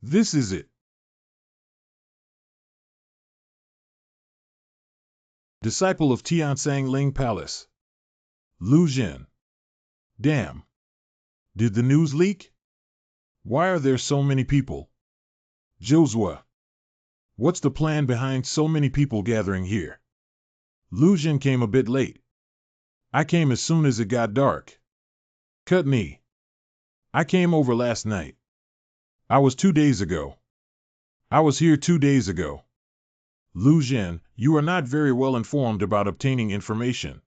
This is it. Disciple of Tiansang Ling Palace. Lu Jin. Damn. Did the news leak? Why are there so many people? Josua. What's the plan behind so many people gathering here? Lu Jin came a bit late. I came as soon as it got dark. Cut me. I came over last night. I was 2 days ago. I was here 2 days ago. Lu Jin, you are not very well informed about obtaining information.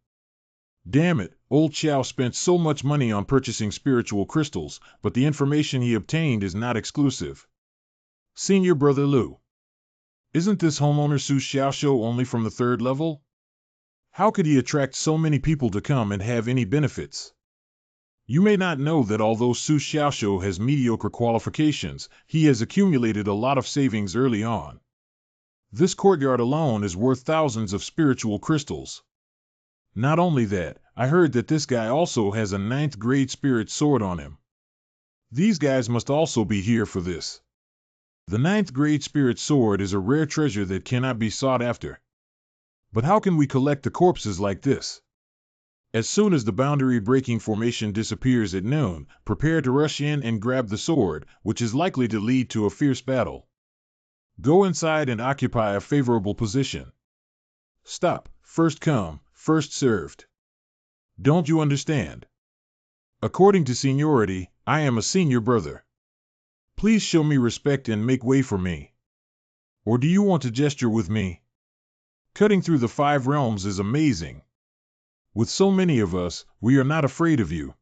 Damn it, old Xiao spent so much money on purchasing spiritual crystals, but the information he obtained is not exclusive. Senior Brother Lu. Isn't this homeowner Su Xiaoshou only from the 3rd level? How could he attract so many people to come and have any benefits? You may not know that although Su Xiaoshou has mediocre qualifications, he has accumulated a lot of savings early on. This courtyard alone is worth thousands of spiritual crystals. Not only that, I heard that this guy also has a 9th grade spirit sword on him. These guys must also be here for this. The 9th grade spirit sword is a rare treasure that cannot be sought after. But how can we collect the corpses like this? As soon as the boundary-breaking formation disappears at noon, prepare to rush in and grab the sword, which is likely to lead to a fierce battle. Go inside and occupy a favorable position. Stop, first come, first served. Don't you understand? According to seniority, I am a senior brother. Please show me respect and make way for me. Or do you want to gesture with me? Cutting through the 5 realms is amazing. With so many of us, we are not afraid of you.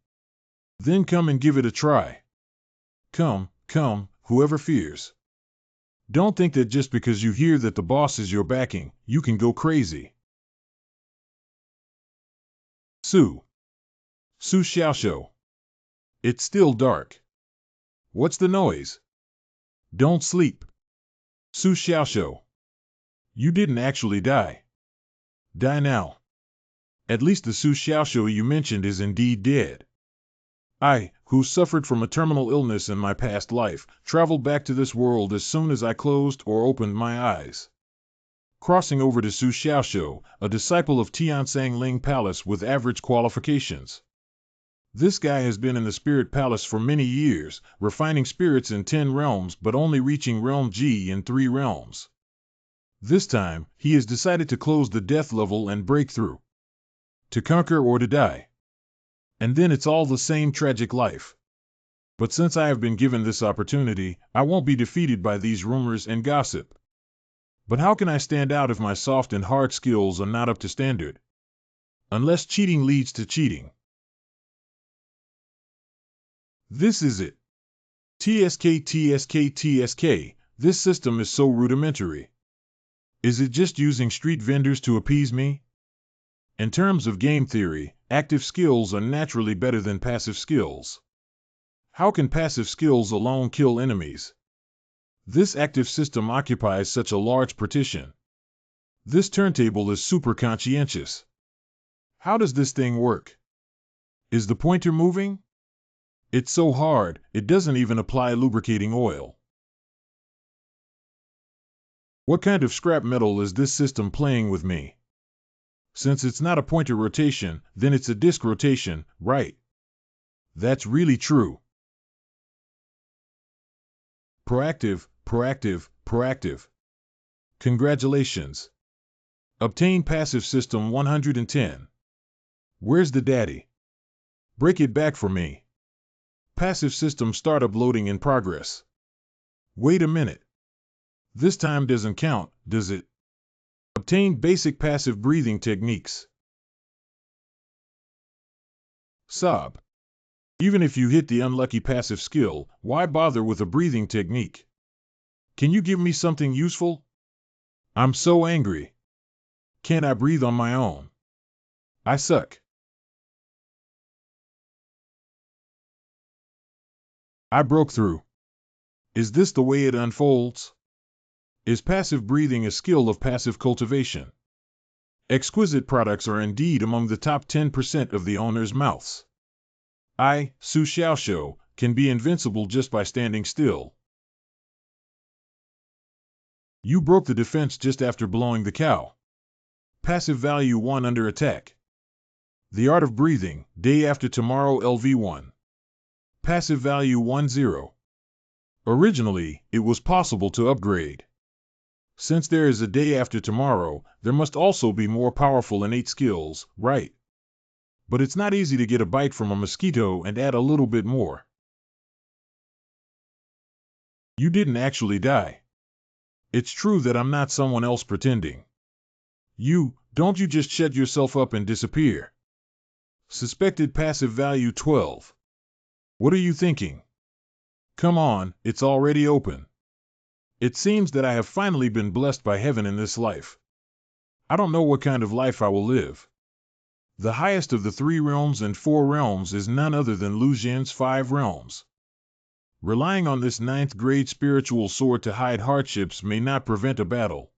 Then come and give it a try. Come, whoever fears. Don't think that just because you hear that the boss is your backing, you can go crazy. Su Xiaoshou. It's still dark. What's the noise? Don't sleep. Su Xiaoshou. You didn't actually die. Die now. At least the Su Xiaoshou you mentioned is indeed dead. I, who suffered from a terminal illness in my past life, traveled back to this world as soon as I closed or opened my eyes. Crossing over to Su Xiaoshou, a disciple of Tiansang Ling Palace with average qualifications. This guy has been in the Spirit Palace for many years, refining spirits in 10 realms but only reaching Realm G in 3 realms. This time, he has decided to close the death level and break through. To conquer or to die. And then it's all the same tragic life. But since I have been given this opportunity, I won't be defeated by these rumors and gossip. But how can I stand out if my soft and hard skills are not up to standard? Unless cheating leads to cheating. This is it. TSK, this system is so rudimentary. Is it just using street vendors to appease me? In terms of game theory, active skills are naturally better than passive skills. How can passive skills alone kill enemies? This active system occupies such a large partition. This turntable is super conscientious. How does this thing work? Is the pointer moving? It's so hard, it doesn't even apply lubricating oil. What kind of scrap metal is this system playing with me? Since it's not a pointer rotation, then it's a disc rotation, right? That's really true. Proactive. Congratulations. Obtain passive system 110. Where's the daddy? Break it back for me. Passive system startup loading in progress. Wait a minute. This time doesn't count, does it? Obtain basic passive breathing techniques. Sob. Even if you hit the unlucky passive skill, why bother with a breathing technique? Can you give me something useful? I'm so angry. Can't I breathe on my own? I suck. I broke through. Is this the way it unfolds? Is passive breathing a skill of passive cultivation? Exquisite products are indeed among the top 10% of the owner's mouths. I, Su Xiaoshou, can be invincible just by standing still. You broke the defense just after blowing the cow. Passive value 1 under attack. The Art of Breathing, day after tomorrow LV1. Passive value 10. Originally, it was possible to upgrade. Since there is a day after tomorrow, there must also be more powerful innate skills, right? But it's not easy to get a bite from a mosquito and add a little bit more. You didn't actually die. It's true that I'm not someone else pretending. Don't you just shut yourself up and disappear. Suspected passive value 12. What are you thinking? Come on, it's already open. It seems that I have finally been blessed by heaven in this life. I don't know what kind of life I will live. The highest of the 3 realms and 4 realms is none other than Lu Xin's 5 realms. Relying on this 9th grade spiritual sword to hide hardships may not prevent a battle.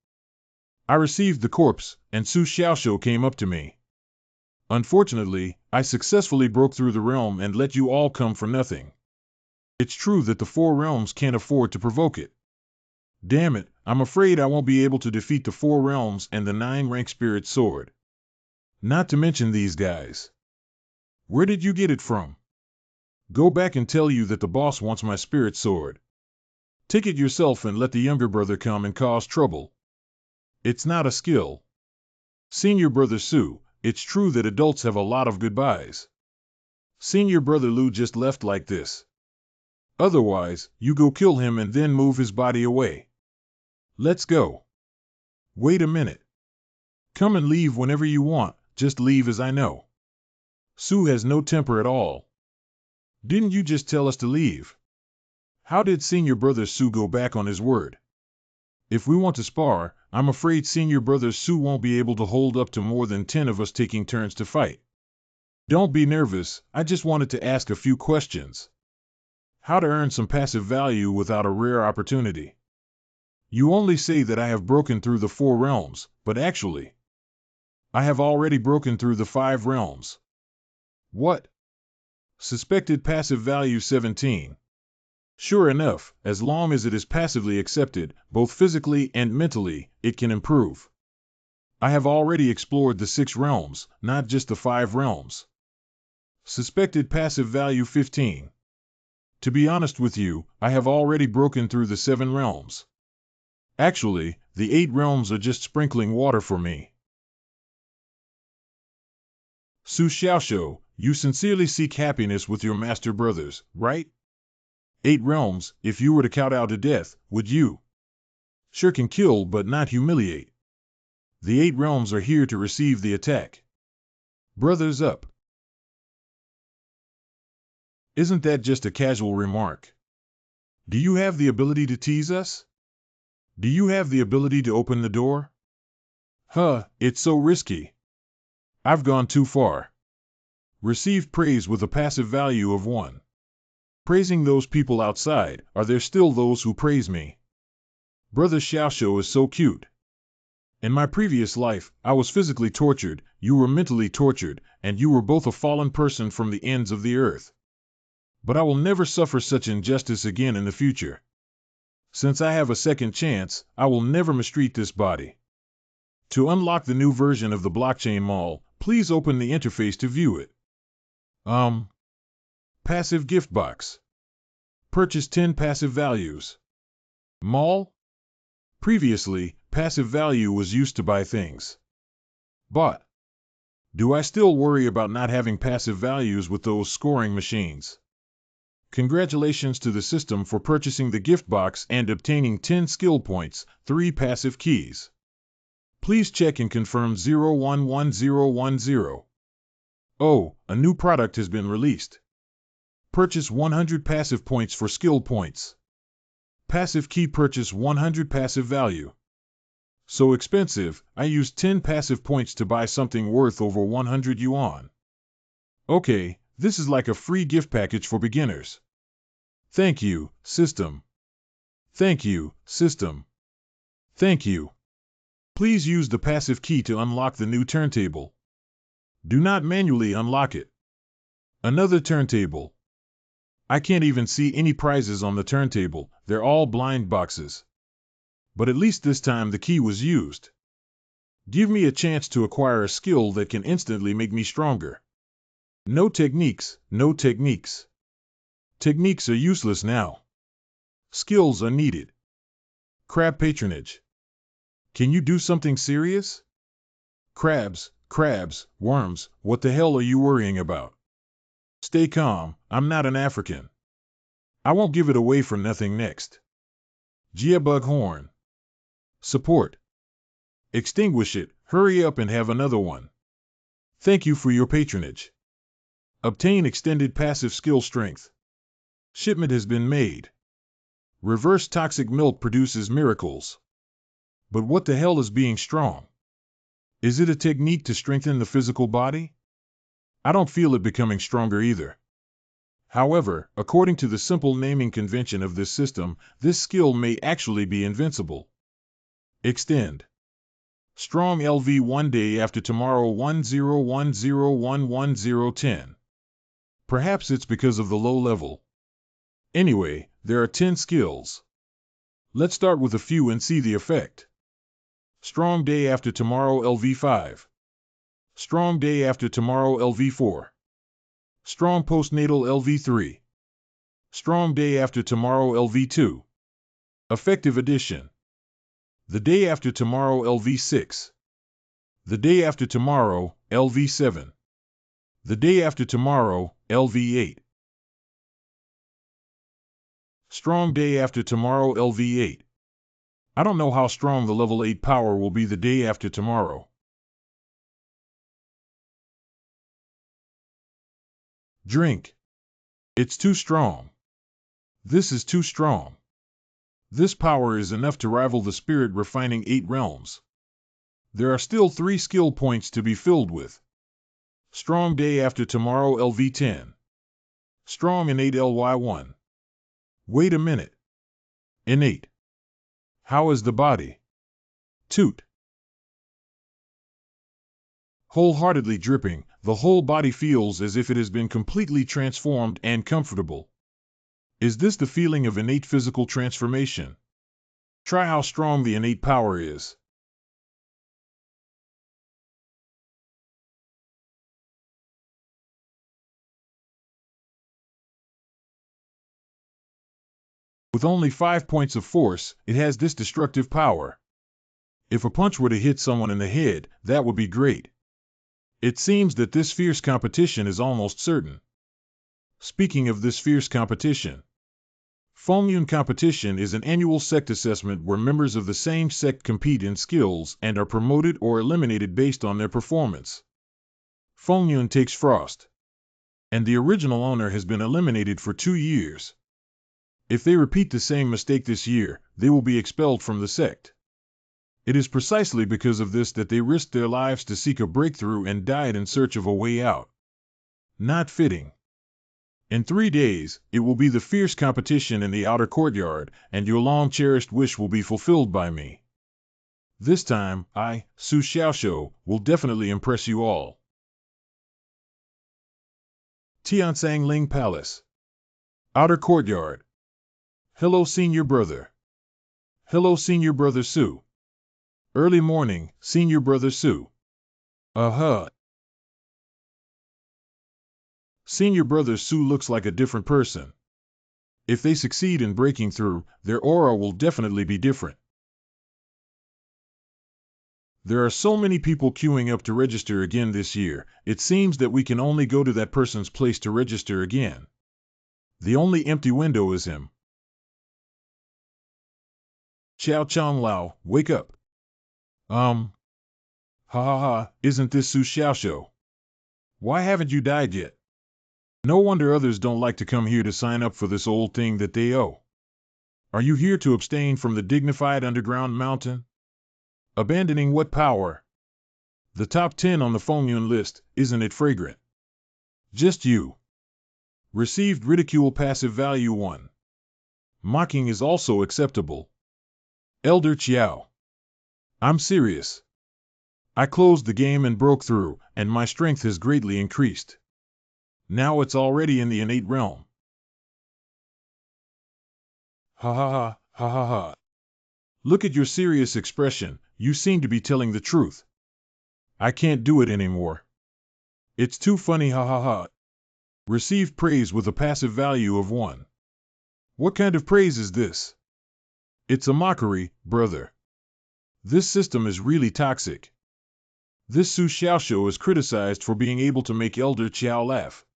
I received the corpse, and Su Xiaoxiu came up to me. Unfortunately, I successfully broke through the realm and let you all come for nothing. It's true that the 4 realms can't afford to provoke it. Damn it, I'm afraid I won't be able to defeat the 4 realms and the 9-rank spirit sword. Not to mention these guys. Where did you get it from? Go back and tell you that the boss wants my spirit sword. Take it yourself and let the younger brother come and cause trouble. It's not a skill. Senior brother Su, it's true that adults have a lot of goodbyes. Senior brother Lu just left like this. Otherwise, you go kill him and then move his body away. Let's go. Wait a minute. Come and leave whenever you want, just leave as I know. Su has no temper at all. Didn't you just tell us to leave? How did senior brother Su go back on his word? If we want to spar, I'm afraid senior brother Su won't be able to hold up to more than 10 of us taking turns to fight. Don't be nervous, I just wanted to ask a few questions. How to earn some passive value without a rare opportunity. You only say that I have broken through the 4 realms, but actually, I have already broken through the 5 realms. What? Suspected passive value 17. Sure enough, as long as it is passively accepted, both physically and mentally, it can improve. I have already explored the 6 realms, not just the 5 realms. Suspected passive value 15. To be honest with you, I have already broken through the 7 realms. Actually, the 8 realms are just sprinkling water for me. Su Xiaoxiu, you sincerely seek happiness with your master brothers, right? 8 realms, if you were to kowtow to death, would you? Sure can kill but not humiliate. The 8 realms are here to receive the attack. Brothers up. Isn't that just a casual remark? Do you have the ability to tease us? Do you have the ability to open the door? Huh, it's so risky. I've gone too far. Received praise with a passive value of 1. Praising those people outside, are there still those who praise me? Brother Xiaoxiu is so cute. In my previous life, I was physically tortured, you were mentally tortured, and you were both a fallen person from the ends of the earth. But I will never suffer such injustice again in the future. Since I have a second chance, I will never mistreat this body. To unlock the new version of the blockchain mall, please open the interface to view it. Passive gift box. Purchase 10 passive values. Mall? Previously, passive value was used to buy things. But do I still worry about not having passive values with those scoring machines? Congratulations to the system for purchasing the gift box and obtaining 10 skill points, 3 passive keys. Please check and confirm 011010. Oh, a new product has been released. Purchase 100 passive points for skill points. Passive key purchase 100 passive value. So expensive, I used 10 passive points to buy something worth over 100 yuan. Okay, this is like a free gift package for beginners. Thank you, system. Thank you, system. Thank you. Please use the passive key to unlock the new turntable. Do not manually unlock it. Another turntable. I can't even see any prizes on the turntable, they're all blind boxes. But at least this time the key was used. Give me a chance to acquire a skill that can instantly make me stronger. No techniques, no techniques. Techniques are useless now. Skills are needed. Crab patronage. Can you do something serious? Crabs, worms, what the hell are you worrying about? Stay calm, I'm not an African. I won't give it away for nothing next. Geobug horn. Support. Extinguish it, hurry up and have another one. Thank you for your patronage. Obtain extended passive skill strength. Shipment has been made. Reverse toxic milk produces miracles. But what the hell is being strong? Is it a technique to strengthen the physical body? I don't feel it becoming stronger either. However, according to the simple naming convention of this system, this skill may actually be invincible. Extend. Strong LV 1 day after tomorrow 1010111010. Perhaps it's because of the low level. Anyway, there are 10 skills. Let's start with a few and see the effect. Strong day after tomorrow LV 5. Strong day after tomorrow LV 4. Strong postnatal LV 3. Strong day after tomorrow LV 2. Effective addition. The day after tomorrow LV 6. The day after tomorrow LV 7. The day after tomorrow LV 8. Strong day after tomorrow LV 8. I don't know how strong the level 8 power will be the day after tomorrow. Drink. It's too strong. This is too strong. This power is enough to rival the spirit refining 8 realms. There are still 3 skill points to be filled with. Strong day after tomorrow LV 10. Strong innate LY 1. Wait a minute. Innate. How is the body? Toot. Wholeheartedly dripping, the whole body feels as if it has been completely transformed and comfortable. Is this the feeling of innate physical transformation? Try how strong the innate power is. With only 5 points of force, it has this destructive power. If a punch were to hit someone in the head, that would be great. It seems that this fierce competition is almost certain. Speaking of this fierce competition, Fengyun competition is an annual sect assessment where members of the same sect compete in skills and are promoted or eliminated based on their performance. Fengyun takes Frost, and the original owner has been eliminated for 2 years. If they repeat the same mistake this year, they will be expelled from the sect. It is precisely because of this that they risked their lives to seek a breakthrough and died in search of a way out. Not fitting. In 3 days, it will be the fierce competition in the outer courtyard, and your long-cherished wish will be fulfilled by me. This time, I, Su Xiaoxiu, will definitely impress you all. Tiansang Ling Palace. Outer courtyard. Hello, senior brother. Hello, senior brother Su. Early morning, senior brother Su. Senior brother Su looks like a different person. If they succeed in breaking through, their aura will definitely be different. There are so many people queuing up to register again this year, it seems that we can only go to that person's place to register again. The only empty window is him. Xiao Chong Lao, wake up. Isn't this Su Xiaoxiu? Why haven't you died yet? No wonder others don't like to come here to sign up for this old thing that they owe. Are you here to abstain from the dignified underground mountain? Abandoning what power? The top 10 on the Fengyun list, isn't it fragrant? Just you. Received ridicule passive value 1. Mocking is also acceptable. Elder Chiao. I'm serious. I closed the game and broke through, and my strength has greatly increased. Now it's already in the innate realm. Ha ha ha, ha ha ha. Look at your serious expression, you seem to be telling the truth. I can't do it anymore. It's too funny, ha ha ha. Received praise with a passive value of 1. What kind of praise is this? It's a mockery, brother. This system is really toxic. This Su Xiaoshu is criticized for being able to make Elder Qiao laugh.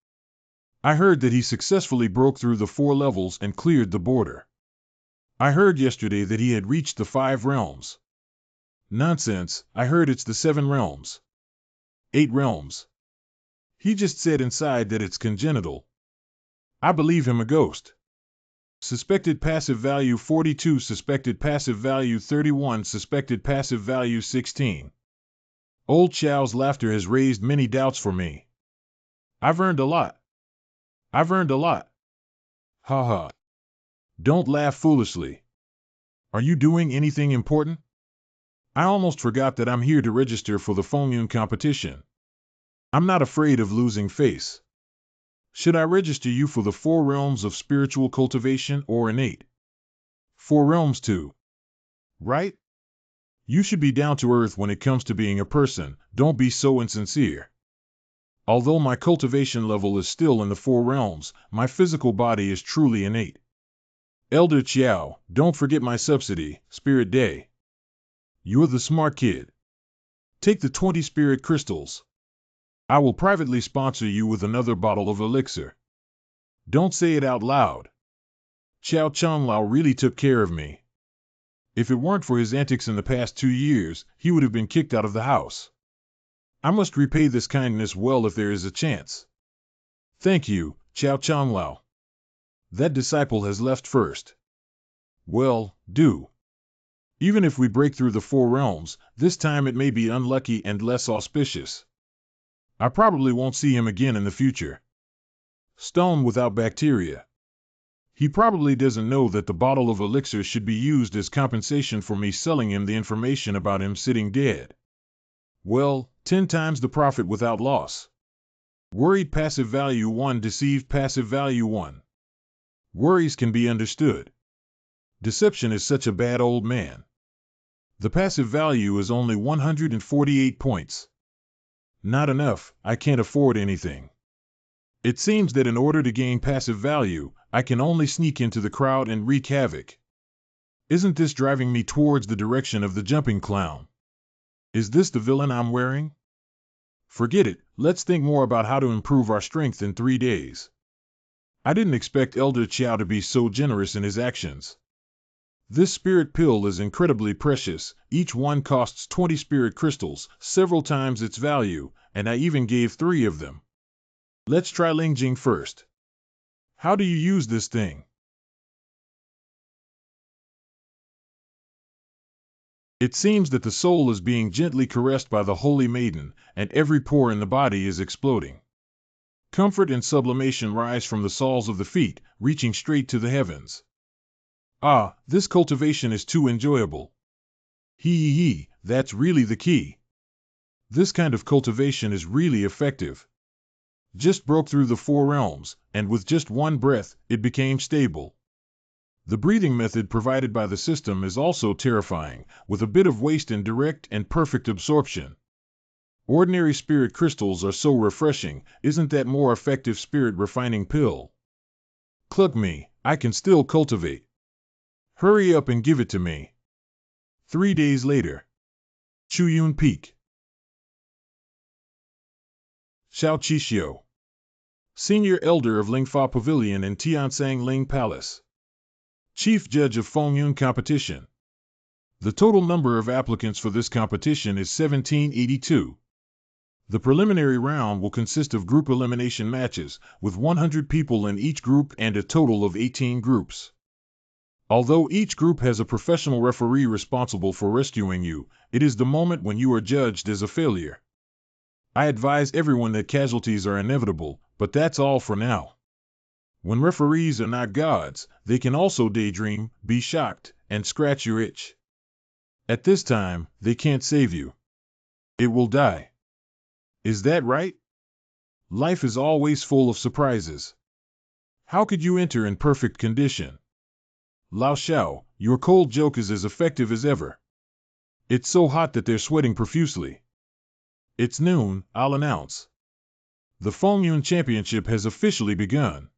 I heard that he successfully broke through the 4 levels and cleared the border. I heard yesterday that he had reached the 5 realms. Nonsense, I heard it's the 7 realms. 8 realms. He just said inside that it's congenital. I believe him a ghost. Suspected passive value 42, suspected passive value 31, suspected passive value 16. Old Qiao's laughter has raised many doubts for me. I've earned a lot. I've earned a lot. Ha ha. Don't laugh foolishly. Are you doing anything important? I almost forgot that I'm here to register for the Fengyun competition. I'm not afraid of losing face. Should I register you for the 4 realms of spiritual cultivation or innate? 4 realms too. Right? You should be down to earth when it comes to being a person, don't be so insincere. Although my cultivation level is still in the 4 realms, my physical body is truly innate. Elder Qiao, don't forget my subsidy, Spirit Day. You're the smart kid. Take the 20 spirit crystals. I will privately sponsor you with another bottle of elixir. Don't say it out loud. Qiao Chenglao really took care of me. If it weren't for his antics in the past 2 years, he would have been kicked out of the house. I must repay this kindness well if there is a chance. Thank you, Qiao Chenglao. That disciple has left first. Well, do. Even if we break through the 4 realms, this time it may be unlucky and less auspicious. I probably won't see him again in the future. Stone without bacteria. He probably doesn't know that the bottle of elixir should be used as compensation for me selling him the information about him sitting dead. Well, 10 times the profit without loss. Worried passive value 1, deceived passive value 1. Worries can be understood. Deception is such a bad old man. The passive value is only 148 points. Not enough, I can't afford anything. It seems that in order to gain passive value, I can only sneak into the crowd and wreak havoc. Isn't this driving me towards the direction of the jumping clown? Is this the villain I'm wearing? Forget it, let's think more about how to improve our strength in 3 days. I didn't expect Elder Qiao to be so generous in his actions. This spirit pill is incredibly precious, each one costs 20 spirit crystals, several times its value, and I even gave 3 of them. Let's try Lingjing first. How do you use this thing? It seems that the soul is being gently caressed by the Holy Maiden, and every pore in the body is exploding. Comfort and sublimation rise from the soles of the feet, reaching straight to the heavens. Ah, this cultivation is too enjoyable. Hee, that's really the key. This kind of cultivation is really effective. Just broke through the 4 realms, and with just 1 breath, it became stable. The breathing method provided by the system is also terrifying, with a bit of waste in direct and perfect absorption. Ordinary spirit crystals are so refreshing, isn't that more effective spirit refining pill? Cluck me, I can still cultivate. Hurry up and give it to me. 3 days later. Chuyun Peak. Xiao Qixio. Senior Elder of Lingfa Pavilion in Tiansang Ling Palace. Chief Judge of Fengyun Competition. The total number of applicants for this competition is 1782. The preliminary round will consist of group elimination matches, with 100 people in each group and a total of 18 groups. Although each group has a professional referee responsible for rescuing you, it is the moment when you are judged as a failure. I advise everyone that casualties are inevitable, but that's all for now. When referees are not gods, they can also daydream, be shocked, and scratch your itch. At this time, they can't save you. It will die. Is that right? Life is always full of surprises. How could you enter in perfect condition? Lao Xiao, your cold joke is as effective as ever. It's so hot that they're sweating profusely. It's noon, I'll announce. The Fengyun Championship has officially begun.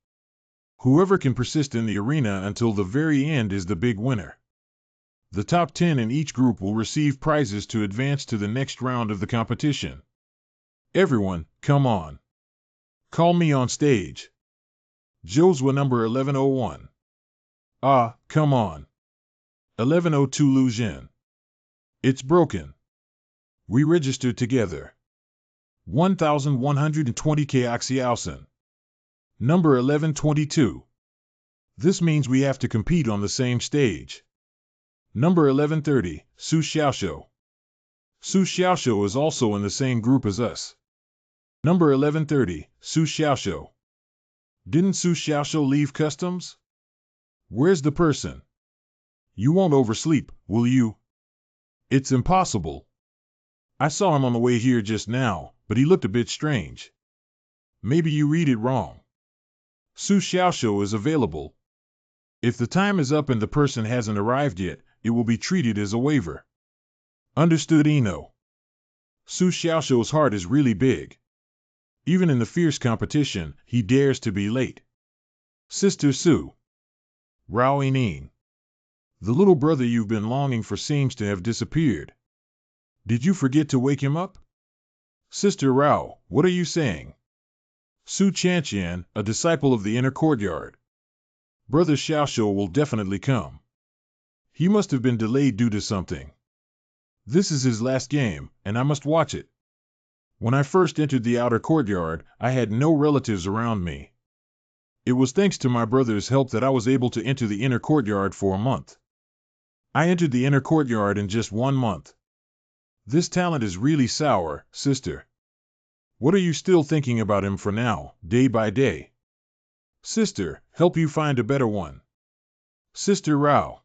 Whoever can persist in the arena until the very end is the big winner. The top 10 in each group will receive prizes to advance to the next round of the competition. Everyone, come on. Call me on stage. Josua number 1101. Ah, come on. 1102 Lu Jin. It's broken. We registered together. 1120 Xiaoxin. Number 1122. This means we have to compete on the same stage. Number 1130, Su Xiaoshou. Su Xiaoshou is also in the same group as us. Number 1130, Su Xiaoshou. Didn't Su Xiaoshou leave customs? Where's the person? You won't oversleep, will you? It's impossible. I saw him on the way here just now, but he looked a bit strange. Maybe you read it wrong. Su Xiaoshou is available. If the time is up and the person hasn't arrived yet, it will be treated as a waiver. Understood, Eno. Su Xiaoshou's heart is really big. Even in the fierce competition, he dares to be late. Sister Su. Rao Inin. The little brother you've been longing for seems to have disappeared. Did you forget to wake him up? Sister Rao, what are you saying? Su Chanqian, a disciple of the inner courtyard. Brother Xiaoshou will definitely come. He must have been delayed due to something. This is his last game, and I must watch it. When I first entered the outer courtyard, I had no relatives around me. It was thanks to my brother's help that I was able to enter the inner courtyard for a month. I entered the inner courtyard in just 1 month. This talent is really sour, sister. What are you still thinking about him for now, day by day? Sister, help you find a better one. Sister Rao.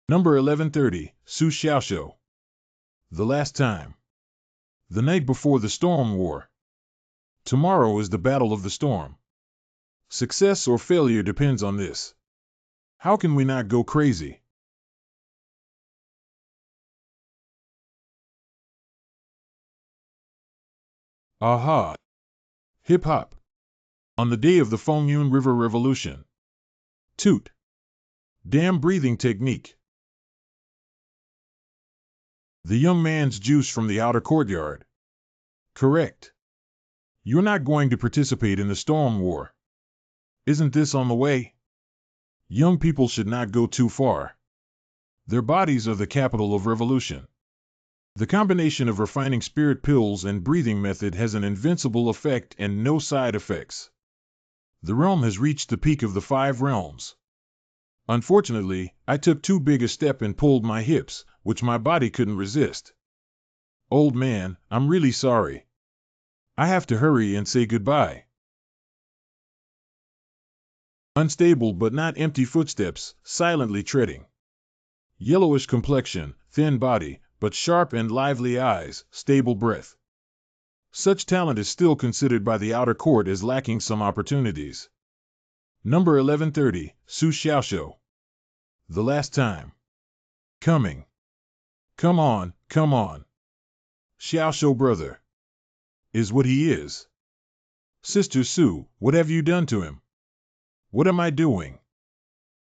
Number 1130, Su Xiaoshou. The last time. The night before the Storm War. Tomorrow is the Battle of the Storm. Success or failure depends on this. How can we not go crazy? Aha! Hip-hop. On the day of the Fengyun River Revolution. Toot. Damn breathing technique. The young man's juice from the outer courtyard. Correct. You're not going to participate in the Storm War. Isn't this on the way? Young people should not go too far. Their bodies are the capital of revolution. The combination of refining spirit pills and breathing method has an invincible effect and no side effects. The realm has reached the peak of the 5 realms. Unfortunately, I took too big a step and pulled my hips, which my body couldn't resist. Old man, I'm really sorry. I have to hurry and say goodbye. Unstable but not empty footsteps, silently treading. Yellowish complexion, thin body, but sharp and lively eyes, stable breath. Such talent is still considered by the outer court as lacking some opportunities. Number 1130, Su Xiaoshou. The last time. Coming. Come on, come on. Xiaoshou brother. Is what he is. Sister Su, what have you done to him? What am I doing?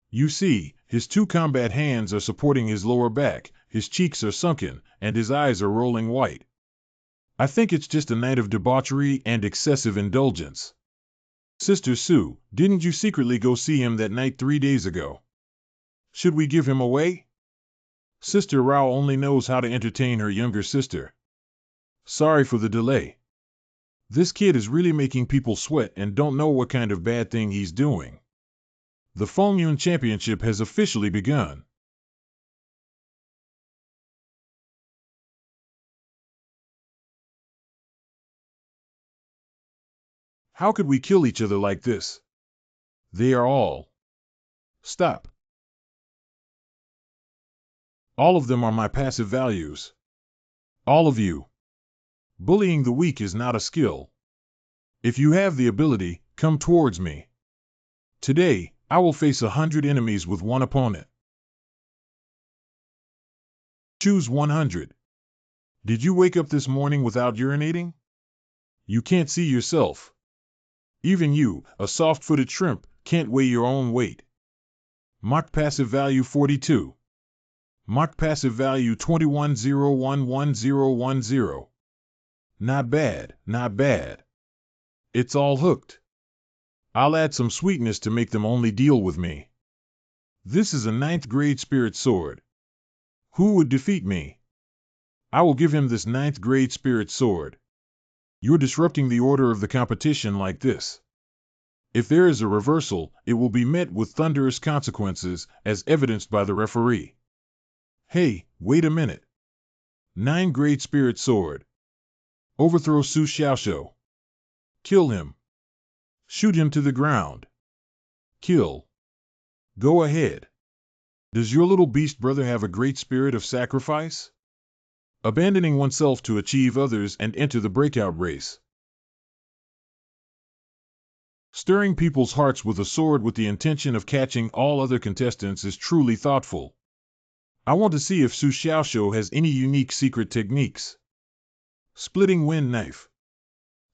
You see, his 2 combat hands are supporting his lower back, his cheeks are sunken, and his eyes are rolling white. I think it's just a night of debauchery and excessive indulgence. Sister Su, didn't you secretly go see him that night 3 days ago? Should we give him away? Sister Rao only knows how to entertain her younger sister. Sorry for the delay. This kid is really making people sweat and don't know what kind of bad thing he's doing. The Fengyun Championship has officially begun. How could we kill each other like this? They are all. Stop. All of them are my passive values. All of you. Bullying the weak is not a skill. If you have the ability, come towards me. Today, I will face 100 enemies with one opponent. Choose 100. Did you wake up this morning without urinating? You can't see yourself. Even you, a soft-footed shrimp, can't weigh your own weight. Mock passive value 42. Mock passive value 21011010. Not bad, not bad. It's all hooked. I'll add some sweetness to make them only deal with me. This is a 9th grade spirit sword. Who would defeat me? I will give him this 9th grade spirit sword. You're disrupting the order of the competition like this. If there is a reversal, it will be met with thunderous consequences, as evidenced by the referee. Hey, wait a minute. 9 grade spirit sword. Overthrow Su Xiaoxiu. Kill him. Shoot him to the ground. Kill. Go ahead. Does your little beast brother have a great spirit of sacrifice? Abandoning oneself to achieve others and enter the breakout race. Stirring people's hearts with a sword with the intention of catching all other contestants is truly thoughtful. I want to see if Su Xiaoxiu has any unique secret techniques. Splitting wind knife.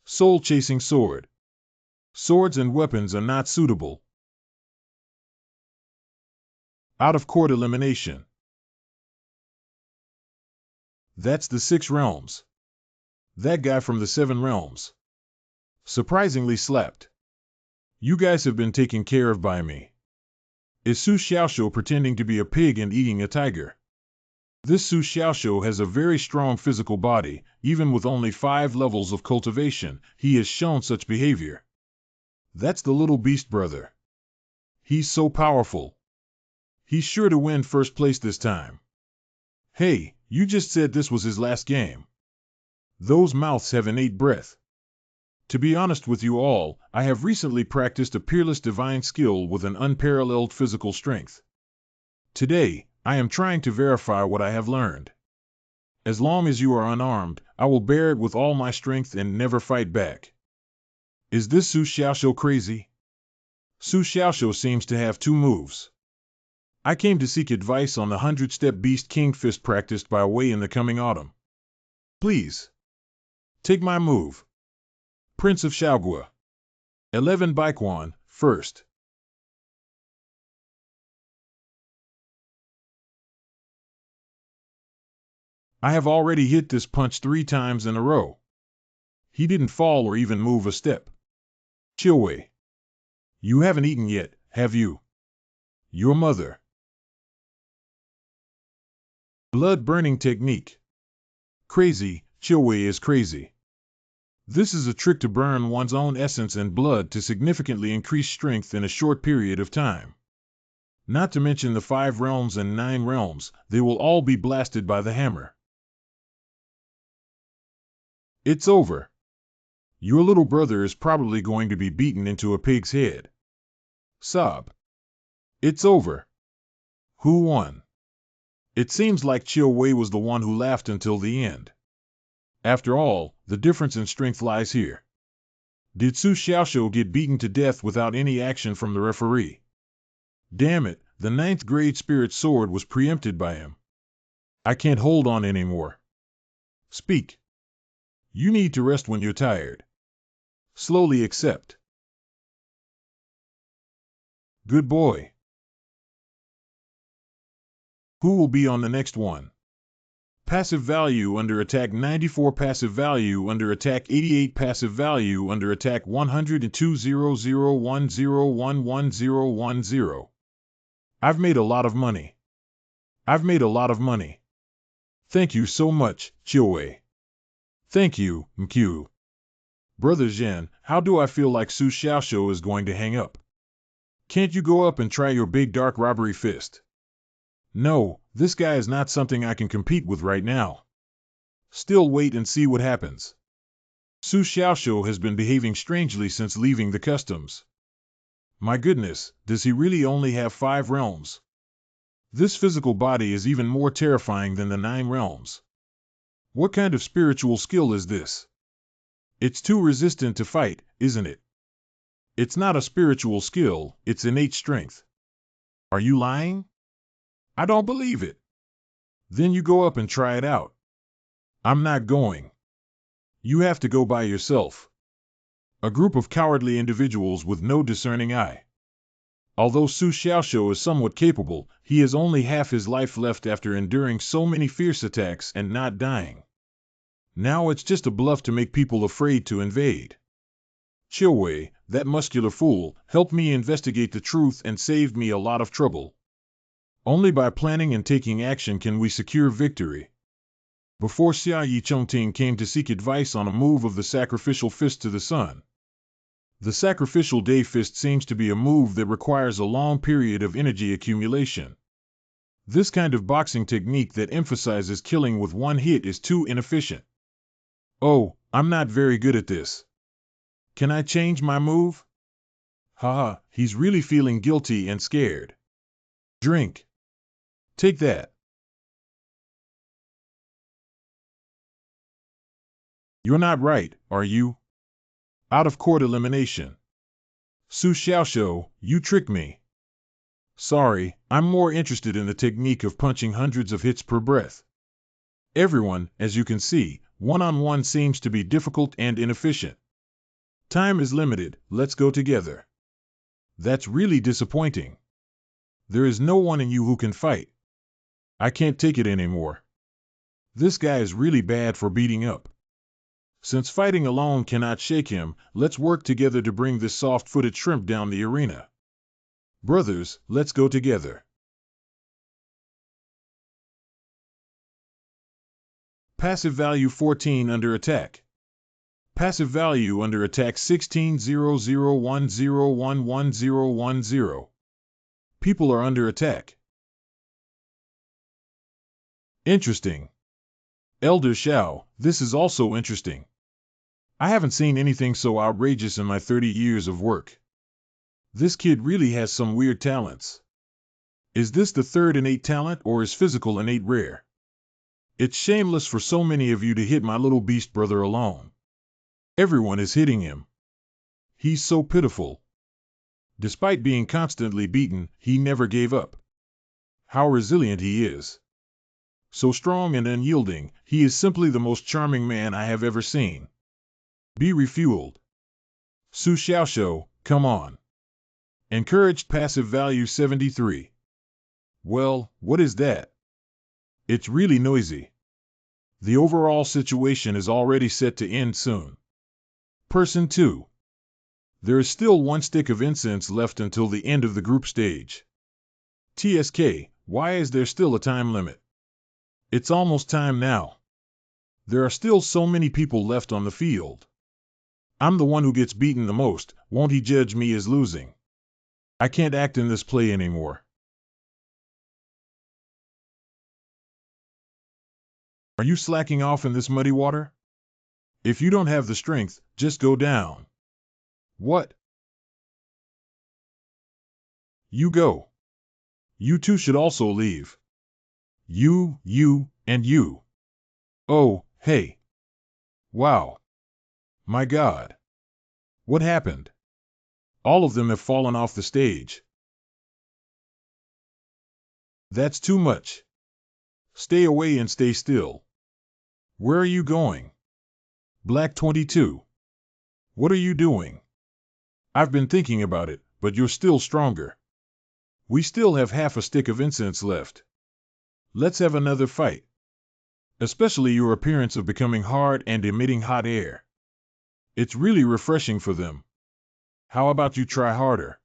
Soul-chasing sword. Swords and weapons are not suitable. Out-of-court elimination. That's the 6 realms. That guy from the 7 realms. Surprisingly slapped. You guys have been taken care of by me. Is Su Xiaoxiu pretending to be a pig and eating a tiger? This Su Xiaoxiu has a very strong physical body. Even with only 5 levels of cultivation, he has shown such behavior. That's the little beast brother. He's so powerful. He's sure to win first place this time. Hey, you just said this was his last game. Those mouths have innate breath. To be honest with you all, I have recently practiced a peerless divine skill with an unparalleled physical strength. Today, I am trying to verify what I have learned. As long as you are unarmed, I will bear it with all my strength and never fight back. Is this Su Xiaoxiu crazy? Su Xiaoxiu seems to have 2 moves. I came to seek advice on the 100-step Beast King Fist practiced by Wei in the coming autumn. Please. Take my move. Prince of Xiaogua. 11 Baiquan, first. I have already hit this punch 3 times in a row. He didn't fall or even move a step. Chiuwei. You haven't eaten yet, have you? Your mother. Blood-burning technique. Crazy, Chiuwei is crazy. This is a trick to burn one's own essence and blood to significantly increase strength in a short period of time. Not to mention the 5 realms and 9 realms, they will all be blasted by the hammer. It's over. Your little brother is probably going to be beaten into a pig's head. Sob. It's over. Who won? It seems like Chiuwei was the one who laughed until the end. After all, the difference in strength lies here. Did Su Xiaoxiu get beaten to death without any action from the referee? Damn it, the 9th grade spirit sword was preempted by him. I can't hold on anymore. Speak. You need to rest when you're tired. Slowly accept. Good boy. Who will be on the next one? Passive value under attack 94, passive value under attack 88, passive value under attack 102.0010111010. I've made a lot of money. I've made a lot of money. Thank you so much, Chiuwei. Thank you, Mqiu. Brother Zhen, how do I feel like Su Xiaoxiu is going to hang up? Can't you go up and try your big dark robbery fist? No, this guy is not something I can compete with right now. Still wait and see what happens. Su Xiaoxiu has been behaving strangely since leaving the customs. My goodness, does he really only have 5 realms? This physical body is even more terrifying than the 9 realms. What kind of spiritual skill is this? It's too resistant to fight, isn't it? It's not a spiritual skill, it's innate strength. Are you lying? I don't believe it. Then you go up and try it out. I'm not going. You have to go by yourself. A group of cowardly individuals with no discerning eye. Although Su Xiaoxiu is somewhat capable, he has only half his life left after enduring so many fierce attacks and not dying. Now it's just a bluff to make people afraid to invade. Chiuwei, that muscular fool, helped me investigate the truth and saved me a lot of trouble. Only by planning and taking action can we secure victory. Before Xia Yichongting came to seek advice on a move of the sacrificial fist to the sun. The sacrificial day fist seems to be a move that requires a long period of energy accumulation. This kind of boxing technique that emphasizes killing with one hit is too inefficient. Oh, I'm not very good at this. Can I change my move? Haha, he's really feeling guilty and scared. Drink. Take that. You're not right, are you? Out-of-court elimination. Su Xiaoxiu, you tricked me. Sorry, I'm more interested in the technique of punching hundreds of hits per breath. Everyone, as you can see, one-on-one seems to be difficult and inefficient. Time is limited, let's go together. That's really disappointing. There is no one in you who can fight. I can't take it anymore. This guy is really bad for beating up. Since fighting alone cannot shake him, let's work together to bring this soft-footed shrimp down the arena. Brothers, let's go together. Passive value 14 under attack. Passive value under attack 160010111010. People are under attack. Interesting. Elder Xiao, this is also interesting. I haven't seen anything so outrageous in my 30 years of work. This kid really has some weird talents. Is this the third innate talent or is physical innate rare? It's shameless for so many of you to hit my little beast brother alone. Everyone is hitting him. He's so pitiful. Despite being constantly beaten, he never gave up. How resilient he is. So strong and unyielding, he is simply the most charming man I have ever seen. Be refueled. Su Xiaoxiu, come on. Encouraged passive value 73. Well, what is that? It's really noisy. The overall situation is already set to end soon. Person 2. There is still one stick of incense left until the end of the group stage. TSK, why is there still a time limit? It's almost time now. There are still so many people left on the field. I'm the one who gets beaten the most, won't he judge me as losing? I can't act in this play anymore. Are you slacking off in this muddy water? If you don't have the strength, just go down. What? You go. You two should also leave. You, and you. Oh, hey. Wow. My God. What happened? All of them have fallen off the stage. That's too much. Stay away and stay still. Where are you going? Black 22. What are you doing? I've been thinking about it, but you're still stronger. We still have half a stick of incense left. Let's have another fight. Especially your appearance of becoming hard and emitting hot air. It's really refreshing for them. How about you try harder?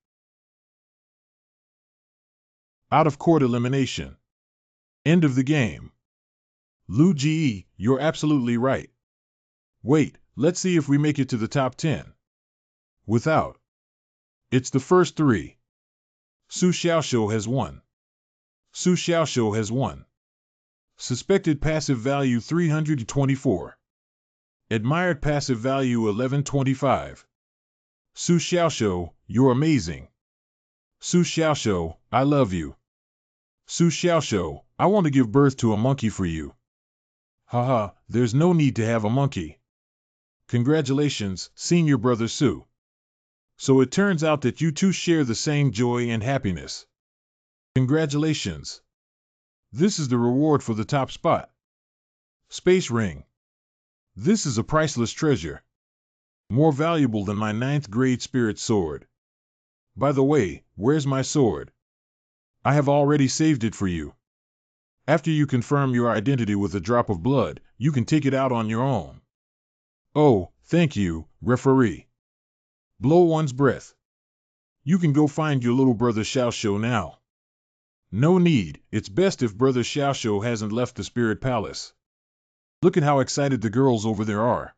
Out-of-court elimination. End of the game. Lu Ji, you're absolutely right. Wait, let's see if we make it to the top 10. Without. It's the first 3. Su Xiaoxiu has won. Su Xiaoxiu has won. Suspected passive value 324. Admired passive value 1125. Su Xiaoxiu, you're amazing. Su Xiaoxiu, I love you. Su Xiaoxiu, I want to give birth to a monkey for you. Haha, there's no need to have a monkey. Congratulations, senior brother Su. So it turns out that you two share the same joy and happiness. Congratulations. This is the reward for the top spot. Space ring. This is a priceless treasure. More valuable than my 9th grade spirit sword. By the way, where's my sword? I have already saved it for you. After you confirm your identity with a drop of blood, you can take it out on your own. Oh, thank you, referee. Blow one's breath. You can go find your little brother Xiaoshu now. No need, it's best if brother Xiaoshu hasn't left the spirit palace. Look at how excited the girls over there are.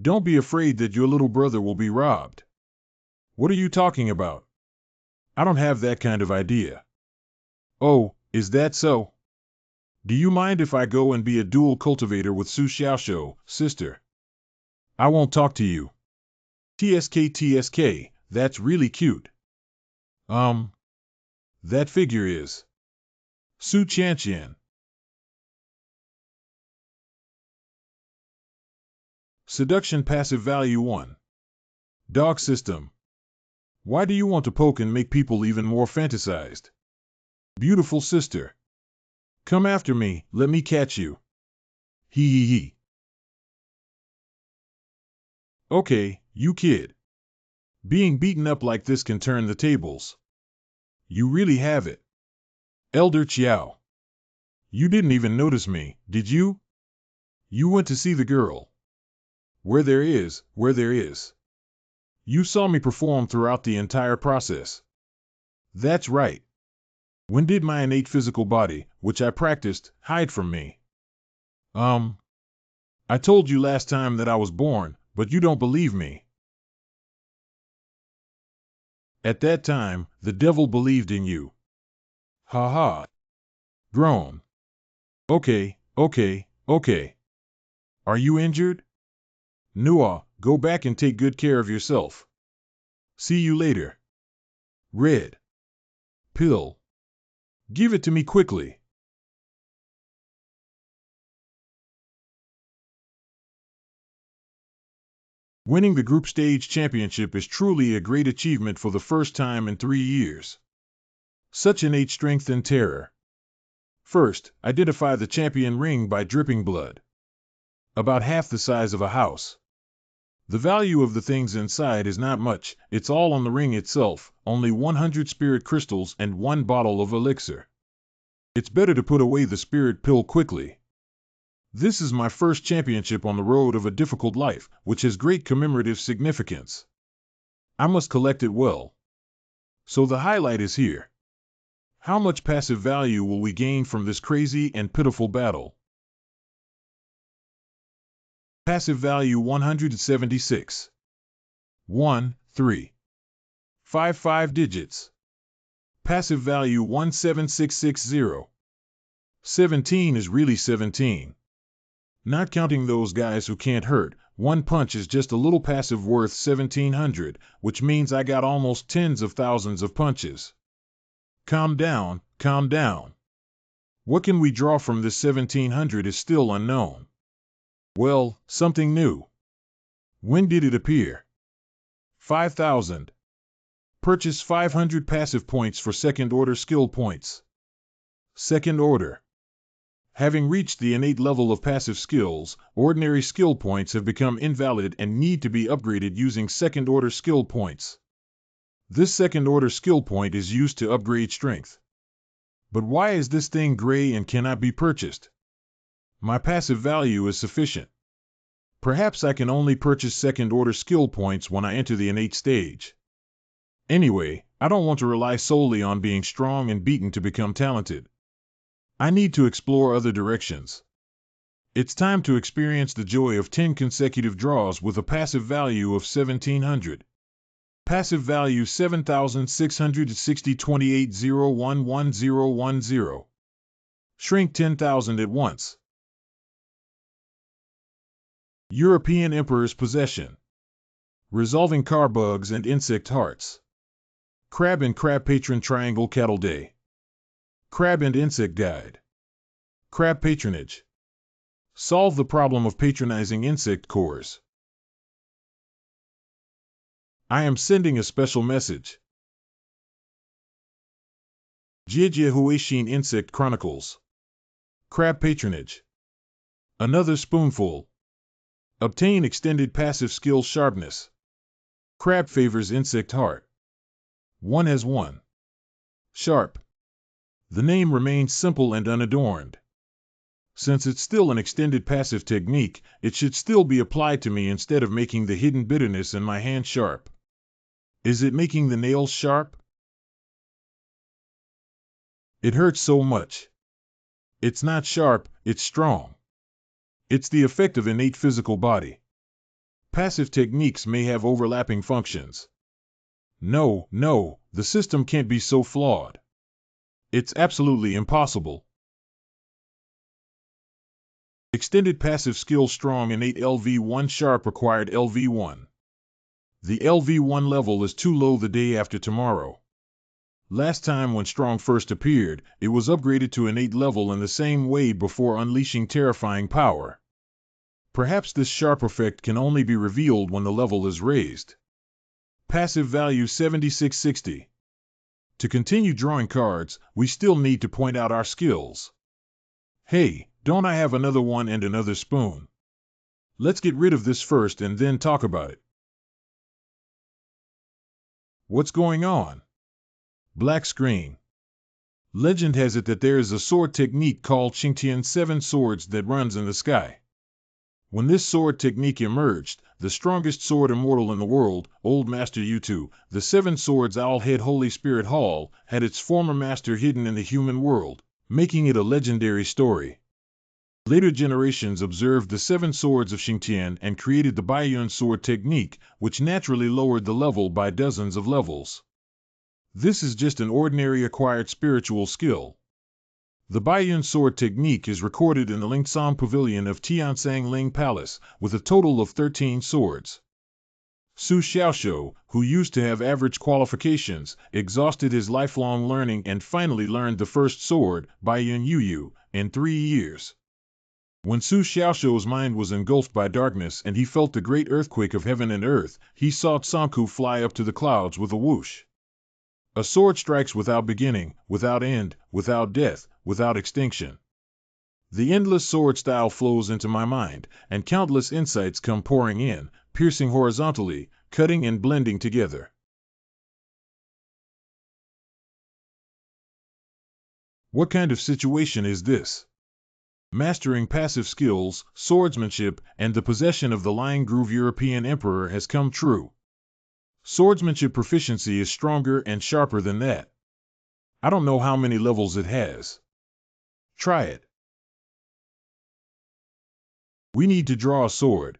Don't be afraid that your little brother will be robbed. What are you talking about? I don't have that kind of idea. Oh, is that so? Do you mind if I go and be a dual cultivator with Su Xiaoshu, sister? I won't talk to you. TSK, that's really cute. That figure is Su Qianqian. Seduction passive value 1. Dog system. Why do you want to poke and make people even more fantasized? Beautiful sister. Come after me, let me catch you. Hee hee hee. Okay, you kid. Being beaten up like this can turn the tables. You really have it. Elder Chiao. You didn't even notice me, did you? You went to see the girl. Where there is. You saw me perform throughout the entire process. That's right. When did my innate physical body, which I practiced, hide from me? I told you last time that I was born, but you don't believe me. At that time, the devil believed in you. Ha ha. Groan. Okay. Are you injured? Nua, go back and take good care of yourself. See you later. Red pill. Give it to me quickly. Winning the group stage championship is truly a great achievement for the first time in 3 years. Such innate strength and terror. First, identify the champion ring by dripping blood. About half the size of a house. The value of the things inside is not much, it's all on the ring itself, only 100 spirit crystals and 1 bottle of elixir. It's better to put away the spirit pill quickly. This is my first championship on the road of a difficult life, which has great commemorative significance. I must collect it well. So the highlight is here. How much passive value will we gain from this crazy and pitiful battle? Passive value 176. 1, 3. 5 digits. Passive value 17660. 17 is really 17. Not counting those guys who can't hurt, 1 punch is just a little passive worth 1700, which means I got almost tens of thousands of punches. Calm down. What can we draw from this 1700 is still unknown. Well, something new. When did it appear? 5000. Purchase 500 passive points for second order skill points. Second order. Having reached the innate level of passive skills, ordinary skill points have become invalid and need to be upgraded using second order skill points. This second order skill point is used to upgrade strength. But why is this thing gray and cannot be purchased? My passive value is sufficient. Perhaps I can only purchase second order skill points when I enter the innate stage. Anyway, I don't want to rely solely on being strong and beaten to become talented. I need to explore other directions. It's time to experience the joy of 10 consecutive draws with a passive value of 1700. Passive value 7660 28011010. Shrink 10,000 at once. European Emperor's Possession. Resolving car bugs and insect hearts. Crab and Crab Patron Triangle Cattle Day. Crab and Insect Guide. Crab Patronage. Solve the problem of patronizing insect cores. I am sending a special message. Jie Huishin Insect Chronicles. Crab Patronage. Another spoonful. Obtain extended passive skill sharpness. Crab favors insect heart. 1 has 1. Sharp. The name remains simple and unadorned. Since it's still an extended passive technique, it should still be applied to me instead of making the hidden bitterness in my hand sharp. Is it making the nails sharp? It hurts so much. It's not sharp, it's strong. It's the effect of innate physical body. Passive techniques may have overlapping functions. No, the system can't be so flawed. It's absolutely impossible. Extended passive skill strong innate LV1 sharp required LV1. The LV1 level is too low the day after tomorrow. Last time when strong first appeared, it was upgraded to innate level in the same way before unleashing terrifying power. Perhaps this sharp effect can only be revealed when the level is raised. Passive value 7660. To continue drawing cards, we still need to point out our skills. Hey, don't I have another one and another spoon? Let's get rid of this first and then talk about it. What's going on? Black screen. Legend has it that there is a sword technique called Xingtian 7 Swords that runs in the sky. When this sword technique emerged, the strongest sword immortal in the world, Old Master Yutu, the 7 Swords Owlhead Holy Spirit Hall, had its former master hidden in the human world, making it a legendary story. Later generations observed the 7 Swords of Xingtian and created the Baiyun sword technique, which naturally lowered the level by dozens of levels. This is just an ordinary acquired spiritual skill. The Baiyun sword technique is recorded in the Lingsong Pavilion of Tiansang Ling Palace, with a total of 13 swords. Su Xiaoshou, who used to have average qualifications, exhausted his lifelong learning and finally learned the first sword, Baiyun Yuyu, in 3 years. When Su Xiaoshou's mind was engulfed by darkness and he felt the great earthquake of heaven and earth, he saw Tsunku fly up to the clouds with a whoosh. A sword strikes without beginning, without end, without death, without extinction. The endless sword style flows into my mind, and countless insights come pouring in, piercing horizontally, cutting and blending together. What kind of situation is this? Mastering passive skills, swordsmanship, and the possession of the Lion Groove European Emperor has come true. Swordsmanship proficiency is stronger and sharper than that. I don't know how many levels it has. Try it. We need to draw a sword.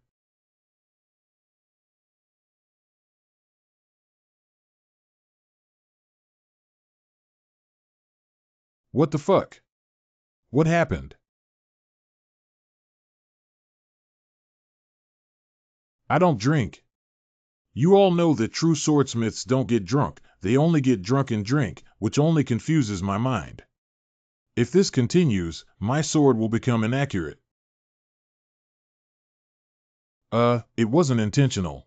What the fuck? What happened? I don't drink. You all know that true swordsmiths don't get drunk, they only get drunk and drink, which only confuses my mind. If this continues, my sword will become inaccurate. It wasn't intentional.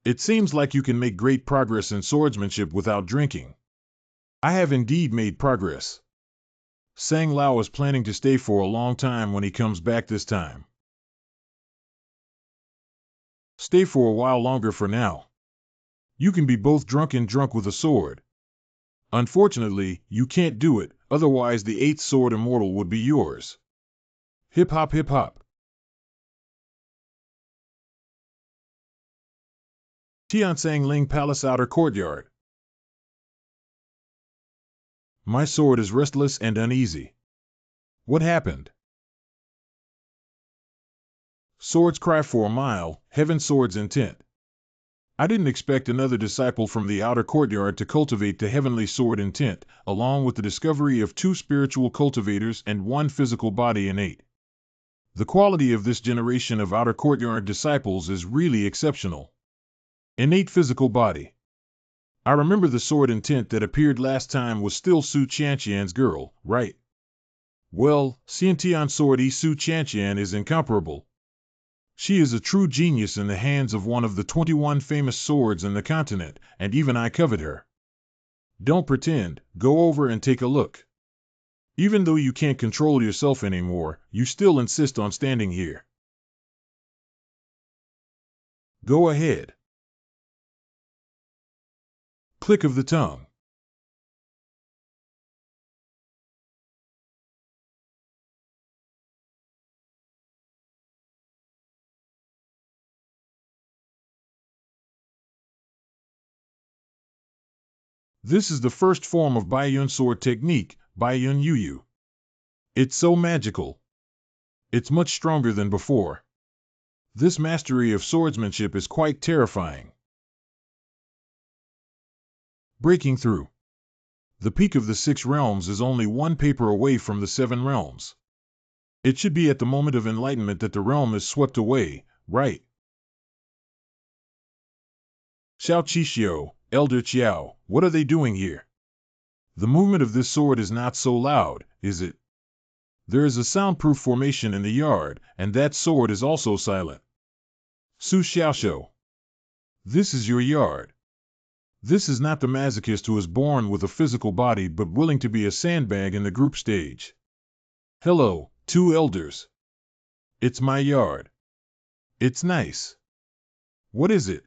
It seems like you can make great progress in swordsmanship without drinking. I have indeed made progress. Sang Lao is planning to stay for a long time when he comes back this time. Stay for a while longer for now. You can be both drunk and drunk with a sword. Unfortunately, you can't do it, otherwise the 8th sword immortal would be yours. Hip hop hip hop. Tiansang Ling Palace Outer Courtyard. My sword is restless and uneasy. What happened? Swords cry for a mile, heaven swords intent. I didn't expect another disciple from the outer courtyard to cultivate the heavenly sword intent, along with the discovery of 2 spiritual cultivators and 1 physical body innate. The quality of this generation of outer courtyard disciples is really exceptional. Innate physical body. I remember the sword intent that appeared last time was still Su Qianqian's girl, right? Well, Xiantian sword Su Qianqian is incomparable. She is a true genius in the hands of one of the 21 famous swords in the continent, and even I covet her. Don't pretend, go over and take a look. Even though you can't control yourself anymore, you still insist on standing here. Go ahead. Click of the tongue. This is the first form of Baiyun sword technique, Baiyun Yuyu. It's so magical. It's much stronger than before. This mastery of swordsmanship is quite terrifying. Breaking through. The peak of the 6 realms is only one paper away from the 7 realms. It should be at the moment of enlightenment that the realm is swept away, right? Xiao Qixio, Elder Qiao, what are they doing here? The movement of this sword is not so loud, is it? There is a soundproof formation in the yard, and that sword is also silent. Su Xiaoshou. This is your yard. This is not the masochist who is born with a physical body but willing to be a sandbag in the group stage. Hello, 2 elders. It's my yard. It's nice. What is it?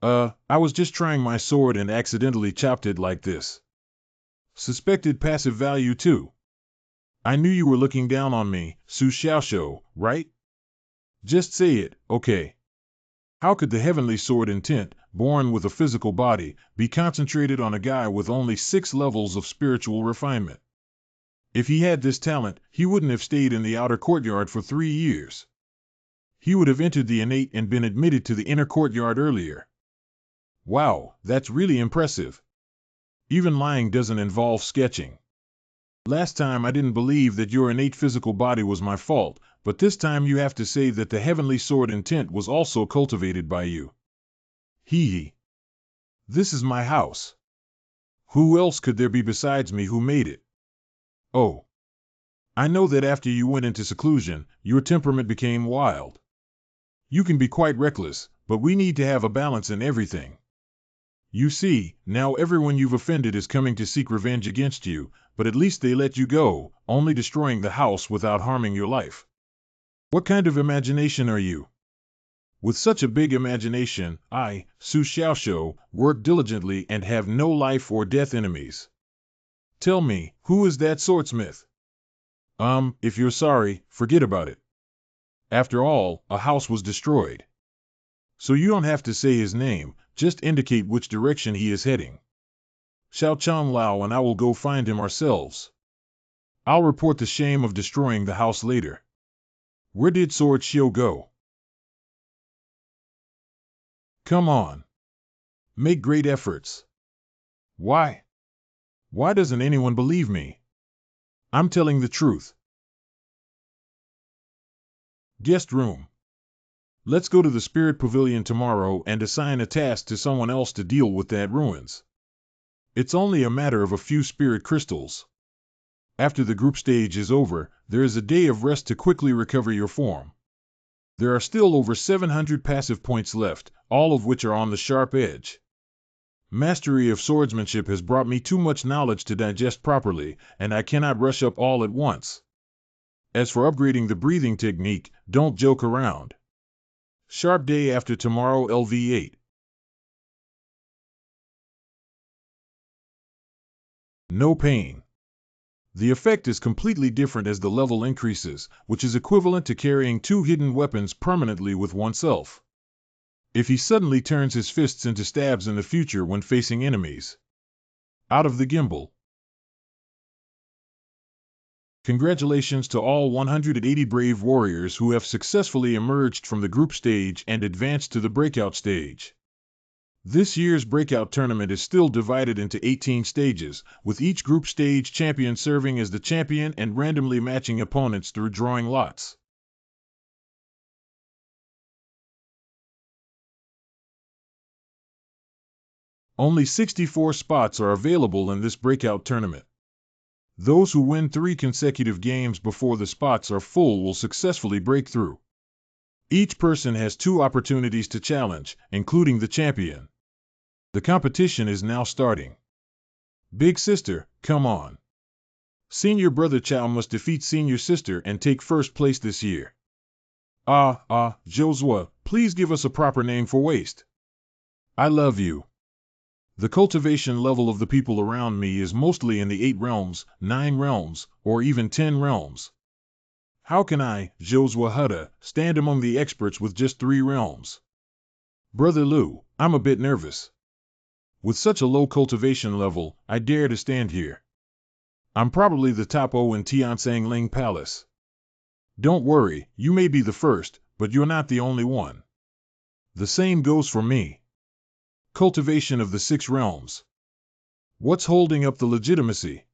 I was just trying my sword and accidentally chopped it like this. Suspected passive value too. I knew you were looking down on me, Su Xiaoshou, right? Just say it, okay. How could the heavenly sword intent, born with a physical body, be concentrated on a guy with only 6 levels of spiritual refinement? If he had this talent, he wouldn't have stayed in the outer courtyard for 3 years. He would have entered the innate and been admitted to the inner courtyard earlier. Wow, that's really impressive. Even lying doesn't involve sketching. Last time I didn't believe that your innate physical body was my fault, but this time you have to say that the heavenly sword intent was also cultivated by you. Hee hee. This is my house. Who else could there be besides me who made it? Oh. I know that after you went into seclusion, your temperament became wild. You can be quite reckless, but we need to have a balance in everything. You see, now everyone you've offended is coming to seek revenge against you, but at least they let you go, only destroying the house without harming your life. What kind of imagination are you? With such a big imagination, I, Su Xiaoshou, work diligently and have no life or death enemies. Tell me, who is that swordsmith? If you're sorry, forget about it. After all, a house was destroyed. So you don't have to say his name, just indicate which direction he is heading. Xiao Chang Lao and I will go find him ourselves. I'll report the shame of destroying the house later. Where did Sword Xiu go? Come on. Make great efforts. Why? Why doesn't anyone believe me? I'm telling the truth. Guest room. Let's go to the spirit pavilion tomorrow and assign a task to someone else to deal with that ruins. It's only a matter of a few spirit crystals. After the group stage is over, there is a day of rest to quickly recover your form. There are still over 700 passive points left, all of which are on the sharp edge. Mastery of swordsmanship has brought me too much knowledge to digest properly, and I cannot rush up all at once. As for upgrading the breathing technique, don't joke around. Sharp day after tomorrow LV8. No pain. The effect is completely different as the level increases, which is equivalent to carrying 2 hidden weapons permanently with oneself. If he suddenly turns his fists into stabs in the future when facing enemies. Out of the gimbal. Congratulations to all 180 brave warriors who have successfully emerged from the group stage and advanced to the breakout stage. This year's breakout tournament is still divided into 18 stages, with each group stage champion serving as the champion and randomly matching opponents through drawing lots. Only 64 spots are available in this breakout tournament. Those who win 3 consecutive games before the spots are full will successfully break through. Each person has 2 opportunities to challenge, including the champion. The competition is now starting. Big sister, come on. Senior brother Chow must defeat senior sister and take first place this year. Josua, please give us a proper name for waste. I love you. The cultivation level of the people around me is mostly in the 8 realms, 9 realms, or even 10 realms. How can I, Josua Hutta, stand among the experts with just 3 realms? Brother Lu, I'm a bit nervous. With such a low cultivation level, I dare to stand here. I'm probably the top O in Tiansang Ling Palace. Don't worry, you may be the first, but you're not the only one. The same goes for me. Cultivation of the 6 realms. What's holding up the legitimacy?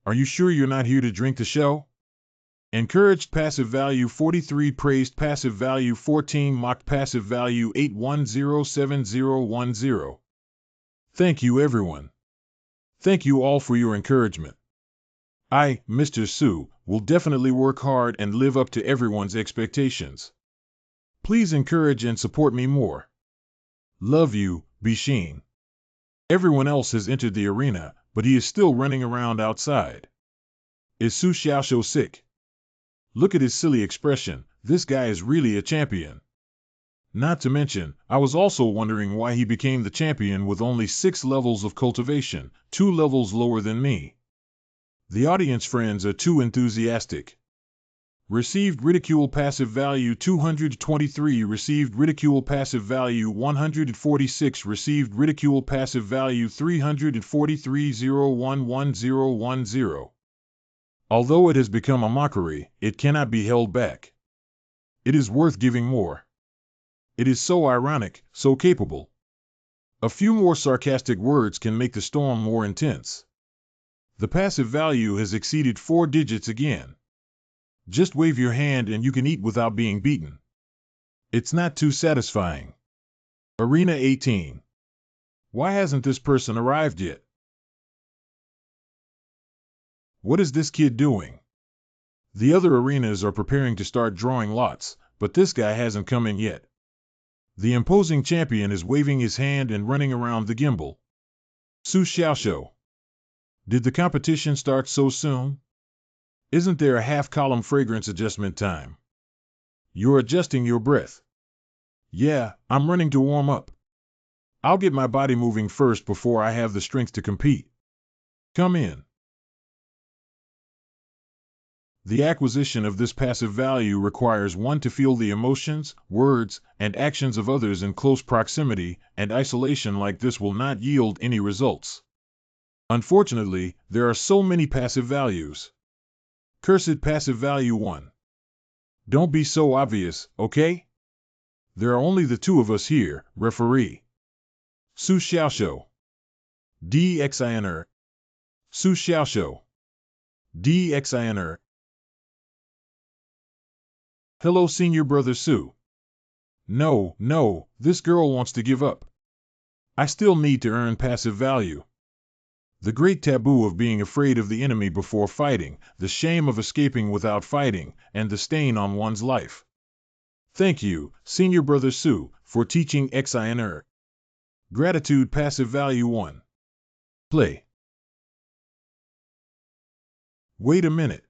Are you sure you're not here to drink the show? Encouraged passive value 43, praised passive value 14, mocked passive value 810710. Thank you everyone. Thank you all for your encouragement. I, Mr. Su, will definitely work hard and live up to everyone's expectations. Please encourage and support me more. Love you, Bishin. Everyone else has entered the arena, but he is still running around outside. Is Su Xiaoshu sick? Look at his silly expression, this guy is really a champion. Not to mention, I was also wondering why he became the champion with only 6 levels of cultivation, 2 levels lower than me. The audience friends are too enthusiastic. Received ridicule passive value 223, received ridicule passive value 146, received ridicule passive value 343011010. Although it has become a mockery, it cannot be held back. It is worth giving more. It is so ironic, so capable. A few more sarcastic words can make the storm more intense. The passive value has exceeded 4 digits again. Just wave your hand and you can eat without being beaten. It's not too satisfying. Arena 18. Why hasn't this person arrived yet? What is this kid doing? The other arenas are preparing to start drawing lots, but this guy hasn't come in yet. The imposing champion is waving his hand and running around the gimbal. Su Xiaoshu. Did the competition start so soon? Isn't there a half-column fragrance adjustment time? You're adjusting your breath. Yeah, I'm running to warm up. I'll get my body moving first before I have the strength to compete. Come in. The acquisition of this passive value requires one to feel the emotions, words, and actions of others in close proximity, and isolation like this will not yield any results. Unfortunately, there are so many passive values. Cursed passive value 1. Don't be so obvious, okay? There are only the 2 of us here, referee. Su Xiaoshu. DXINR. Su Xiaoshu. DXINR. Hello, senior brother Su. No, this girl wants to give up. I still need to earn passive value. The great taboo of being afraid of the enemy before fighting, the shame of escaping without fighting, and the stain on one's life. Thank you, senior brother Su, for teaching XINR. Gratitude passive value 1. Play. Wait a minute.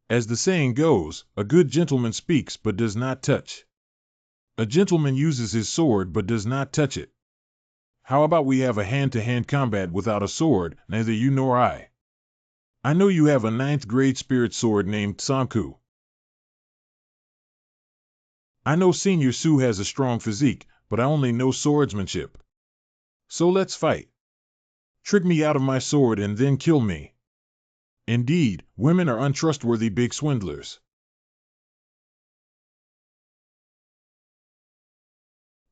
As the saying goes, a good gentleman speaks but does not touch. A gentleman uses his sword but does not touch it. How about we have a hand-to-hand combat without a sword, neither you nor I? I know you have a 9th grade spirit sword named Sanku. I know Senior Su has a strong physique, but I only know swordsmanship. So let's fight. Trick me out of my sword and then kill me. Indeed, women are untrustworthy big swindlers.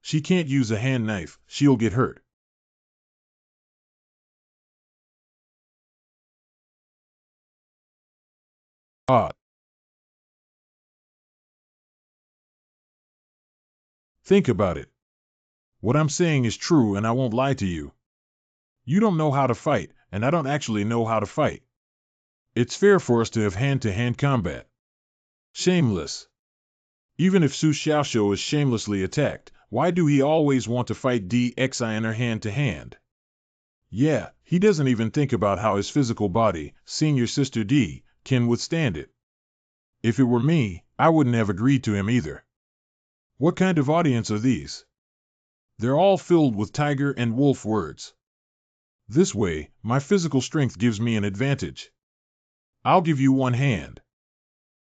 She can't use a hand knife, she'll get hurt. Think about it. What I'm saying is true and I won't lie to you. You don't know how to fight, and I don't actually know how to fight. It's fair for us to have hand-to-hand combat. Shameless. Even if Su Xiaoxiu is shamelessly attacked, why do he always want to fight DXI hand to hand? Yeah, he doesn't even think about how his physical body, senior sister D, can withstand it. If it were me, I wouldn't have agreed to him either. What kind of audience are these? They're all filled with tiger and wolf words. This way, my physical strength gives me an advantage. I'll give you one hand.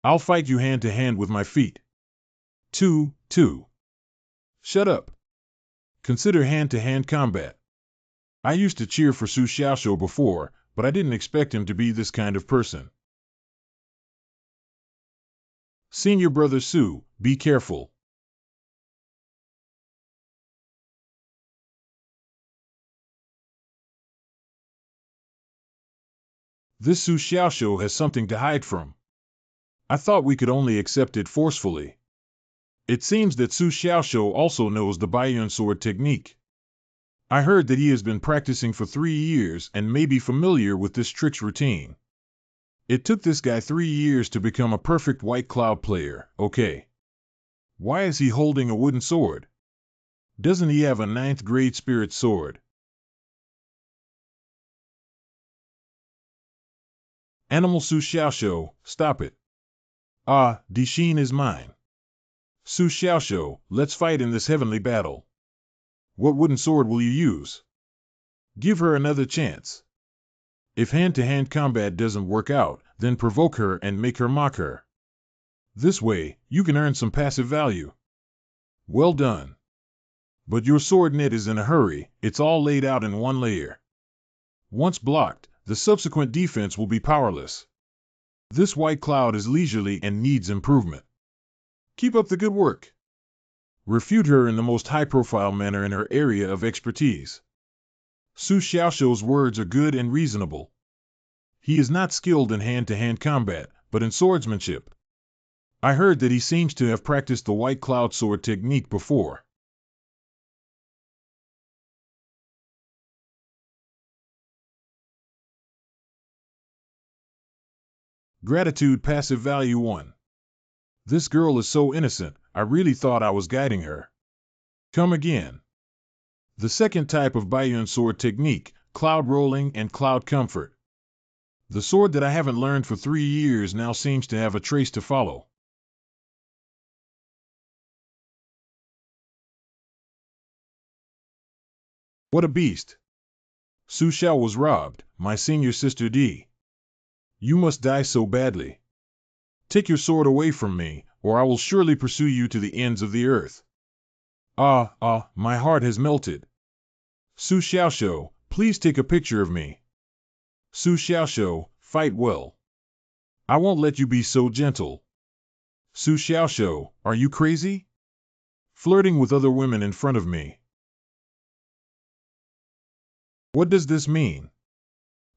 I'll fight you hand to hand with my feet. 2. Shut up. Consider hand-to-hand combat. I used to cheer for Su Xiaoxiu before, but I didn't expect him to be this kind of person. Senior brother Su, be careful. This Su Xiaoxiu has something to hide from. I thought we could only accept it forcefully. It seems that Su Xiaoxiu also knows the Baiyun sword technique. I heard that he has been practicing for 3 years and may be familiar with this trick's routine. It took this guy 3 years to become a perfect White Cloud player, okay. Why is he holding a wooden sword? Doesn't he have a 9th grade spirit sword? Animal Su Xiaoxiu, stop it. Ah, Dixin is mine. Su Xiaoxiu, let's fight in this heavenly battle. What wooden sword will you use? Give her another chance. If hand-to-hand combat doesn't work out, then provoke her and make her mock her. This way, you can earn some passive value. Well done. But your sword net is in a hurry, it's all laid out in one layer. Once blocked, the subsequent defense will be powerless. This White Cloud is leisurely and needs improvement. Keep up the good work. Refute her in the most high-profile manner in her area of expertise. Su Xiaoxiu's words are good and reasonable. He is not skilled in hand-to-hand combat, but in swordsmanship. I heard that he seems to have practiced the White Cloud sword technique before. Gratitude passive value 1. This girl is so innocent, I really thought I was guiding her. Come again. The second type of Baiyun sword technique, cloud rolling and cloud comfort. The sword that I haven't learned for 3 years now seems to have a trace to follow. What a beast. Su Xiao was robbed, my senior sister D. You must die so badly. Take your sword away from me, or I will surely pursue you to the ends of the earth. My heart has melted. Su Xiaoxiu, please take a picture of me. Su Xiaoxiu, fight well. I won't let you be so gentle. Su Xiaoxiu, are you crazy? Flirting with other women in front of me. What does this mean?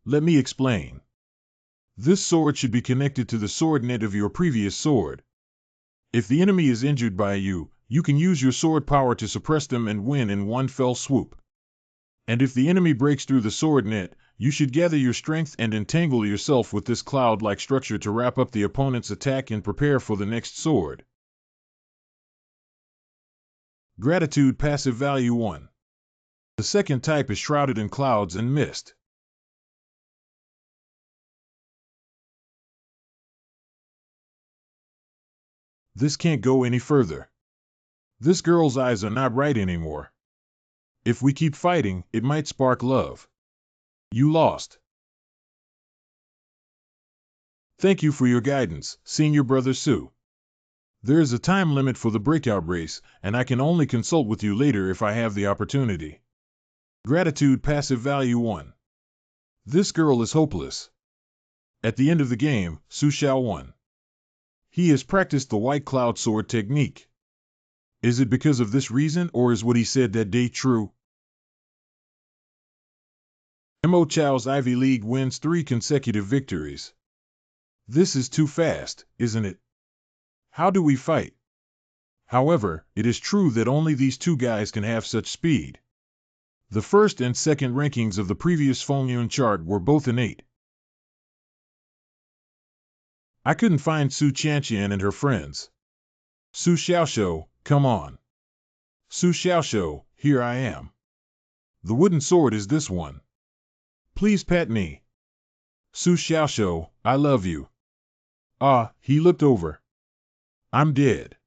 Let me explain. This sword should be connected to the sword net of your previous sword. If the enemy is injured by you, you can use your sword power to suppress them and win in one fell swoop. And if the enemy breaks through the sword net, you should gather your strength and entangle yourself with this cloud-like structure to wrap up the opponent's attack and prepare for the next sword. Gratitude passive value 1. The second type is shrouded in clouds and mist. This can't go any further. This girl's eyes are not right anymore. If we keep fighting, it might spark love. You lost. Thank you for your guidance, Senior Brother Su. There is a time limit for the breakout race, and I can only consult with you later if I have the opportunity. Gratitude passive value 1. This girl is hopeless. At the end of the game, Su Xiao won. He has practiced the White Cloud sword technique. Is it because of this reason, or is what he said that day true? Mo Chao's Ivy League wins 3 consecutive victories. This is too fast, isn't it? How do we fight? However, it is true that only these 2 guys can have such speed. The first and second rankings of the previous Fengyun chart were both in 8. I couldn't find Su Qianqian and her friends. Su Xiaoshu, come on. Su Xiaoshu, here I am. The wooden sword is this one. Please pat me. Su Xiaoshu, I love you. Ah, he looked over. I'm dead.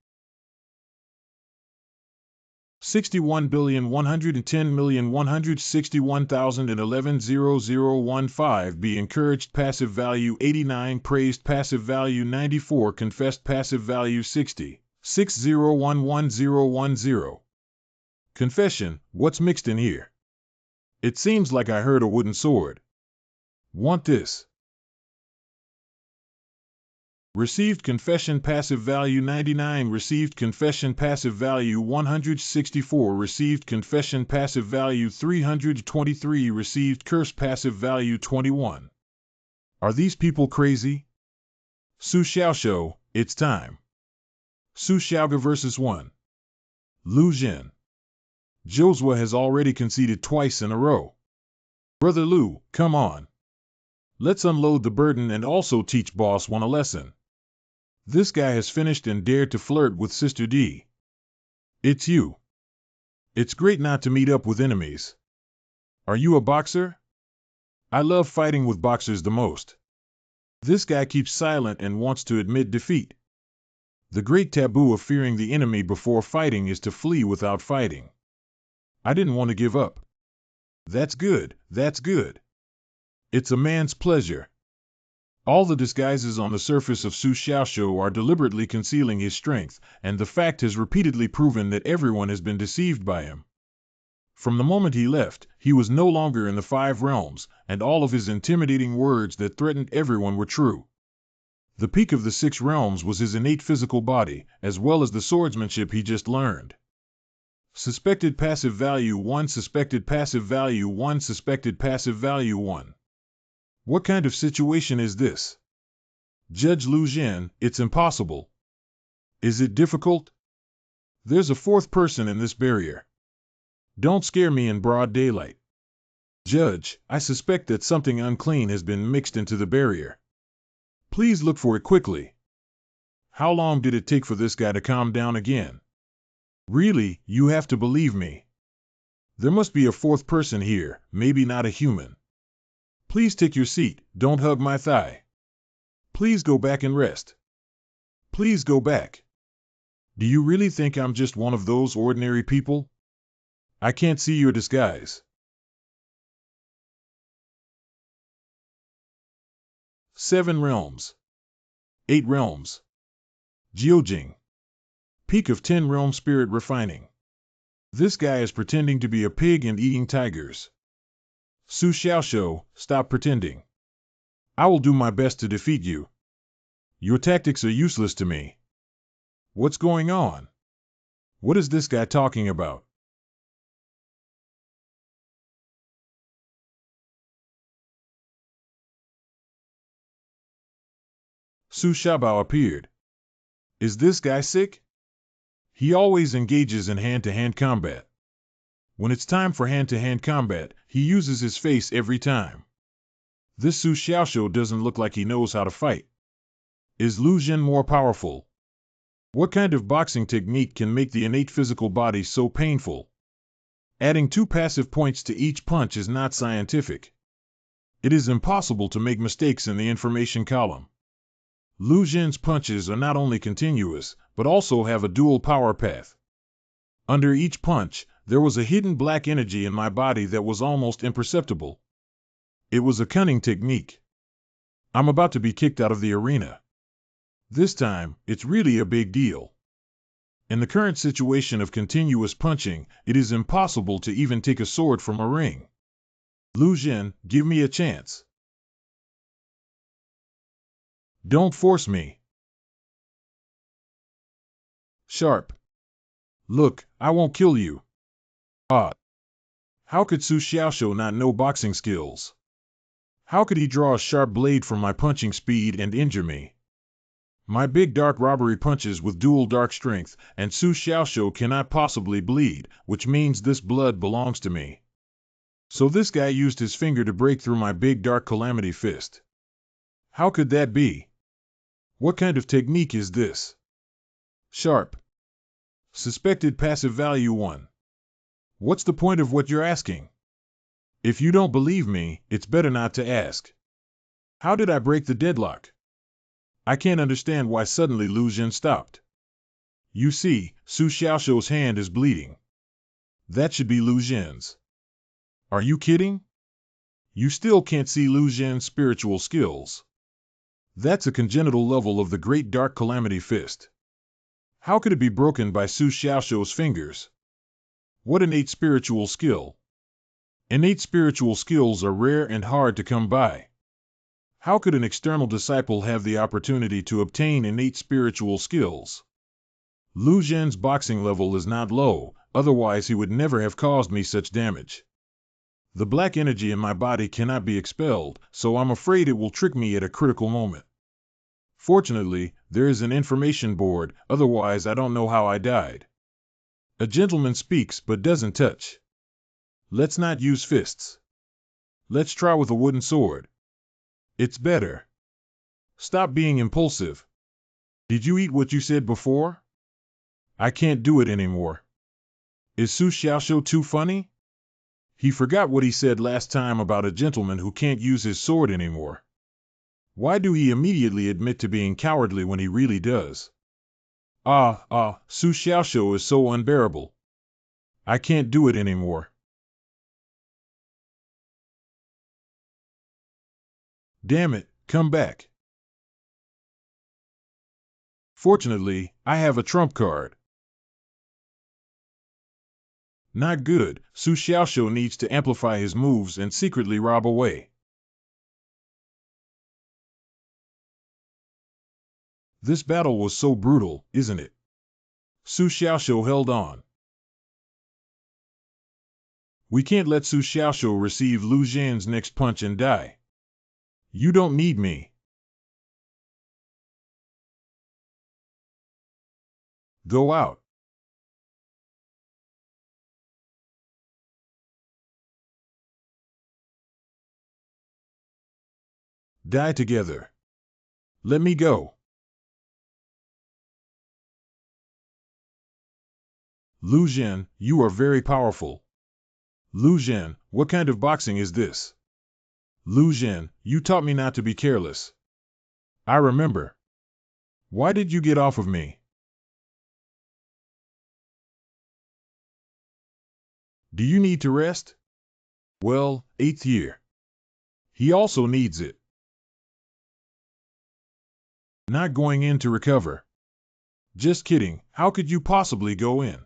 61,110,161,011,0015 Be encouraged passive value 89 praised passive value 94 confessed passive value 60 601110 Confession, what's mixed in here? It seems like I heard a wooden sword. Want this? Received confession passive value 99 Received confession passive value 164 Received confession passive value 323 Received curse passive value 21 Are these people crazy? Su Xiaoshu, it's time. Su Xiaoga vs. 1. Lu Jin. Josua has already conceded twice in a row. Brother Lu, come on. Let's unload the burden and also teach Boss 1 a lesson. This guy has finished and dared to flirt with Sister D. It's you. It's great not to meet up with enemies. Are you a boxer? I love fighting with boxers the most. This guy keeps silent and wants to admit defeat. The great taboo of fearing the enemy before fighting is to flee without fighting. I didn't want to give up. That's good, that's good. It's a man's pleasure. All the disguises on the surface of Su Xiaoshu are deliberately concealing his strength, and the fact has repeatedly proven that everyone has been deceived by him. From the moment he left, he was no longer in the 5 realms, and all of his intimidating words that threatened everyone were true. The peak of the 6 realms was his innate physical body, as well as the swordsmanship he just learned. Suspected passive value 1 Suspected passive value 1 Suspected passive value 1 What kind of situation is this? Judge Lu Jin, it's impossible. Is it difficult? There's a 4th person in this barrier. Don't scare me in broad daylight. Judge, I suspect that something unclean has been mixed into the barrier. Please look for it quickly. How long did it take for this guy to calm down again? Really, you have to believe me. There must be a 4th person here, maybe not a human. Please take your seat, don't hug my thigh. Please go back and rest. Please go back. Do you really think I'm just one of those ordinary people? I can't see your disguise. 7 realms. 8 realms. Jiujing. Peak of 10 realm spirit refining. This guy is pretending to be a pig and eating tigers. Su Xiaoshu, stop pretending. I will do my best to defeat you. Your tactics are useless to me. What's going on? What is this guy talking about? Su Xiaobao appeared. Is this guy sick? He always engages in hand-to-hand combat. When it's time for hand-to-hand combat, he uses his face every time. This Su Xiaoshu doesn't look like he knows how to fight. Is Lu Jin more powerful? What kind of boxing technique can make the innate physical body so painful? Adding 2 passive points to each punch is not scientific. It is impossible to make mistakes in the information column. Lu Jin's punches are not only continuous, but also have a dual power path. Under each punch, there was a hidden black energy in my body that was almost imperceptible. It was a cunning technique. I'm about to be kicked out of the arena. This time, it's really a big deal. In the current situation of continuous punching, it is impossible to even take a sword from a ring. Lu Jin, give me a chance. Don't force me. Sharp. Look, I won't kill you. Ah. How could Su Xiaoshu not know boxing skills? How could he draw a sharp blade from my punching speed and injure me? My big dark robbery punches with dual dark strength, and Su Xiaoshu cannot possibly bleed, which means this blood belongs to me. So this guy used his finger to break through my big dark calamity fist. How could that be? What kind of technique is this? Sharp. Suspected passive value 1. What's the point of what you're asking? If you don't believe me, it's better not to ask. How did I break the deadlock? I can't understand why suddenly Lu Jin stopped. You see, Su Xiaoshou's hand is bleeding. That should be Lu Jin's. Are you kidding? You still can't see Lu Jin's spiritual skills. That's a congenital level of the Great Dark Calamity Fist. How could it be broken by Su Xiaoshou's fingers? What innate spiritual skill! Innate spiritual skills are rare and hard to come by. How could an external disciple have the opportunity to obtain innate spiritual skills? Lu Jin's boxing level is not low, otherwise he would never have caused me such damage. The black energy in my body cannot be expelled, so I'm afraid it will trick me at a critical moment. Fortunately, there is an information board, otherwise I don't know how I died. A gentleman speaks but doesn't touch. Let's not use fists. Let's try with a wooden sword. It's better. Stop being impulsive. Did you eat what you said before? I can't do it anymore. Is Su Xiaoshou too funny? He forgot what he said last time about a gentleman who can't use his sword anymore. Why do he immediately admit to being cowardly when he really does? Su Xiaoshou is so unbearable. I can't do it anymore. Damn it, come back. Fortunately, I have a trump card. Not good, Su Xiaoshou needs to amplify his moves and secretly rob away. This battle was so brutal, isn't it? Su Xiaoshou held on. We can't let Su Xiaoshou receive Lu Jin's next punch and die. You don't need me. Go out. Die together. Let me go. Lu Jin, you are very powerful. Lu Jin, what kind of boxing is this? Lu Jin, you taught me not to be careless. I remember. Why did you get off of me? Do you need to rest? Well, 8th year. He also needs it. Not going in to recover. Just kidding, how could you possibly go in?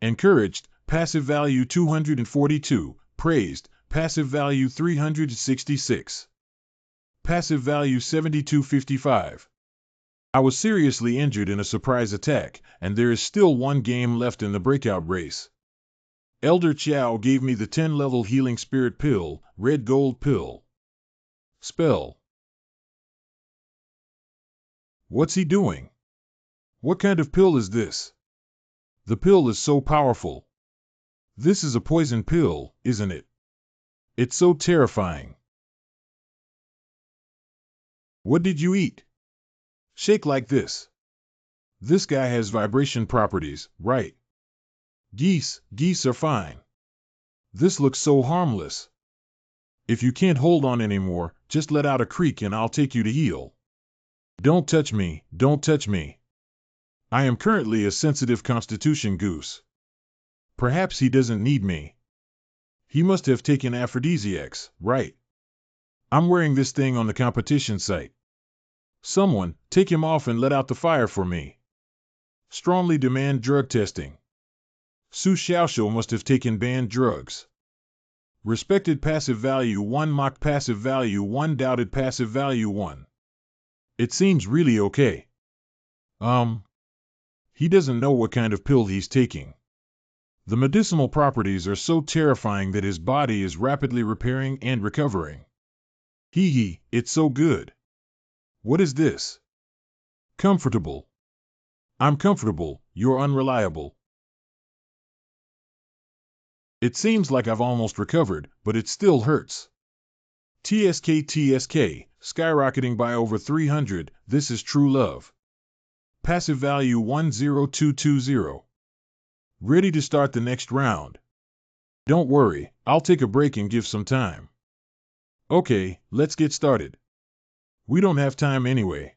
Encouraged, passive value 242, praised, passive value 366. Passive value 7255. I was seriously injured in a surprise attack, and there is still one game left in the breakout race. Elder Chiao gave me the 10-level healing spirit pill, red gold pill. Spell. What's he doing? What kind of pill is this? The pill is so powerful. This is a poison pill, isn't it? It's so terrifying. What did you eat? Shake like this. This guy has vibration properties, right? Geese are fine. This looks so harmless. If you can't hold on anymore, just let out a creak and I'll take you to heal. Don't touch me, don't touch me. I am currently a sensitive constitution goose. Perhaps he doesn't need me. He must have taken aphrodisiacs, right? I'm wearing this thing on the competition site. Someone, take him off and let out the fire for me. Strongly demand drug testing. Su Xiaoshou must have taken banned drugs. Respected passive value 1, mocked passive value 1, doubted passive value 1. It seems really okay. He doesn't know what kind of pill he's taking. The medicinal properties are so terrifying that his body is rapidly repairing and recovering. It's so good. What is this? Comfortable. I'm comfortable, you're unreliable. It seems like I've almost recovered, but it still hurts. TSK, skyrocketing by over 300, this is true love. Passive value 10220. Ready to start the next round. Don't worry, I'll take a break and give some time. Okay, let's get started. We don't have time anyway.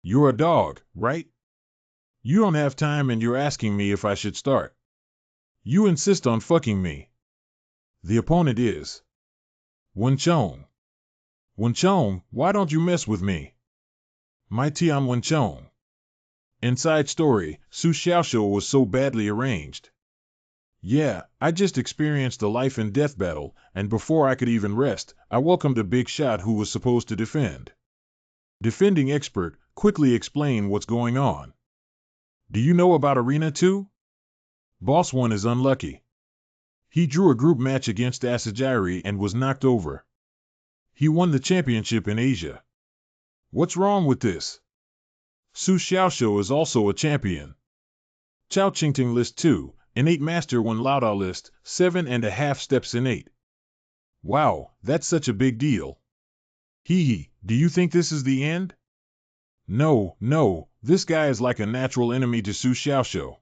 You're a dog, right? You don't have time and you're asking me if I should start. You insist on fucking me. The opponent is Wenchong. Wenchong, why don't you mess with me? My Tian Wenchong. Inside story, Su Xiaoxiu was so badly arranged. Yeah, I just experienced a life and death battle, and before I could even rest, I welcomed a big shot who was supposed to defend. Defending expert, quickly explain what's going on. Do you know about Arena 2? Boss 1 is unlucky. He drew a group match against Asajiri and was knocked over. He won the championship in Asia. What's wrong with this? Su Xiaoxiu is also a champion. Chao Qingting list 2, innate master Wen Laodao list, 7.5 steps innate. Wow, that's such a big deal. Hee, do you think this is the end? No, this guy is like a natural enemy to Su Xiaoxiu.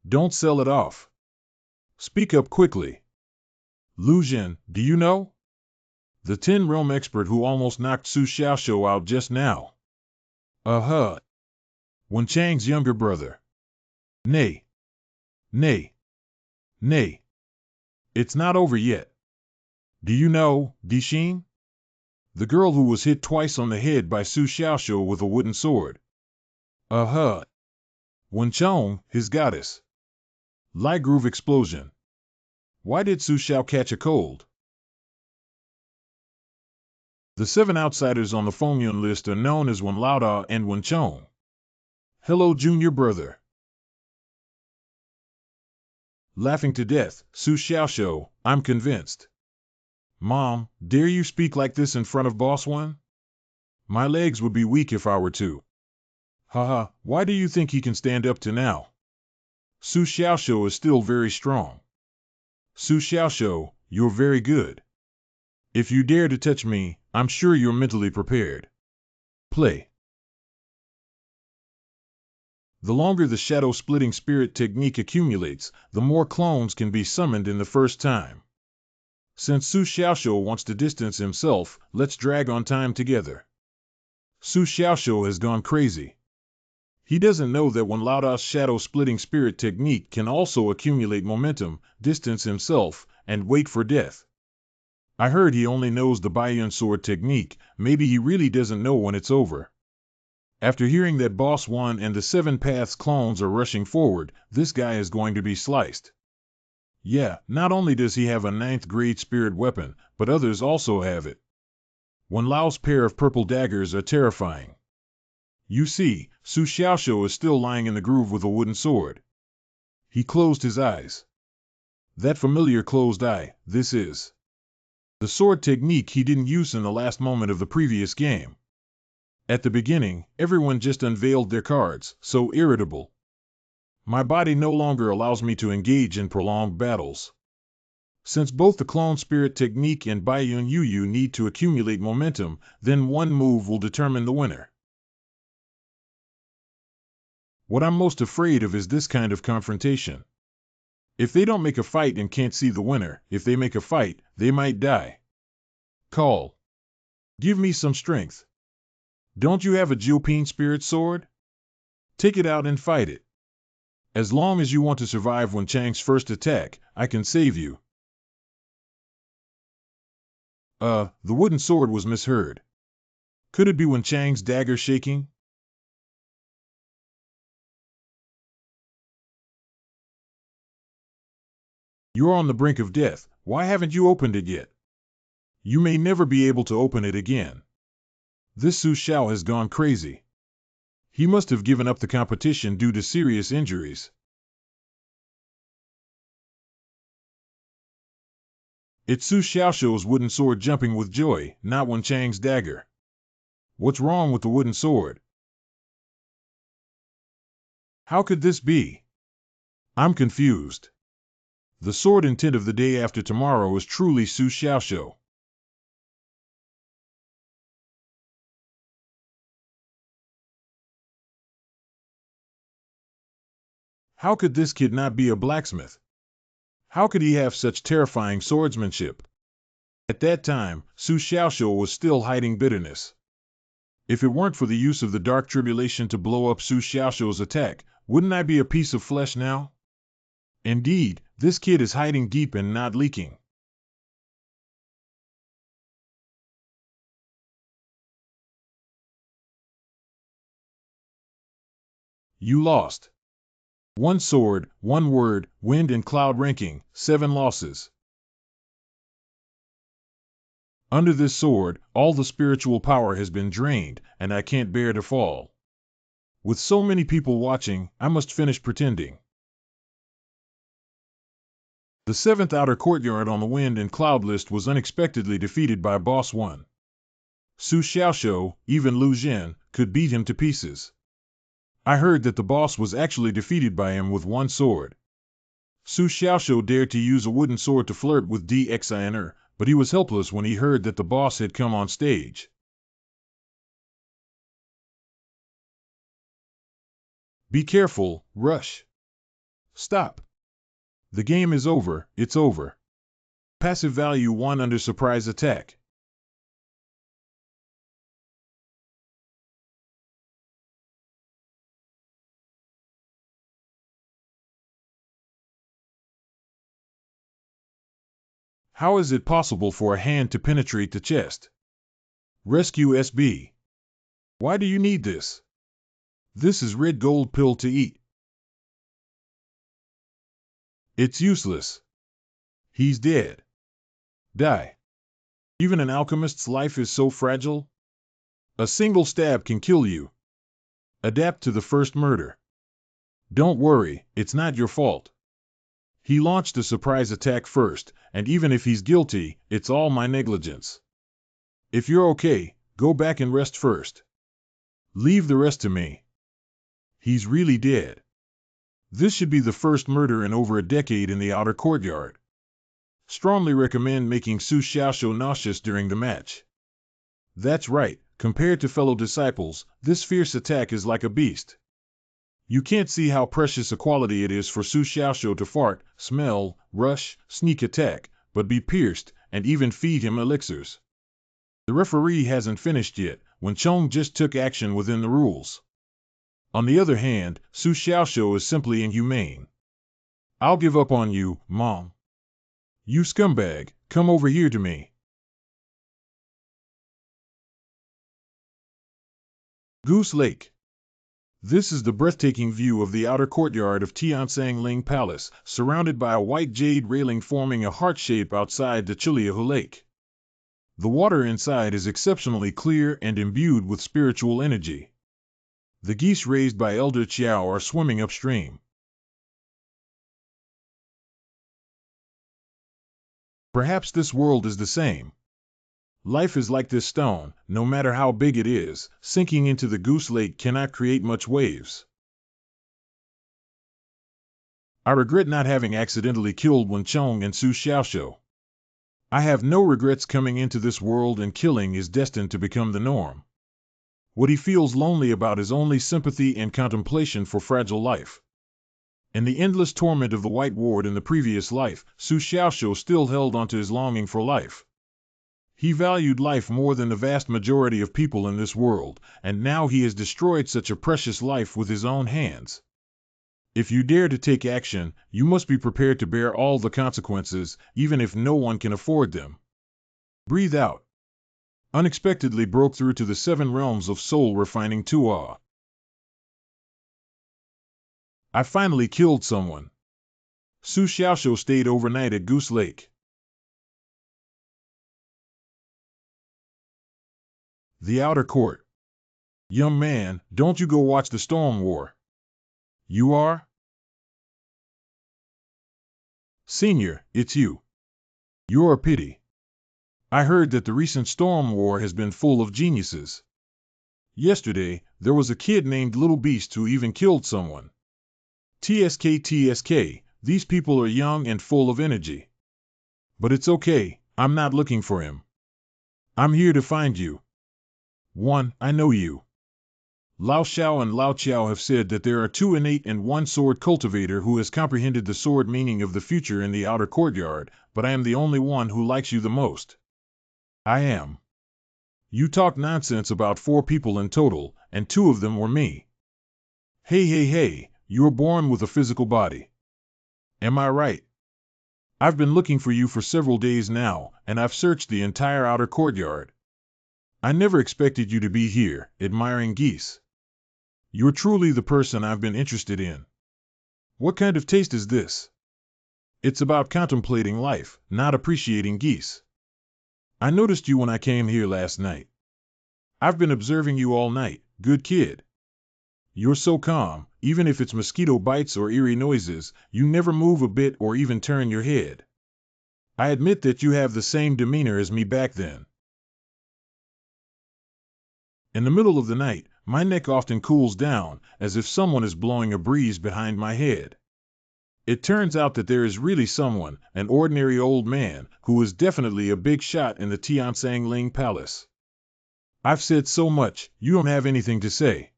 Don't sell it off. Speak up quickly. Lu Jin, do you know? The 10-realm expert who almost knocked Su Xiaoxiu out just now. Wenchang's younger brother. Nay. It's not over yet. Do you know, Dixin? The girl who was hit twice on the head by Su Xiaoxiu with a wooden sword. Wenchong, his goddess. Lai Groove explosion. Why did Su Xiao catch a cold? The 7 outsiders on the Fengyun list are known as Wen Laodao and Wenchong. Hello, junior brother. Laughing to death, Su Xiaoxiu, I'm convinced. Mom, dare you speak like this in front of Boss 1? My legs would be weak if I were to. Haha, why do you think he can stand up to now? Su Xiaoxiu is still very strong. Su Xiaoxiu, you're very good. If you dare to touch me, I'm sure you're mentally prepared. Play. The longer the shadow-splitting spirit technique accumulates, the more clones can be summoned in the first time. Since Su Xiaoxiu wants to distance himself, let's drag on time together. Su Xiaoxiu has gone crazy. He doesn't know that Wen Laodao's shadow-splitting spirit technique can also accumulate momentum, distance himself, and wait for death. I heard he only knows the Baiyun sword technique, maybe he really doesn't know when it's over. After hearing that Boss 1 and the 7 Paths clones are rushing forward, this guy is going to be sliced. Yeah, not only does he have a 9th grade spirit weapon, but others also have it. Wen Lao's pair of purple daggers are terrifying. You see, Su Xiaoxiu is still lying in the groove with a wooden sword. He closed his eyes. That familiar closed eye, this is the sword technique he didn't use in the last moment of the previous game. At the beginning, everyone just unveiled their cards, so irritable. My body no longer allows me to engage in prolonged battles. Since both the clone spirit technique and Baiyun Yu need to accumulate momentum, then one move will determine the winner. What I'm most afraid of is this kind of confrontation. If they don't make a fight and can't see the winner, if they make a fight, they might die. Call. Give me some strength. Don't you have a Jiuping spirit sword? Take it out and fight it. As long as you want to survive Wenchang's first attack, I can save you. The wooden sword was misheard. Could it be Wenchang's dagger shaking? You're on the brink of death, why haven't you opened it yet? You may never be able to open it again. This Su Xiao has gone crazy. He must have given up the competition due to serious injuries. It's Su Xiaoxiu's wooden sword jumping with joy, not Wenchang's dagger. What's wrong with the wooden sword? How could this be? I'm confused. The sword intent of the day after tomorrow is truly Su Xiaoxiu. How could this kid not be a blacksmith? How could he have such terrifying swordsmanship? At that time, Su Xiaoshu was still hiding bitterness. If it weren't for the use of the Dark Tribulation to blow up Su Xiaoshu's attack, wouldn't I be a piece of flesh now? Indeed, this kid is hiding deep and not leaking. You lost. One sword, one word, wind and cloud ranking, 7 losses. Under this sword, all the spiritual power has been drained, and I can't bear to fall. With so many people watching, I must finish pretending. The 7th outer courtyard on the wind and cloud list was unexpectedly defeated by Boss 1. Su Xiaoshu, even Lu Jin, could beat him to pieces. I heard that the boss was actually defeated by him with one sword. Su Xiaoshu dared to use a wooden sword to flirt with DXINR, but he was helpless when he heard that the boss had come on stage. Be careful, Rush. Stop. The game is over, it's over. Passive value 1 under surprise attack. How is it possible for a hand to penetrate the chest? Rescue SB. Why do you need this? This is red gold pill to eat. It's useless. He's dead. Die. Even an alchemist's life is so fragile. A single stab can kill you. Adapt to the first murder. Don't worry, it's not your fault. He launched a surprise attack first, and even if he's guilty, it's all my negligence. If you're okay, go back and rest first. Leave the rest to me. He's really dead. This should be the first murder in over a decade in the outer courtyard. Strongly recommend making Su Xiaoshu nauseous during the match. That's right, compared to fellow disciples, this fierce attack is like a beast. You can't see how precious a quality it is for Su Xiaoshu to fart, smell, rush, sneak attack, but be pierced, and even feed him elixirs. The referee hasn't finished yet, when Chong just took action within the rules. On the other hand, Su Xiaoshu is simply inhumane. I'll give up on you, Mom. You scumbag, come over here to me. Goose Lake. This is the breathtaking view of the outer courtyard of Tiansang Ling Palace, surrounded by a white jade railing forming a heart shape outside the Chiliahu Lake. The water inside is exceptionally clear and imbued with spiritual energy. The geese raised by Elder Chiao are swimming upstream. Perhaps this world is the same. Life is like this stone, no matter how big it is, sinking into the Goose Lake cannot create much waves. I regret not having accidentally killed Wen Chong and Su Xiaoshu. I have no regrets coming into this world, and killing is destined to become the norm. What he feels lonely about is only sympathy and contemplation for fragile life. In the endless torment of the White Ward in the previous life, Su Xiaoshu still held onto his longing for life. He valued life more than the vast majority of people in this world, and now he has destroyed such a precious life with his own hands. If you dare to take action, you must be prepared to bear all the consequences, even if no one can afford them. Breathe out. Unexpectedly broke through to the 7 realms of soul refining Tu'a. I finally killed someone. Su Xiaoshu stayed overnight at Goose Lake. The outer court. Young man, don't you go watch the Storm War. You are? Senior, it's you. You're a pity. I heard that the recent Storm War has been full of geniuses. Yesterday, there was a kid named Little Beast who even killed someone. TSK, these people are young and full of energy. But it's okay, I'm not looking for him. I'm here to find you. 1. I know you. Lao Shao and Lao Qiao have said that there are 2 innate and 1 sword cultivator who has comprehended the sword meaning of the future in the outer courtyard, but I am the only one who likes you the most. I am. You talk nonsense about 4 people in total, and 2 of them were me. Hey, you were born with a physical body. Am I right? I've been looking for you for several days now, and I've searched the entire outer courtyard. I never expected you to be here, admiring geese. You're truly the person I've been interested in. What kind of taste is this? It's about contemplating life, not appreciating geese. I noticed you when I came here last night. I've been observing you all night, good kid. You're so calm, even if it's mosquito bites or eerie noises, you never move a bit or even turn your head. I admit that you have the same demeanor as me back then. In the middle of the night, my neck often cools down, as if someone is blowing a breeze behind my head. It turns out that there is really someone, an ordinary old man, who is definitely a big shot in the Tiansang Ling Palace. I've said so much, you don't have anything to say.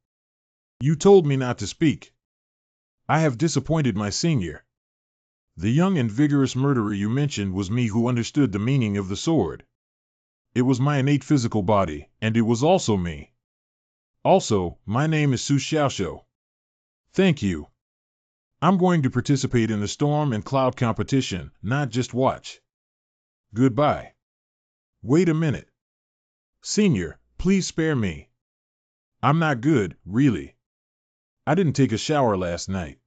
You told me not to speak. I have disappointed my senior. The young and vigorous murderer you mentioned was me who understood the meaning of the sword. It was my innate physical body, and it was also me. Also, my name is Su Xiaoxiu. Thank you. I'm going to participate in the storm and cloud competition, not just watch. Goodbye. Wait a minute. Senior, please spare me. I'm not good, really. I didn't take a shower last night.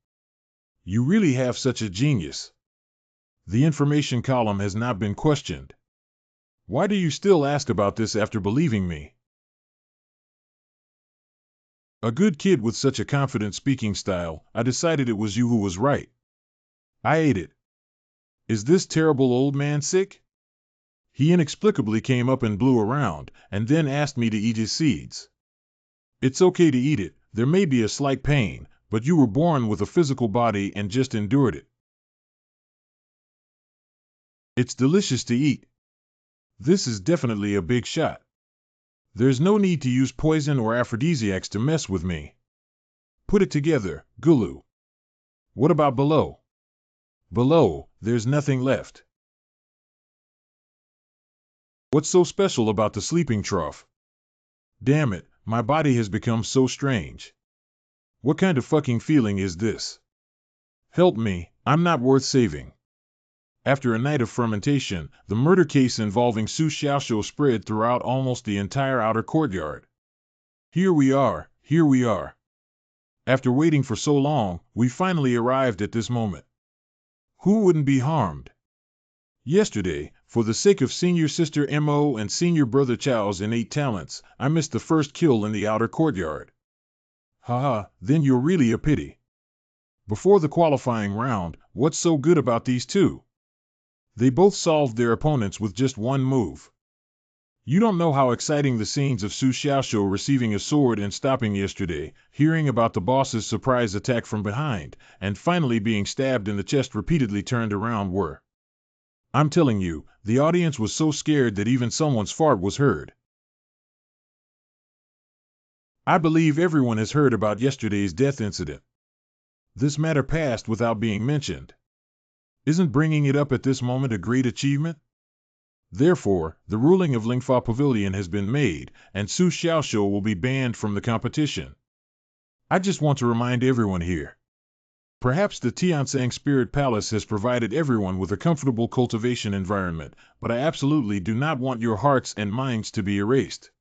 You really have such a genius. The information column has not been questioned. Why do you still ask about this after believing me? A good kid with such a confident speaking style, I decided it was you who was right. I ate it. Is this terrible old man sick? He inexplicably came up and blew around, and then asked me to eat his seeds. It's okay to eat it, there may be a slight pain, but you were born with a physical body and just endured it. It's delicious to eat. This is definitely a big shot. There's no need to use poison or aphrodisiacs to mess with me. Put it together, Gulu. What about below? Below, there's nothing left. What's so special about the sleeping trough? Damn it, my body has become so strange. What kind of fucking feeling is this? Help me, I'm not worth saving. After a night of fermentation, the murder case involving Su Xiaoxiu spread throughout almost the entire outer courtyard. Here we are. After waiting for so long, we finally arrived at this moment. Who wouldn't be harmed? Yesterday, for the sake of senior sister Mo and senior brother Chao's innate talents, I missed the first kill in the outer courtyard. Haha, then you're really a pity. Before the qualifying round, what's so good about these two? They both solved their opponents with just one move. You don't know how exciting the scenes of Su Xiaoxiu receiving a sword and stopping yesterday, hearing about the boss's surprise attack from behind, and finally being stabbed in the chest repeatedly turned around were. I'm telling you, the audience was so scared that even someone's fart was heard. I believe everyone has heard about yesterday's death incident. This matter passed without being mentioned. Isn't bringing it up at this moment a great achievement? Therefore, the ruling of Lingfa Pavilion has been made, and Su Xiaoxiu will be banned from the competition. I just want to remind everyone here. Perhaps the Tiansang Spirit Palace has provided everyone with a comfortable cultivation environment, but I absolutely do not want your hearts and minds to be erased.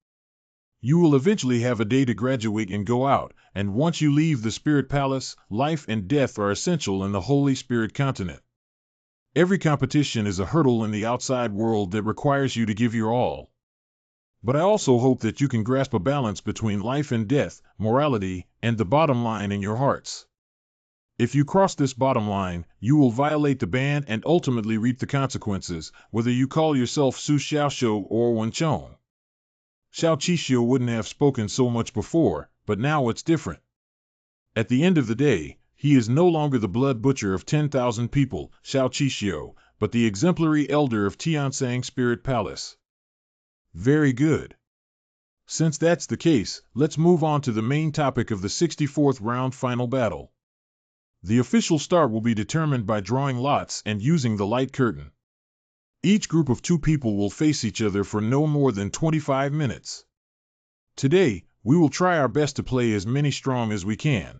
You will eventually have a day to graduate and go out, and once you leave the Spirit Palace, life and death are essential in the Holy Spirit continent. Every competition is a hurdle in the outside world that requires you to give your all. But I also hope that you can grasp a balance between life and death, morality, and the bottom line in your hearts. If you cross this bottom line, you will violate the ban and ultimately reap the consequences, whether you call yourself Su Xiaoxiu or Wen Chong. Xiao Qixio wouldn't have spoken so much before, but now it's different. At the end of the day, he is no longer the blood butcher of 10,000 people, Xiao Qixio, but the exemplary elder of Tiansang Spirit Palace. Very good. Since that's the case, let's move on to the main topic of the 64th round final battle. The official start will be determined by drawing lots and using the light curtain. Each group of 2 people will face each other for no more than 25 minutes. Today, we will try our best to play as many strong as we can.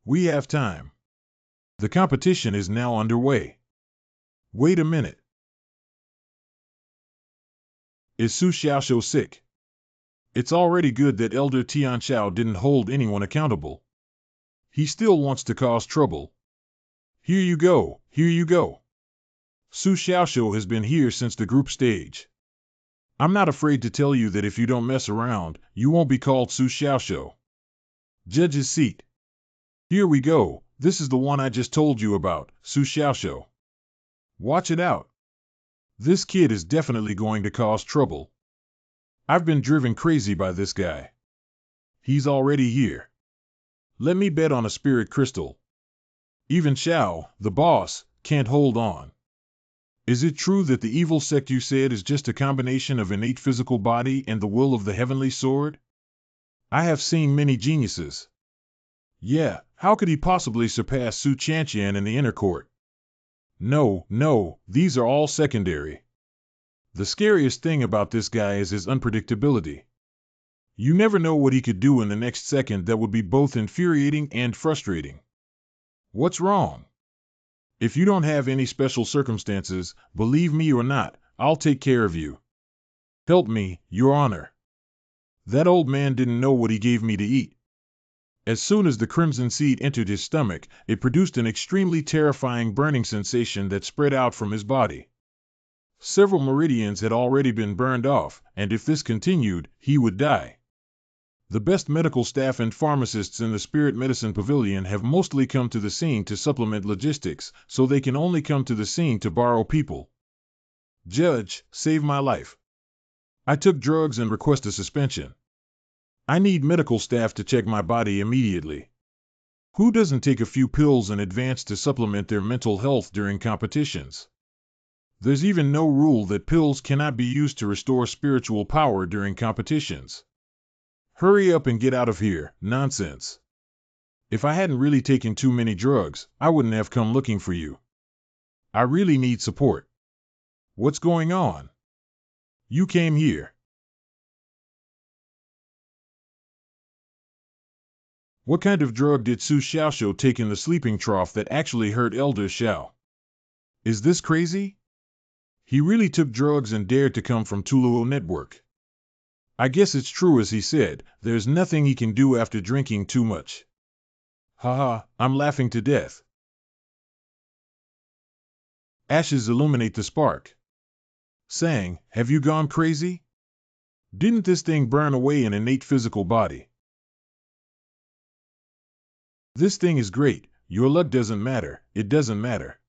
We have time. The competition is now underway. Wait a minute. Is Su Xiaoxiu sick? It's already good that Elder Tian Xiao didn't hold anyone accountable. He still wants to cause trouble. Here you go, here you go. Su Xiaoxiu has been here since the group stage. I'm not afraid to tell you that if you don't mess around, you won't be called Su Xiaoxiu. Judge's seat. Here we go, this is the one I just told you about, Su Xiaoxiu. Watch it out. This kid is definitely going to cause trouble. I've been driven crazy by this guy. He's already here. Let me bet on a spirit crystal. Even Xiao, the boss, can't hold on. Is it true that the evil sect you said is just a combination of innate physical body and the will of the heavenly sword? I have seen many geniuses. Yeah, how could he possibly surpass Su Qianqian in the inner court? No, these are all secondary. The scariest thing about this guy is his unpredictability. You never know what he could do in the next second that would be both infuriating and frustrating. What's wrong? If you don't have any special circumstances, believe me or not, I'll take care of you. Help me, Your Honor. That old man didn't know what he gave me to eat. As soon as the crimson seed entered his stomach, it produced an extremely terrifying burning sensation that spread out from his body. Several meridians had already been burned off, and if this continued, he would die. The best medical staff and pharmacists in the Spirit Medicine Pavilion have mostly come to the scene to supplement logistics, so they can only come to the scene to borrow people. Judge, save my life. I took drugs and request a suspension. I need medical staff to check my body immediately. Who doesn't take a few pills in advance to supplement their mental health during competitions? There's even no rule that pills cannot be used to restore spiritual power during competitions. Hurry up and get out of here, nonsense. If I hadn't really taken too many drugs, I wouldn't have come looking for you. I really need support. What's going on? You came here. What kind of drug did Su Xiaoxiu take in the sleeping trough that actually hurt Elder Xiao? Is this crazy? He really took drugs and dared to come from Tuluo Network. I guess it's true as he said, there's nothing he can do after drinking too much. Haha, I'm laughing to death. Ashes illuminate the spark. Saying, have you gone crazy? Didn't this thing burn away an innate physical body? This thing is great, your luck doesn't matter, it doesn't matter.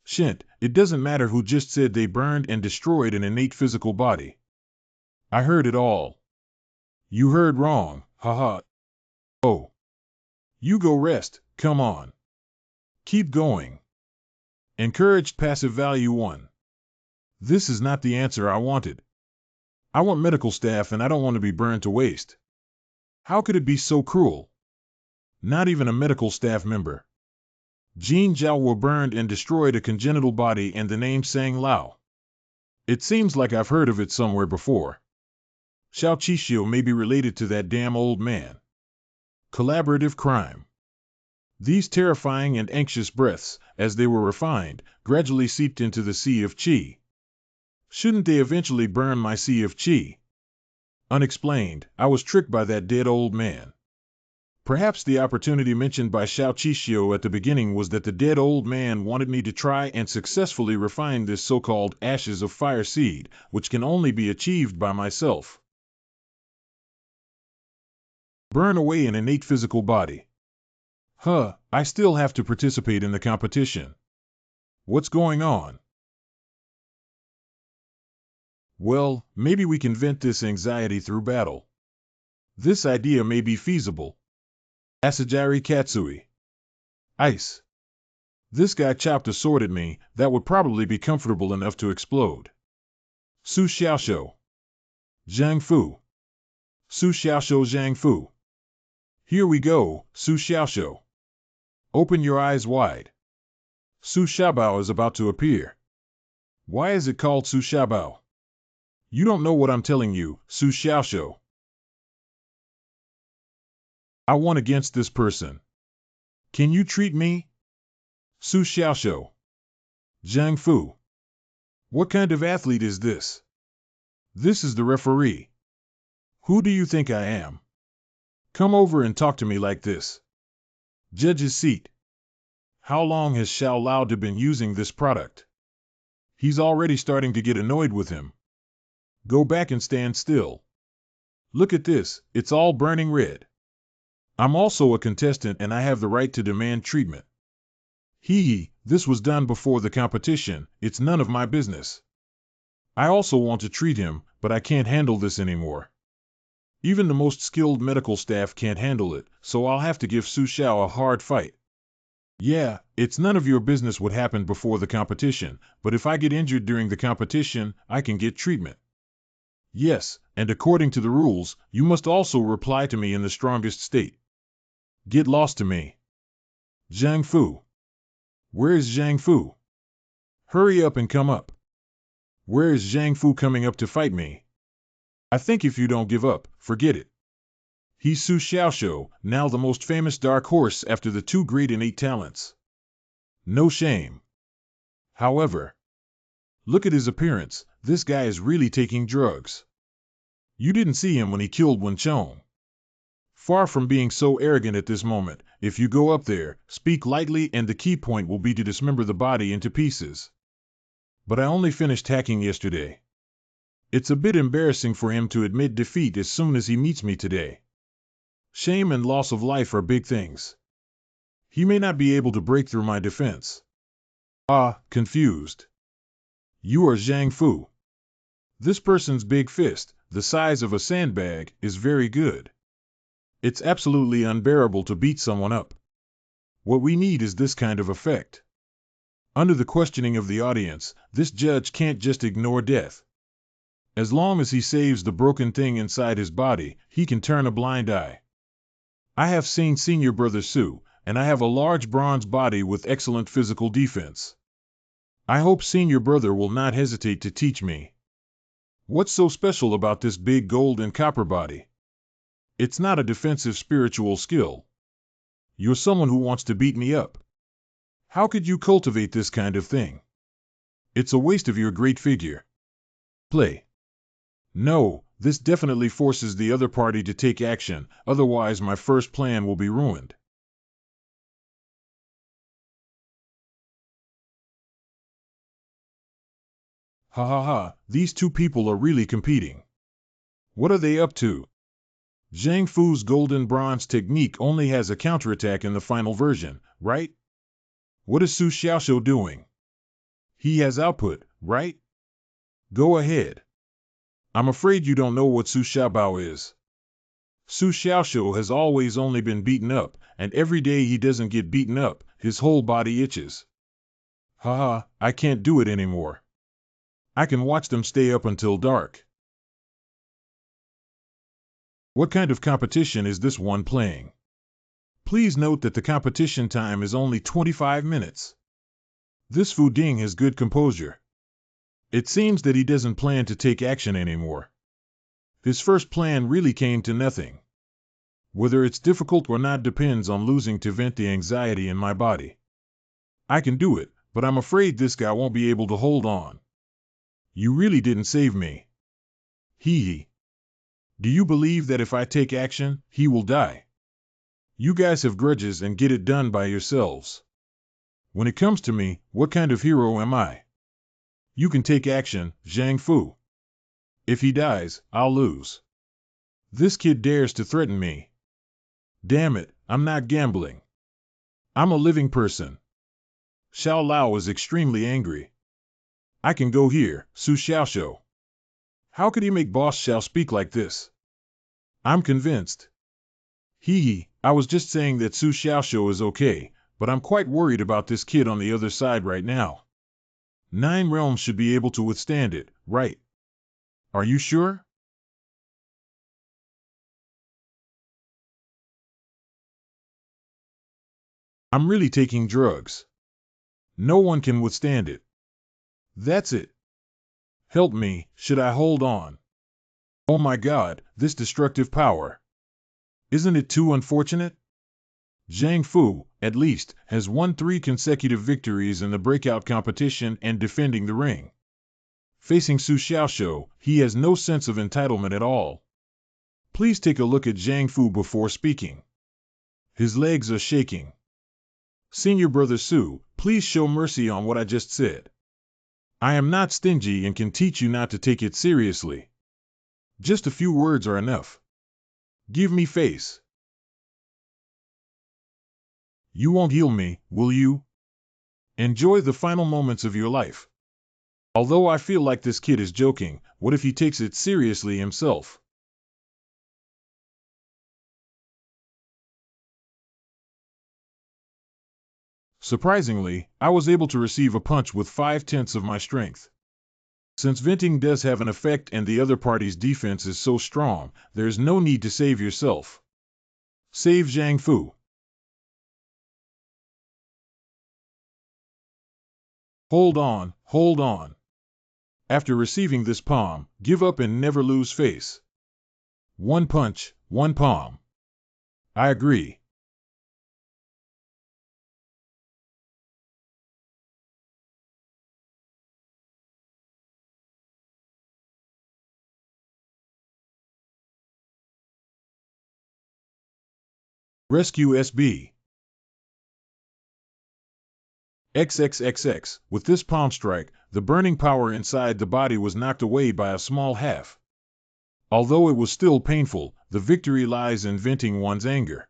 Shint, it doesn't matter who just said they burned and destroyed an innate physical body. I heard it all. You heard wrong, haha. Oh. You go rest, come on. Keep going. Encouraged passive value 1. This is not the answer I wanted. I want medical staff and I don't want to be burned to waste. How could it be so cruel? Not even a medical staff member. Jin Zhao were burned and destroyed a congenital body and the name Sang Lao. It seems like I've heard of it somewhere before. Xiao Qixio may be related to that damn old man. Collaborative crime. These terrifying and anxious breaths, as they were refined, gradually seeped into the sea of qi. Shouldn't they eventually burn my sea of qi? Unexplained, I was tricked by that dead old man. Perhaps the opportunity mentioned by Xiao Qixio at the beginning was that the dead old man wanted me to try and successfully refine this so-called ashes of fire seed, which can only be achieved by myself. Burn away an innate physical body. I still have to participate in the competition. What's going on? Well, maybe we can vent this anxiety through battle. This idea may be feasible. Asajiri Katsui. Ice. This guy chopped a sword at me, that would probably be comfortable enough to explode. Su Xiaoxiu. Zhang Fu. Su Xiaoshou Zhang Fu. Here we go, Su Xiaoshou. Open your eyes wide. Su Xiaobao is about to appear. Why is it called Su Xiaobao? You don't know what I'm telling you, Su Xiaoshou. I won against this person. Can you treat me? Su Xiaoshou. Zhang Fu. What kind of athlete is this? This is the referee. Who do you think I am? Come over and talk to me like this. Judge's seat. How long has Xiao Lao been using this product? He's already starting to get annoyed with him. Go back and stand still. Look at this, it's all burning red. I'm also a contestant and I have the right to demand treatment. This was done before the competition, it's none of my business. I also want to treat him, but I can't handle this anymore. Even the most skilled medical staff can't handle it, so I'll have to give Su Xiao a hard fight. Yeah, it's none of your business what happened before the competition, but if I get injured during the competition, I can get treatment. Yes, and according to the rules, you must also reply to me in the strongest state. Get lost to me. Zhang Fu. Where is Zhang Fu? Hurry up and come up. Where is Zhang Fu coming up to fight me? I think if you don't give up, forget it. He's Su Xiaoshou, now the most famous dark horse after the two great innate talents. No shame. However, look at his appearance, this guy is really taking drugs. You didn't see him when he killed Wen Chong. Far from being so arrogant at this moment, if you go up there, speak lightly and the key point will be to dismember the body into pieces. But I only finished hacking yesterday. It's a bit embarrassing for him to admit defeat as soon as he meets me today. Shame and loss of life are big things. He may not be able to break through my defense. Confused. You are Zhang Fu. This person's big fist, the size of a sandbag, is very good. It's absolutely unbearable to beat someone up. What we need is this kind of effect. Under the questioning of the audience, this judge can't just ignore death. As long as he saves the broken thing inside his body, he can turn a blind eye. I have seen Senior Brother Su, and I have a large bronze body with excellent physical defense. I hope Senior Brother will not hesitate to teach me. What's so special about this big gold and copper body? It's not a defensive spiritual skill. You're someone who wants to beat me up. How could you cultivate this kind of thing? It's a waste of your great figure. Play. No, this definitely forces the other party to take action, otherwise my first plan will be ruined. Ha ha ha, these two people are really competing. What are they up to? Zhang Fu's golden bronze technique only has a counterattack in the final version, right? What is Su Xiaoshou doing? He has output, right? Go ahead. I'm afraid you don't know what Su Xiaobao is. Su Xiaoshou has always only been beaten up, and every day he doesn't get beaten up, his whole body itches. Haha, I can't do it anymore. I can watch them stay up until dark. What kind of competition is this one playing? Please note that the competition time is only 25 minutes. This Fu Ding has good composure. It seems that he doesn't plan to take action anymore. His first plan really came to nothing. Whether it's difficult or not depends on losing to vent the anxiety in my body. I can do it, but I'm afraid this guy won't be able to hold on. You really didn't save me. Do you believe that if I take action, he will die? You guys have grudges and get it done by yourselves. When it comes to me, what kind of hero am I? You can take action, Zhang Fu. If he dies, I'll lose. This kid dares to threaten me. Damn it, I'm not gambling. I'm a living person. Xiao Lao is extremely angry. I can go here, Su Xiaoshou. How could he make Boss Xiao speak like this? I'm convinced. I was just saying that Su Xiaoshou is okay, but I'm quite worried about this kid on the other side right now. 9 realms should be able to withstand it, right? Are you sure? I'm really taking drugs. No one can withstand it. That's it. Help me, should I hold on? Oh my God, this destructive power. Isn't it too unfortunate? Zhang Fu, at least, has won 3 consecutive victories in the breakout competition and defending the ring. Facing Su Xiaoxiu, he has no sense of entitlement at all. Please take a look at Zhang Fu before speaking. His legs are shaking. Senior Brother Su, please show mercy on what I just said. I am not stingy and can teach you not to take it seriously. Just a few words are enough. Give me face. You won't heal me, will you? Enjoy the final moments of your life. Although I feel like this kid is joking, what if he takes it seriously himself? Surprisingly, I was able to receive a punch with 5/10 of my strength. Since venting does have an effect and the other party's defense is so strong, there is no need to save yourself. Save Zhang Fu. Hold on, hold on. After receiving this palm, give up and never lose face. One punch, one palm. I agree. Rescue SB. XXXX. With this palm strike, the burning power inside the body was knocked away by a small half. Although it was still painful, the victory lies in venting one's anger.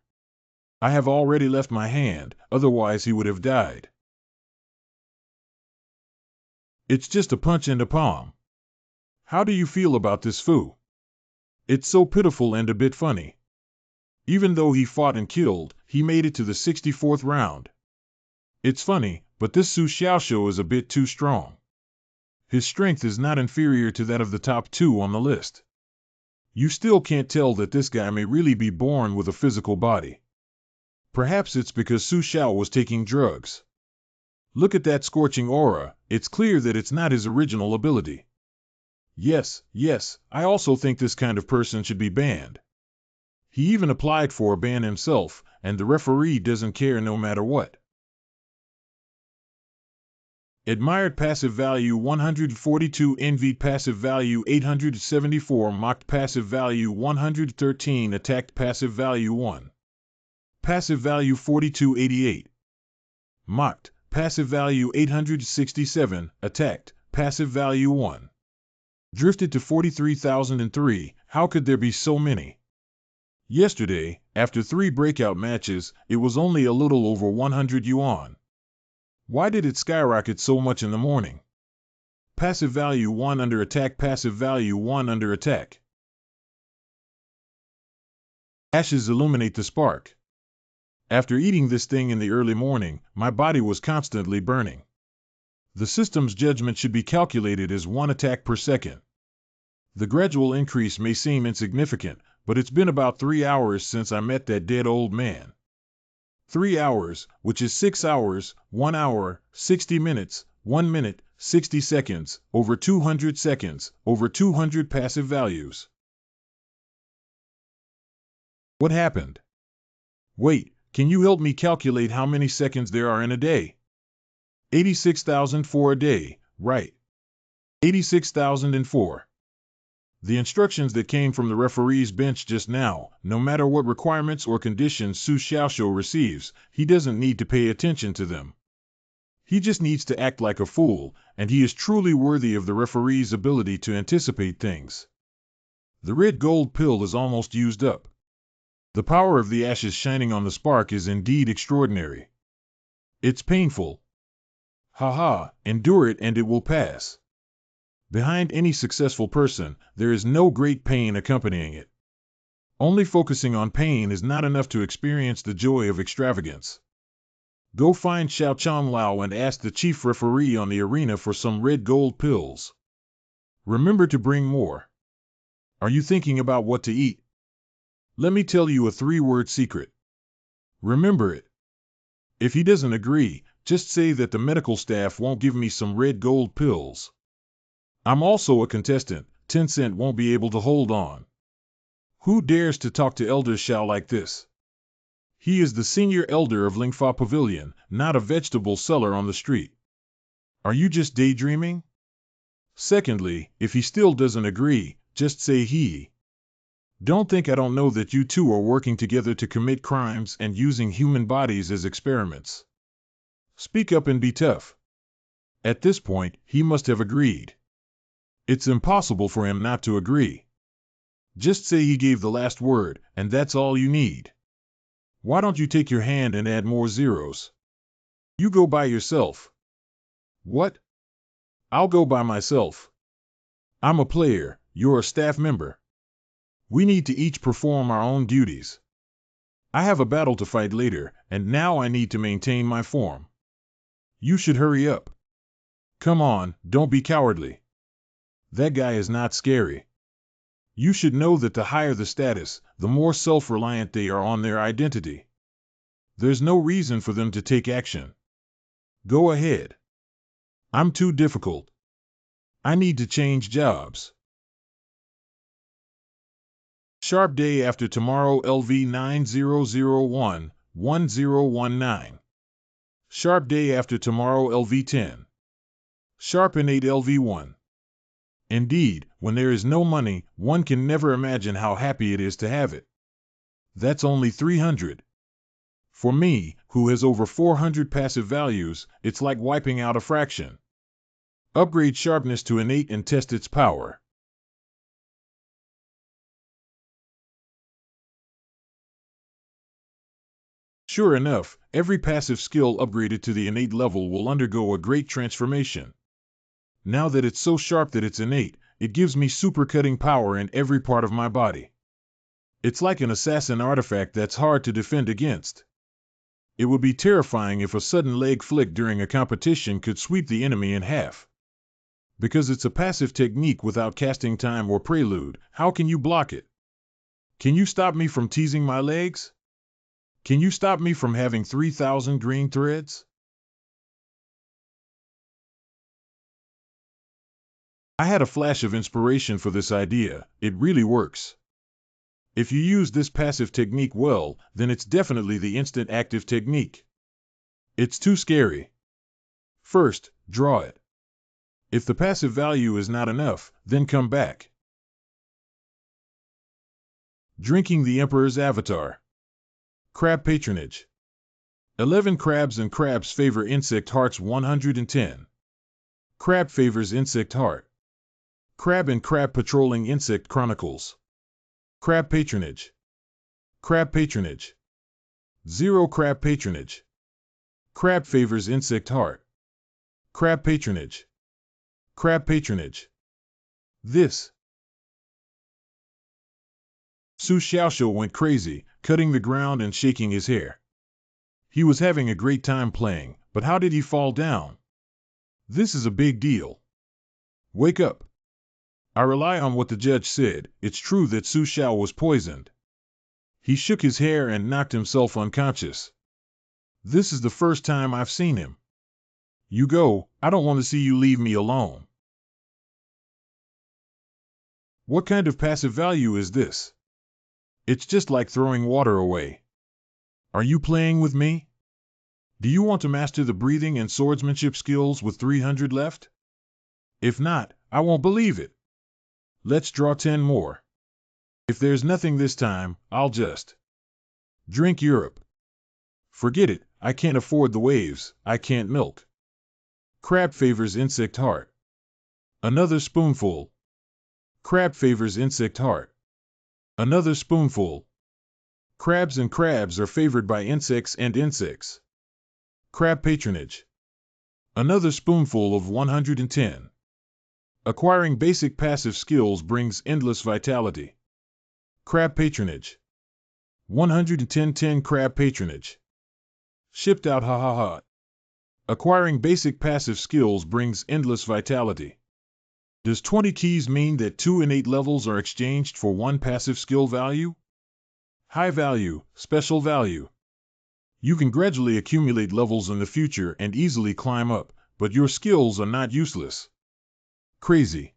I have already left my hand, otherwise he would have died. It's just a punch and a palm. How do you feel about this Fu? It's so pitiful and a bit funny. Even though he fought and killed, he made it to the 64th round. It's funny, but this Su Xiaoxiu is a bit too strong. His strength is not inferior to that of the top 2 on the list. You still can't tell that this guy may really be born with a physical body. Perhaps it's because Su Xiao was taking drugs. Look at that scorching aura, it's clear that it's not his original ability. Yes, I also think this kind of person should be banned. He even applied for a ban himself, and the referee doesn't care no matter what. Admired passive value 142, envied passive value 874, mocked passive value 113, attacked passive value 1. Passive value 4288. Mocked, passive value 867, attacked, passive value 1. Drifted to 43,003, how could there be so many? Yesterday, after 3 breakout matches, it was only a little over 100 yuan. Why did it skyrocket so much in the morning? Passive value 1 under attack, passive value 1 under attack. Ashes illuminate the spark. After eating this thing in the early morning, my body was constantly burning. The system's judgment should be calculated as 1 attack per second. The gradual increase may seem insignificant, but it's been about 3 hours since I met that dead old man. 3 hours, which is 6 hours, 1 hour, 60 minutes, 1 minute, 60 seconds, over 200 seconds, over 200 passive values. What happened? Wait, can you help me calculate how many seconds there are in a day? 86,004 a day, right. 86,004. The instructions that came from the referee's bench just now, no matter what requirements or conditions Su Xiaoxiu receives, he doesn't need to pay attention to them. He just needs to act like a fool, and he is truly worthy of the referee's ability to anticipate things. The red gold pill is almost used up. The power of the ashes shining on the spark is indeed extraordinary. It's painful. Haha, endure it and it will pass. Behind any successful person, there is no great pain accompanying it. Only focusing on pain is not enough to experience the joy of extravagance. Go find Xiao Changlao and ask the chief referee on the arena for some red gold pills. Remember to bring more. Are you thinking about what to eat? Let me tell you a 3-word secret. Remember it. If he doesn't agree, just say that the medical staff won't give me some red gold pills. I'm also a contestant. Tencent won't be able to hold on. Who dares to talk to Elder Shao like this? He is the senior elder of Lingfa Pavilion, not a vegetable seller on the street. Are you just daydreaming? Secondly, if he still doesn't agree, just say he. Don't think I don't know that you two are working together to commit crimes and using human bodies as experiments. Speak up and be tough. At this point, he must have agreed. It's impossible for him not to agree. Just say he gave the last word, and that's all you need. Why don't you take your hand and add more zeros? You go by yourself. What? I'll go by myself. I'm a player, you're a staff member. We need to each perform our own duties. I have a battle to fight later, and now I need to maintain my form. You should hurry up. Come on, don't be cowardly. That guy is not scary. You should know that the higher the status, the more self-reliant they are on their identity. There's no reason for them to take action. Go ahead. I'm too difficult. I need to change jobs. Sharp day after tomorrow LV 9001 1019. Sharp day after tomorrow LV 10. Sharp and 8 LV 1. Indeed, when there is no money, one can never imagine how happy it is to have it. That's only 300. For me, who has over 400 passive values, it's like wiping out a fraction. Upgrade sharpness to an 8 and test its power. Sure enough, every passive skill upgraded to the innate level will undergo a great transformation. Now that it's so sharp that it's innate, it gives me super cutting power in every part of my body. It's like an assassin artifact that's hard to defend against. It would be terrifying if a sudden leg flick during a competition could sweep the enemy in half. Because it's a passive technique without casting time or prelude, how can you block it? Can you stop me from teasing my legs? Can you stop me from having 3,000 green threads? I had a flash of inspiration for this idea. It really works. If you use this passive technique well, then it's definitely the instant active technique. It's too scary. First, draw it. If the passive value is not enough, then come back. Drinking the Emperor's Avatar. Crab Patronage. 11 crabs and crabs favor insect hearts 110. Crab favors insect heart. Crab and crab patrolling insect chronicles. Crab patronage. Crab patronage. 0 crab patronage. Crab favors insect heart. Crab patronage. Crab patronage. This. Su Xiaoshu went crazy, cutting the ground and shaking his hair. He was having a great time playing, but how did he fall down? This is a big deal. Wake up. I rely on what the judge said. It's true that Su Xiao was poisoned. He shook his hair and knocked himself unconscious. This is the first time I've seen him. You go, I don't want to see you leave me alone. What kind of passive value is this? It's just like throwing water away. Are you playing with me? Do you want to master the breathing and swordsmanship skills with 300 left? If not, I won't believe it. Let's draw 10 more. If there's nothing this time, I'll just drink Europe. Forget it, I can't afford the waves, I can't milk. Crab favors insect heart. Another spoonful. Crab favors insect heart. Another spoonful. Crabs and crabs are favored by insects and insects. Crab patronage. Another spoonful of 110. Acquiring basic passive skills brings endless vitality. Crab patronage. 110 crab patronage. Shipped out ha ha ha. Acquiring basic passive skills brings endless vitality. Does 20 keys mean that 2 innate levels are exchanged for 1 passive skill value? High value, special value. You can gradually accumulate levels in the future and easily climb up, but your skills are not useless. Crazy.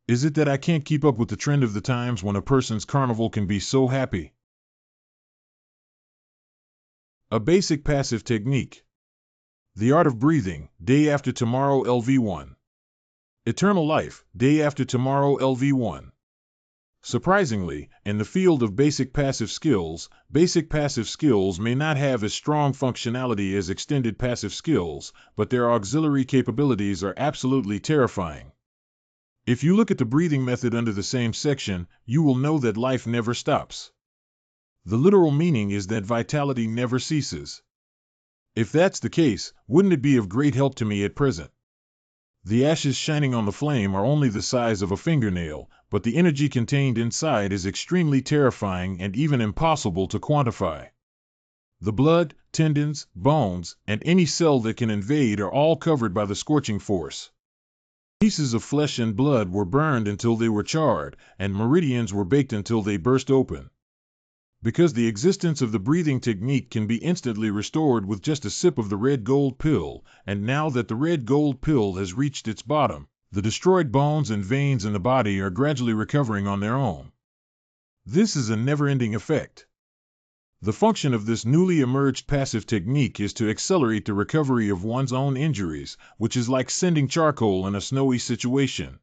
Is it that I can't keep up with the trend of the times when a person's carnival can be so happy? A basic passive technique. The Art of Breathing, Day After Tomorrow LV1. Eternal Life, Day After Tomorrow LV1. Surprisingly, in the field of basic passive skills may not have as strong functionality as extended passive skills, but their auxiliary capabilities are absolutely terrifying. If you look at the breathing method under the same section, you will know that life never stops. The literal meaning is that vitality never ceases. If that's the case, wouldn't it be of great help to me at present? The ashes shining on the flame are only the size of a fingernail, but the energy contained inside is extremely terrifying and even impossible to quantify. The blood, tendons, bones, and any cell that can invade are all covered by the scorching force. Pieces of flesh and blood were burned until they were charred, and meridians were baked until they burst open. Because the existence of the breathing technique can be instantly restored with just a sip of the red gold pill, and now that the red gold pill has reached its bottom, the destroyed bones and veins in the body are gradually recovering on their own. This is a never-ending effect. The function of this newly emerged passive technique is to accelerate the recovery of one's own injuries, which is like sending charcoal in a snowy situation.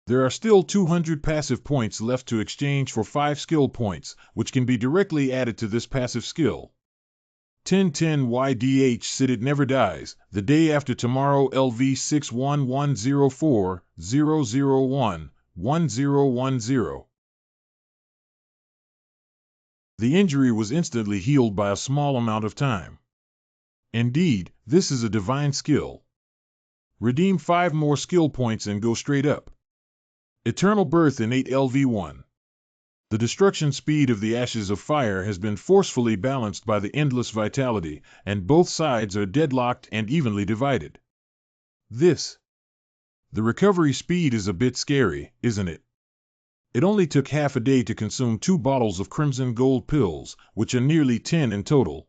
There are still 200 passive points left to exchange for 5 skill points, which can be directly added to this passive skill. 1010 YDH Sit It Never Dies, The Day After Tomorrow LV 61104 001 1010. The injury was instantly healed by a small amount of time. Indeed, this is a divine skill. Redeem 5 more skill points and go straight up. Eternal Birth Innate LV1. The destruction speed of the ashes of fire has been forcefully balanced by the endless vitality, and both sides are deadlocked and evenly divided. The recovery speed is a bit scary, isn't it? It only took half a day to consume 2 bottles of crimson gold pills, which are nearly 10 in total.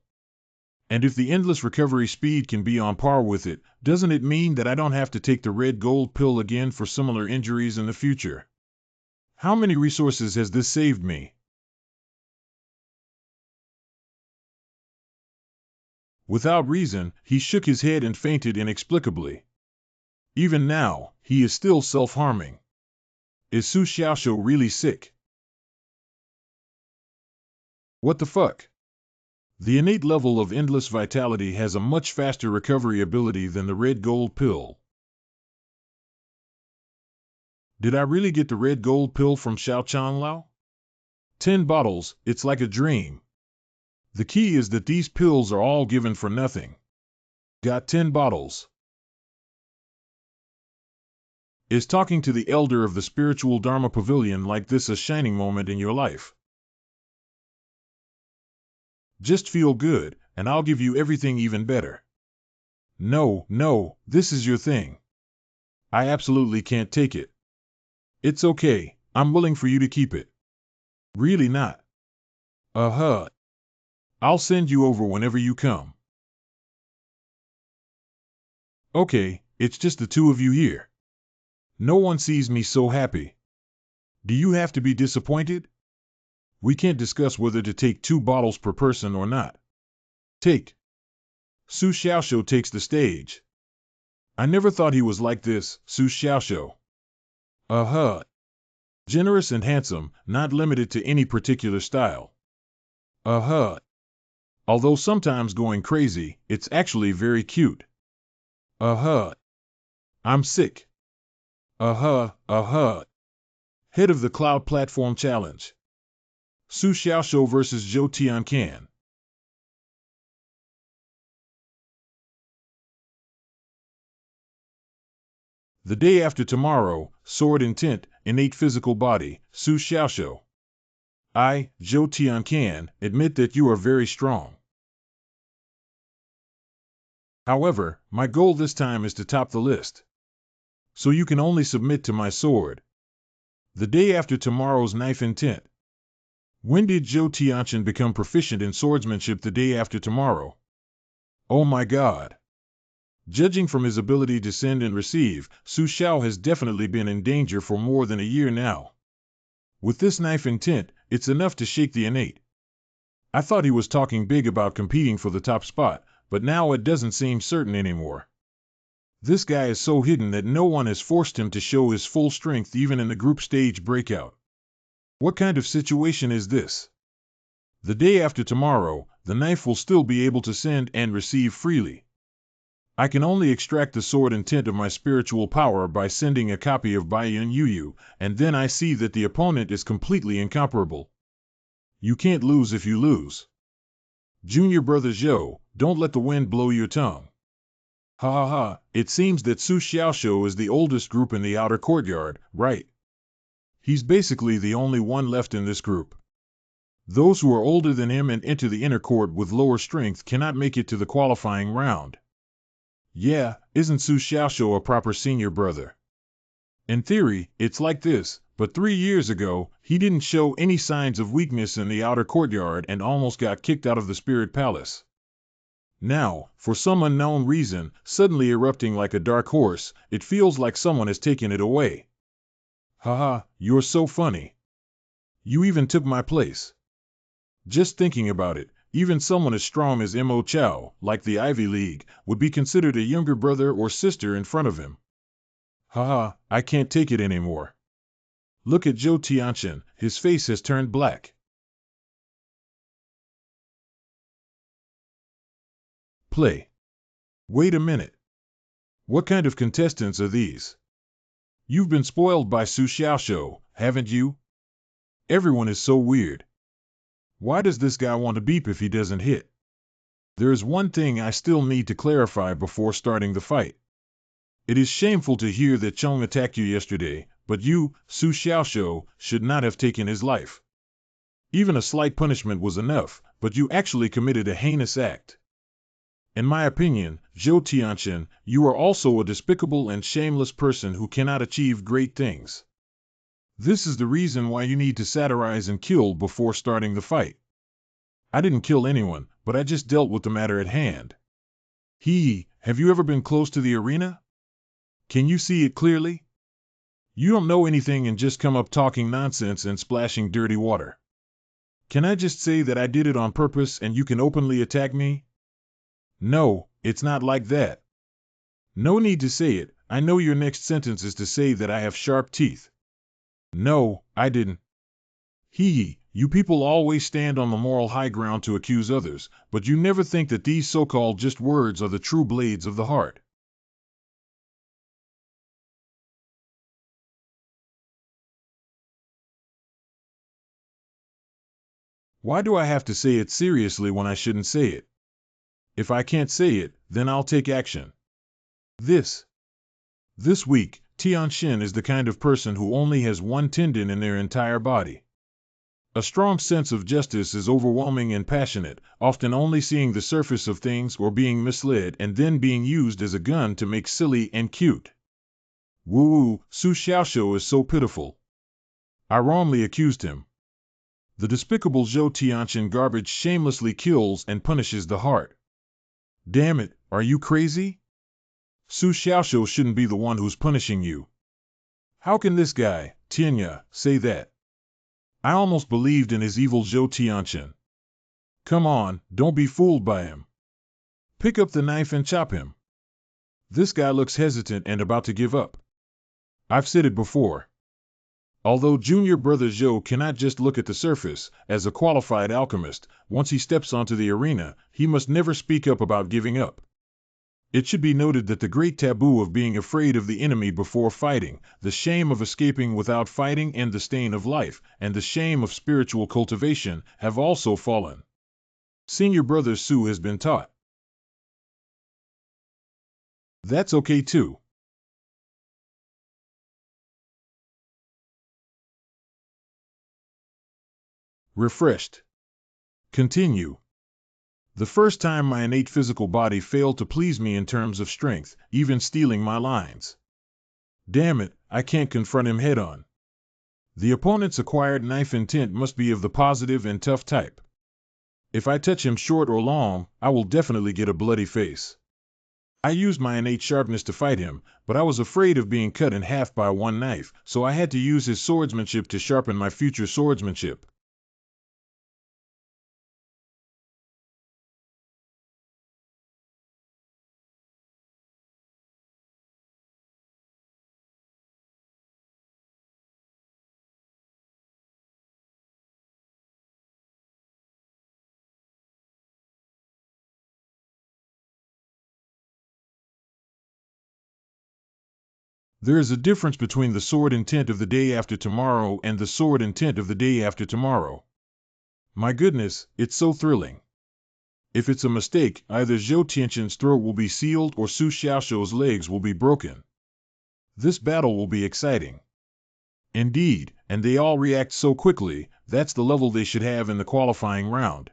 And if the endless recovery speed can be on par with it, doesn't it mean that I don't have to take the red gold pill again for similar injuries in the future? How many resources has this saved me? Without reason, he shook his head and fainted inexplicably. Even now, he is still self-harming. Is Su Xiaoxiu really sick? What the fuck? The innate level of endless vitality has a much faster recovery ability than the red gold pill. Did I really get the red gold pill from Xiao Chanlao? 10 bottles, it's like a dream. The key is that these pills are all given for nothing. Got 10 bottles. Is talking to the elder of the spiritual Dharma Pavilion like this a shining moment in your life? Just feel good, and I'll give you everything even better. No, this is your thing. I absolutely can't take it. It's okay, I'm willing for you to keep it. Really not. I'll send you over whenever you come. Okay, it's just the 2 of you here. No one sees me so happy. Do you have to be disappointed? We can't discuss whether to take 2 bottles per person or not. Take. Su Xiaoxiu takes the stage. I never thought he was like this, Su Xiaoxiu. Generous and handsome, not limited to any particular style. Although sometimes going crazy, it's actually very cute. I'm sick. Head of the Cloud Platform Challenge. Su Xiaoxiu vs. Zhou Tiancan. The Day After Tomorrow, Sword Intent, Innate Physical Body, Su Xiaoxiu. I, Zhou Tiancan, admit that you are very strong. However, my goal this time is to top the list. So you can only submit to my sword. The Day After Tomorrow's Knife Intent. When did Zhou Tianchen become proficient in swordsmanship the day after tomorrow? Oh my God. Judging from his ability to send and receive, Su Xiao has definitely been in danger for more than a year now. With this knife intent, it's enough to shake the innate. I thought he was talking big about competing for the top spot, but now it doesn't seem certain anymore. This guy is so hidden that no one has forced him to show his full strength even in the group stage breakout. What kind of situation is this? The day after tomorrow, the knife will still be able to send and receive freely. I can only extract the sword intent of my spiritual power by sending a copy of Baiyun Yuyu, and then I see that the opponent is completely incomparable. You can't lose if you lose. Junior brother Zhou, don't let the wind blow your tongue. Ha ha ha, it seems that Su Xiaoshou is the oldest group in the outer courtyard, right? He's basically the only one left in this group. Those who are older than him and enter the inner court with lower strength cannot make it to the qualifying round. Yeah, isn't Su Xiaoshou a proper senior brother? In theory, it's like this, but 3 years ago, he didn't show any signs of weakness in the outer courtyard and almost got kicked out of the Spirit Palace. Now, for some unknown reason, suddenly erupting like a dark horse, it feels like someone has taken it away. Haha, you're so funny. You even took my place. Just thinking about it, even someone as strong as Mo Chao, like the Ivy League, would be considered a younger brother or sister in front of him. Haha, I can't take it anymore. Look at Zhou Tianchen, his face has turned black. Play. Wait a minute. What kind of contestants are these? You've been spoiled by Su Xiaoshou, haven't you? Everyone is so weird. Why does this guy want to beep if he doesn't hit? There is one thing I still need to clarify before starting the fight. It is shameful to hear that Chong attacked you yesterday, but you, Su Xiaoshou, should not have taken his life. Even a slight punishment was enough, but you actually committed a heinous act. In my opinion, Zhou Tianchen, you are also a despicable and shameless person who cannot achieve great things. This is the reason why you need to satirize and kill before starting the fight. I didn't kill anyone, but I just dealt with the matter at hand. Have you ever been close to the arena? Can you see it clearly? You don't know anything and just come up talking nonsense and splashing dirty water. Can I just say that I did it on purpose and you can openly attack me? No, it's not like that. No need to say it. I know your next sentence is to say that I have sharp teeth. No, I didn't. You people always stand on the moral high ground to accuse others, but you never think that these so-called just words are the true blades of the heart. Why do I have to say it seriously when I shouldn't say it? If I can't say it, then I'll take action. This week, Tianxin is the kind of person who only has one tendon in their entire body. A strong sense of justice is overwhelming and passionate, often only seeing the surface of things or being misled and then being used as a gun to make silly and cute. Woo, Su Xiaoshou is so pitiful. I wrongly accused him. The despicable Zhou Tianchen garbage shamelessly kills and punishes the heart. Damn it, are you crazy? Su Xiaoshou shouldn't be the one who's punishing you. How can this guy, Tianya, say that? I almost believed in his evil Zhou Tianchen. Come on, don't be fooled by him. Pick up the knife and chop him. This guy looks hesitant and about to give up. I've said it before. Although junior brother Zhou cannot just look at the surface, as a qualified alchemist, once he steps onto the arena, he must never speak up about giving up. It should be noted that the great taboo of being afraid of the enemy before fighting, the shame of escaping without fighting and the stain of life, and the shame of spiritual cultivation, have also fallen. Senior brother Su has been taught. That's okay too. Refreshed. Continue. The first time my innate physical body failed to please me in terms of strength, even stealing my lines. Damn it, I can't confront him head on. The opponent's acquired knife intent must be of the positive and tough type. If I touch him short or long, I will definitely get a bloody face. I used my innate sharpness to fight him, but I was afraid of being cut in half by one knife, so I had to use his swordsmanship to sharpen my future swordsmanship. There is a difference between the sword intent of the day after tomorrow and the sword intent of the day after tomorrow. My goodness, it's so thrilling. If it's a mistake, either Zhou Tianqin's throat will be sealed or Su Xiaoshou's legs will be broken. This battle will be exciting. Indeed, and they all react so quickly, that's the level they should have in the qualifying round.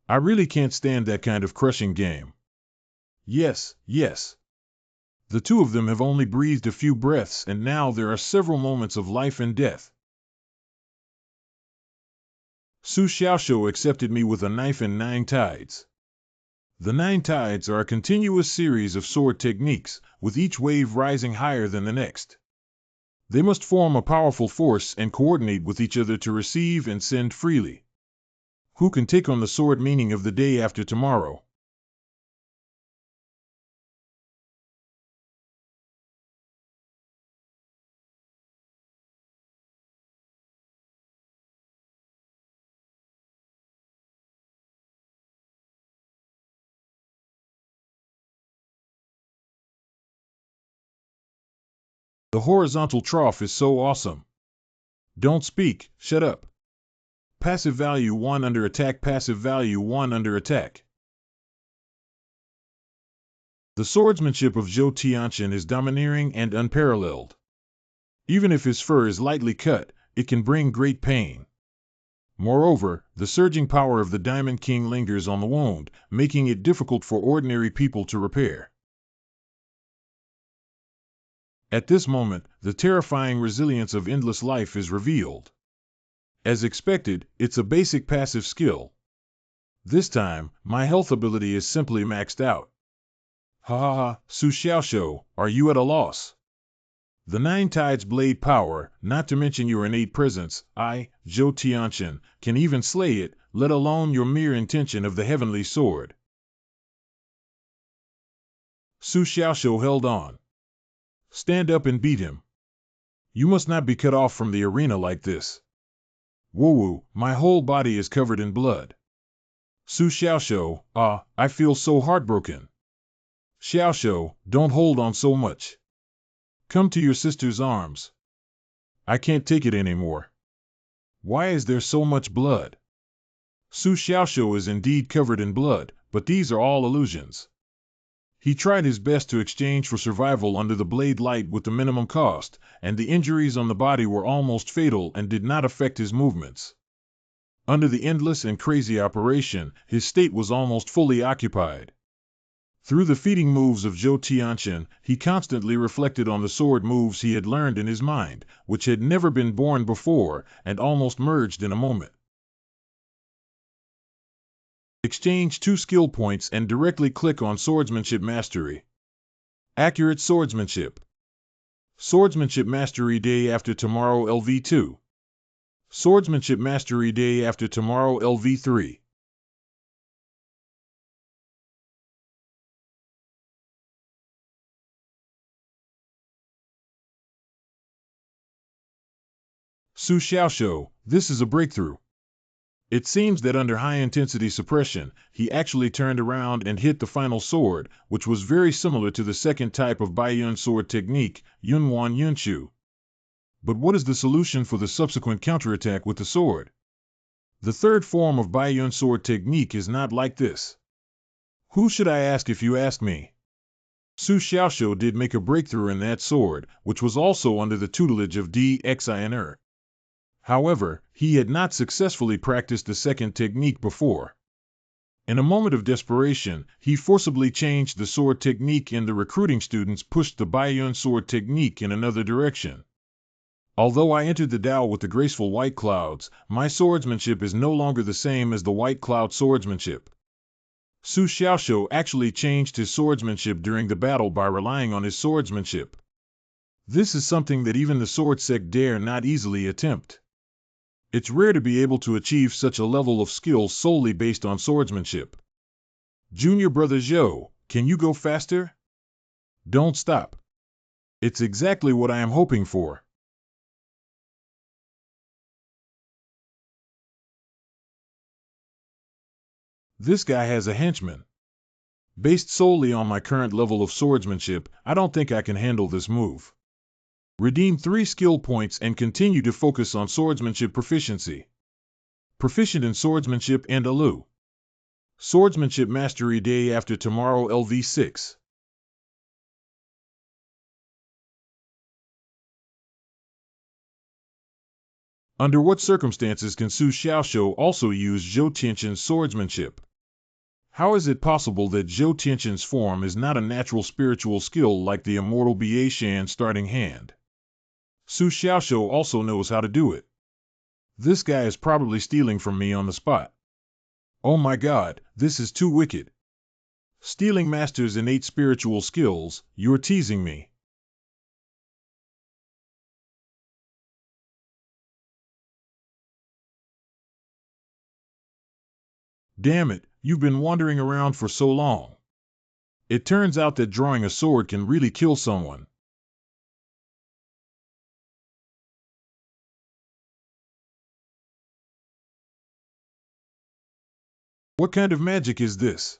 I really can't stand that kind of crushing game. Yes, yes. The two of them have only breathed a few breaths, and now there are several moments of life and death. Su Xiaoshou accepted me with a knife and 9 tides. The 9 tides are a continuous series of sword techniques, with each wave rising higher than the next. They must form a powerful force and coordinate with each other to receive and send freely. Who can take on the sword meaning of the day after tomorrow? The horizontal trough is so awesome. Don't speak, shut up. Passive value 1 under attack, passive value 1 under attack. The swordsmanship of Zhou Tianqin is domineering and unparalleled. Even if his fur is lightly cut, it can bring great pain. Moreover, the surging power of the Diamond King lingers on the wound, making it difficult for ordinary people to repair. At this moment, the terrifying resilience of endless life is revealed. As expected, it's a basic passive skill. This time, my health ability is simply maxed out. Ha ha ha, Su Xiaoshou, are you at a loss? The 9 tides blade power, not to mention your innate presence, I, Zhou Tianqin, can even slay it, let alone your mere intention of the heavenly sword. Su Xiaoshou held on. Stand up and beat him. You must not be cut off from the arena like this. Woo, my whole body is covered in blood. Su Xiaoshou, I feel so heartbroken. Xiaoshou, don't hold on so much. Come to your sister's arms. I can't take it anymore. Why is there so much blood? Su Xiaoshou is indeed covered in blood, but these are all illusions. He tried his best to exchange for survival under the blade light with the minimum cost, and the injuries on the body were almost fatal and did not affect his movements. Under the endless and crazy operation, his state was almost fully occupied. Through the feeding moves of Zhou Tianqin, he constantly reflected on the sword moves he had learned in his mind, which had never been born before, and almost merged in a moment. Exchange 2 skill points and directly click on Swordsmanship Mastery. Accurate Swordsmanship. Swordsmanship Mastery Day After Tomorrow LV2. Swordsmanship Mastery Day After Tomorrow LV3. Su Xiaoshou, this is a breakthrough. It seems that under high-intensity suppression, he actually turned around and hit the final sword, which was very similar to the second type of Baiyun sword technique, Yunwan Yunshu. But what is the solution for the subsequent counterattack with the sword? The third form of Baiyun sword technique is not like this. Who should I ask if you ask me? Su Xiaoshou did make a breakthrough in that sword, which was also under the tutelage of DXINR. However, he had not successfully practiced the second technique before. In a moment of desperation, he forcibly changed the sword technique and the recruiting students pushed the Baiyun sword technique in another direction. Although I entered the Tao with the graceful white clouds, my swordsmanship is no longer the same as the white cloud swordsmanship. Su Xiaoxiu actually changed his swordsmanship during the battle by relying on his swordsmanship. This is something that even the sword sect dare not easily attempt. It's rare to be able to achieve such a level of skill solely based on swordsmanship. Junior brother Zhou, can you go faster? Don't stop. It's exactly what I am hoping for. This guy has a henchman. Based solely on my current level of swordsmanship, I don't think I can handle this move. Redeem 3 skill points and continue to focus on swordsmanship proficiency. Proficient in swordsmanship and Alu. Swordsmanship mastery day after tomorrow LV6. Under what circumstances can Su Xiaoxiu also use Zhou Tianqin's swordsmanship? How is it possible that Zhou Tianqin's form is not a natural spiritual skill like the immortal Biashan starting hand? Su Xiaoxiu also knows how to do it. This guy is probably stealing from me on the spot. Oh my god, this is too wicked. Stealing master's innate spiritual skills, you're teasing me. Damn it, you've been wandering around for so long. It turns out that drawing a sword can really kill someone. What kind of magic is this?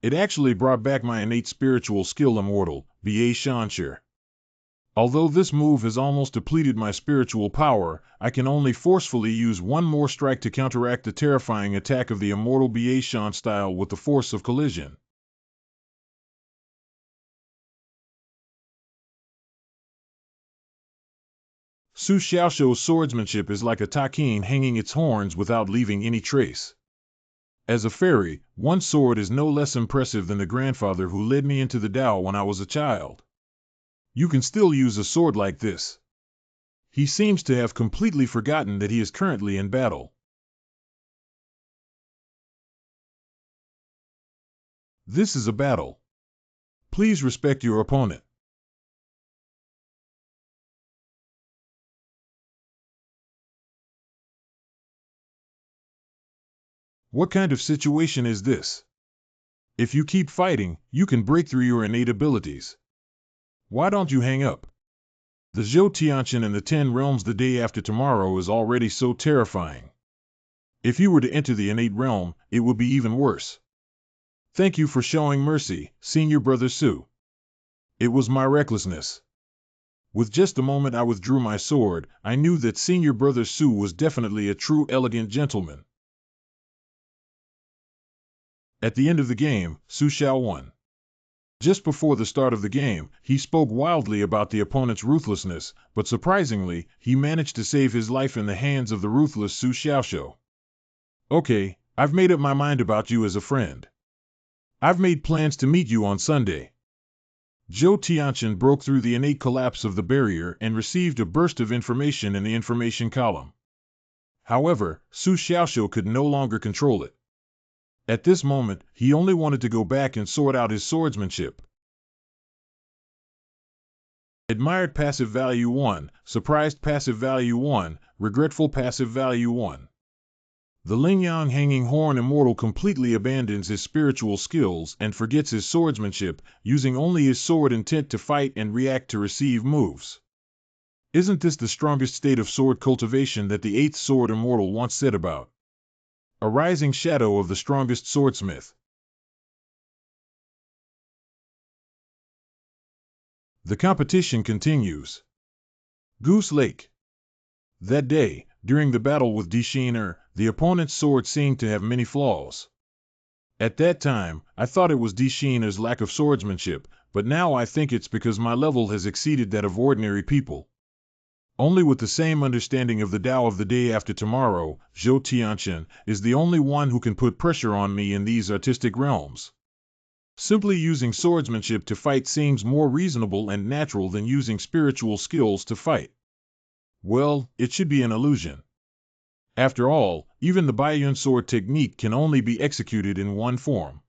It actually brought back my innate spiritual skill immortal, B.A. Shanshir. Although this move has almost depleted my spiritual power, I can only forcefully use one more strike to counteract the terrifying attack of the immortal B.A. Shan style with the force of collision. Su Xiaoxiu's swordsmanship is like a takin hanging its horns without leaving any trace. As a fairy, one sword is no less impressive than the grandfather who led me into the Tao when I was a child. You can still use a sword like this. He seems to have completely forgotten that he is currently in battle. This is a battle. Please respect your opponent. What kind of situation is this? If you keep fighting, you can break through your innate abilities. Why don't you hang up? The Zhou Tianqin and the 10 realms the day after tomorrow is already so terrifying. If you were to enter the innate realm, it would be even worse. Thank you for showing mercy, Senior Brother Su. It was my recklessness. With just a moment I withdrew my sword, I knew that Senior Brother Su was definitely a true elegant gentleman. At the end of the game, Su Xiao won. Just before the start of the game, he spoke wildly about the opponent's ruthlessness, but surprisingly, he managed to save his life in the hands of the ruthless Su Xiaoxiu. Okay, I've made up my mind about you as a friend. I've made plans to meet you on Sunday. Zhou Tianqin broke through the innate collapse of the barrier and received a burst of information in the information column. However, Su Xiaoxiu could no longer control it. At this moment, he only wanted to go back and sort out his swordsmanship. Admired passive value 1, surprised passive value 1, regretful passive value 1. The Lingyang Hanging Horn Immortal completely abandons his spiritual skills and forgets his swordsmanship, using only his sword intent to fight and react to receive moves. Isn't this the strongest state of sword cultivation that the 8th Sword Immortal once said about? A rising shadow of the strongest swordsmith. The competition continues. Goose Lake. That day, during the battle with Dishiner, the opponent's sword seemed to have many flaws. At that time, I thought it was Dishiner's lack of swordsmanship, but now I think it's because my level has exceeded that of ordinary people. Only with the same understanding of the Tao of the day after tomorrow, Zhou Tianqin is the only one who can put pressure on me in these artistic realms. Simply using swordsmanship to fight seems more reasonable and natural than using spiritual skills to fight. Well, it should be an illusion. After all, even the Baiyun sword technique can only be executed in one form.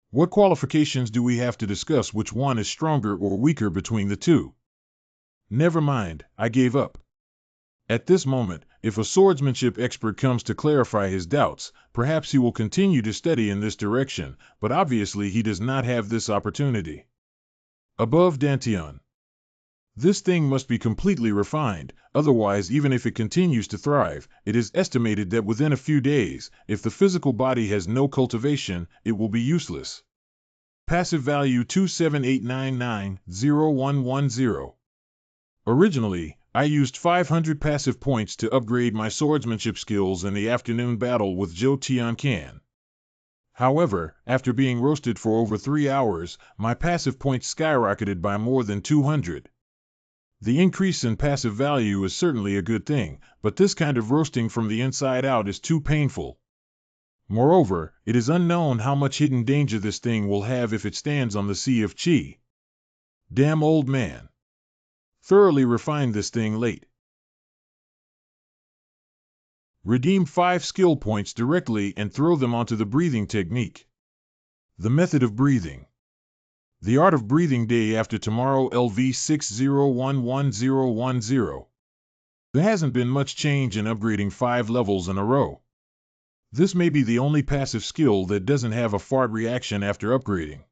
What qualifications do we have to discuss which one is stronger or weaker between the two? Never mind, I gave up. At this moment, if a swordsmanship expert comes to clarify his doubts, perhaps he will continue to study in this direction, but obviously he does not have this opportunity. Above Dantian. This thing must be completely refined, otherwise even if it continues to thrive, it is estimated that within a few days, if the physical body has no cultivation, it will be useless. Passive value 278990110. Originally, I used 500 passive points to upgrade my swordsmanship skills in the afternoon battle with Zhou Tiancan. However, after being roasted for over 3 hours, my passive points skyrocketed by more than 200. The increase in passive value is certainly a good thing, but this kind of roasting from the inside out is too painful. Moreover, it is unknown how much hidden danger this thing will have if it stands on the Sea of Qi. Damn old man. Thoroughly refined this thing late. Redeem 5 skill points directly and throw them onto the breathing technique. The method of breathing. The art of breathing day after tomorrow LV 60111010. There hasn't been much change in upgrading 5 levels in a row. This may be the only passive skill that doesn't have a fart reaction after upgrading.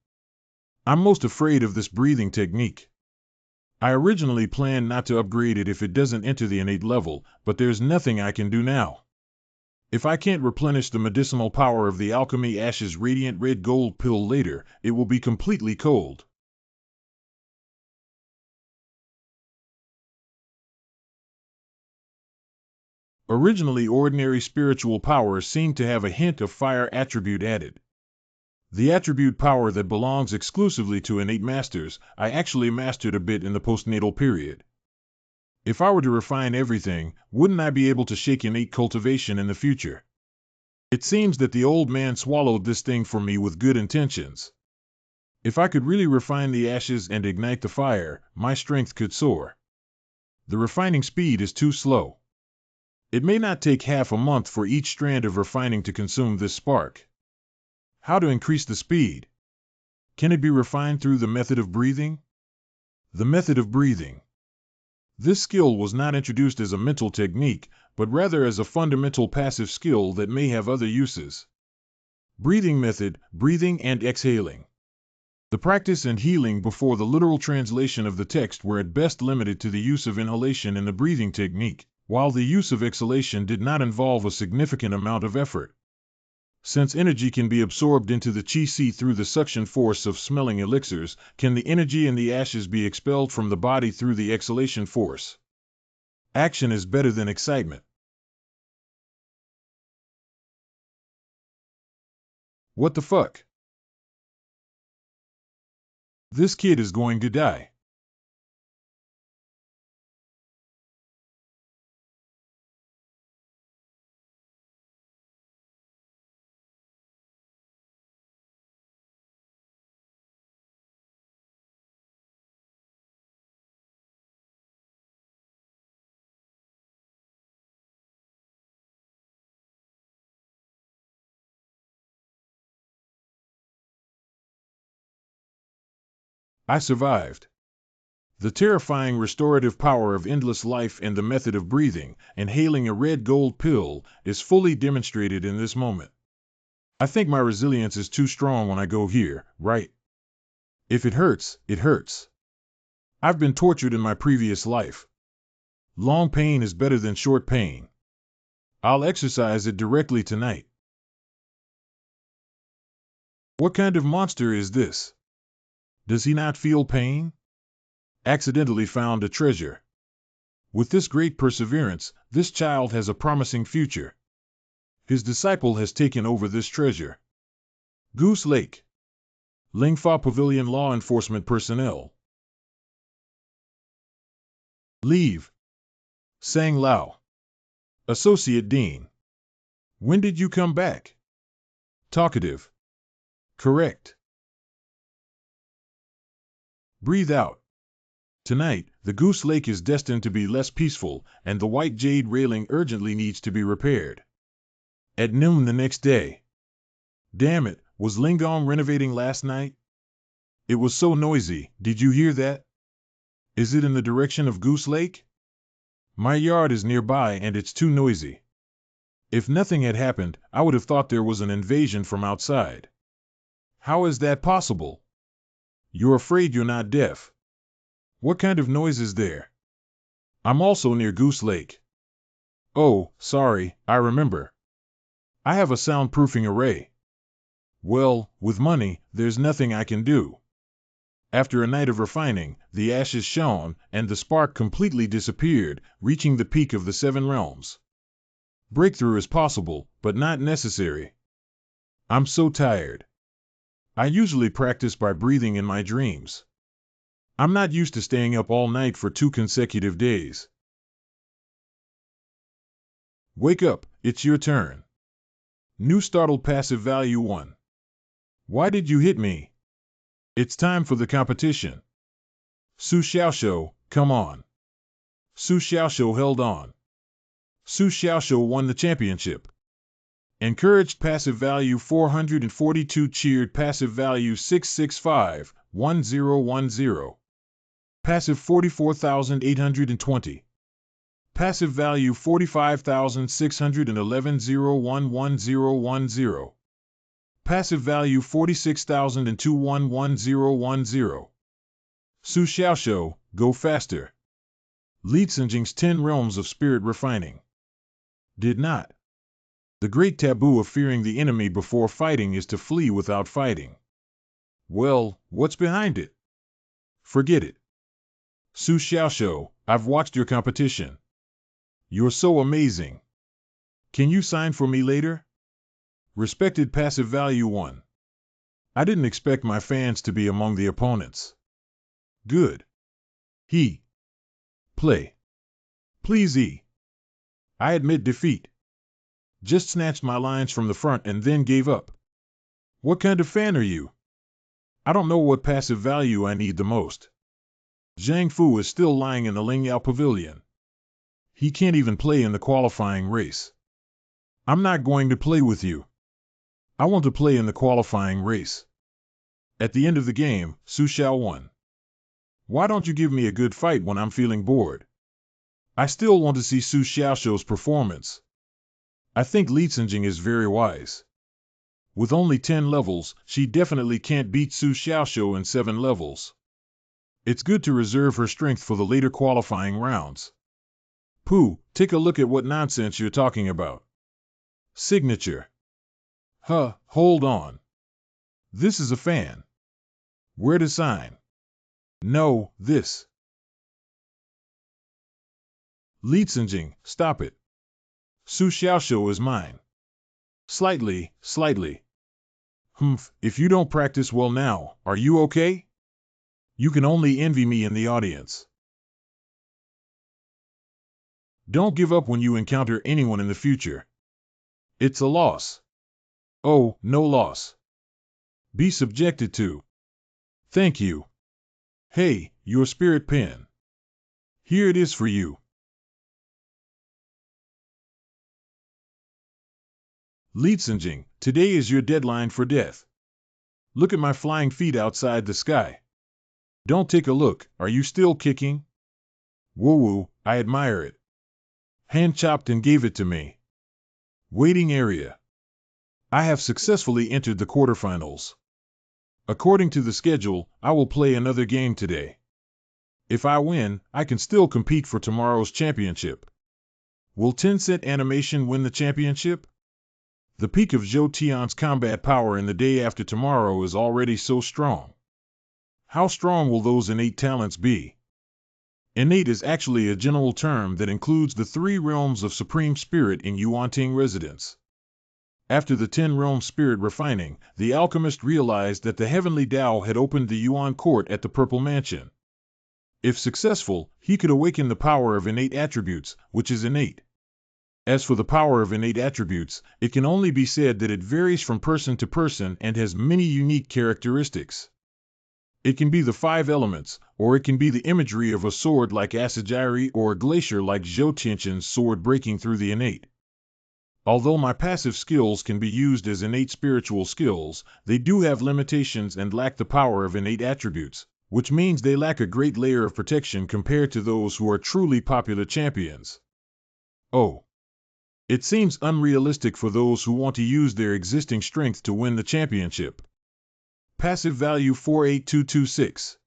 I'm most afraid of this breathing technique. I originally planned not to upgrade it if it doesn't enter the innate level, but there's nothing I can do now. If I can't replenish the medicinal power of the Alchemy Ashes Radiant Red Gold pill later, it will be completely cold. Originally, ordinary spiritual powers seemed to have a hint of fire attribute added. The attribute power that belongs exclusively to innate masters, I actually mastered a bit in the postnatal period. If I were to refine everything, wouldn't I be able to shake innate cultivation in the future? It seems that the old man swallowed this thing for me with good intentions. If I could really refine the ashes and ignite the fire, my strength could soar. The refining speed is too slow. It may not take half a month for each strand of refining to consume this spark. How to increase the speed? Can it be refined through the method of breathing? The method of breathing. This skill was not introduced as a mental technique, but rather as a fundamental passive skill that may have other uses. Breathing method, breathing and exhaling. The practice and healing before the literal translation of the text were at best limited to the use of inhalation in the breathing technique, while the use of exhalation did not involve a significant amount of effort. Since energy can be absorbed into the Qi through the suction force of smelling elixirs, can the energy in the ashes be expelled from the body through the exhalation force? Action is better than excitement. What the fuck? This kid is going to die. I survived. The terrifying restorative power of endless life and the method of breathing, inhaling a red gold pill, is fully demonstrated in this moment. I think my resilience is too strong when I go here, right? If it hurts, it hurts. I've been tortured in my previous life. Long pain is better than short pain. I'll exercise it directly tonight. What kind of monster is this? Does he not feel pain? Accidentally found a treasure. With this great perseverance, this child has a promising future. His disciple has taken over this treasure. Goose Lake. Lingfa Pavilion Law Enforcement Personnel. Leave. Sang Lao. Associate Dean. When did you come back? Talkative. Correct. Breathe out. Tonight, the Goose Lake is destined to be less peaceful, and the white jade railing urgently needs to be repaired. At noon the next day. Damn it, was Lingong renovating last night? It was so noisy, did you hear that? Is it in the direction of Goose Lake? My yard is nearby and it's too noisy. If nothing had happened, I would have thought there was an invasion from outside. How is that possible? You're afraid you're not deaf. What kind of noise is there? I'm also near Goose Lake. Oh, sorry, I remember. I have a soundproofing array. Well, with money, there's nothing I can do. After a night of refining, the ashes shone, and the spark completely disappeared, reaching the peak of the 7 realms. Breakthrough is possible, but not necessary. I'm so tired. I usually practice by breathing in my dreams. I'm not used to staying up all night for 2 consecutive days. Wake up, it's your turn. New startled passive value 1. Why did you hit me? It's time for the competition. Su Xiaoshou, come on. Su Xiaoshou held on. Su Xiaoshou won the championship. Encouraged passive value 442, cheered passive value 665, 1010. Passive 44,820. Passive value 45,611, 011010. Passive value 46,002, 11010. Su Xiaoshou, go faster. Li Tsingjing's 10 realms of spirit refining. Did not. The great taboo of fearing the enemy before fighting is to flee without fighting. Well, what's behind it? Forget it. Su Xiaoshou, I've watched your competition. You're so amazing. Can you sign for me later? Respected passive value 1. I didn't expect my fans to be among the opponents. Good. He. Play. Please E. I admit defeat. Just snatched my lines from the front and then gave up. What kind of fan are you? I don't know what passive value I need the most. Zhang Fu is still lying in the Lingyao Pavilion. He can't even play in the qualifying race. I'm not going to play with you. I want to play in the qualifying race. At the end of the game, Su Xiao won. Why don't you give me a good fight when I'm feeling bored? I still want to see Su Xiaoshou's performance. I think Li Tsingjing is very wise. With only 10 levels, she definitely can't beat Su Xiaoshou in 7 levels. It's good to reserve her strength for the later qualifying rounds. Pooh, take a look at what nonsense you're talking about. Signature. Hold on. This is a fan. Where to sign? No, this. Li Tsingjing, stop it. Su Xiaoshou is mine. Slightly. If you don't practice well now, are you okay? You can only envy me in the audience. Don't give up when you encounter anyone in the future. It's a loss. Oh, no loss. Be subjected to. Thank you. Hey, your spirit pen. Here it is for you. Li Tsingjing, today is your deadline for death. Look at my flying feet outside the sky. Don't take a look, are you still kicking? Woo, I admire it. Hand chopped and gave it to me. Waiting area. I have successfully entered the quarterfinals. According to the schedule, I will play another game today. If I win, I can still compete for tomorrow's championship. Will Tencent Animation win the championship? The peak of Zhou Tian's combat power in the day after tomorrow is already so strong. How strong will those innate talents be? Innate is actually a general term that includes the 3 realms of supreme spirit in Yuanting residence. After the 10 realm spirit refining, the alchemist realized that the heavenly Tao had opened the Yuan court at the Purple Mansion. If successful, he could awaken the power of innate attributes, which is innate. As for the power of innate attributes, it can only be said that it varies from person to person and has many unique characteristics. It can be the 5 elements, or it can be the imagery of a sword like Asajiri or a glacier like Zhou Tianqian's sword breaking through the innate. Although my passive skills can be used as innate spiritual skills, they do have limitations and lack the power of innate attributes, which means they lack a great layer of protection compared to those who are truly popular champions. Oh. It seems unrealistic for those who want to use their existing strength to win the championship. Passive value 48226.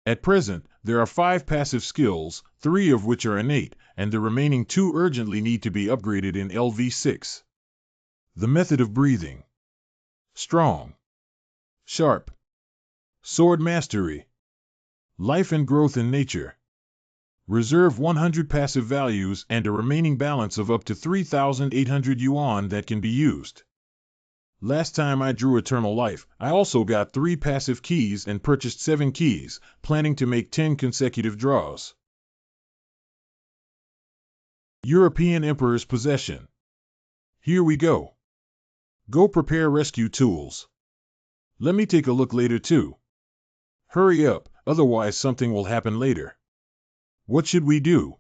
At present, there are 5 passive skills, 3 of which are innate, and the remaining 2 urgently need to be upgraded in LV6. The method of breathing. Strong. Sharp. Sword mastery. Life and growth in nature. Reserve 100 passive values and a remaining balance of up to 3,800 yuan that can be used. Last time I drew Eternal Life, I also got 3 passive keys and purchased 7 keys, planning to make 10 consecutive draws. European Emperor's Possession. Here we go. Go prepare rescue tools. Let me take a look later too. Hurry up, otherwise something will happen later. What should we do?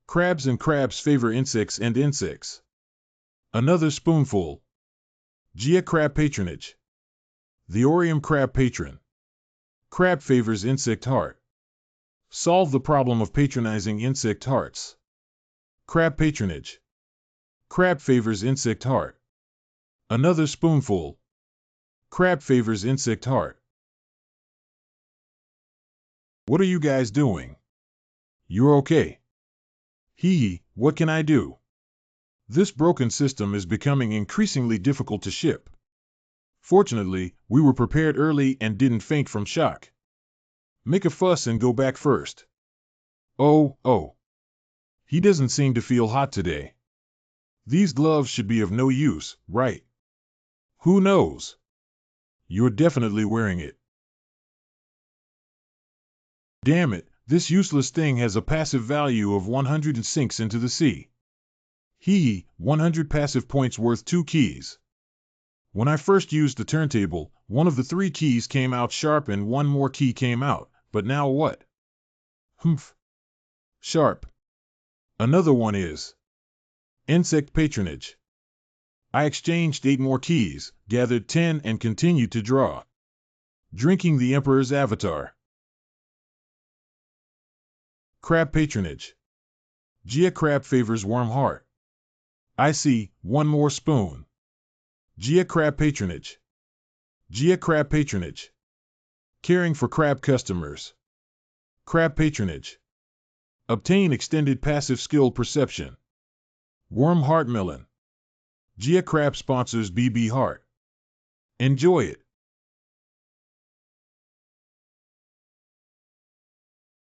Crabs and crabs favor insects and insects. Another spoonful. Gia crab patronage. The Orium crab patron. Crab favors insect heart. Solve the problem of patronizing insect hearts. Crab patronage. Crab favors insect heart. Another spoonful. Crab favors insect heart. What are you guys doing? You're okay. Hee, what can I do? This broken system is becoming increasingly difficult to ship. Fortunately, we were prepared early and didn't faint from shock. Make a fuss and go back first. Oh. He doesn't seem to feel hot today. These gloves should be of no use, right? Who knows? You're definitely wearing it. Damn it, this useless thing has a passive value of 100 and sinks into the sea. 100 passive points worth 2 keys. When I first used the turntable, one of the 3 keys came out sharp and 1 more key came out, but now what? Humph. Sharp. Another one is insect patronage. I exchanged 8 more keys, gathered 10 and continued to draw. Drinking the Emperor's avatar. Crab patronage. Gia crab favors warm heart. I see, 1 more spoon. Gia crab patronage. Gia crab patronage. Caring for crab customers. Crab patronage. Obtain extended passive skill perception. Warm heart melon. Gia crab sponsors BB Heart. Enjoy it.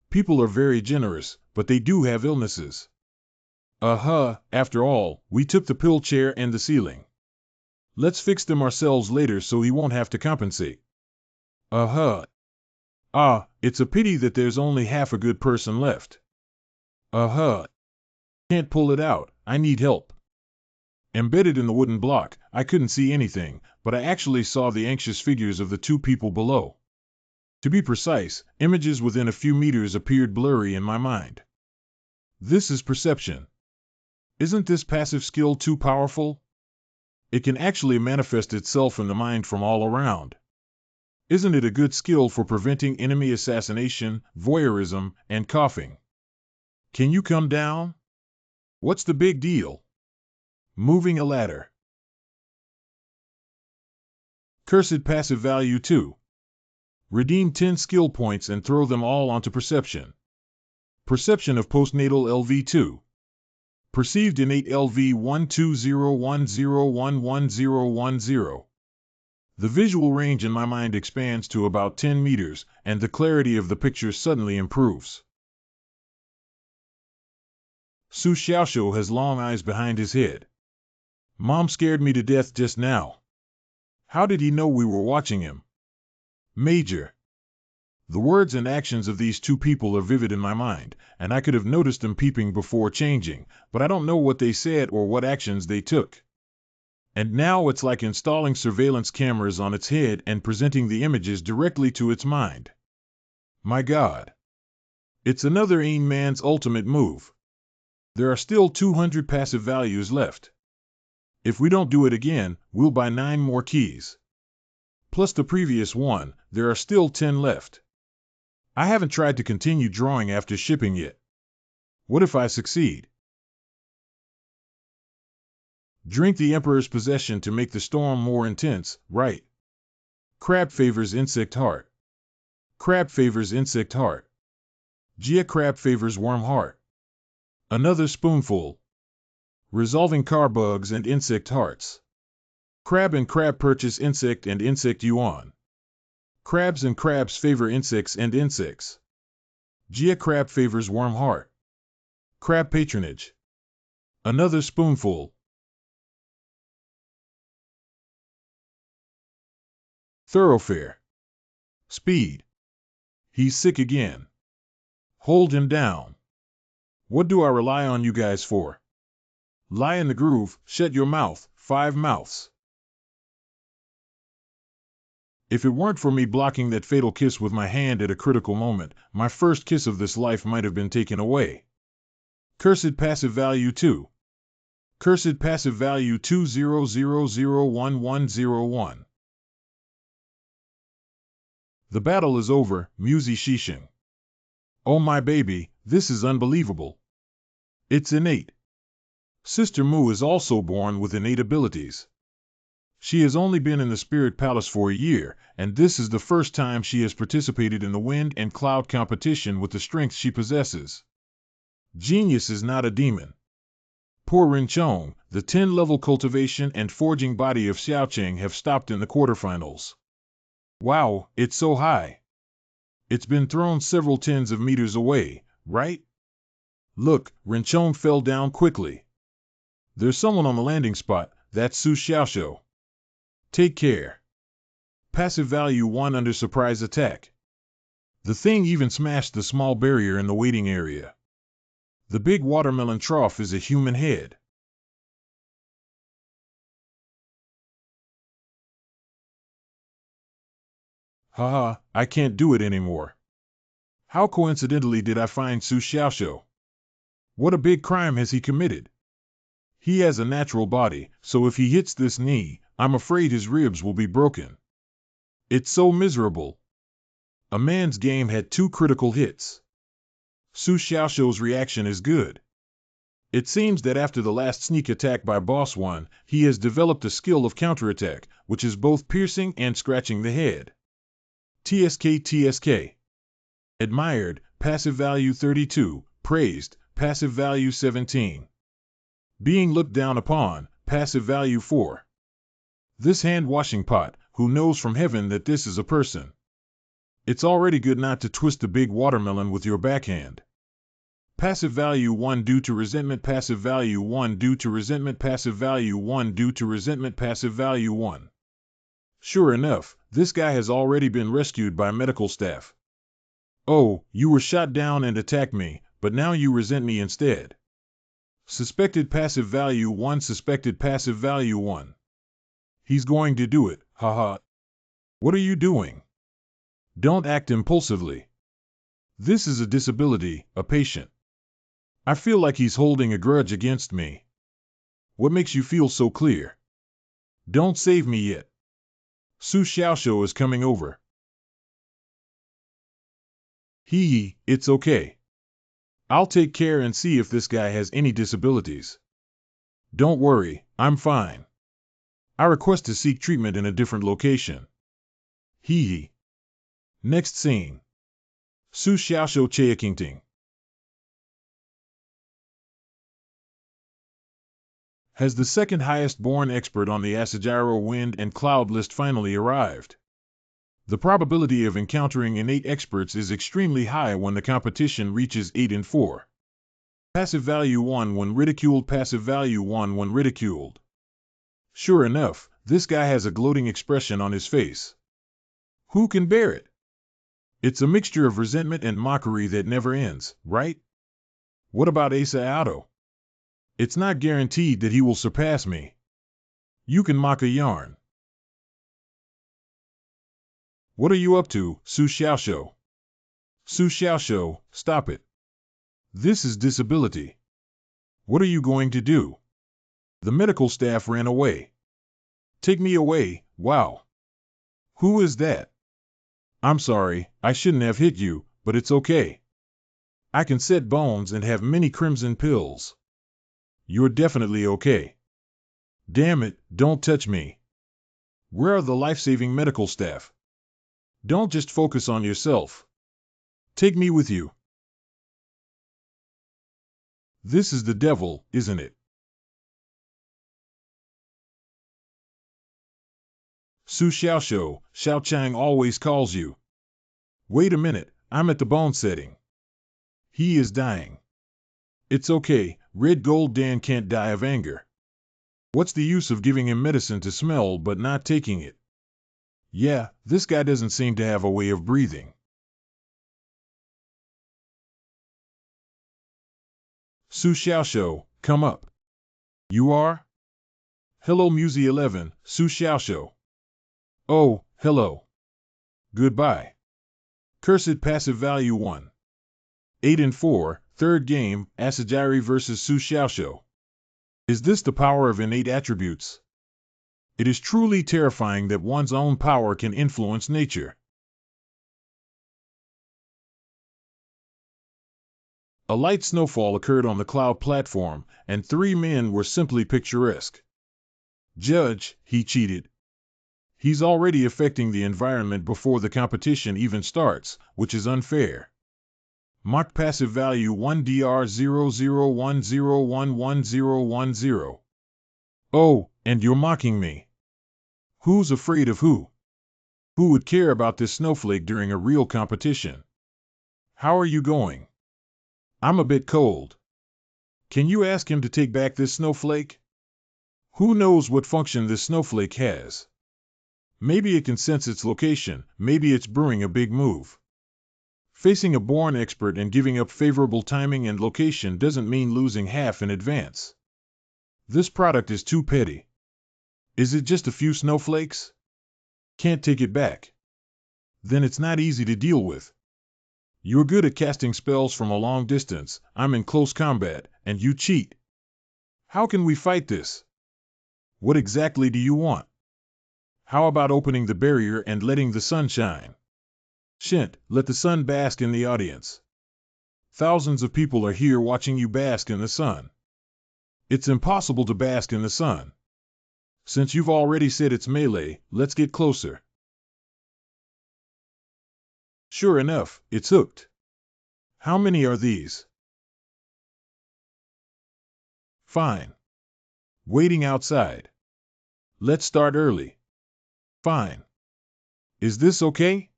People are very generous, but they do have illnesses. After all, we took the pill chair and the ceiling. Let's fix them ourselves later so he won't have to compensate. It's a pity that there's only half a good person left. Can't pull it out, I need help. Embedded in the wooden block, I couldn't see anything, but I actually saw the anxious figures of the 2 people below. To be precise, images within a few meters appeared blurry in my mind. This is perception. Isn't this passive skill too powerful? It can actually manifest itself in the mind from all around. Isn't it a good skill for preventing enemy assassination, voyeurism, and coughing? Can you come down? What's the big deal? Moving a ladder. Cursed passive value 2. Redeem 10 skill points and throw them all onto perception. Perception of postnatal LV2. Perceived innate LV 12010111010. The visual range in my mind expands to about 10 meters, and the clarity of the picture suddenly improves. Su Xiaoshu has long eyes behind his head. Mom scared me to death just now. How did he know we were watching him? Major. The words and actions of these 2 people are vivid in my mind, and I could have noticed them peeping before changing, but I don't know what they said or what actions they took. And now it's like installing surveillance cameras on its head and presenting the images directly to its mind. My God. It's another Ain Man's ultimate move. There are still 200 passive values left. If we don't do it again, we'll buy 9 more keys. Plus the previous one, there are still 10 left. I haven't tried to continue drawing after shipping yet. What if I succeed? Drink the Emperor's Possession to make the storm more intense, right? Crab favors insect heart. Crab favors insect heart. Gia crab favors worm heart. Another spoonful. Resolving car bugs and insect hearts. Crab and crab purchase insect and insect yuan. Crabs and crabs favor insects and insects. Gia crab favors worm heart. Crab patronage. Another spoonful. Thoroughfare. Speed. He's sick again. Hold him down. What do I rely on you guys for? Lie in the groove, shut your mouth, 5 mouths. If it weren't for me blocking that fatal kiss with my hand at a critical moment, my first kiss of this life might have been taken away. Cursed passive value 2. Cursed passive value 200011101. The battle is over, Muzi Shishing. Oh my baby, this is unbelievable. It's innate. Sister Mu is also born with innate abilities. She has only been in the Spirit Palace for a year, and this is the first time she has participated in the wind and cloud competition with the strength she possesses. Genius is not a demon. Poor Rinchong, the 10-level cultivation and forging body of Xiaoqing have stopped in the quarterfinals. Wow, it's so high. It's been thrown several tens of meters away, right? Look, Rinchong fell down quickly. There's someone on the landing spot, that's Su Xiaoxiu. Take care. Passive value 1 under surprise attack. The thing even smashed the small barrier in the waiting area. The big watermelon trough is a human head. Haha, I can't do it anymore. How coincidentally did I find Su Xiaoxiu? What a big crime has he committed? He has a natural body, so if he hits this knee, I'm afraid his ribs will be broken. It's so miserable. A man's game had 2 critical hits. Su Xiaoxiu's reaction is good. It seems that after the last sneak attack by Boss 1, he has developed a skill of counterattack, which is both piercing and scratching the head. TSK. Admired, passive value 32, praised, passive value 17. Being looked down upon, passive value 4. This hand-washing pot, who knows from heaven that this is a person? It's already good not to twist the big watermelon with your backhand. Passive value 1 due to resentment, passive value 1 due to resentment, passive value 1 due to resentment, passive value 1. Sure enough, this guy has already been rescued by medical staff. Oh, you were shot down and attacked me, but now you resent me instead. Suspected passive value 1, suspected passive value 1. He's going to do it, haha. What are you doing? Don't act impulsively. This is a disability, a patient. I feel like he's holding a grudge against me. What makes you feel so clear? Don't save me yet. Su Xiaoxiu is coming over. It's okay. I'll take care and see if this guy has any disabilities. Don't worry, I'm fine. I request to seek treatment in a different location. Next scene. Su Xiaoxiu Cheikingting. Has the second highest born expert on the Asajiro wind and cloud list finally arrived? The probability of encountering innate experts is extremely high when the competition reaches 8 and 4. Passive value 1 when ridiculed, passive value 1 when ridiculed. Sure enough, this guy has a gloating expression on his face. Who can bear it? It's a mixture of resentment and mockery that never ends, right? What about Asa Auto? It's not guaranteed that he will surpass me. You can mock a yarn. What are you up to, Su Xiaoshou? Su Xiaoshou, stop it. This is disability. What are you going to do? The medical staff ran away. Take me away, wow. Who is that? I'm sorry, I shouldn't have hit you, but it's okay. I can set bones and have many crimson pills. You're definitely okay. Damn it, don't touch me. Where are the life-saving medical staff? Don't just focus on yourself. Take me with you. This is the devil, isn't it? Su Xiaoshou, Xiao Chang always calls you. Wait a minute, I'm at the bone setting. He is dying. It's okay, Red Gold Dan can't die of anger. What's the use of giving him medicine to smell but not taking it? Yeah, this guy doesn't seem to have a way of breathing. Su Xiaoshou, come up. You are? Hello Musi 11, Su Xiaoshou. Oh, hello. Goodbye. Cursed passive value 1. 8 and 4, third game, Asajiri vs. Su Xiaoshou. Is this the power of innate attributes? It is truly terrifying that one's own power can influence nature. A light snowfall occurred on the cloud platform, and 3 men were simply picturesque. Judge, he cheated. He's already affecting the environment before the competition even starts, which is unfair. Mock passive value 1DR0010111010. Oh, and you're mocking me. Who's afraid of who? Who would care about this snowflake during a real competition? How are you going? I'm a bit cold. Can you ask him to take back this snowflake? Who knows what function this snowflake has? Maybe it can sense its location, maybe it's brewing a big move. Facing a born expert and giving up favorable timing and location doesn't mean losing half in advance. This product is too petty. Is it just a few snowflakes? Can't take it back. Then it's not easy to deal with. You're good at casting spells from a long distance, I'm in close combat, and you cheat. How can we fight this? What exactly do you want? How about opening the barrier and letting the sun shine? Shint, let the sun bask in the audience. Thousands of people are here watching you bask in the sun. It's impossible to bask in the sun. Since you've already said it's melee, let's get closer. Sure enough, it's hooked. How many are these? Fine. Waiting outside. Let's start early. Fine. Is this okay?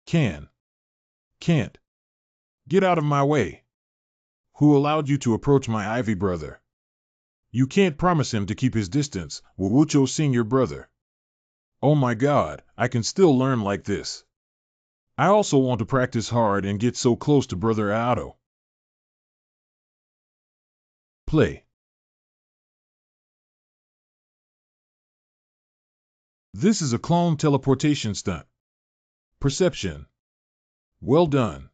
Can't. Get out of my way. Who allowed you to approach my Ivy brother? You can't promise him to keep his distance, Wuwucho Senior brother. Oh my god, I can still learn like this. I also want to practice hard and get so close to Brother Aoto. Play. This is a clone teleportation stunt. Perception. Well done.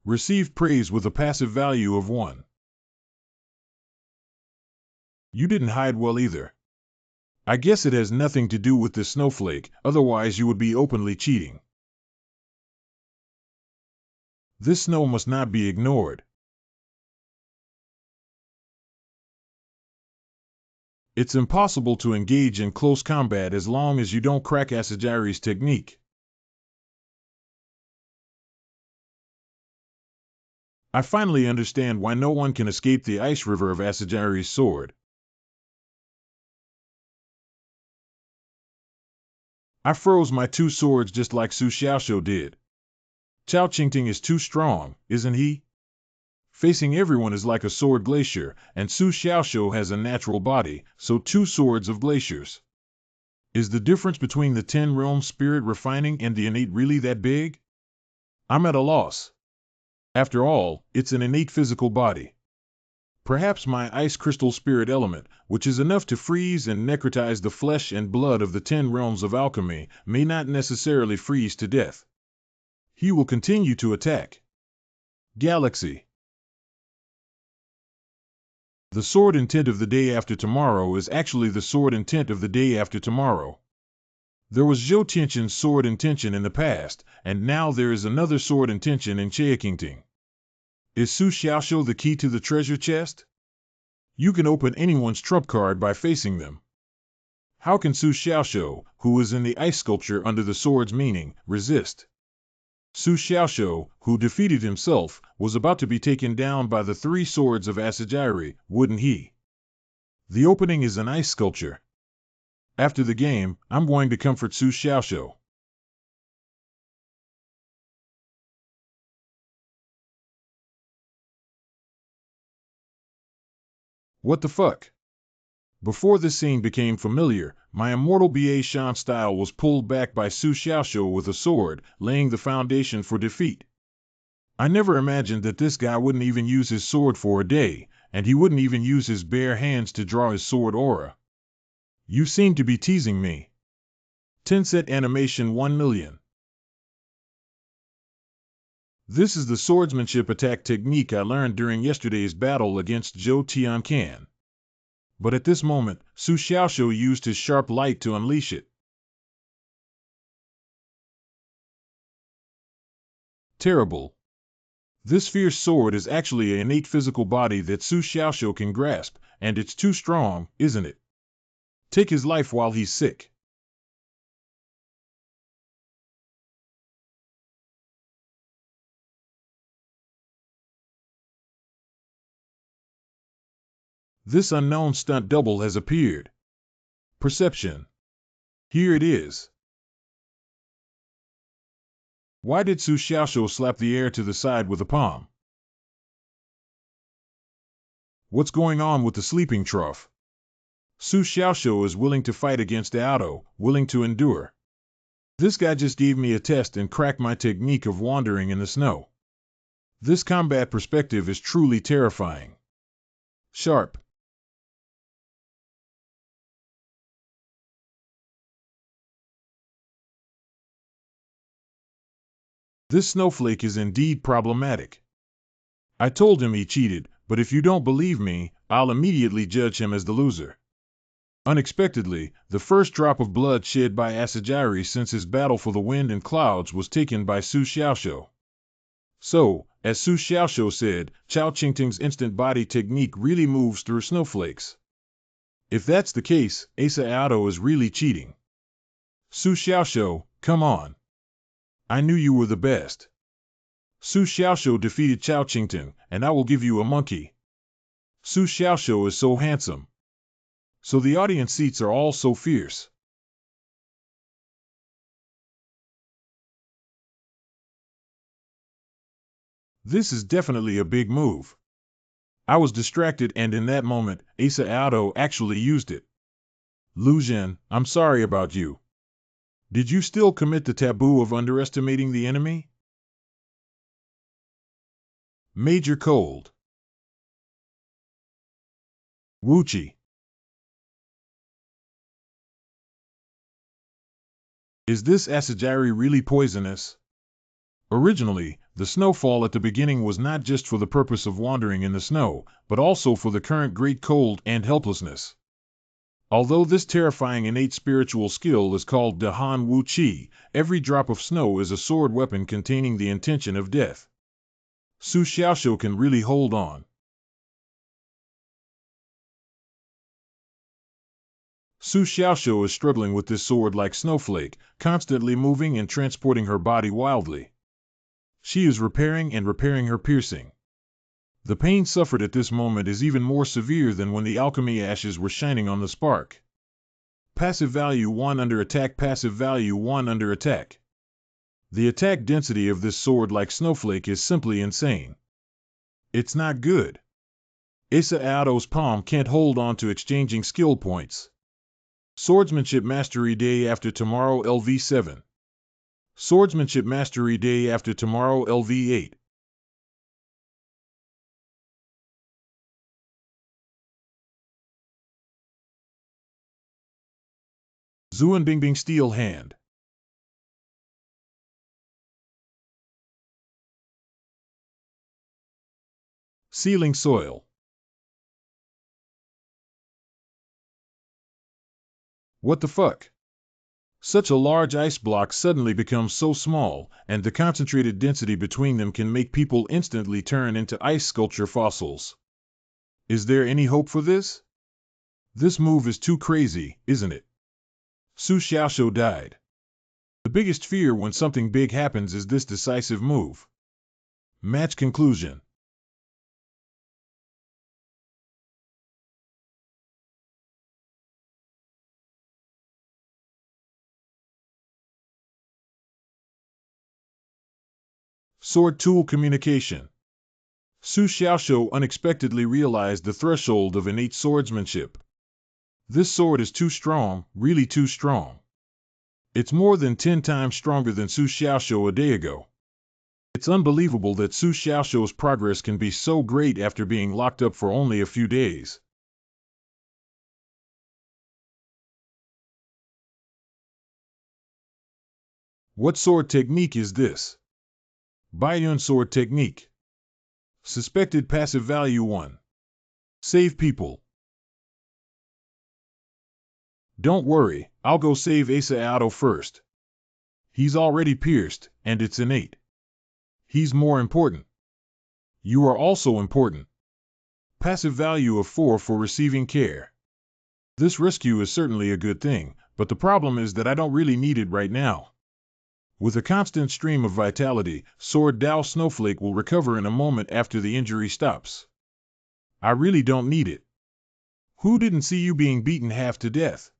Received praise with a passive value of 1. You didn't hide well either. I guess it has nothing to do with the snowflake, otherwise you would be openly cheating. This snow must not be ignored. It's impossible to engage in close combat as long as you don't crack Asajiri's technique. I finally understand why no one can escape the ice river of Asajiri's sword. I froze my 2 swords just like Su Xiaoshou did. Chao Qingting is too strong, isn't he? Facing everyone is like a sword glacier, and Su Xiaoshou has a natural body, so 2 swords of glaciers. Is the difference between the 10 realm spirit refining and the innate really that big? I'm at a loss. After all, it's an innate physical body. Perhaps my ice crystal spirit element, which is enough to freeze and necrotize the flesh and blood of the 10 realms of alchemy, may not necessarily freeze to death. He will continue to attack. Galaxy. The sword intent of the day after tomorrow is actually the sword intent of the day after tomorrow. There was Zhou Tianqian's sword intention in the past, and now there is another sword intention in Cheikingting. Is Su Xiaoxiu the key to the treasure chest? You can open anyone's trump card by facing them. How can Su Xiaoxiu, who is in the ice sculpture under the sword's meaning, resist? Su Xiaoxiu, who defeated himself, was about to be taken down by the 3 swords of Asajiri, wouldn't he? The opening is an ice sculpture. After the game, I'm going to comfort Su Xiaoxiu. What the fuck? Before this scene became familiar, my immortal BA Shan style was pulled back by Su Xiaoxiu with a sword, laying the foundation for defeat. I never imagined that this guy wouldn't even use his sword for a day, and he wouldn't even use his bare hands to draw his sword aura. You seem to be teasing me. Tencent Animation 1 million. This is the swordsmanship attack technique I learned during yesterday's battle against Zhou Tianqian. But at this moment, Su Xiaoxiu used his sharp light to unleash it. Terrible. This fierce sword is actually an innate physical body that Su Xiaoxiu can grasp, and it's too strong, isn't it? Take his life while he's sick. This unknown stunt double has appeared. Perception. Here it is. Why did Su Xiaoxiu slap the air to the side with a palm? What's going on with the sleeping trough? Su Xiaoxiu is willing to fight against Aodo, willing to endure. This guy just gave me a test and cracked my technique of wandering in the snow. This combat perspective is truly terrifying. Sharp. This snowflake is indeed problematic. I told him he cheated, but if you don't believe me, I'll immediately judge him as the loser. Unexpectedly, the first drop of blood shed by Asajiri since his battle for the wind and clouds was taken by Su Xiaoxiu. So, as Su Xiaoxiu said, Chao Qingting's instant body technique really moves through snowflakes. If that's the case, Asa Aodo is really cheating. Su Xiaoxiu, come on. I knew you were the best. Su Xiaoxiu defeated Chao Qingting, and I will give you a monkey. Su Xiaoxiu is so handsome. So the audience seats are all so fierce. This is definitely a big move. I was distracted, and in that moment, Asa Aodo actually used it. Lu Zhen, I'm sorry about you. Did you still commit the taboo of underestimating the enemy? Major Cold. Wuchi. Is this Asajiri really poisonous? Originally, the snowfall at the beginning was not just for the purpose of wandering in the snow, but also for the current great cold and helplessness. Although this terrifying innate spiritual skill is called Dahan Wu Qi, every drop of snow is a sword weapon containing the intention of death. Su Xiaoxiu can really hold on. Su Xiaoxiu is struggling with this sword like snowflake, constantly moving and transporting her body wildly. She is repairing and repairing her piercing. The pain suffered at this moment is even more severe than when the alchemy ashes were shining on the spark. Passive value 1 under attack. Passive value 1 under attack. The attack density of this sword like snowflake is simply insane. It's not good. Asa Aodo's palm can't hold on to exchanging skill points. Swordsmanship Mastery Day after tomorrow LV7. Swordsmanship Mastery Day after tomorrow LV8. Zuan Bingbing Steel Hand. Sealing Soil. What the fuck? Such a large ice block suddenly becomes so small, and the concentrated density between them can make people instantly turn into ice sculpture fossils. Is there any hope for this? This move is too crazy, isn't it? Su Xiaoshou died. The biggest fear when something big happens is this decisive move. Match conclusion. Sword Tool Communication. Su Xiaoshou unexpectedly realized the threshold of innate swordsmanship. This sword is too strong, really too strong. It's more than 10 times stronger than Su Xiaoshou a day ago. It's unbelievable that Su Xiaoshou's progress can be so great after being locked up for only a few days. What sword technique is this? Baiyun Sword Technique. Suspected passive value 1. Save people. Don't worry, I'll go save Asa Aodo first. He's already pierced, and it's innate. He's more important. You are also important. Passive value of 4 for receiving care. This rescue is certainly a good thing, but the problem is that I don't really need it right now. With a constant stream of vitality, Sword Dao Snowflake will recover in a moment after the injury stops. I really don't need it. Who didn't see you being beaten half to death?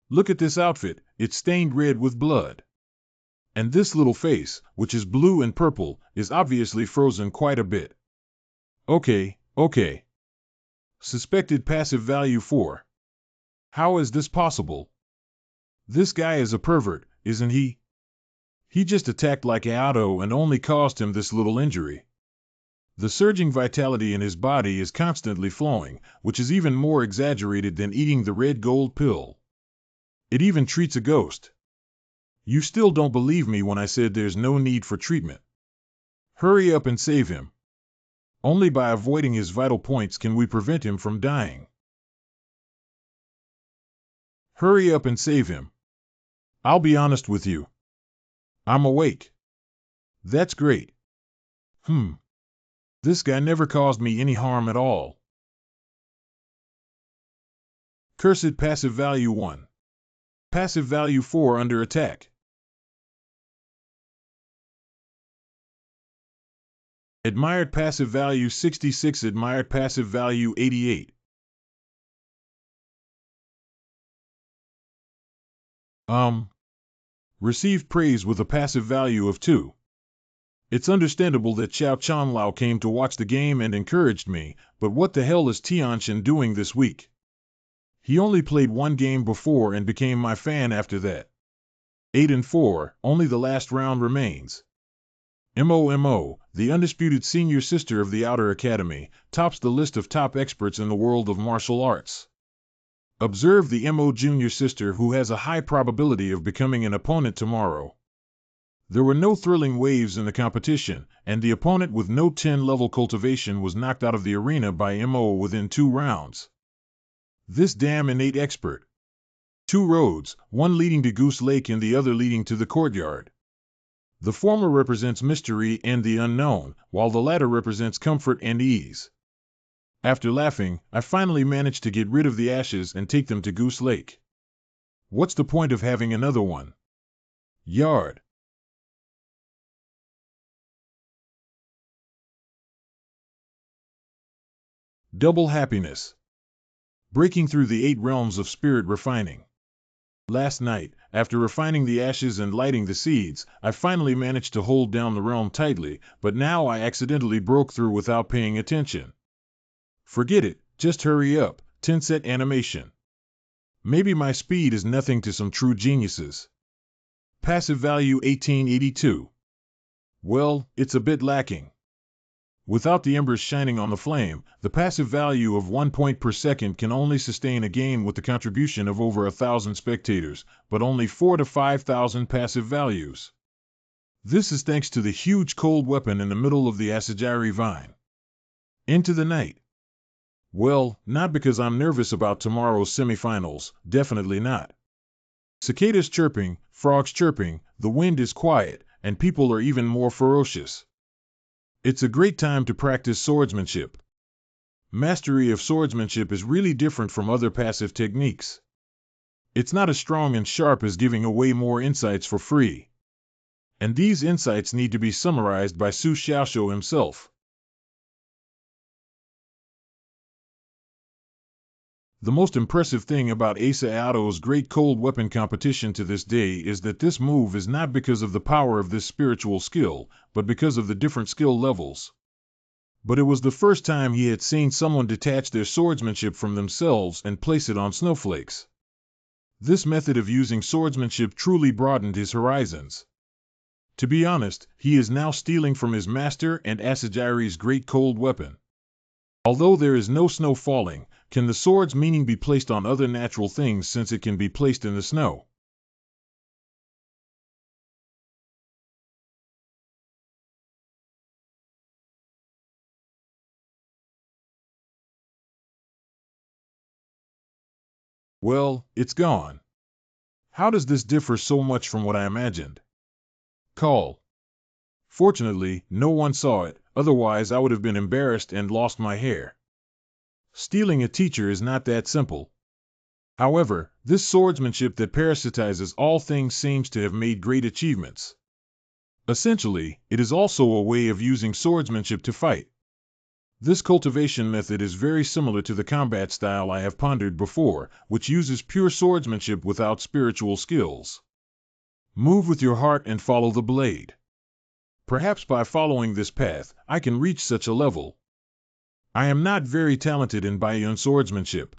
Look at this outfit, it's stained red with blood. And this little face, which is blue and purple, is obviously frozen quite a bit. Okay. Suspected passive value 4. How is this possible? This guy is a pervert, isn't he? He just attacked like Aodo and only caused him this little injury. The surging vitality in his body is constantly flowing, which is even more exaggerated than eating the red gold pill. It even treats a ghost. You still don't believe me when I said there's no need for treatment. Hurry up and save him. Only by avoiding his vital points can we prevent him from dying. Hurry up and save him. I'll be honest with you. I'm awake. That's great. This guy never caused me any harm at all. Cursed passive value 1. Passive value 4 under attack. Admired passive value 66, admired passive value 88. Received praise with a passive value of 2. It's understandable that Xiao Chanlao came to watch the game and encouraged me, but what the hell is Tianxin doing this week? He only played one game before and became my fan after that. 8 and 4, only the last round remains. MOMO, the undisputed senior sister of the Outer Academy, tops the list of top experts in the world of martial arts. Observe the MO junior sister who has a high probability of becoming an opponent tomorrow. There were no thrilling waves in the competition, and the opponent with no 10-level cultivation was knocked out of the arena by MO within 2 rounds. This damn innate expert. 2 roads, one leading to Goose Lake and the other leading to the courtyard. The former represents mystery and the unknown, while the latter represents comfort and ease. After laughing, I finally managed to get rid of the ashes and take them to Goose Lake. What's the point of having another one? Yard. Double happiness. Breaking through the 8 realms of spirit refining. Last night, after refining the ashes and lighting the seeds, I finally managed to hold down the realm tightly, but now I accidentally broke through without paying attention. Forget it, just hurry up, 10-set animation. Maybe my speed is nothing to some true geniuses. Passive value 1882. Well, it's a bit lacking. Without the embers shining on the flame, the passive value of 1 point per second can only sustain a game with the contribution of over 1,000 spectators, but only 4 to 5,000 passive values. This is thanks to the huge cold weapon in the middle of the Asajiri vine. Into the night. Well, not because I'm nervous about tomorrow's semifinals, definitely not. Cicadas chirping, frogs chirping, the wind is quiet, and people are even more ferocious. It's a great time to practice swordsmanship. Mastery of swordsmanship is really different from other passive techniques. It's not as strong and sharp as giving away more insights for free. And these insights need to be summarized by Su Xiaoshu himself. The most impressive thing about Asa Aoto's great cold weapon competition to this day is that this move is not because of the power of this spiritual skill, but because of the different skill levels. But it was the first time he had seen someone detach their swordsmanship from themselves and place it on snowflakes. This method of using swordsmanship truly broadened his horizons. To be honest, he is now stealing from his master and Asajiri's great cold weapon. Although there is no snow falling, can the sword's meaning be placed on other natural things since it can be placed in the snow? Well, it's gone. How does this differ so much from what I imagined? Call. Fortunately, no one saw it, otherwise I would have been embarrassed and lost my hair. Stealing a teacher is not that simple. However, this swordsmanship that parasitizes all things seems to have made great achievements. Essentially, it is also a way of using swordsmanship to fight. This cultivation method is very similar to the combat style I have pondered before, which uses pure swordsmanship without spiritual skills. Move with your heart and follow the blade. Perhaps by following this path, I can reach such a level. I am not very talented in Baiyun swordsmanship.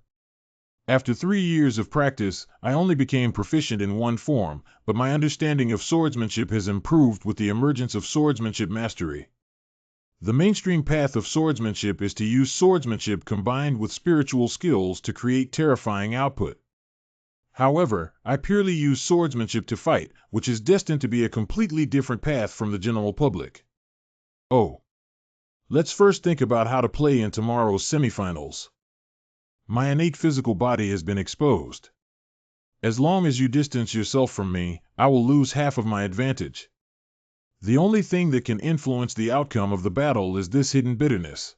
After 3 years of practice, I only became proficient in one form, but my understanding of swordsmanship has improved with the emergence of swordsmanship mastery. The mainstream path of swordsmanship is to use swordsmanship combined with spiritual skills to create terrifying output. However, I purely use swordsmanship to fight, which is destined to be a completely different path from the general public. Oh. Let's first think about how to play in tomorrow's semifinals. My innate physical body has been exposed. As long as you distance yourself from me, I will lose half of my advantage. The only thing that can influence the outcome of the battle is this hidden bitterness.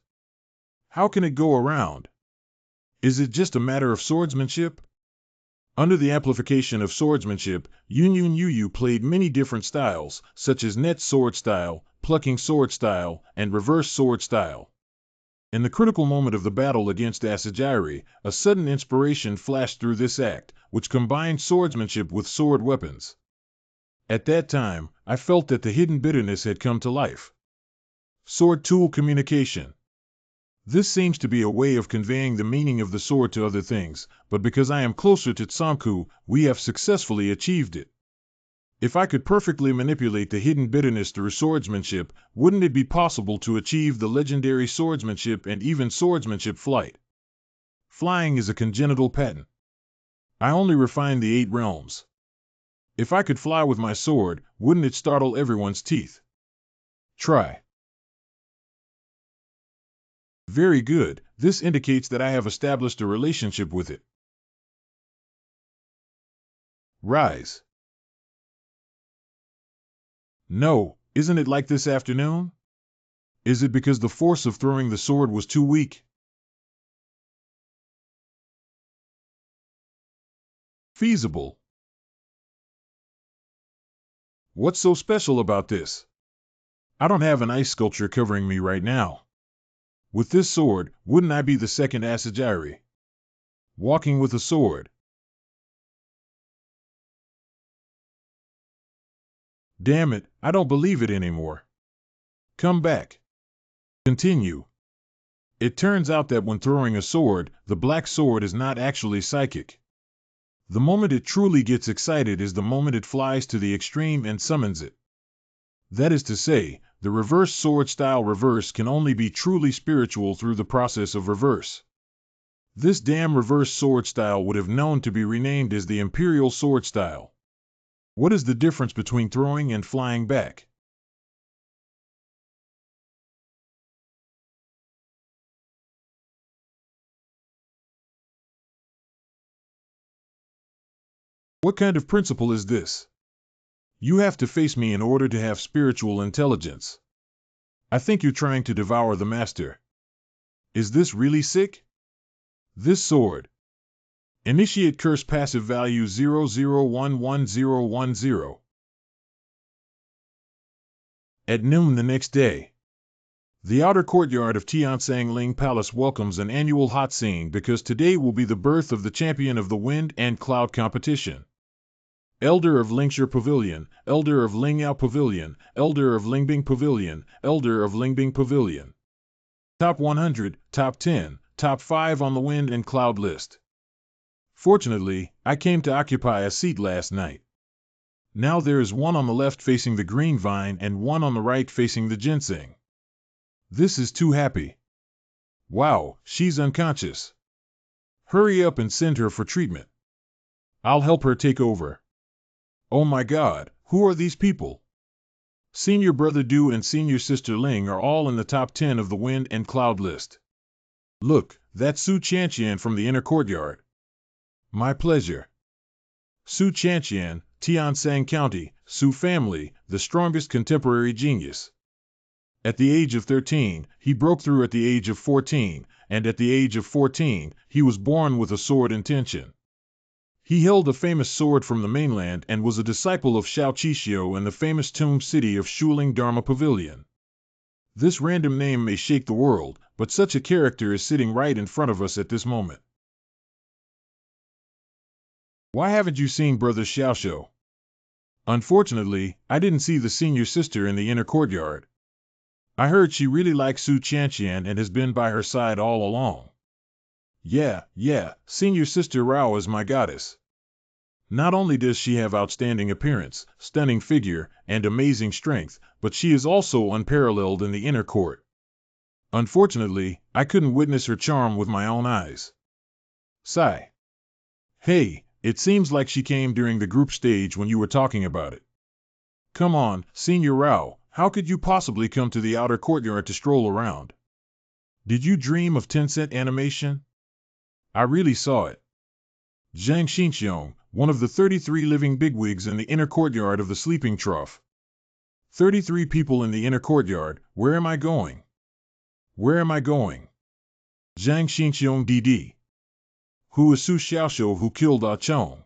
How can it go around? Is it just a matter of swordsmanship? Under the amplification of swordsmanship, Yunyun Yu played many different styles, such as net sword style, plucking sword style, and reverse sword style. In the critical moment of the battle against Asajiri, a sudden inspiration flashed through this act, which combined swordsmanship with sword weapons. At that time, I felt that the hidden bitterness had come to life. Sword tool communication. This seems to be a way of conveying the meaning of the sword to other things, but because I am closer to Tsamku, we have successfully achieved it. If I could perfectly manipulate the hidden bitterness through swordsmanship, wouldn't it be possible to achieve the legendary swordsmanship and even swordsmanship flight? Flying is a congenital pattern. I only refined the 8 realms. If I could fly with my sword, wouldn't it startle everyone's teeth? Try. Very good, this indicates that I have established a relationship with it. Rise. No, isn't it like this afternoon? Is it because the force of throwing the sword was too weak? Feasible. What's so special about this? I don't have an ice sculpture covering me right now. With this sword, wouldn't I be the second Asajiri? Walking with a sword. Damn it, I don't believe it anymore. Come back. Continue. It turns out that when throwing a sword, the black sword is not actually psychic. The moment it truly gets excited is the moment it flies to the extreme and summons it. That is to say, The reverse sword style reverse can only be truly spiritual through the process of reverse. This damn reverse sword style would have known to be renamed as the Imperial sword style. What is the difference between throwing and flying back? What kind of principle is this? You have to face me in order to have spiritual intelligence. I think you're trying to devour the master. Is this really sick? This sword. Initiate curse passive value 00111010. At noon the next day. The outer courtyard of Tiansang Ling Palace welcomes an annual hot scene because today will be the birth of the champion of the Wind and Cloud competition. Elder of Lingxia Pavilion, Elder of Lingyao Pavilion, Elder of Lingbing Pavilion, Elder of Lingbing Pavilion. Top 100, Top 10, Top 5 on the Wind and Cloud list. Fortunately, I came to occupy a seat last night. Now there is one on the left facing the green vine and one on the right facing the ginseng. This is too happy. Wow, she's unconscious. Hurry up and send her for treatment. I'll help her take over. Oh my God, who are these people? Senior Brother Du and Senior Sister Ling are all in the top 10 of the Wind and Cloud list. Look, that's Su Chanqian from the inner courtyard. My pleasure. Su Chanqian, Tiansang County, Su family, the strongest contemporary genius. At the age of 13, he broke through at the age of 14, and at the age of 14, he was born with a sword intention. He held a famous sword from the mainland and was a disciple of Shao Qixio in the famous tomb city of Shuling Dharma Pavilion. This random name may shake the world, but such a character is sitting right in front of us at this moment. Why haven't you seen Brother Xiaoxiu? Unfortunately, I didn't see the senior sister in the inner courtyard. I heard she really likes Su Chanqian and has been by her side all along. Yeah, Senior Sister Rao is my goddess. Not only does she have outstanding appearance, stunning figure, and amazing strength, but she is also unparalleled in the inner court. Unfortunately, I couldn't witness her charm with my own eyes. Sigh. Hey, it seems like she came during the group stage when you were talking about it. Come on, Senior Rao, how could you possibly come to the outer courtyard to stroll around? Did you dream of Tencent Animation? I really saw it. Zhang Xinxiong, one of the 33 living bigwigs in the inner courtyard of the sleeping trough. 33 people in the inner courtyard, where am I going? Where am I going? Zhang Xinxiong DD. Who is Su Xiaoxiu who killed Ah Chong?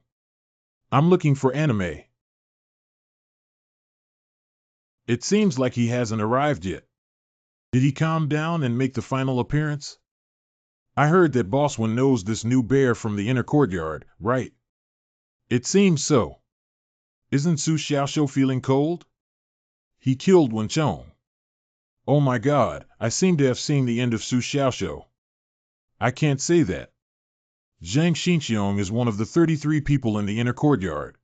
I'm looking for anime. It seems like he hasn't arrived yet. Did he calm down and make the final appearance? I heard that Boss Wen knows this new bear from the inner courtyard, right? It seems so. Isn't Su Xiaoxiu feeling cold? He killed Wen Chong. Oh my God, I seem to have seen the end of Su Xiaoxiu. I can't say that. Zhang Xinxiong is one of the 33 people in the inner courtyard.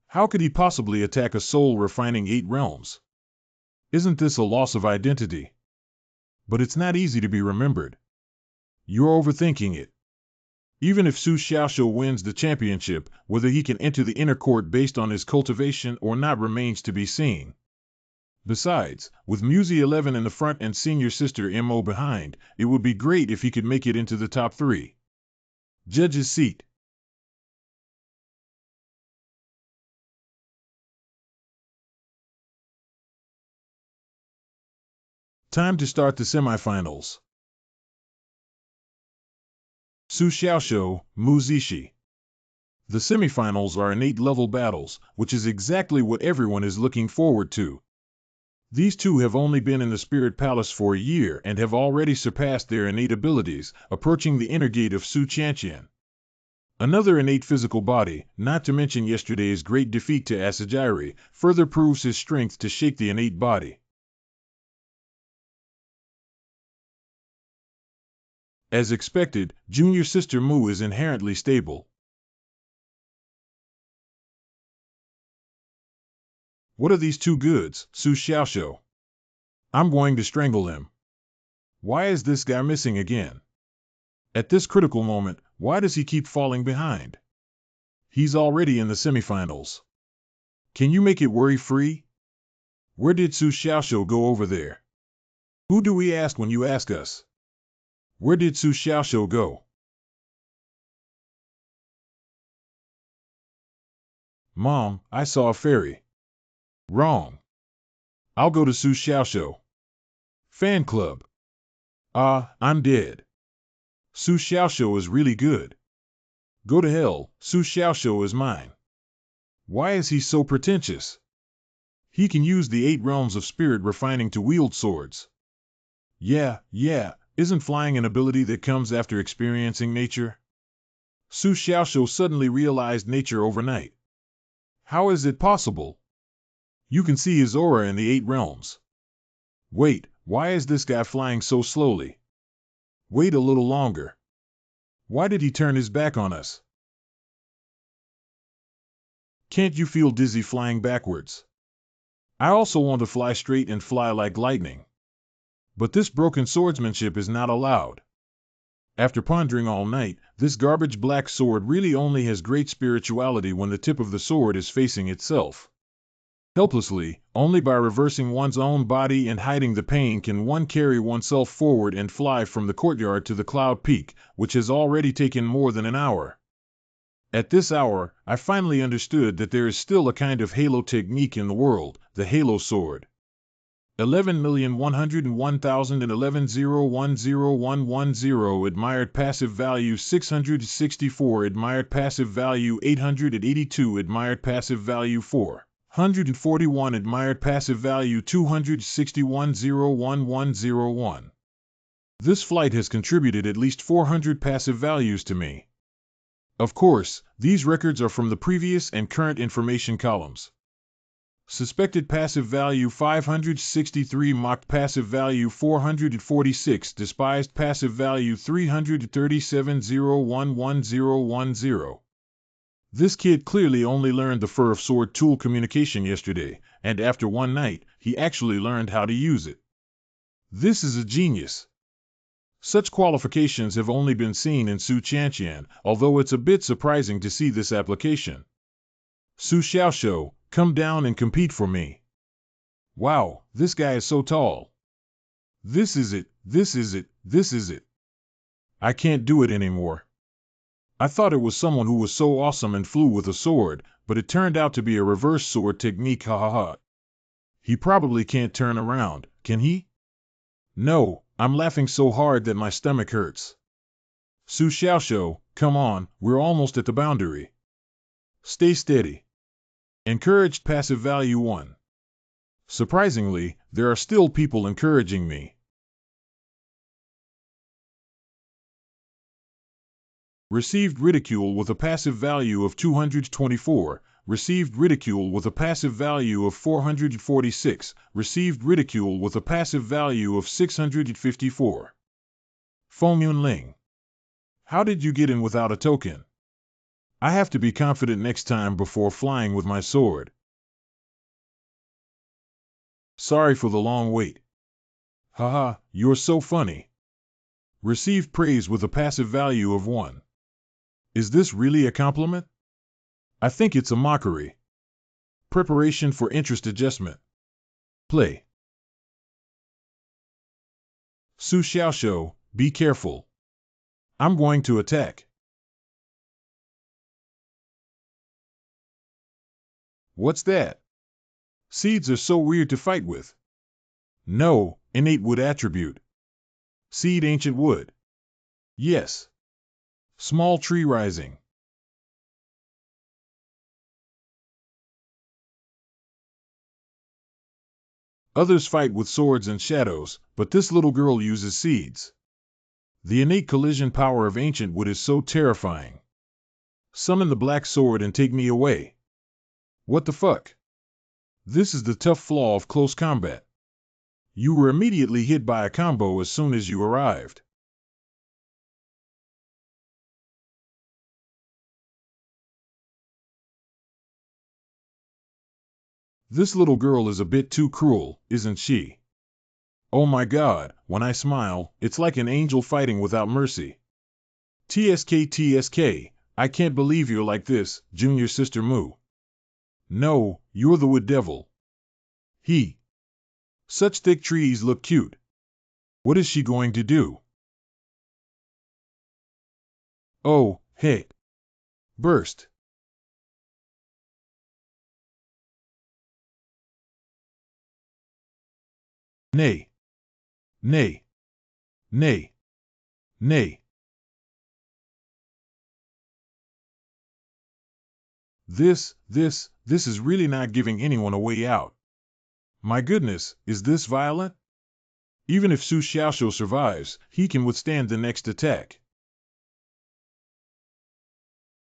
How could he possibly attack a soul refining 8 realms? Isn't this a loss of identity? But it's not easy to be remembered. You're overthinking it. Even if Su Xiaoxiu wins the championship, whether he can enter the inner court based on his cultivation or not remains to be seen. Besides, with Musi 11 in the front and Senior Sister Mo behind, it would be great if he could make it into the top 3. Judge's seat. Time to start the semifinals. Su Xiaoxiu, Mu Zishi. The semifinals are innate level battles, which is exactly what everyone is looking forward to. These two have only been in the Spirit Palace for a year and have already surpassed their innate abilities, approaching the inner gate of Su Chanqian. Another innate physical body, not to mention yesterday's great defeat to Asajiri, further proves his strength to shake the innate body. As expected, Junior Sister Mu is inherently stable. What are these two goods, Su Xiaoxiu? I'm going to strangle him. Why is this guy missing again? At this critical moment, why does he keep falling behind? He's already in the semifinals. Can you make it worry-free? Where did Su Xiaoxiu go over there? Who do we ask when you ask us? Where did Su Xiaoxiu go? Mom, I saw a fairy. Wrong. I'll go to Su Xiaoxiu. Fan club. I'm dead. Su Xiaoxiu is really good. Go to hell, Su Xiaoxiu is mine. Why is he so pretentious? He can use the 8 realms of spirit refining to wield swords. Yeah, isn't flying an ability that comes after experiencing nature? Su Xiaoxiu suddenly realized nature overnight. How is it possible? You can see his aura in the 8 realms. Wait, why is this guy flying so slowly? Wait a little longer. Why did he turn his back on us? Can't you feel dizzy flying backwards? I also want to fly straight and fly like lightning. But this broken swordsmanship is not allowed. After pondering all night, this garbage black sword really only has great spirituality when the tip of the sword is facing itself. Helplessly, only by reversing one's own body and hiding the pain can one carry oneself forward and fly from the courtyard to the cloud peak, which has already taken more than an hour. At this hour, I finally understood that there is still a kind of halo technique in the world, the halo sword. 11,101,011,010,110 admired passive value 664 admired passive value 882 admired passive value 441 admired passive value 261,011,101. This flight has contributed at least 400 passive values to me. Of course, these records are from the previous and current information columns. Suspected passive value 563 mocked passive value 446 despised passive value 337,011,010. This kid clearly only learned the fur of sword tool communication yesterday, and after one night, he actually learned how to use it. This is a genius. Such qualifications have only been seen in Su Qianqian, although it's a bit surprising to see this application. Su Xiaoxiu, come down and compete for me. Wow, this guy is so tall. This is it. I can't do it anymore. I thought it was someone who was so awesome and flew with a sword, but it turned out to be a reverse sword technique, ha. He probably can't turn around, can he? No, I'm laughing so hard that my stomach hurts. Su Xiaoxiu, come on, we're almost at the boundary. Stay steady. Encouraged passive value 1. Surprisingly, there are still people encouraging me. Received ridicule with a passive value of 224, received ridicule with a passive value of 446, received ridicule with a passive value of 654. Feng Yunling. How did you get in without a token? I have to be confident next time before flying with my sword. Sorry for the long wait. Haha, you're so funny. Received praise with a passive value of 1. Is this really a compliment? I think it's a mockery. Preparation for interest adjustment. Play. Su Xiaoxiu, be careful. I'm going to attack. What's that? Seeds are so weird to fight with. No, innate wood attribute. Seed ancient wood. Yes. Small tree rising. Others fight with swords and shadows, but this little girl uses seeds. The innate collision power of ancient wood is so terrifying. Summon the black sword and take me away. What the fuck? This is the tough flaw of close combat. You were immediately hit by a combo as soon as you arrived. This little girl is a bit too cruel, isn't she? Oh my God, when I smile, it's like an angel fighting without mercy. TSK TSK, I can't believe you're like this, Junior Sister Moo. No, you're the wood devil. He. Such thick trees look cute. What is she going to do? Oh, hey. Burst. Nay. Nay. Nay. Nay. This is really not giving anyone a way out. My goodness, is this violent? Even if Su Xiaoshu survives, he can withstand the next attack.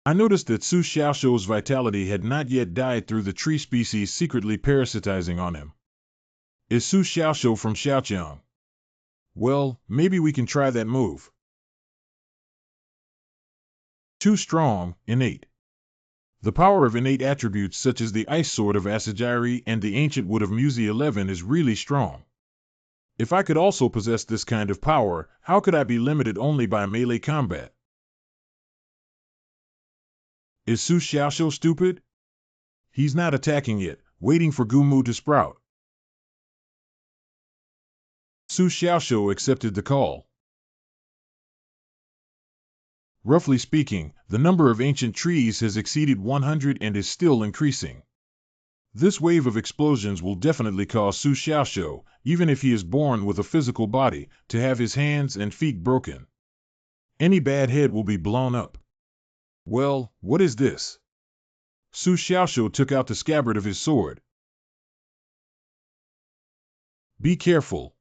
I noticed that Su Xiaoshu's vitality had not yet died through the tree species secretly parasitizing on him. Is Su Xiaoshu from Xiaoqiang? Well, maybe we can try that move. Too strong, innate. The power of innate attributes such as the Ice Sword of Asajiri and the Ancient Wood of Musi 11 is really strong. If I could also possess this kind of power, how could I be limited only by melee combat? Is Su Xiaoshu stupid? He's not attacking yet, waiting for Gumu to sprout. Su Xiaoshu accepted the call. Roughly speaking, the number of ancient trees has exceeded 100 and is still increasing. This wave of explosions will definitely cause Su Xiaoshu, even if he is born with a physical body, to have his hands and feet broken. Any bad head will be blown up. Well, what is this? Su Xiaoshu took out the scabbard of his sword. Be careful.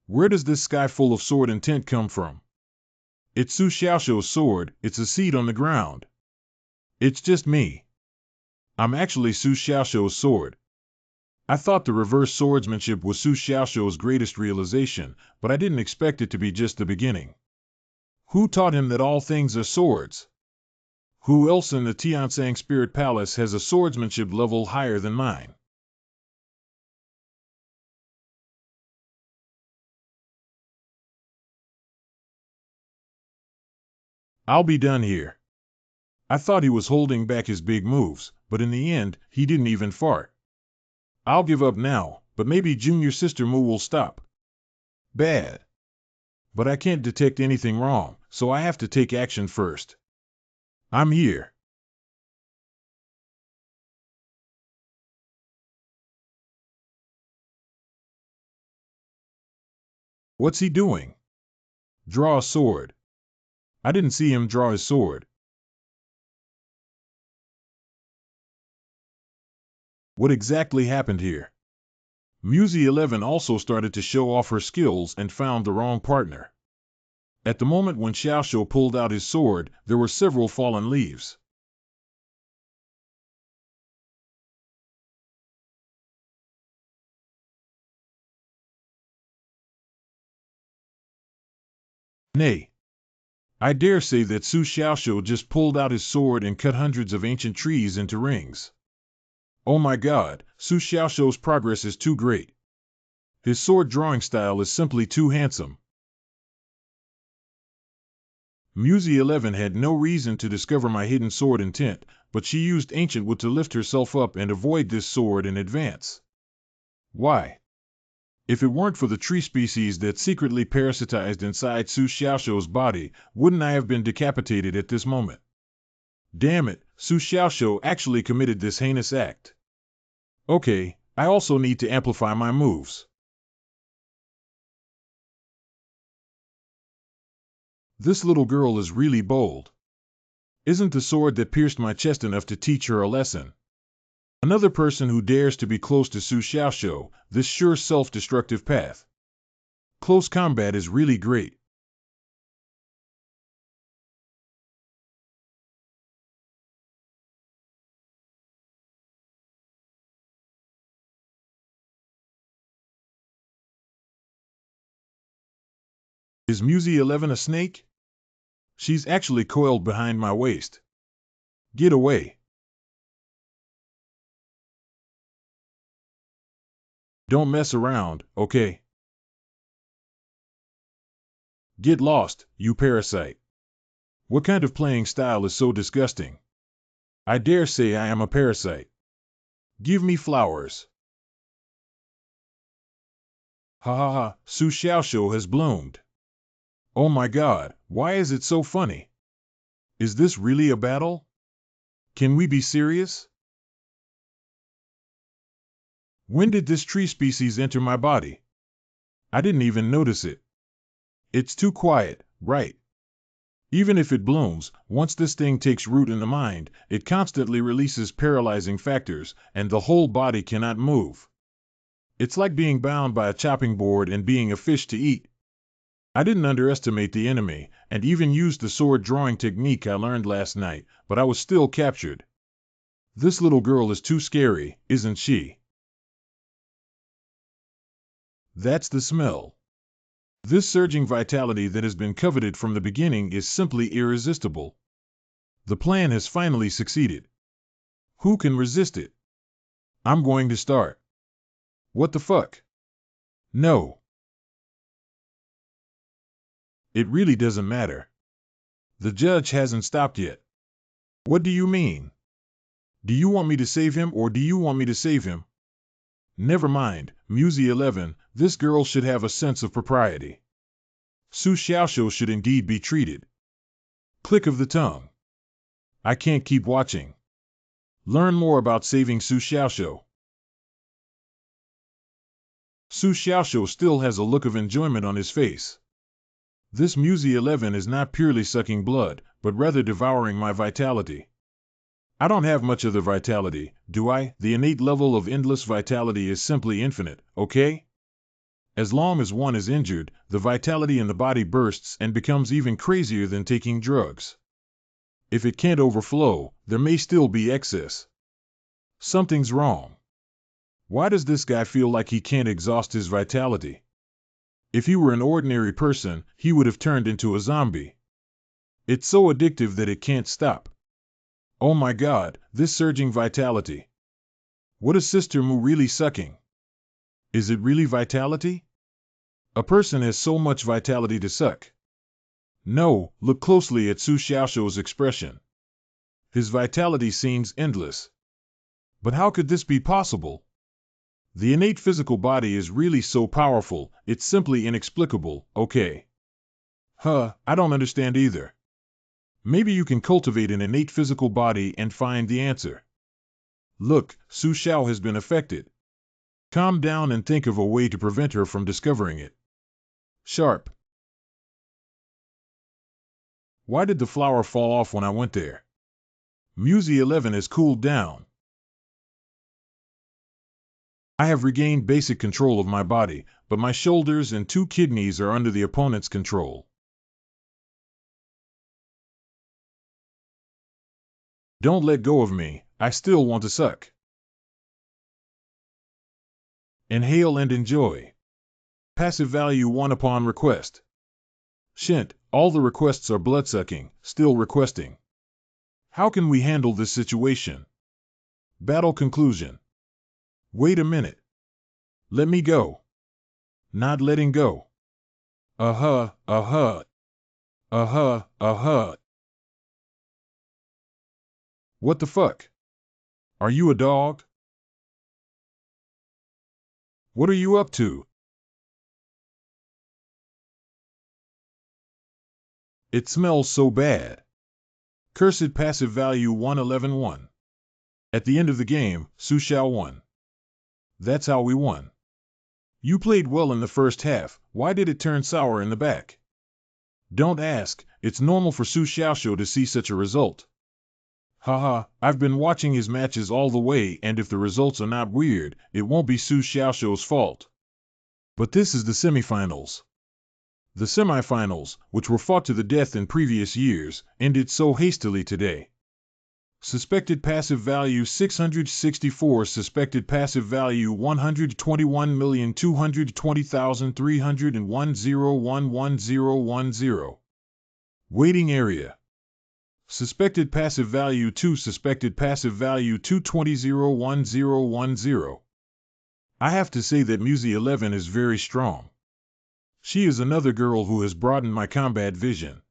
Where does this sky full of sword intent come from? It's Su Xiaoshu's sword, it's a seed on the ground. It's just me. I'm actually Su Xiaoshu's sword. I thought the reverse swordsmanship was Su Xiaoshu's greatest realization, but I didn't expect it to be just the beginning. Who taught him that all things are swords? Who else in the Tiansang Spirit Palace has a swordsmanship level higher than mine? I'll be done here. I thought he was holding back his big moves, but in the end, he didn't even fart. I'll give up now, but maybe Junior Sister Moo will stop. Bad. But I can't detect anything wrong, so I have to take action first. I'm here. What's he doing? Draw a sword. I didn't see him draw his sword. What exactly happened here? Musi 11 also started to show off her skills and found the wrong partner. At the moment when Xiaoshu pulled out his sword, there were several fallen leaves. Nay. I dare say that Su Xiaoshu just pulled out his sword and cut hundreds of ancient trees into rings. Oh my God, Su Xiaoshu's progress is too great. His sword drawing style is simply too handsome. Musi 11 had no reason to discover my hidden sword intent, but she used Ancient Wood to lift herself up and avoid this sword in advance. Why? If it weren't for the tree species that secretly parasitized inside Su Xiaoshu's body, wouldn't I have been decapitated at this moment? Damn it, Su Xiaoshu actually committed this heinous act. Okay, I also need to amplify my moves. This little girl is really bold. Isn't the sword that pierced my chest enough to teach her a lesson? Another person who dares to be close to Su Xiaoshu, this sure self-destructive path. Close combat is really great. Is Musi 11 a snake? She's actually coiled behind my waist. Get away. Don't mess around, okay? Get lost, you parasite. What kind of playing style is so disgusting? I dare say I am a parasite. Give me flowers. Ha ha ha, Su Xiaoxiu has bloomed. Oh my god, why is it so funny? Is this really a battle? Can we be serious? When did this tree species enter my body? I didn't even notice it. It's too quiet, right? Even if it blooms, once this thing takes root in the mind, it constantly releases paralyzing factors, and the whole body cannot move. It's like being bound by a chopping board and being a fish to eat. I didn't underestimate the enemy, and even used the sword drawing technique I learned last night, but I was still captured. This little girl is too scary, isn't she? That's the smell. This surging vitality that has been coveted from the beginning is simply irresistible. The plan has finally succeeded. Who can resist it? I'm going to start. What the fuck? No. It really doesn't matter. The judge hasn't stopped yet. What do you mean? Do you want me to save him or do you want me to save him? Never mind, Musi 11, this girl should have a sense of propriety. Su Xiaoxiu should indeed be treated. Click of the tongue. I can't keep watching. Learn more about saving Su Xiaoxiu. Su Xiaoxiu still has a look of enjoyment on his face. This Musi 11 is not purely sucking blood, but rather devouring my vitality. I don't have much of the vitality, do I? The innate level of endless vitality is simply infinite, okay? As long as one is injured, the vitality in the body bursts and becomes even crazier than taking drugs. If it can't overflow, there may still be excess. Something's wrong. Why does this guy feel like he can't exhaust his vitality? If he were an ordinary person, he would have turned into a zombie. It's so addictive that it can't stop. Oh my god, this surging vitality. What is Sister Mu really sucking? Is it really vitality? A person has so much vitality to suck. No, look closely at Su Xiaoxiu's expression. His vitality seems endless. But how could this be possible? The innate physical body is really so powerful, it's simply inexplicable, okay? I don't understand either. Maybe you can cultivate an innate physical body and find the answer. Look, Su Xiao has been affected. Calm down and think of a way to prevent her from discovering it. Sharp. Why did the flower fall off when I went there? Musi 11 has cooled down. I have regained basic control of my body, but my shoulders and 2 kidneys are under the opponent's control. Don't let go of me, I still want to suck. Inhale and enjoy. Passive value 1 upon request. Shint, all the requests are bloodsucking, still requesting. How can we handle this situation? Battle conclusion. Wait a minute. Let me go. Not letting go. Uh-huh. What the fuck? Are you a dog? What are you up to? It smells so bad. Cursed passive value 111-1. At the end of the game, Su Xiao won. That's how we won. You played well in the first half, why did it turn sour in the back? Don't ask, it's normal for Su Xiaoxiu to see such a result. Haha, I've been watching his matches all the way and if the results are not weird, it won't be Su Xiaoxiu's fault. But this is the semifinals. The semifinals, which were fought to the death in previous years, ended so hastily today. Suspected passive value 664. Suspected passive value 121,220,301 011 010. Waiting area. Suspected passive value 2. Suspected passive value 2201010. I have to say that Musi 11 is very strong. She is another girl who has broadened my combat vision.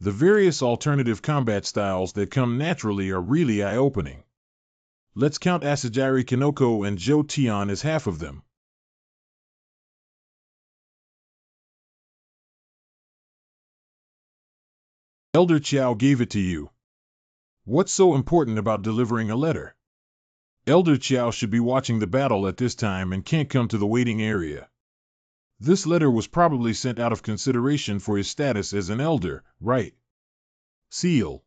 The various alternative combat styles that come naturally are really eye-opening. Let's count Asajiri Kinoko and Zhou Tian as half of them. Elder Qiao gave it to you. What's so important about delivering a letter? Elder Qiao should be watching the battle at this time and can't come to the waiting area. This letter was probably sent out of consideration for his status as an elder, right? Seal.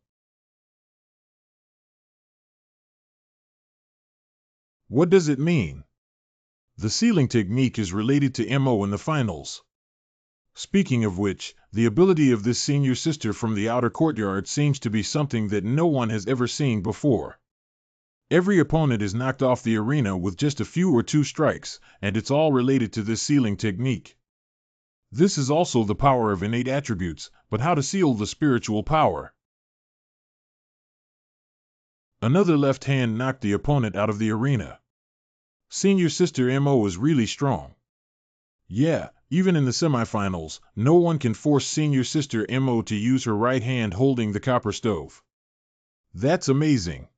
What does it mean? The sealing technique is related to MO in the finals. Speaking of which, the ability of this senior sister from the outer courtyard seems to be something that no one has ever seen before. Every opponent is knocked off the arena with just a few or two strikes, and it's all related to this sealing technique. This is also the power of innate attributes, but how to seal the spiritual power? Another left hand knocked the opponent out of the arena. Senior sister MO is really strong. Yeah, even in the semifinals, no one can force senior sister MO to use her right hand holding the copper stove. That's amazing.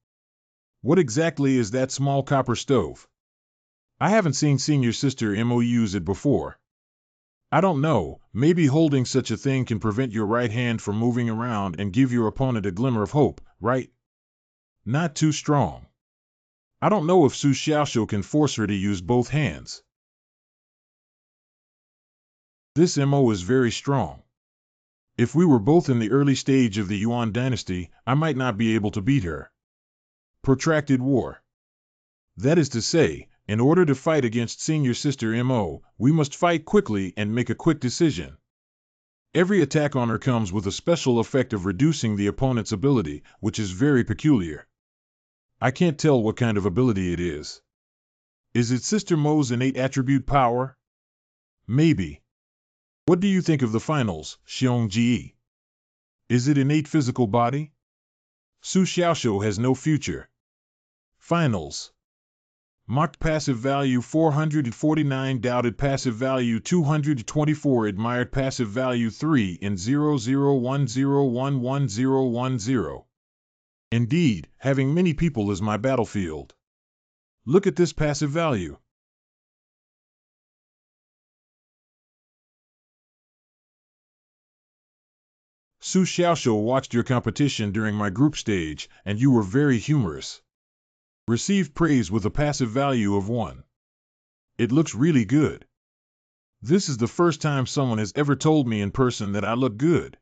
What exactly is that small copper stove? I haven't seen senior sister MO use it before. I don't know, maybe holding such a thing can prevent your right hand from moving around and give your opponent a glimmer of hope, right? Not too strong. I don't know if Su Xiaoxiu can force her to use both hands. This MO is very strong. If we were both in the early stage of the Yuan dynasty, I might not be able to beat her. Protracted war. That is to say, in order to fight against senior sister MO, we must fight quickly and make a quick decision. Every attack on her comes with a special effect of reducing the opponent's ability, which is very peculiar. I can't tell what kind of ability it is. Is it Sister Mo's innate attribute power? Maybe. What do you think of the finals, Xiong Ji? Is it innate physical body? Su Xiaoxiu has no future. Finals. Mocked passive value 449, doubted passive value 224, admired passive value 3 in 0010111010. Indeed, having many people is my battlefield. Look at this passive value. Su Xiaoxiu watched your competition during my group stage, and you were very humorous. Received praise with a passive value of 1. It looks really good. This is the first time someone has ever told me in person that I look good.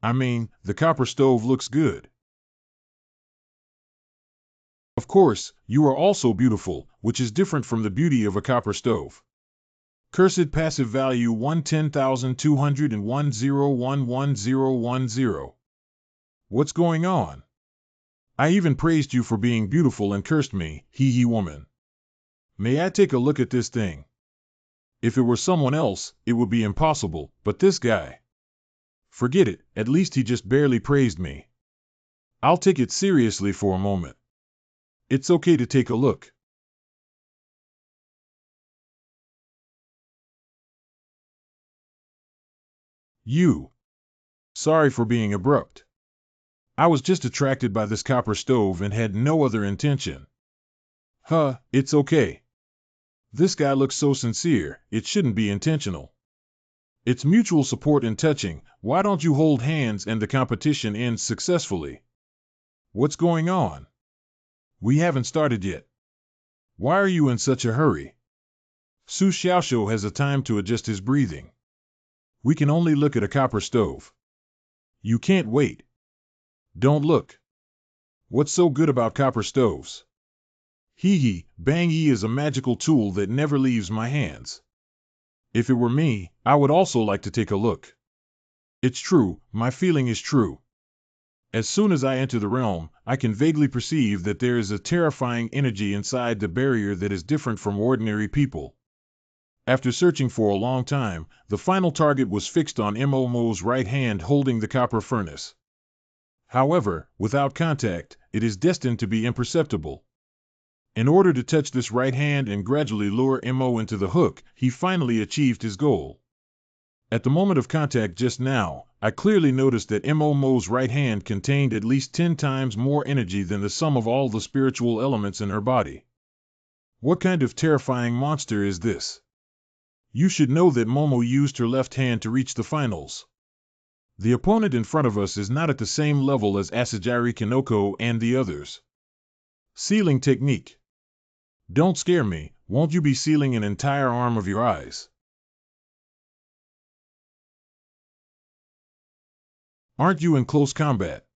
I mean, the copper stove looks good. Of course, you are also beautiful, which is different from the beauty of a copper stove. Cursed passive value 110,201.0111010. What's going on? I even praised you for being beautiful and cursed me, hee woman. May I take a look at this thing? If it were someone else, it would be impossible, but this guy. Forget it, at least he just barely praised me. I'll take it seriously for a moment. It's okay to take a look. You. Sorry for being abrupt. I was just attracted by this copper stove and had no other intention. It's okay. This guy looks so sincere, it shouldn't be intentional. It's mutual support and touching, why don't you hold hands and the competition ends successfully? What's going on? We haven't started yet. Why are you in such a hurry? Su Xiaoxiu has a time to adjust his breathing. We can only look at a copper stove. You can't wait. Don't look. What's so good about copper stoves? Bang Yi is a magical tool that never leaves my hands. If it were me, I would also like to take a look. It's true, my feeling is true. As soon as I enter the realm, I can vaguely perceive that there is a terrifying energy inside the barrier that is different from ordinary people. After searching for a long time, the final target was fixed on Momo's right hand holding the copper furnace. However, without contact, it is destined to be imperceptible. In order to touch this right hand and gradually lure Mo into the hook, he finally achieved his goal. At the moment of contact just now, I clearly noticed that Momo's right hand contained at least 10 times more energy than the sum of all the spiritual elements in her body. What kind of terrifying monster is this? You should know that Momo used her left hand to reach the finals. The opponent in front of us is not at the same level as Asajiri Kinoko and the others. Sealing technique. Don't scare me, won't you be sealing an entire arm of your eyes? Aren't you in close combat?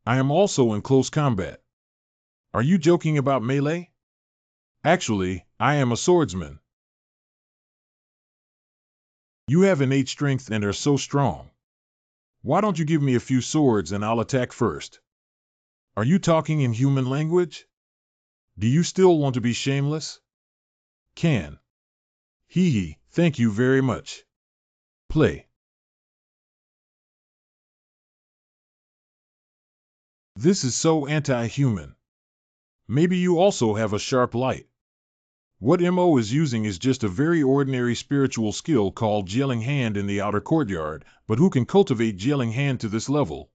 I am also in close combat. Are you joking about melee? Actually, I am a swordsman. You have innate strength and are so strong. Why don't you give me a few swords and I'll attack first? Are you talking in human language? Do you still want to be shameless? Can. Hee hee, thank you very much. Play. This is so anti-human. Maybe you also have a sharp light. What Mo is using is just a very ordinary spiritual skill called Gelling Hand in the outer courtyard, but who can cultivate Gelling Hand to this level?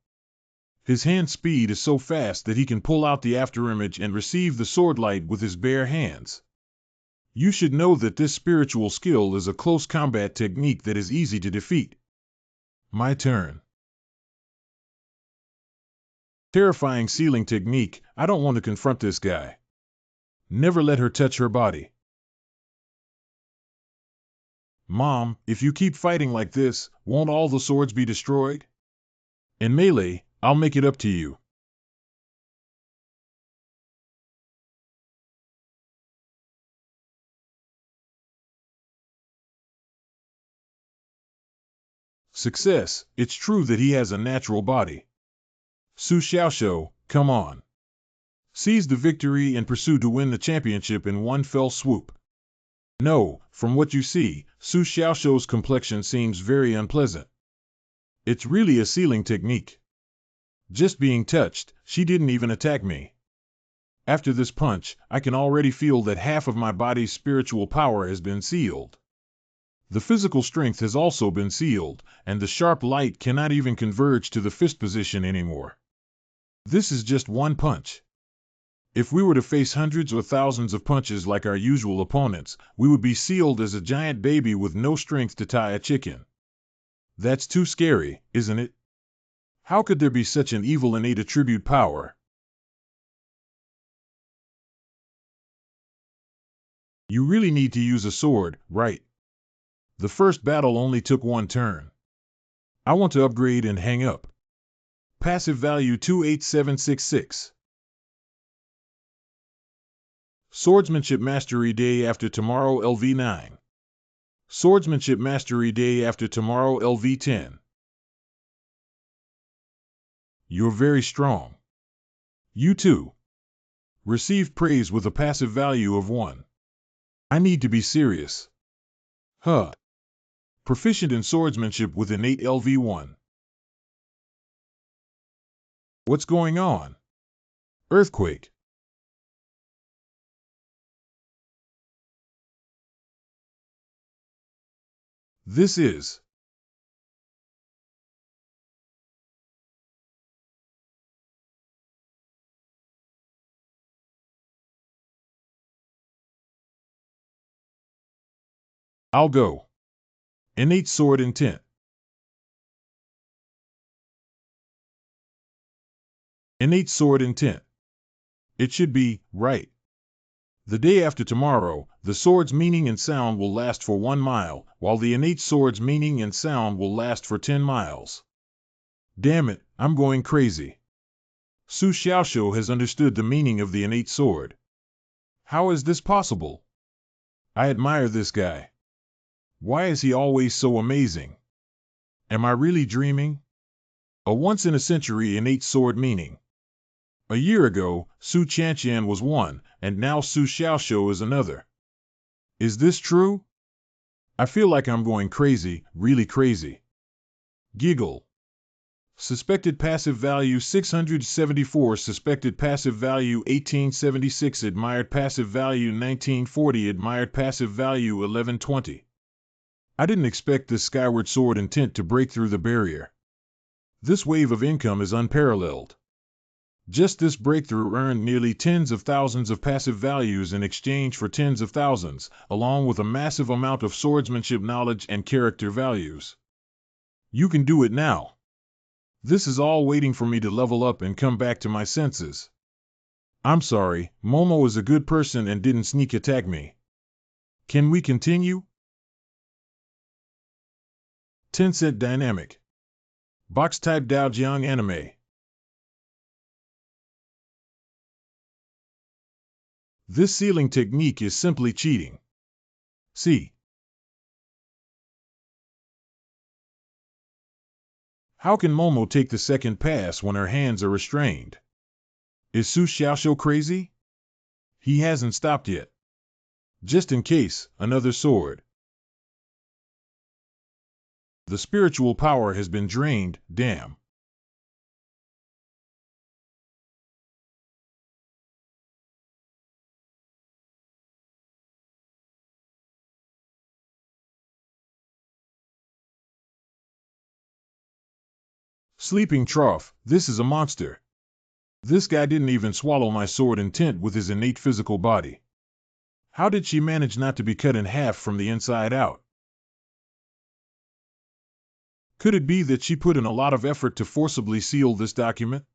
His hand speed is so fast that he can pull out the afterimage and receive the sword light with his bare hands. You should know that this spiritual skill is a close combat technique that is easy to defeat. My turn. Terrifying sealing technique, I don't want to confront this guy. Never let her touch her body. Mom, if you keep fighting like this, won't all the swords be destroyed? In melee, I'll make it up to you. Success, it's true that he has a natural body. Su Xiaoshou, come on. Seize the victory and pursue to win the championship in one fell swoop. No, from what you see, Su Xiaoshou's complexion seems very unpleasant. It's really a sealing technique. Just being touched, she didn't even attack me. After this punch, I can already feel that half of my body's spiritual power has been sealed. The physical strength has also been sealed, and the sharp light cannot even converge to the fist position anymore. This is just one punch. If we were to face hundreds or thousands of punches like our usual opponents, we would be sealed as a giant baby with no strength to tie a chicken. That's too scary, isn't it? How could there be such an evil innate attribute power? You really need to use a sword, right? The first battle only took one turn. I want to upgrade and hang up. Passive value 28766. Swordsmanship Mastery Day after tomorrow LV9. Swordsmanship Mastery Day after tomorrow LV10. You're very strong. You too. Received praise with a passive value of 1. I need to be serious. Huh. Proficient in swordsmanship with innate LV1. What's going on? Earthquake. This is. I'll go. Innate sword intent. Innate sword intent. It should be, right. The day after tomorrow, the sword's meaning and sound will last for 1 mile, while the innate sword's meaning and sound will last for 10 miles. Damn it, I'm going crazy. Su Xiaoshou has understood the meaning of the innate sword. How is this possible? I admire this guy. Why is he always so amazing? Am I really dreaming? A once-in-a-century innate sword meaning. A year ago, Su Chantian was one, and now Su Xiaoshou is another. Is this true? I feel like I'm going crazy, really crazy. Giggle. Suspected passive value 674, suspected passive value 1876, admired passive value 1940, admired passive value 1120. I didn't expect this skyward sword intent to break through the barrier. This wave of income is unparalleled. Just this breakthrough earned nearly tens of thousands of passive values in exchange for tens of thousands, along with a massive amount of swordsmanship knowledge and character values. You can do it now. This is all waiting for me to level up and come back to my senses. I'm sorry, Momo is a good person and didn't sneak attack me. Can we continue? Tencent Dynamic. Box type Daojiang Anime. This sealing technique is simply cheating. See. How can Momo take the second pass when her hands are restrained? Is Su Xiaoxiu crazy? He hasn't stopped yet. Just in case, another sword. The spiritual power has been drained, damn. Sleeping trough, this is a monster. This guy didn't even swallow my sword intent with his innate physical body. How did she manage not to be cut in half from the inside out? Could it be that she put in a lot of effort to forcibly seal this document?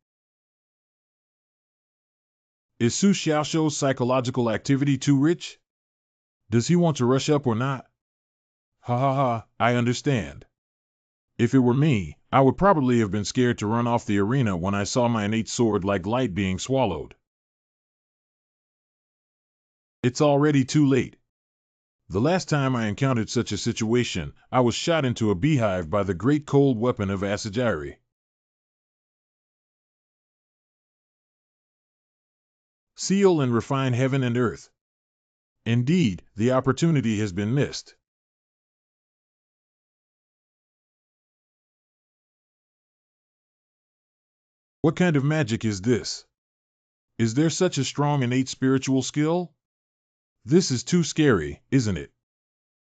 Is Su Xiaoxiu's psychological activity too rich? Does he want to rush up or not? Ha ha ha, I understand. If it were me, I would probably have been scared to run off the arena when I saw my innate sword like light being swallowed. It's already too late. The last time I encountered such a situation, I was shot into a beehive by the great cold weapon of Asajiri. Seal and refine heaven and earth. Indeed, the opportunity has been missed. What kind of magic is this? Is there such a strong innate spiritual skill? This is too scary, isn't it?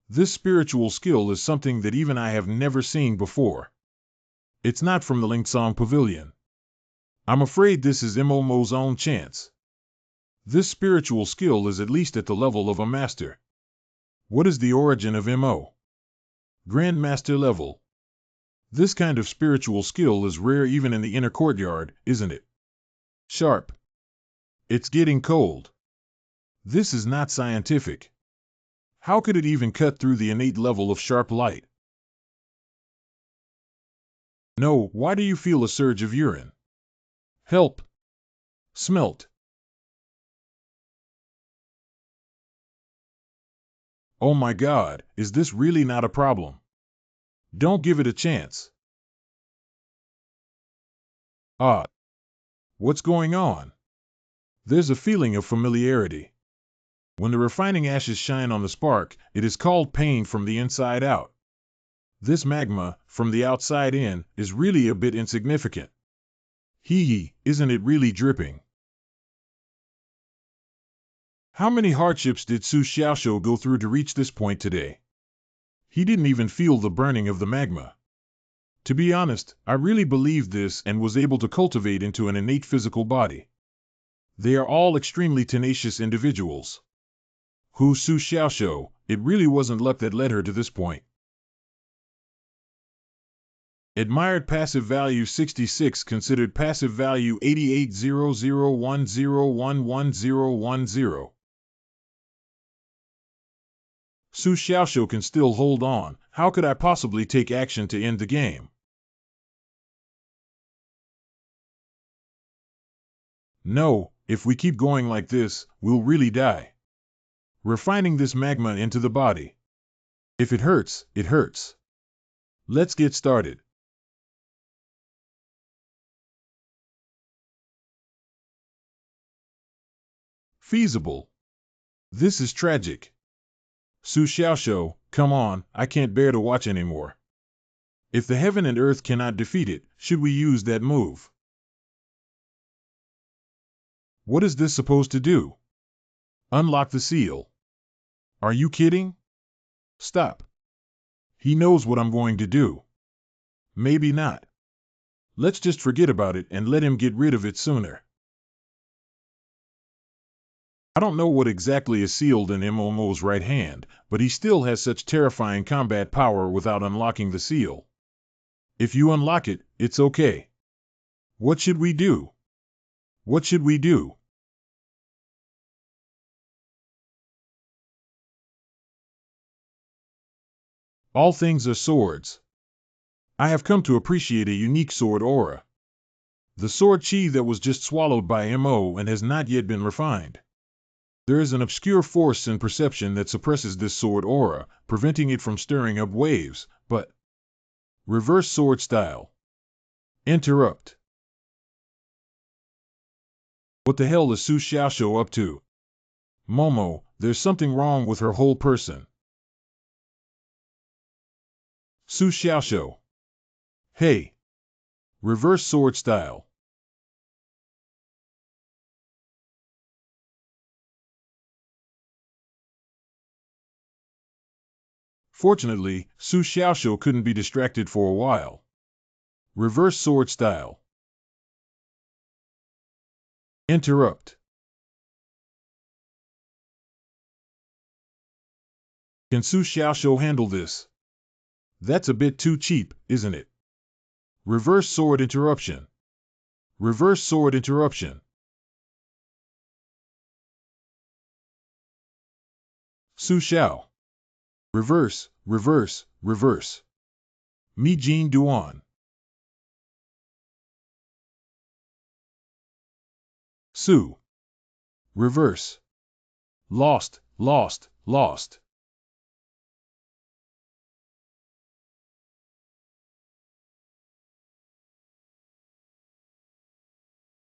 This spiritual skill is something that even I have never seen before. It's not from the Lingsong Pavilion. I'm afraid this is Momo's own chance. This spiritual skill is at least at the level of a master. What is the origin of Mo? Grandmaster level. This kind of spiritual skill is rare even in the inner courtyard, isn't it? Sharp. It's getting cold. This is not scientific. How could it even cut through the innate level of sharp light? No, why do you feel a surge of urine? Help. Smelt. Oh my God, is this really not a problem? Don't give it a chance. Ah. What's going on? There's a feeling of familiarity. When the refining ashes shine on the spark, it is called pain from the inside out. This magma, from the outside in, is really a bit insignificant. Hee, isn't it really dripping? How many hardships did Su Xiaoxiu go through to reach this point today? He didn't even feel the burning of the magma. To be honest, I really believed this and was able to cultivate into an innate physical body. They are all extremely tenacious individuals. Hu Su Xiaoxiu, it really wasn't luck that led her to this point. Admired passive value 66, considered passive value 880010111010. Su Xiaoxiu can still hold on. How could I possibly take action to end the game? No, if we keep going like this, we'll really die. Refining this magma into the body. If it hurts, it hurts. Let's get started. Feasible. This is tragic. Su Xiaoxiu, come on, I can't bear to watch anymore. If the heaven and earth cannot defeat it, should we use that move? What is this supposed to do? Unlock the seal. Are you kidding? Stop. He knows what I'm going to do. Maybe not. Let's just forget about it and let him get rid of it sooner. I don't know what exactly is sealed in Momo's right hand, but he still has such terrifying combat power without unlocking the seal. If you unlock it, it's okay. What should we do? What should we do? All things are swords. I have come to appreciate a unique sword aura. The sword chi that was just swallowed by Mo and has not yet been refined. There is an obscure force in perception that suppresses this sword aura, preventing it from stirring up waves, but reverse sword style. Interrupt. What the hell is Su Xiaoxiu up to? Momo, there's something wrong with her whole person. Su Xiaoxiu. Hey. Reverse sword style. Fortunately, Su Xiaoxiu couldn't be distracted for a while. Reverse sword style. Interrupt. Can Su Xiaoxiu handle this? That's a bit too cheap, isn't it? Reverse sword interruption. Reverse sword interruption. Su Xiao. Reverse, reverse, reverse. Mi Jin Duan. Su. Reverse. Lost, lost, lost.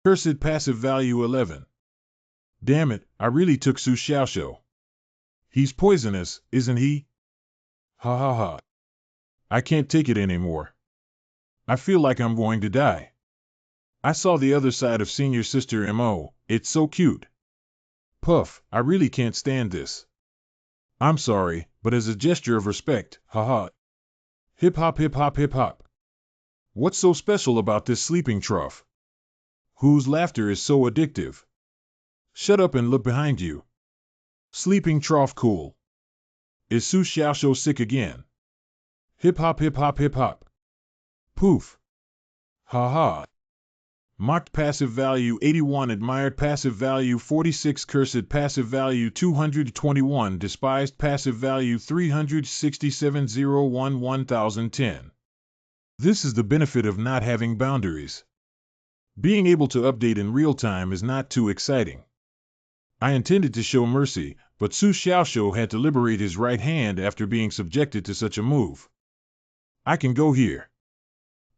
Cursed passive value 11. Damn it, I really took Su Xiaoxiu. He's poisonous, isn't he? Ha ha ha. I can't take it anymore. I feel like I'm going to die. I saw the other side of senior sister Mo, it's so cute. Puff, I really can't stand this. I'm sorry, but as a gesture of respect, haha. Hip hop hip hop hip hop. What's so special about this sleeping trough? Whose laughter is so addictive? Shut up and look behind you. Sleeping trough cool. Is Su Xiaoxiu sick again? Hip hop hip hop hip hop. Poof. Ha ha. Mocked passive value 81, admired passive value 46, cursed passive value 221, despised passive value 367, 011 1010. This is the benefit of not having boundaries. Being able to update in real time is not too exciting. I intended to show mercy, but Su Xiaoxiu had to liberate his right hand after being subjected to such a move. I can go here.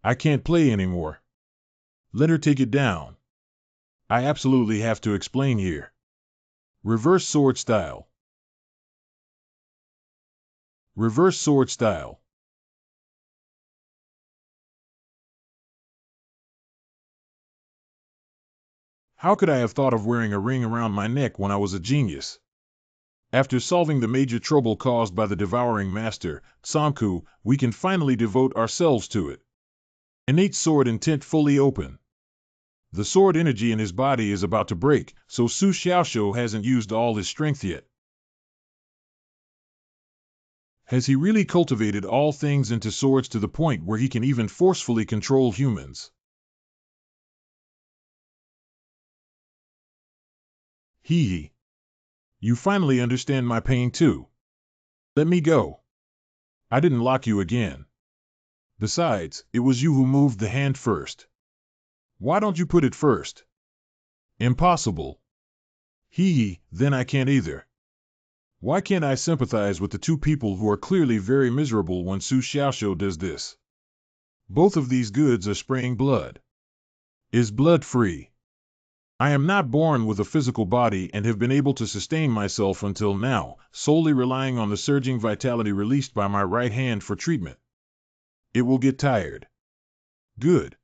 I can't play anymore. Let her take it down. I absolutely have to explain here. Reverse sword style. Reverse sword style. How could I have thought of wearing a ring around my neck when I was a genius? After solving the major trouble caused by the devouring master, Samku, we can finally devote ourselves to it. Innate sword intent fully open. The sword energy in his body is about to break, so Su Xiaoxiu hasn't used all his strength yet. Has he really cultivated all things into swords to the point where he can even forcefully control humans? Hee hee. You finally understand my pain too. Let me go. I didn't lock you again. Besides, it was you who moved the hand first. Why don't you put it first? Impossible. Hee hee, then I can't either. Why can't I sympathize with the two people who are clearly very miserable when Su Xiaoxiu does this? Both of these goods are spraying blood. Is blood free? I am not born with a physical body and have been able to sustain myself until now, solely relying on the surging vitality released by my right hand for treatment. It will get tired. Good.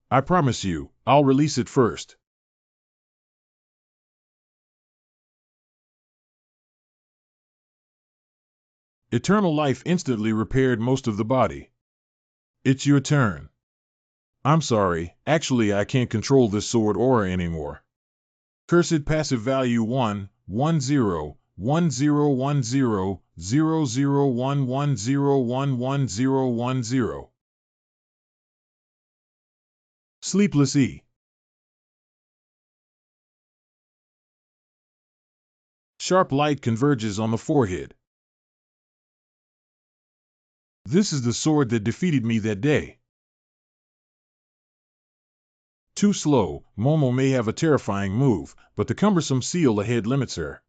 I promise you, I'll release it first. Eternal life instantly repaired most of the body. It's your turn. I'm sorry, actually I can't control this sword aura anymore. Cursed passive value 1, 1 0, 1 0 1 0, 0 0 1 1 0 1 1 0 1 0. Sleepless E. Sharp light converges on the forehead. This is the sword that defeated me that day. Too slow, Momo may have a terrifying move, but the cumbersome seal ahead limits her.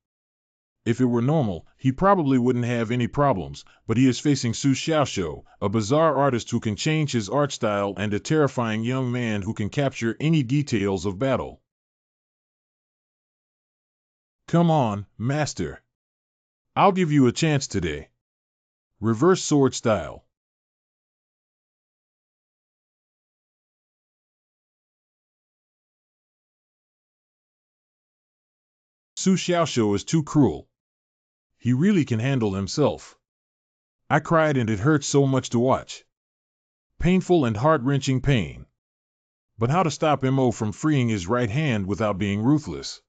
If it were normal, he probably wouldn't have any problems, but he is facing Su Xiaoshu, a bizarre artist who can change his art style and a terrifying young man who can capture any details of battle. Come on, master. I'll give you a chance today. Reverse sword style. Su Xiaoshu is too cruel. He really can handle himself. I cried and it hurt so much to watch. Painful and heart-wrenching pain. But how to stop Mo from freeing his right hand without being ruthless?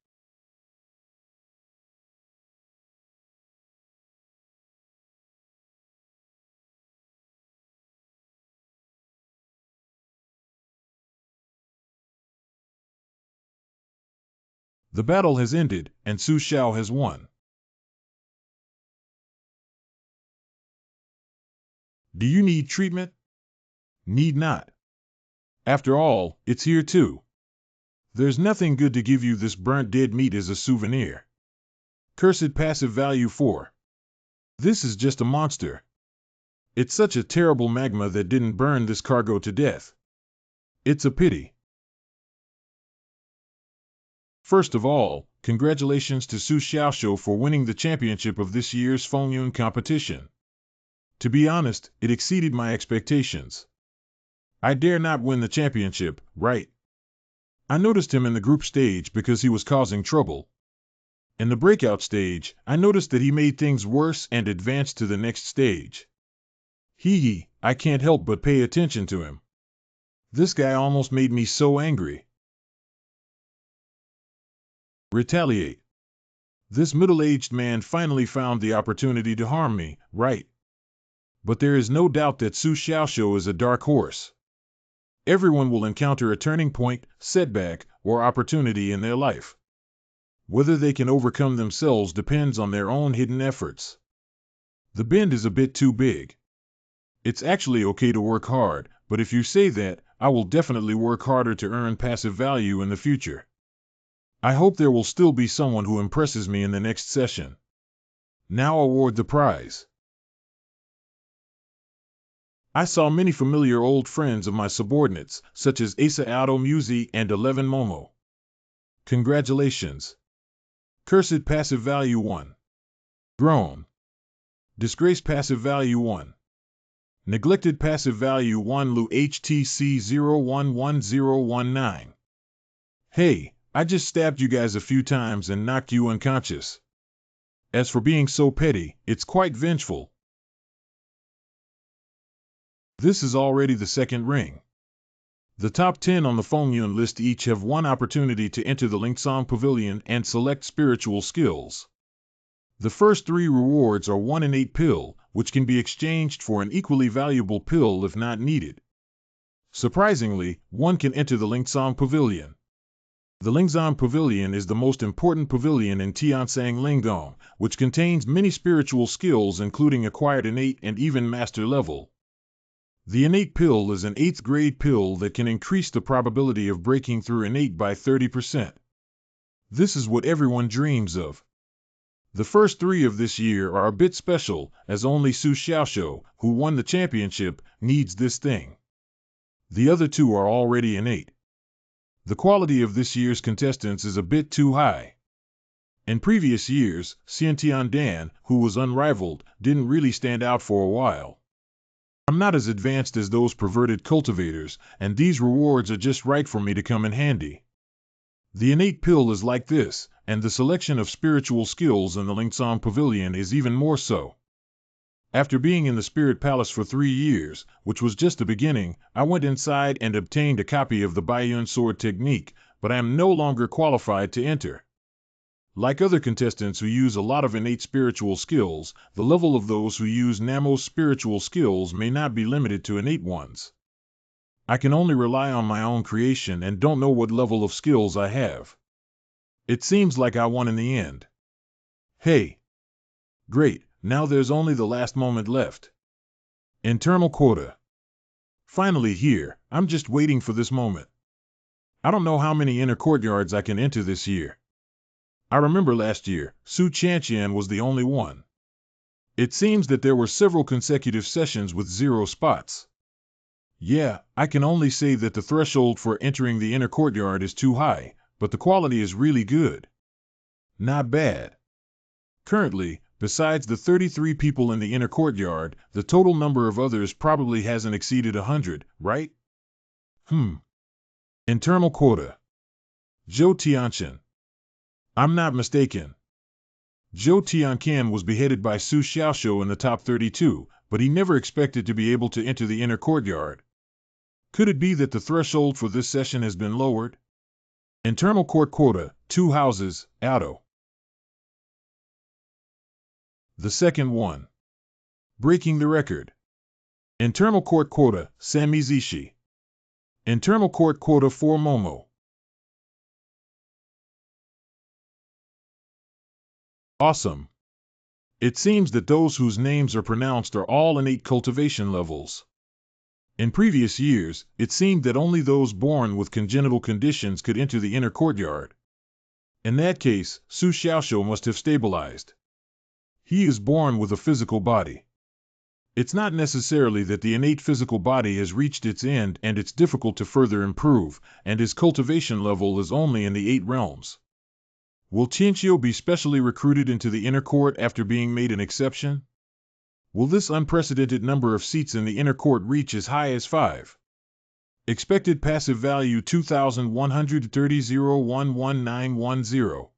The battle has ended, and Su Xiao has won. Do you need treatment? Need not. After all, it's here too. There's nothing good to give you this burnt dead meat as a souvenir. Cursed passive value 4. This is just a monster. It's such a terrible magma that didn't burn this cargo to death. It's a pity. First of all, congratulations to Su Xiaoshu for winning the championship of this year's Fengyun competition. To be honest, it exceeded my expectations. I dare not win the championship, right? I noticed him in the group stage because he was causing trouble. In the breakout stage, I noticed that he made things worse and advanced to the next stage. I can't help but pay attention to him. This guy almost made me so angry. Retaliate. This middle-aged man finally found the opportunity to harm me, right? But there is no doubt that Su Xiaoshu is a dark horse. Everyone will encounter a turning point, setback, or opportunity in their life. Whether they can overcome themselves depends on their own hidden efforts. The bend is a bit too big. It's actually okay to work hard, but if you say that, I will definitely work harder to earn passive value in the future. I hope there will still be someone who impresses me in the next session. Now award the prize. I saw many familiar old friends of my subordinates, such as Asa Auto Musi and 11 Momo. Congratulations. Cursed passive value 1. Groan. Disgrace passive value 1. Neglected passive value 1 Lu HTC 011019. Hey, I just stabbed you guys a few times and knocked you unconscious. As for being so petty, it's quite vengeful. This is already the second ring. The top 10 on the Fengyun list each have one opportunity to enter the Lingsong Pavilion and select spiritual skills. The first 3 rewards are 1 innate pill, which can be exchanged for an equally valuable pill if not needed. Surprisingly, one can enter the Lingsong Pavilion. The Lingsong Pavilion is the most important pavilion in Tiansang Lingdong, which contains many spiritual skills including acquired innate and even master level. The innate pill is an 8th grade pill that can increase the probability of breaking through innate by 30%. This is what everyone dreams of. The first 3 of this year are a bit special, as only Su Xiaoshu, who won the championship, needs this thing. The other 2 are already innate. The quality of this year's contestants is a bit too high. In previous years, Xiantian Dan, who was unrivaled, didn't really stand out for a while. I'm not as advanced as those perverted cultivators, and these rewards are just right for me to come in handy. The innate pill is like this, and the selection of spiritual skills in the Lingsong Pavilion is even more so. After being in the Spirit Palace for 3 years, which was just the beginning, I went inside and obtained a copy of the Baiyun Sword Technique, but I am no longer qualified to enter. Like other contestants who use a lot of innate spiritual skills, the level of those who use Namos spiritual skills may not be limited to innate ones. I can only rely on my own creation and don't know what level of skills I have. It seems like I won in the end. Hey! Great, now there's only the last moment left. Internal quota. Finally here, I'm just waiting for this moment. I don't know how many inner courtyards I can enter this year. I remember last year, Su Chantian was the only one. It seems that there were several consecutive sessions with 0 spots. Yeah, I can only say that the threshold for entering the inner courtyard is too high, but the quality is really good. Not bad. Currently, besides the 33 people in the inner courtyard, the total number of others probably hasn't exceeded 100, right? Internal quota. Zhou Tianqian. I'm not mistaken. Zhou Tianqian was beheaded by Su Xiaoshou in the top 32, but he never expected to be able to enter the inner courtyard. Could it be that the threshold for this session has been lowered? Internal court quota, 2 houses, Auto. The second one. Breaking the record. Internal court quota, Samizishi. Internal court quota 4 Momo. Awesome. It seems that those whose names are pronounced are all innate cultivation levels. In previous years, it seemed that only those born with congenital conditions could enter the inner courtyard. In that case, Su Xiaoshou must have stabilized. He is born with a physical body. It's not necessarily that the innate physical body has reached its end and it's difficult to further improve, and his cultivation level is only in the 8 realms. Will Qianqiu be specially recruited into the inner court after being made an exception? Will this unprecedented number of seats in the inner court reach as high as 5? Expected passive value 2130-0111910.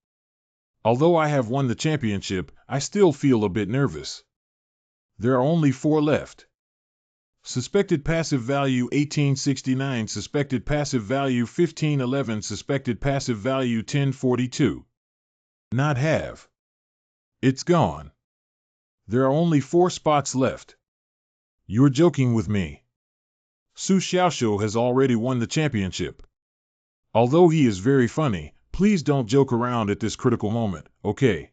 Although I have won the championship, I still feel a bit nervous. There are only 4 left. Suspected passive value 1869, suspected passive value 1511, suspected passive value 1042. Not have. It's gone. There are only 4 spots left. You're joking with me. Su Xiaoshou has already won the championship. Although he is very funny, please don't joke around at this critical moment, okay?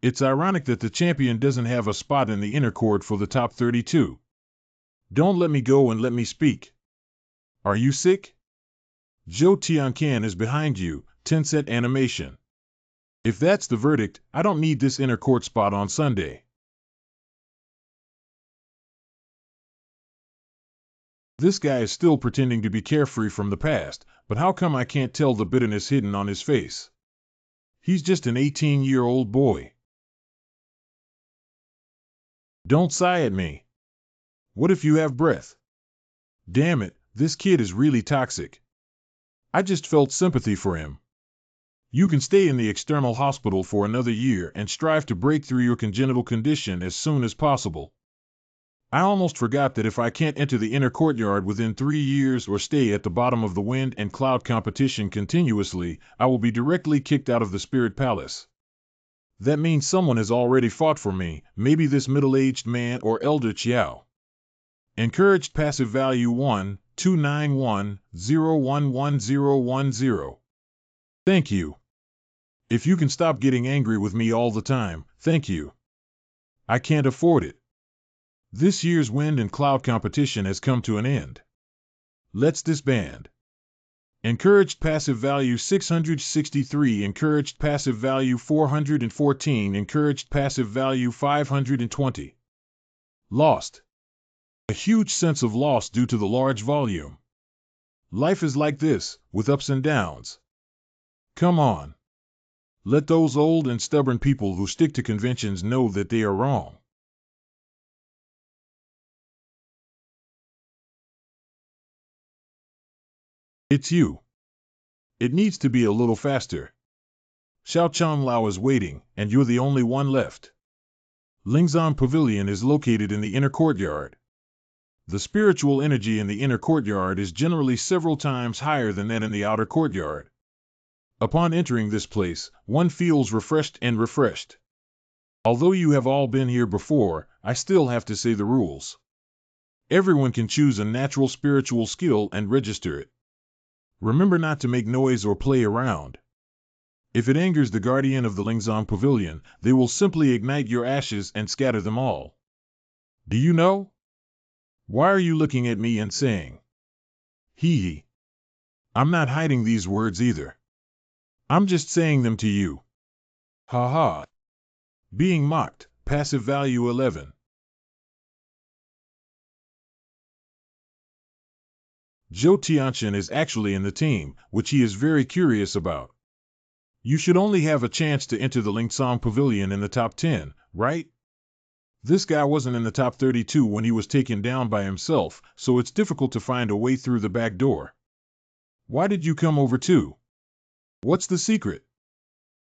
It's ironic that the champion doesn't have a spot in the inner court for the top 32. Don't let me go and let me speak. Are you sick? Zhou Tianqian is behind you, Tencent Animation. If that's the verdict, I don't need this inner court spot on Sunday. This guy is still pretending to be carefree from the past, but how come I can't tell the bitterness hidden on his face? He's just an 18-year-old boy. Don't sigh at me. What if you have breath? Damn it, this kid is really toxic. I just felt sympathy for him. You can stay in the external hospital for another year and strive to break through your congenital condition as soon as possible. I almost forgot that if I can't enter the inner courtyard within 3 years or stay at the bottom of the wind and cloud competition continuously, I will be directly kicked out of the Spirit Palace. That means someone has already fought for me, maybe this middle-aged man or Elder Chiao. Encouraged passive value 1, 291, 011010. Thank you. If you can stop getting angry with me all the time, thank you. I can't afford it. This year's wind and cloud competition has come to an end. Let's disband. Encouraged passive value 663, encouraged passive value 414, encouraged passive value 520. Lost. A huge sense of loss due to the large volume. Life is like this, with ups and downs. Come on. Let those old and stubborn people who stick to conventions know that they are wrong. It's you. It needs to be a little faster. Xiao Changlao is waiting, and you're the only one left. Lingzan Pavilion is located in the inner courtyard. The spiritual energy in the inner courtyard is generally several times higher than that in the outer courtyard. Upon entering this place, one feels refreshed and refreshed. Although you have all been here before, I still have to say the rules. Everyone can choose a natural spiritual skill and register it. Remember not to make noise or play around. If it angers the guardian of the Lingzan Pavilion, they will simply ignite your ashes and scatter them all. Do you know? Why are you looking at me and saying, hee hee? I'm not hiding these words either. I'm just saying them to you. Ha ha. Being mocked, passive value 11. Zhou Tianqian is actually in the team, which he is very curious about. You should only have a chance to enter the Lingzan Pavilion in the top 10, right? This guy wasn't in the top 32 when he was taken down by himself, so it's difficult to find a way through the back door. Why did you come over too? What's the secret?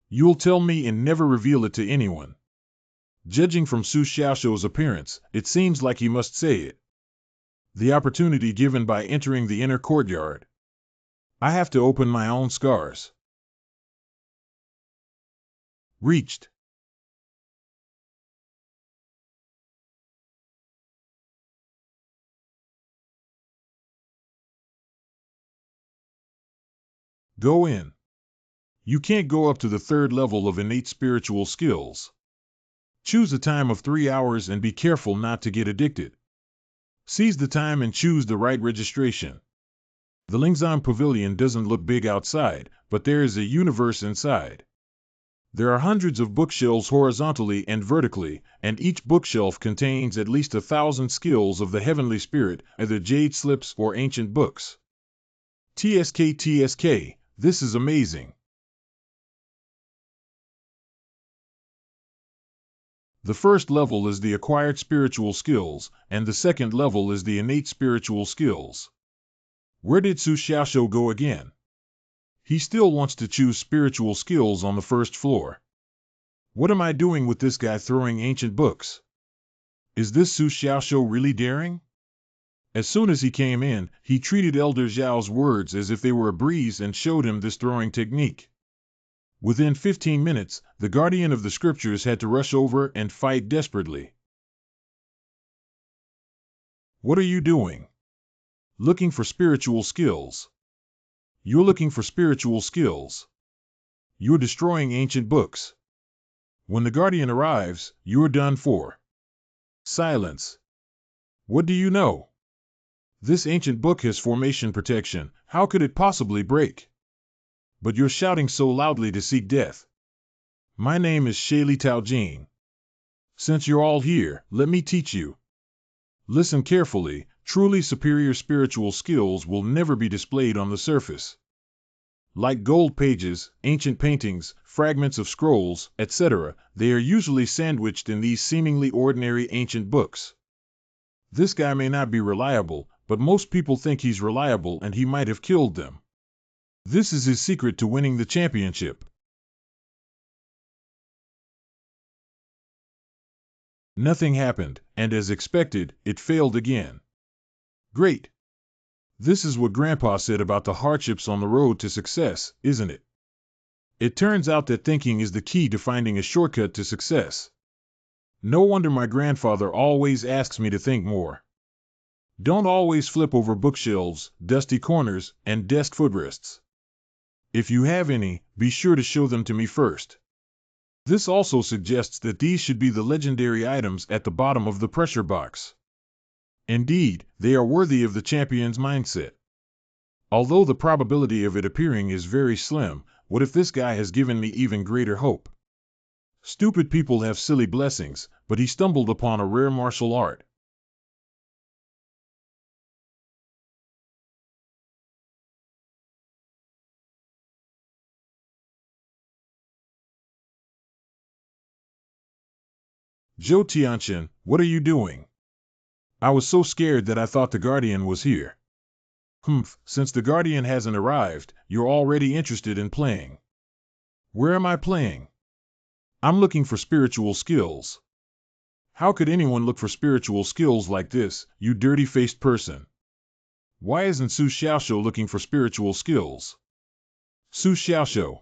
You'll tell me and never reveal it to anyone. Judging from Su Xiaoshou's appearance, it seems like he must say it. The opportunity given by entering the inner courtyard. I have to open my own scars. Reached. Go in. You can't go up to the third level of innate spiritual skills. Choose a time of 3 hours and be careful not to get addicted. Seize the time and choose the right registration. The Lingzan Pavilion doesn't look big outside, but there is a universe inside. There are hundreds of bookshelves horizontally and vertically, and each bookshelf contains at least 1,000 skills of the heavenly spirit, either jade slips or ancient books. TSK, this is amazing. The first level is the acquired spiritual skills, and the second level is the innate spiritual skills. Where did Su Xiaoshou go again? He still wants to choose spiritual skills on the first floor. What am I doing with this guy throwing ancient books? Is this Su Xiaoshou really daring? As soon as he came in, he treated Elder Zhao's words as if they were a breeze and showed him this throwing technique. Within 15 minutes, the guardian of the scriptures had to rush over and fight desperately. What are you doing? Looking for spiritual skills. You're looking for spiritual skills. You're destroying ancient books. When the guardian arrives, you're done for. Silence. What do you know? This ancient book has formation protection. How could it possibly break? But you're shouting so loudly to seek death. My name is Shaili Taojin. Since you're all here, let me teach you. Listen carefully. Truly superior spiritual skills will never be displayed on the surface. Like gold pages, ancient paintings, fragments of scrolls, etc., they are usually sandwiched in these seemingly ordinary ancient books. This guy may not be reliable, but most people think he's reliable and he might have killed them. This is his secret to winning the championship. Nothing happened, and as expected, it failed again. Great. This is what Grandpa said about the hardships on the road to success, isn't it? It turns out that thinking is the key to finding a shortcut to success. No wonder my grandfather always asks me to think more. Don't always flip over bookshelves, dusty corners, and desk footrests. If you have any, be sure to show them to me first. This also suggests that these should be the legendary items at the bottom of the pressure box. Indeed, they are worthy of the champion's mindset. Although the probability of it appearing is very slim, what if this guy has given me even greater hope? Stupid people have silly blessings, but he stumbled upon a rare martial art. Zhou Tianqian, what are you doing? I was so scared that I thought the Guardian was here. Humph, since the Guardian hasn't arrived, you're already interested in playing. Where am I playing? I'm looking for spiritual skills. How could anyone look for spiritual skills like this, you dirty-faced person? Why isn't Su Xiaoshou looking for spiritual skills? Su Xiaoshou.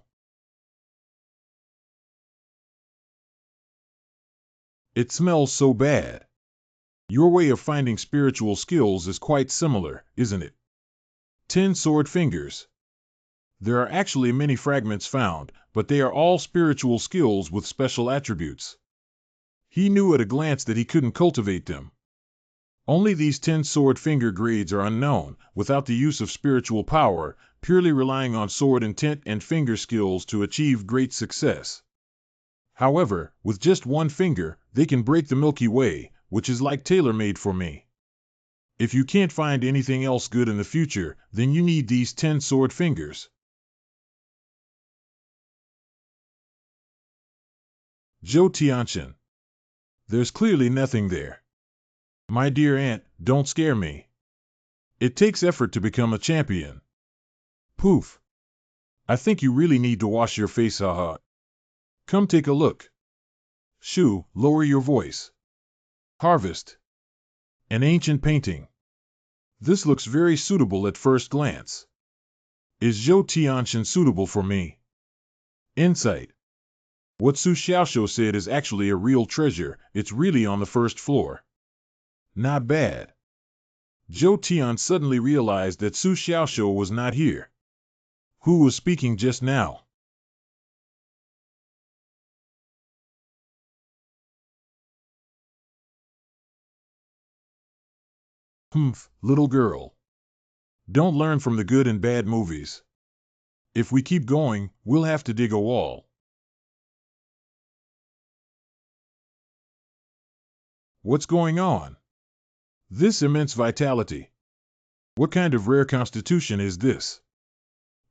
It smells so bad. Your way of finding spiritual skills is quite similar, isn't it? 10 sword fingers. There are actually many fragments found, but they are all spiritual skills with special attributes. He knew at a glance that he couldn't cultivate them. Only these 10 sword finger grades are unknown, without the use of spiritual power, purely relying on sword intent and finger skills to achieve great success. However, with just one finger, they can break the Milky Way, which is like tailor-made for me. If you can't find anything else good in the future, then you need these 10 sword fingers. Zhou Tianqian. There's clearly nothing there. My dear aunt, don't scare me. It takes effort to become a champion. Poof. I think you really need to wash your face, haha. Come take a look. Shu, lower your voice. Harvest. An ancient painting. This looks very suitable at first glance. Is Zhou Tianqian suitable for me? Insight. What Su Xiaoshou said is actually a real treasure, it's really on the first floor. Not bad. Zhou Tian suddenly realized that Su Xiaoshou was not here. Who was speaking just now? Humph, little girl. Don't learn from the good and bad movies. If we keep going, we'll have to dig a wall. What's going on? This immense vitality. What kind of rare constitution is this?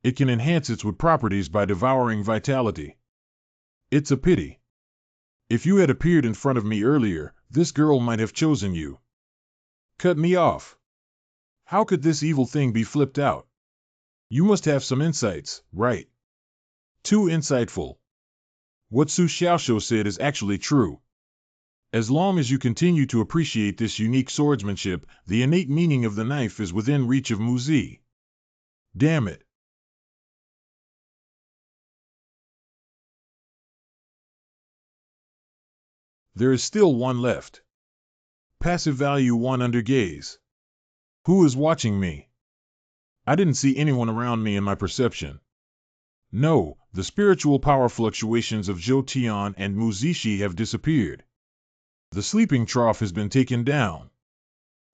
It can enhance its wood properties by devouring vitality. It's a pity. If you had appeared in front of me earlier, this girl might have chosen you. Cut me off. How could this evil thing be flipped out? You must have some insights, right? Too insightful. What Su Xiaoshou said is actually true. As long as you continue to appreciate this unique swordsmanship, the innate meaning of the knife is within reach of Mu Zi. Damn it. There is still one left. Passive value 1 under gaze. Who is watching me? I didn't see anyone around me in my perception. No, the spiritual power fluctuations of Zhou Tian and Mu Zishi have disappeared. The sleeping trough has been taken down.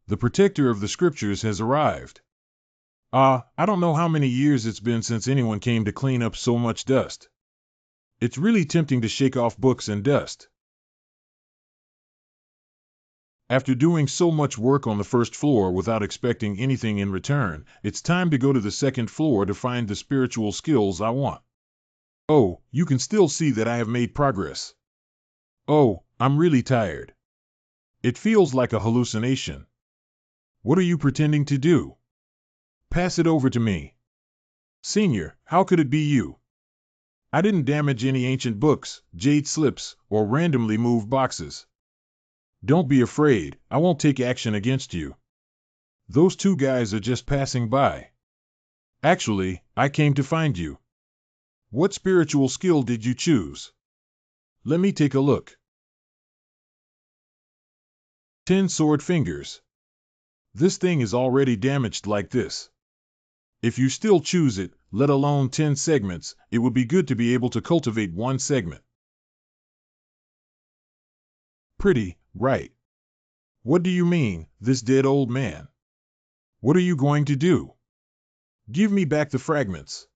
The protector of the scriptures has arrived. I don't know how many years it's been since anyone came to clean up so much dust. It's really tempting to shake off books and dust. After doing so much work on the first floor without expecting anything in return, it's time to go to the second floor to find the spiritual skills I want. Oh, you can still see that I have made progress. Oh, I'm really tired. It feels like a hallucination. What are you pretending to do? Pass it over to me. Senior, how could it be you? I didn't damage any ancient books, jade slips, or randomly move boxes. Don't be afraid, I won't take action against you. Those two guys are just passing by. Actually, I came to find you. What spiritual skill did you choose? Let me take a look. 10 sword fingers. This thing is already damaged like this. If you still choose it, let alone 10 segments, it would be good to be able to cultivate one segment. Pretty, right? What do you mean, this dead old man? What are you going to do? Give me back the fragments.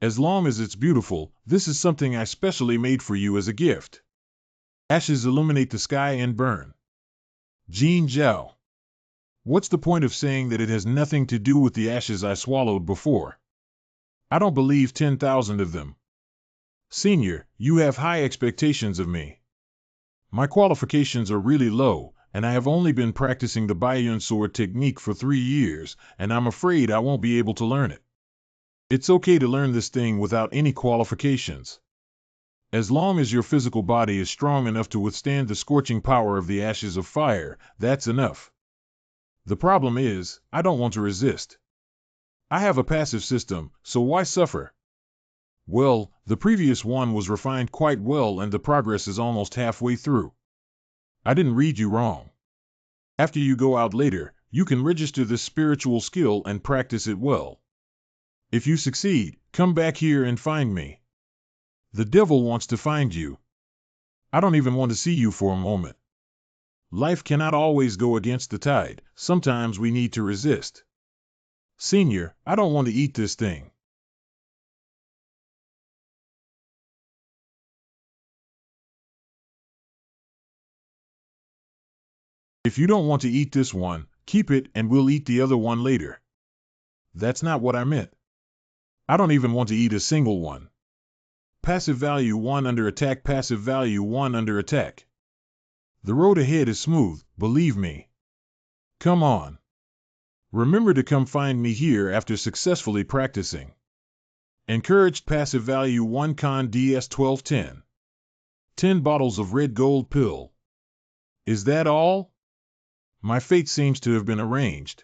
As long as it's beautiful, this is something I specially made for you as a gift. Ashes illuminate the sky and burn. Jin Zhao. What's the point of saying that it has nothing to do with the ashes I swallowed before? I don't believe 10,000 of them. Senior, you have high expectations of me. My qualifications are really low, and I have only been practicing the Baiyun sword technique for 3 years, and I'm afraid I won't be able to learn it. It's okay to learn this thing without any qualifications. As long as your physical body is strong enough to withstand the scorching power of the ashes of fire, that's enough. The problem is, I don't want to resist. I have a passive system, so why suffer? Well, the previous one was refined quite well and the progress is almost halfway through. I didn't read you wrong. After you go out later, you can register this spiritual skill and practice it well. If you succeed, come back here and find me. The devil wants to find you. I don't even want to see you for a moment. Life cannot always go against the tide. Sometimes we need to resist. Senior, I don't want to eat this thing. If you don't want to eat this one, keep it and we'll eat the other one later. That's not what I meant. I don't even want to eat a single one. Passive value 1 under attack, passive value 1 under attack. The road ahead is smooth, believe me. Come on. Remember to come find me here after successfully practicing. Encouraged passive value 1 con DS 1210. 10 bottles of red gold pill. Is that all? My fate seems to have been arranged.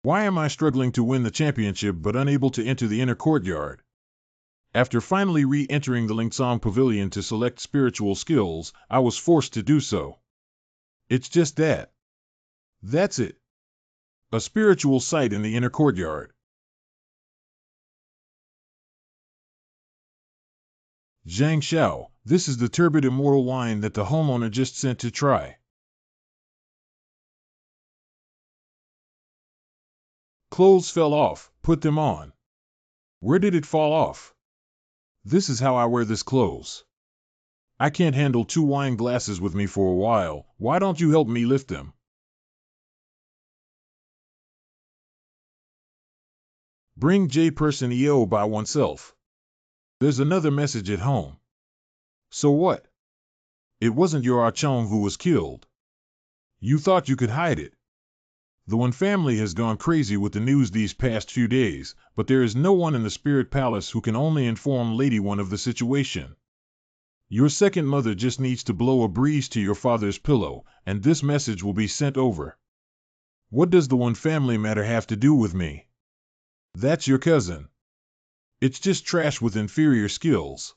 Why am I struggling to win the championship but unable to enter the inner courtyard? After finally re-entering the Lingsong Pavilion to select spiritual skills, I was forced to do so. It's just that. That's it. A spiritual site in the inner courtyard. Zhang Xiao, this is the turbid immortal wine that the homeowner just sent to try. Clothes fell off, put them on. Where did it fall off? This is how I wear this clothes. I can't handle 2 wine glasses with me for a while. Why don't you help me lift them? Bring J-Person EO by oneself. There's another message at home. So what? It wasn't your Achong who was killed. You thought you could hide it. The Wen family has gone crazy with the news these past few days, but there is no one in the Spirit Palace who can only inform Lady Wen of the situation. Your second mother just needs to blow a breeze to your father's pillow, and this message will be sent over. What does the Wen family matter have to do with me? That's your cousin. It's just trash with inferior skills.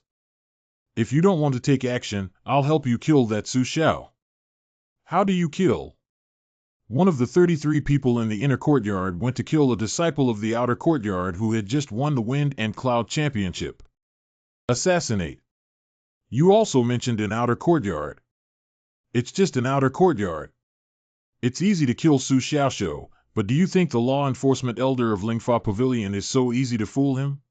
If you don't want to take action, I'll help you kill that Su Xiao. How do you kill? One of the 33 people in the inner courtyard went to kill a disciple of the outer courtyard who had just won the Wind and Cloud Championship. Assassinate. You also mentioned an outer courtyard. It's just an outer courtyard. It's easy to kill Su Xiaoshu, but do you think the law enforcement elder of Lingfa Pavilion is so easy to fool him?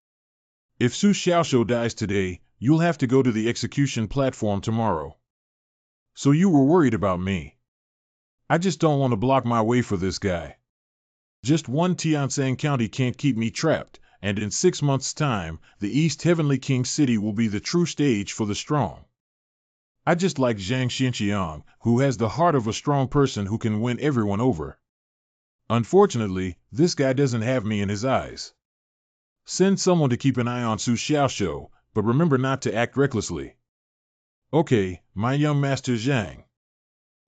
If Su Xiaoshu dies today, you'll have to go to the execution platform tomorrow. So you were worried about me. I just don't want to block my way for this guy. Just one Tianshan County can't keep me trapped, and in 6 months' time, the East Heavenly King City will be the true stage for the strong. I just like Zhang Xinqiang, who has the heart of a strong person who can win everyone over. Unfortunately, this guy doesn't have me in his eyes. Send someone to keep an eye on Su Xiaoshu, but remember not to act recklessly. Okay, my young master Zhang.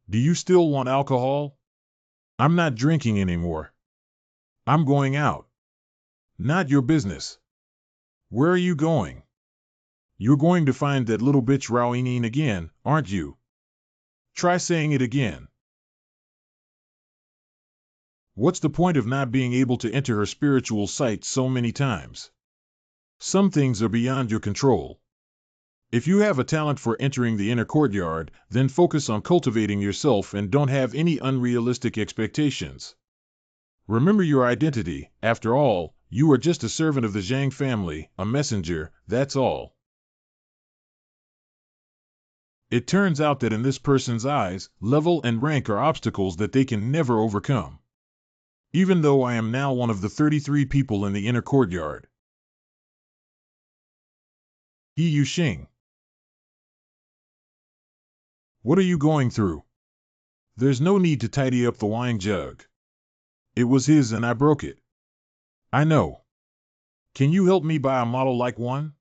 Do you still want alcohol? I'm not drinking anymore. I'm going out. Not your business. Where are you going? You're going to find that little bitch Raoying again, aren't you? Try saying it again. What's the point of not being able to enter her spiritual sight so many times? Some things are beyond your control. If you have a talent for entering the inner courtyard, then focus on cultivating yourself and don't have any unrealistic expectations. Remember your identity. After all, you are just a servant of the Zhang family, a messenger, that's all. It turns out that in this person's eyes, level and rank are obstacles that they can never overcome. Even though I am now one of the 33 people in the inner courtyard. Yi Yuxing. What are you going through? There's no need to tidy up the wine jug. It was his and I broke it. I know. Can you help me buy a model like one?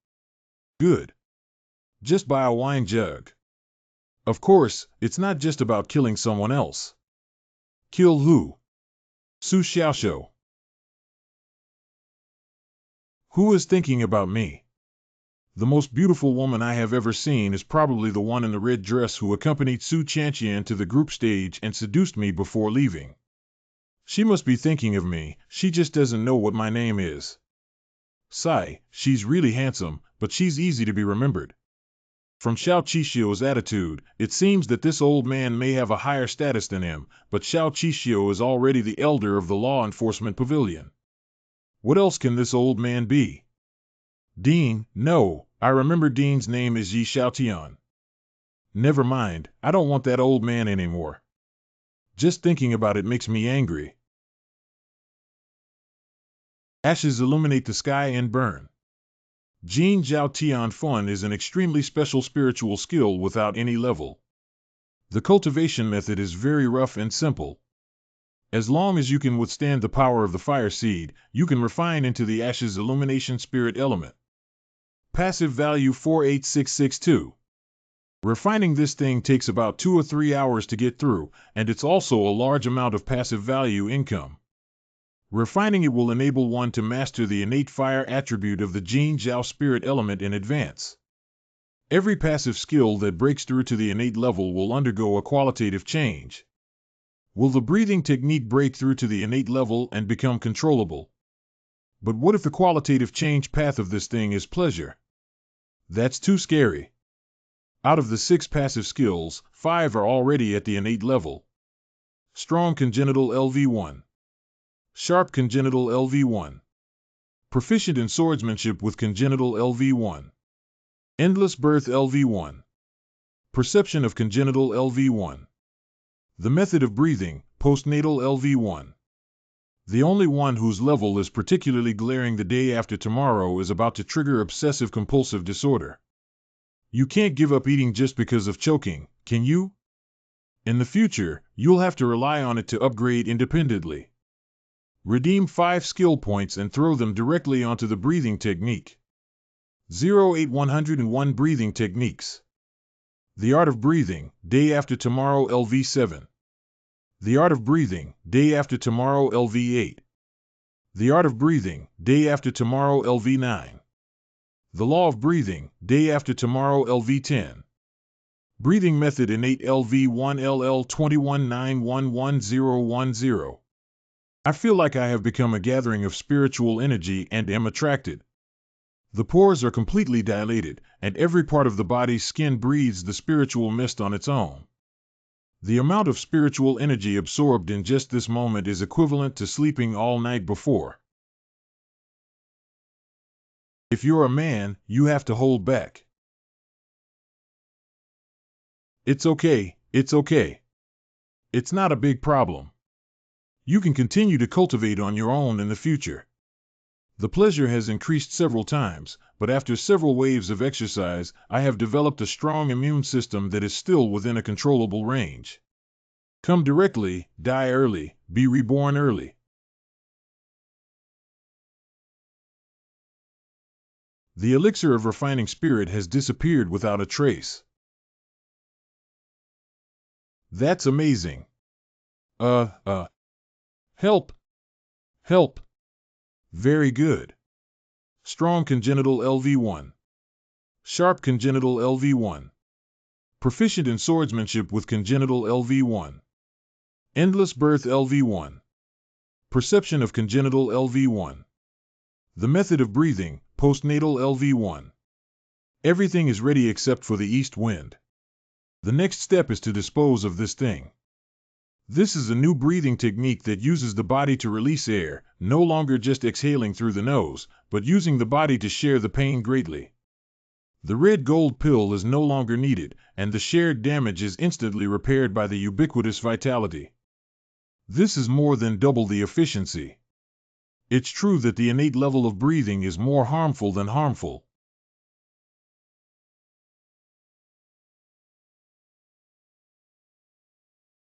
Good. Just buy a wine jug. Of course, it's not just about killing someone else. Kill who? Su Xiaoshou. Who is thinking about me? The most beautiful woman I have ever seen is probably the one in the red dress who accompanied Su Chanqian to the group stage and seduced me before leaving. She must be thinking of me, she just doesn't know what my name is. Sigh, she's really handsome, but she's easy to be remembered. From Xiao Qixio's attitude, it seems that this old man may have a higher status than him, but Xiao Qixio is already the elder of the law enforcement pavilion. What else can this old man be? Dean, no, I remember Dean's name is Yi Xiaotian. Never mind, I don't want that old man anymore. Just thinking about it makes me angry. Ashes illuminate the sky and burn. Jin Zhao Tian Fun is an extremely special spiritual skill without any level. The cultivation method is very rough and simple. As long as you can withstand the power of the fire seed, you can refine into the ashes illumination spirit element. Passive value 48662. Refining this thing takes about 2 or 3 hours to get through, and it's also a large amount of passive value income. Refining it will enable one to master the innate fire attribute of the Jin Zhao spirit element in advance. Every passive skill that breaks through to the innate level will undergo a qualitative change. Will the breathing technique break through to the innate level and become controllable? But what if the qualitative change path of this thing is pleasure? That's too scary. Out of the 6 passive skills, 5 are already at the innate level. Strong congenital LV1. Sharp congenital LV1. Proficient in swordsmanship with congenital LV1. Endless birth LV1. Perception of congenital LV1. The method of breathing, postnatal LV1. The only one whose level is particularly glaring the day after tomorrow is about to trigger obsessive-compulsive disorder. You can't give up eating just because of choking, can you? In the future, you'll have to rely on it to upgrade independently. Redeem 5 skill points and throw them directly onto the breathing technique. 08101 Breathing Techniques. The Art of Breathing, Day After Tomorrow LV7. The Art of Breathing, Day After Tomorrow LV8. The Art of Breathing, Day After Tomorrow LV9. The Law of Breathing, Day After Tomorrow LV10. Breathing Method Innate LV1 LL21911010. I feel like I have become a gathering of spiritual energy and am attracted. The pores are completely dilated, and every part of the body's skin breathes the spiritual mist on its own. The amount of spiritual energy absorbed in just this moment is equivalent to sleeping all night before. If you're a man, you have to hold back. It's okay, it's okay. It's not a big problem. You can continue to cultivate on your own in the future. The pleasure has increased several times, but after several waves of exercise, I have developed a strong immune system that is still within a controllable range. Come directly, die early, be reborn early. The elixir of refining spirit has disappeared without a trace. That's amazing. Help! Help! Very good. Strong congenital LV1. Sharp congenital LV1. Proficient in swordsmanship with congenital LV1. Endless birth LV1. Perception of congenital LV1. The method of breathing, postnatal LV1. Everything is ready except for the east wind. The next step is to dispose of this thing. This is a new breathing technique that uses the body to release air, no longer just exhaling through the nose, but using the body to share the pain greatly. The red gold pill is no longer needed, and the shared damage is instantly repaired by the ubiquitous vitality. This is more than double the efficiency. It's true that the innate level of breathing is more harmful than harmful.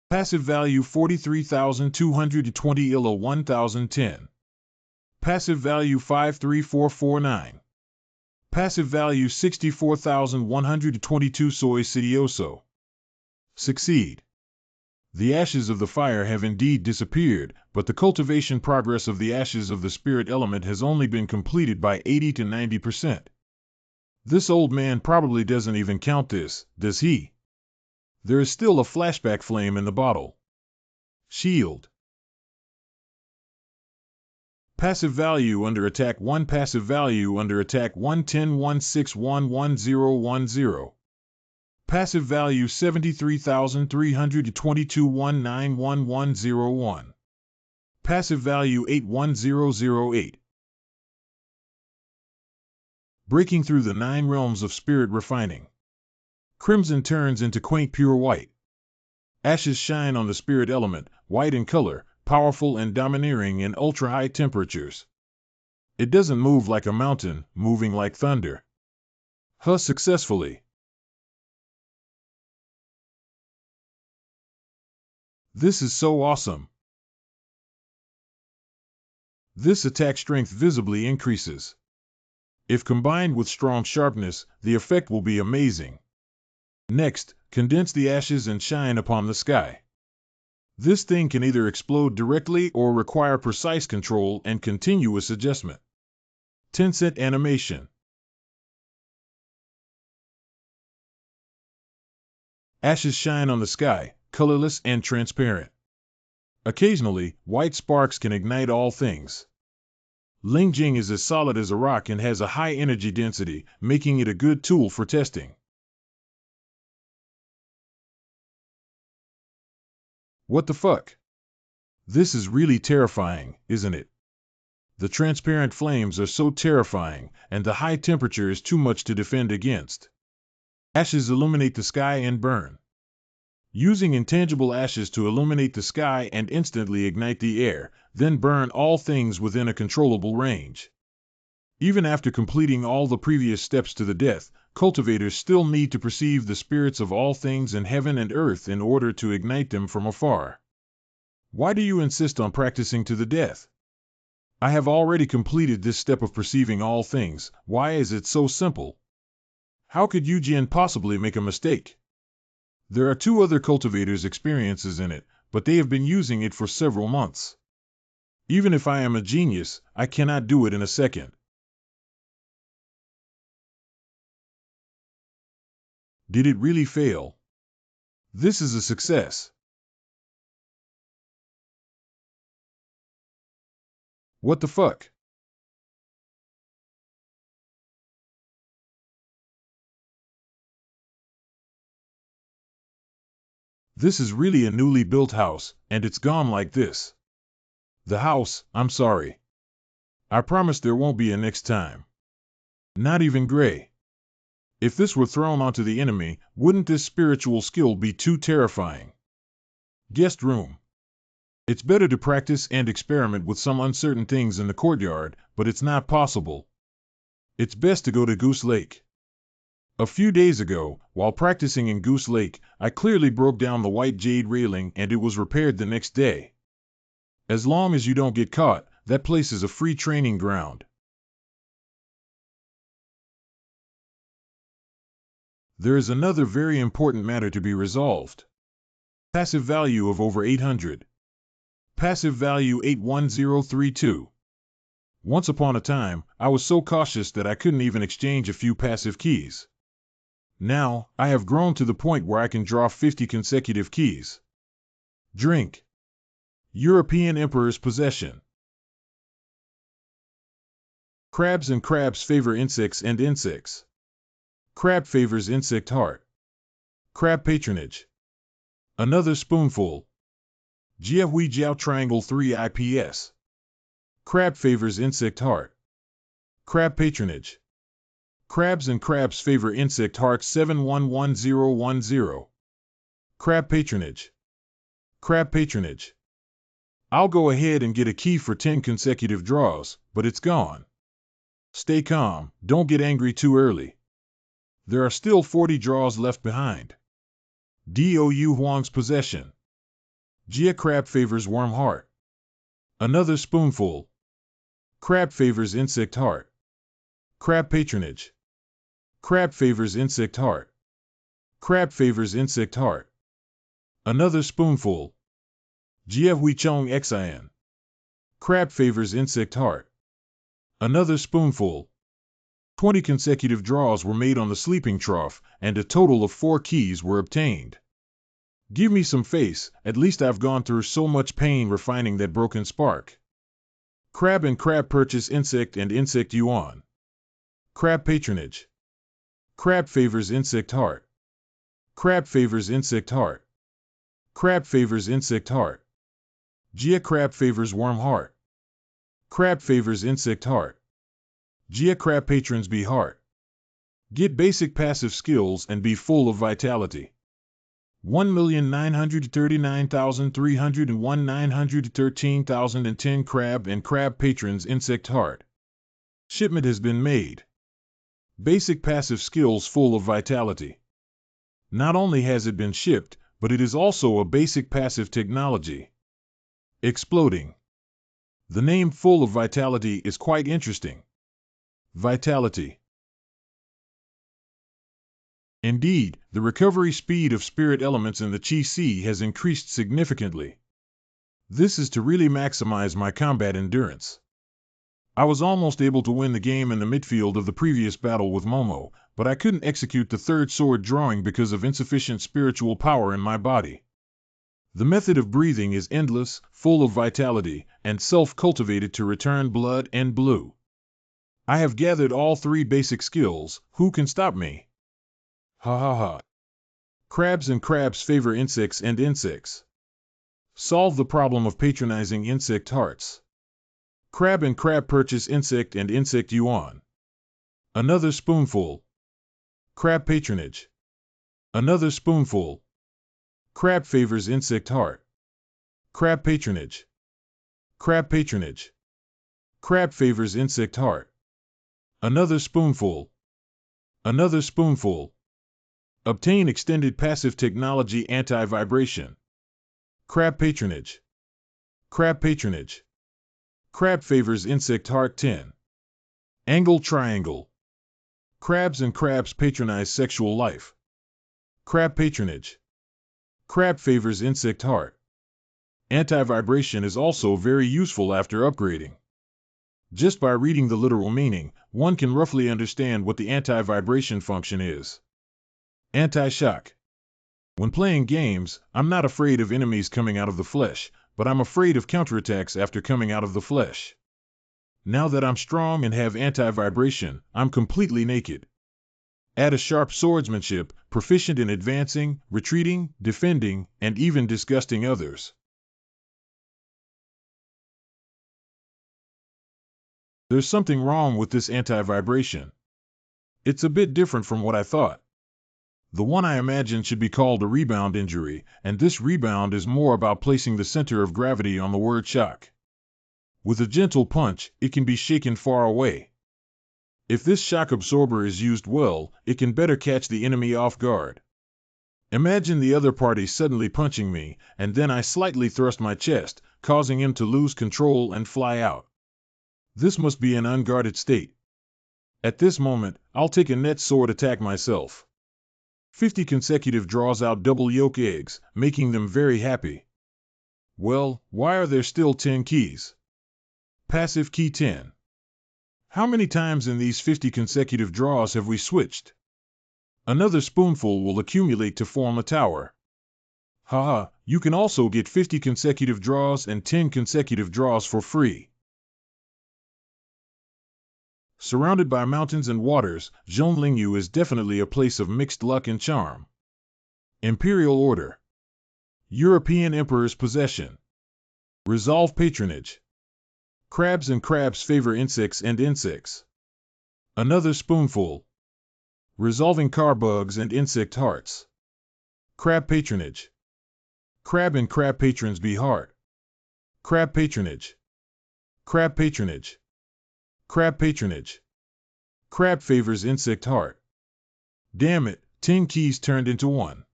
Passive value 43,220 ILO 1010. Passive value 53449. Passive value 64,122 Soy Sidioso. Succeed. The ashes of the fire have indeed disappeared, but the cultivation progress of the ashes of the spirit element has only been completed by 80 to 90%. This old man probably doesn't even count this, does he? There is still a flashback flame in the bottle. Shield. Passive value under attack 1. Passive value under attack 11016111010. Passive value 73,322 Passive value 81008. Breaking through the 9 realms of spirit refining. Crimson turns into quaint pure white. Ashes shine on the spirit element, white in color, powerful and domineering in ultra-high temperatures. It doesn't move like a mountain, moving like thunder. Successfully. This is so awesome. This attack strength visibly increases. If combined with strong sharpness, the effect will be amazing. Next, condense the ashes and shine upon the sky. This thing can either explode directly or require precise control and continuous adjustment. 10-cent animation. Ashes shine on the sky, colorless and transparent. Occasionally, white sparks can ignite all things. Ling Jing is as solid as a rock and has a high energy density, making it a good tool for testing. What the fuck? This is really terrifying, isn't it? The transparent flames are so terrifying, and the high temperature is too much to defend against. Ashes illuminate the sky and burn. Using intangible ashes to illuminate the sky and instantly ignite the air, then burn all things within a controllable range. Even after completing all the previous steps to the death, cultivators still need to perceive the spirits of all things in heaven and earth in order to ignite them from afar. Why do you insist on practicing to the death? I have already completed this step of perceiving all things. Why is it so simple? How could Yu Jian possibly make a mistake? There are 2 other cultivators' experiences in it, but they have been using it for several months. Even if I am a genius, I cannot do it in a second. Did it really fail? This is a success. What the fuck? This is really a newly built house, and it's gone like this. The house, I'm sorry. I promise there won't be a next time. Not even gray. If this were thrown onto the enemy, wouldn't this spiritual skill be too terrifying? Guest room. It's better to practice and experiment with some uncertain things in the courtyard, but it's not possible. It's best to go to Goose Lake. A few days ago, while practicing in Goose Lake, I clearly broke down the white jade railing and it was repaired the next day. As long as you don't get caught, that place is a free training ground. There is another very important matter to be resolved. Passive value of over 800. Passive value 81032. Once upon a time, I was so cautious that I couldn't even exchange a few passive keys. Now, I have grown to the point where I can draw 50 consecutive keys. Drink. European Emperor's Possession. Crabs and crabs favor insects and insects. Crab favors insect heart. Crab patronage. Another spoonful. Jia Hui Jiao Triangle 3 IPS. Crab favors insect heart. Crab patronage. Crabs and crabs favor insect heart 711010. Crab patronage. Crab patronage. I'll go ahead and get a key for 10 consecutive draws, but it's gone. Stay calm, don't get angry too early. There are still 40 draws left behind. Dou Huang's Possession. Gia crab favors warm heart. Another spoonful. Crab favors insect heart. Crab patronage. Crab favors insect heart. Crab favors insect heart. Another spoonful. Gia hui chong xin. Crab favors insect heart. Another spoonful. 20 consecutive draws were made on the sleeping trough, and a total of 4 keys were obtained. Give me some face, at least I've gone through so much pain refining that broken spark. Crab and crab purchase insect and insect yuan. Crab patronage. Crab favors insect heart. Crab favors insect heart. Crab favors insect heart. Gia crab favors warm heart. Crab favors insect heart. Gia crab patrons be heart. Get basic passive skills and be full of vitality. 1,939,301 913,010 crab and crab patrons insect heart. Shipment has been made. Basic passive skills full of vitality. Not only has it been shipped, but it is also a basic passive technology. Exploding. The name full of vitality is quite interesting. Vitality. Indeed, the recovery speed of spirit elements in the Qi Si has increased significantly. This is to really maximize my combat endurance. I was almost able to win the game in the midfield of the previous battle with Momo, but I couldn't execute the third sword drawing because of insufficient spiritual power in my body. The method of breathing is endless, full of vitality, and self-cultivated to return blood and blue. I have gathered all 3 basic skills. Who can stop me? Ha ha ha. Crabs and crabs favor insects and insects. Solve the problem of patronizing insect hearts. Crab and crab purchase insect and insect yuan. Another spoonful. Crab patronage. Another spoonful. Crab favors insect heart. Crab patronage. Crab patronage. Crab favors insect heart. Another spoonful. Another spoonful. Obtain extended passive technology anti-vibration. Crab patronage. Crab patronage. Crab favors insect heart 10. Angle triangle. Crabs and crabs patronize sexual life. Crab patronage. Crab favors insect heart. Anti-vibration is also very useful after upgrading. Just by reading the literal meaning, one can roughly understand what the anti-vibration function is. Anti-shock. When playing games, I'm not afraid of enemies coming out of the flesh, but I'm afraid of counterattacks after coming out of the flesh. Now that I'm strong and have anti-vibration, I'm completely naked. Add a sharp swordsmanship, proficient in advancing, retreating, defending, and even disgusting others. There's something wrong with this anti-vibration. It's a bit different from what I thought. The one I imagined should be called a rebound injury, and this rebound is more about placing the center of gravity on the word shock. With a gentle punch, it can be shaken far away. If this shock absorber is used well, it can better catch the enemy off guard. Imagine the other party suddenly punching me, and then I slightly thrust my chest, causing him to lose control and fly out. This must be an unguarded state. At this moment, I'll take a net sword attack myself. 50 consecutive draws out double yolk eggs, making them very happy. Well, why are there still 10 keys? Passive key 10. How many times in these 50 consecutive draws have we switched? Another spoonful will accumulate to form a tower. Haha, you can also get 50 consecutive draws and 10 consecutive draws for free. Surrounded by mountains and waters, Zhonglingyu is definitely a place of mixed luck and charm. Imperial Order. European Emperor's Possession. Resolve patronage. Crabs and crabs favor insects and insects. Another spoonful. Resolving car bugs and insect hearts. Crab patronage. Crab and crab patrons be heart. Crab patronage. Crab patronage. Crab patronage. Crab favors insect heart. Damn it, 10 keys turned into 1.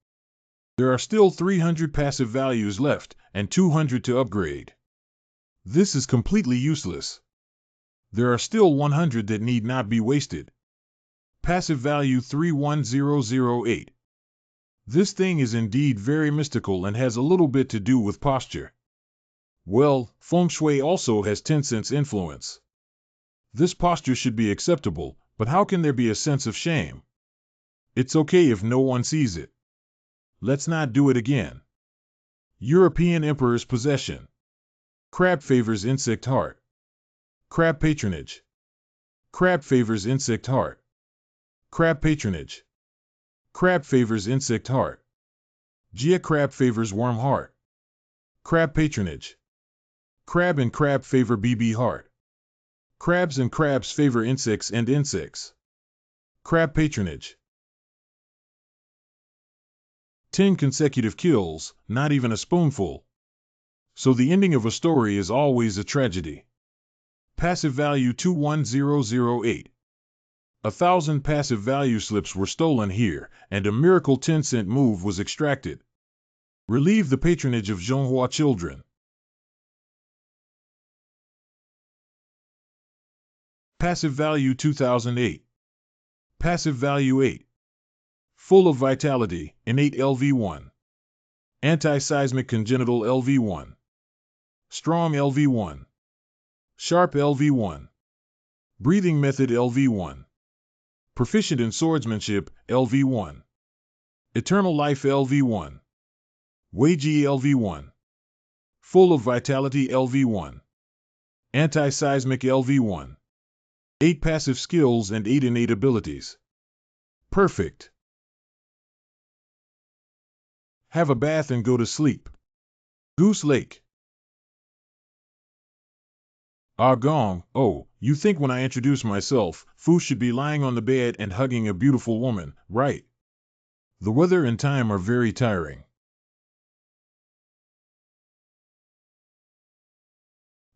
There are still 300 passive values left, and 200 to upgrade. This is completely useless. There are still 100 that need not be wasted. Passive value 31008. This thing is indeed very mystical and has a little bit to do with posture. Well, feng shui also has Tencent's influence. This posture should be acceptable, but how can there be a sense of shame? It's okay if no one sees it. Let's not do it again. European Emperor's possession. Crab favors insect heart. Crab patronage. Crab favors insect heart. Crab patronage. Crab favors insect heart. Gia crab favors worm heart. Crab patronage. Crab and crab favor BB heart. Crabs and crabs favor insects and insects. Crab patronage. 10 consecutive kills, not even a spoonful. So the ending of a story is always a tragedy. Passive value 21008. 1,000 passive value slips were stolen here, and a miracle Tencent move was extracted. Relieve the patronage of Zhonghua children. Passive value 2008. Passive value 8. Full of vitality, innate LV1. Anti-seismic congenital LV1. Strong LV1. Sharp LV1. Breathing method LV1. Proficient in swordsmanship LV1. Eternal life LV1. Weiji LV1. Full of vitality LV1. Anti-seismic LV1. 8 passive skills and 8 innate abilities. Perfect. Have a bath and go to sleep. Goose Lake. Gong, oh, you think when I introduce myself, Fu should be lying on the bed and hugging a beautiful woman, right? The weather and time are very tiring.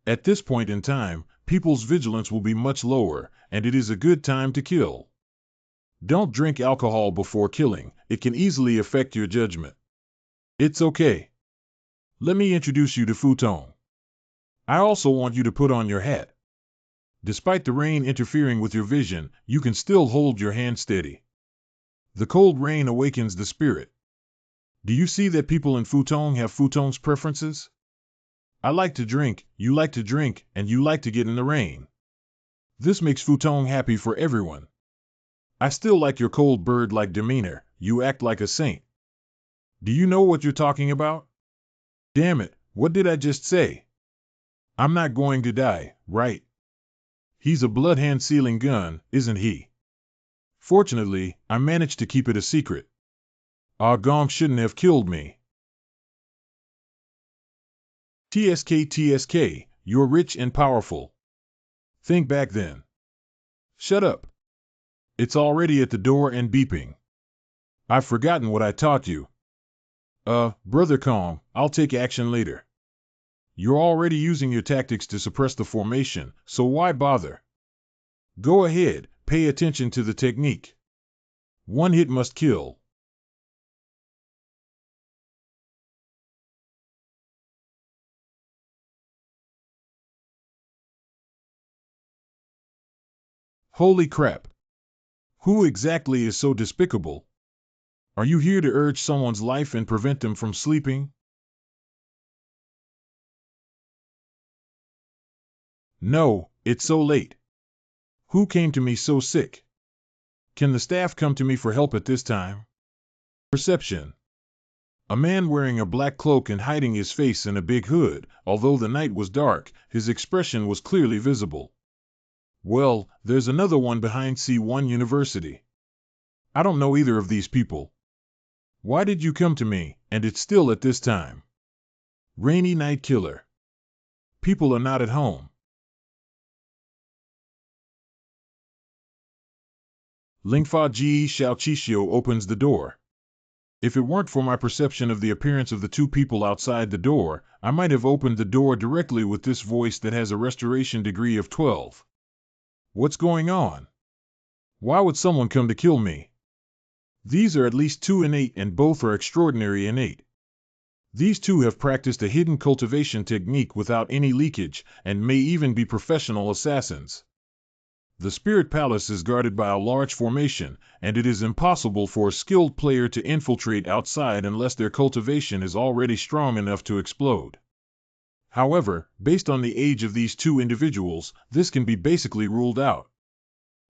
At this point in time, people's vigilance will be much lower, and it is a good time to kill. Don't drink alcohol before killing, it can easily affect your judgment. It's okay. Let me introduce you to Fu Tong. I also want you to put on your hat. Despite the rain interfering with your vision, you can still hold your hand steady. The cold rain awakens the spirit. Do you see that people in Fu Tong have Fu Tong's preferences? I like to drink, you like to drink, and you like to get in the rain. This makes Fu Tong happy for everyone. I still like your cold bird-like demeanor, you act like a saint. Do you know what you're talking about? Damn it, what did I just say? I'm not going to die, right? He's a blood-hand-sealing gun, isn't he? Fortunately, I managed to keep it a secret. Gong shouldn't have killed me. TSK, you're rich and powerful. Think back then. Shut up. It's already at the door and beeping. I've forgotten what I taught you. Brother Kong, I'll take action later. You're already using your tactics to suppress the formation, so why bother? Go ahead, pay attention to the technique. One hit must kill. Holy crap. Who exactly is so despicable? Are you here to urge someone's life and prevent them from sleeping? No, it's so late. Who came to me so sick? Can the staff come to me for help at this time? Perception. A man wearing a black cloak and hiding his face in a big hood. Although the night was dark, his expression was clearly visible. Well, there's another one behind C1 University. I don't know either of these people. Why did you come to me, and it's still at this time? Rainy night killer. People are not at home. Lingfa Ji Xiao Qixio opens the door. If it weren't for my perception of the appearance of the two people outside the door, I might have opened the door directly with this voice that has a restoration degree of 12. What's going on? Why would someone come to kill me? These are at least 2 innate and both are extraordinary innate. These two have practiced a hidden cultivation technique without any leakage, and may even be professional assassins. The Spirit Palace is guarded by a large formation, and it is impossible for a skilled player to infiltrate outside unless their cultivation is already strong enough to explode. However, based on the age of these two individuals, this can be basically ruled out.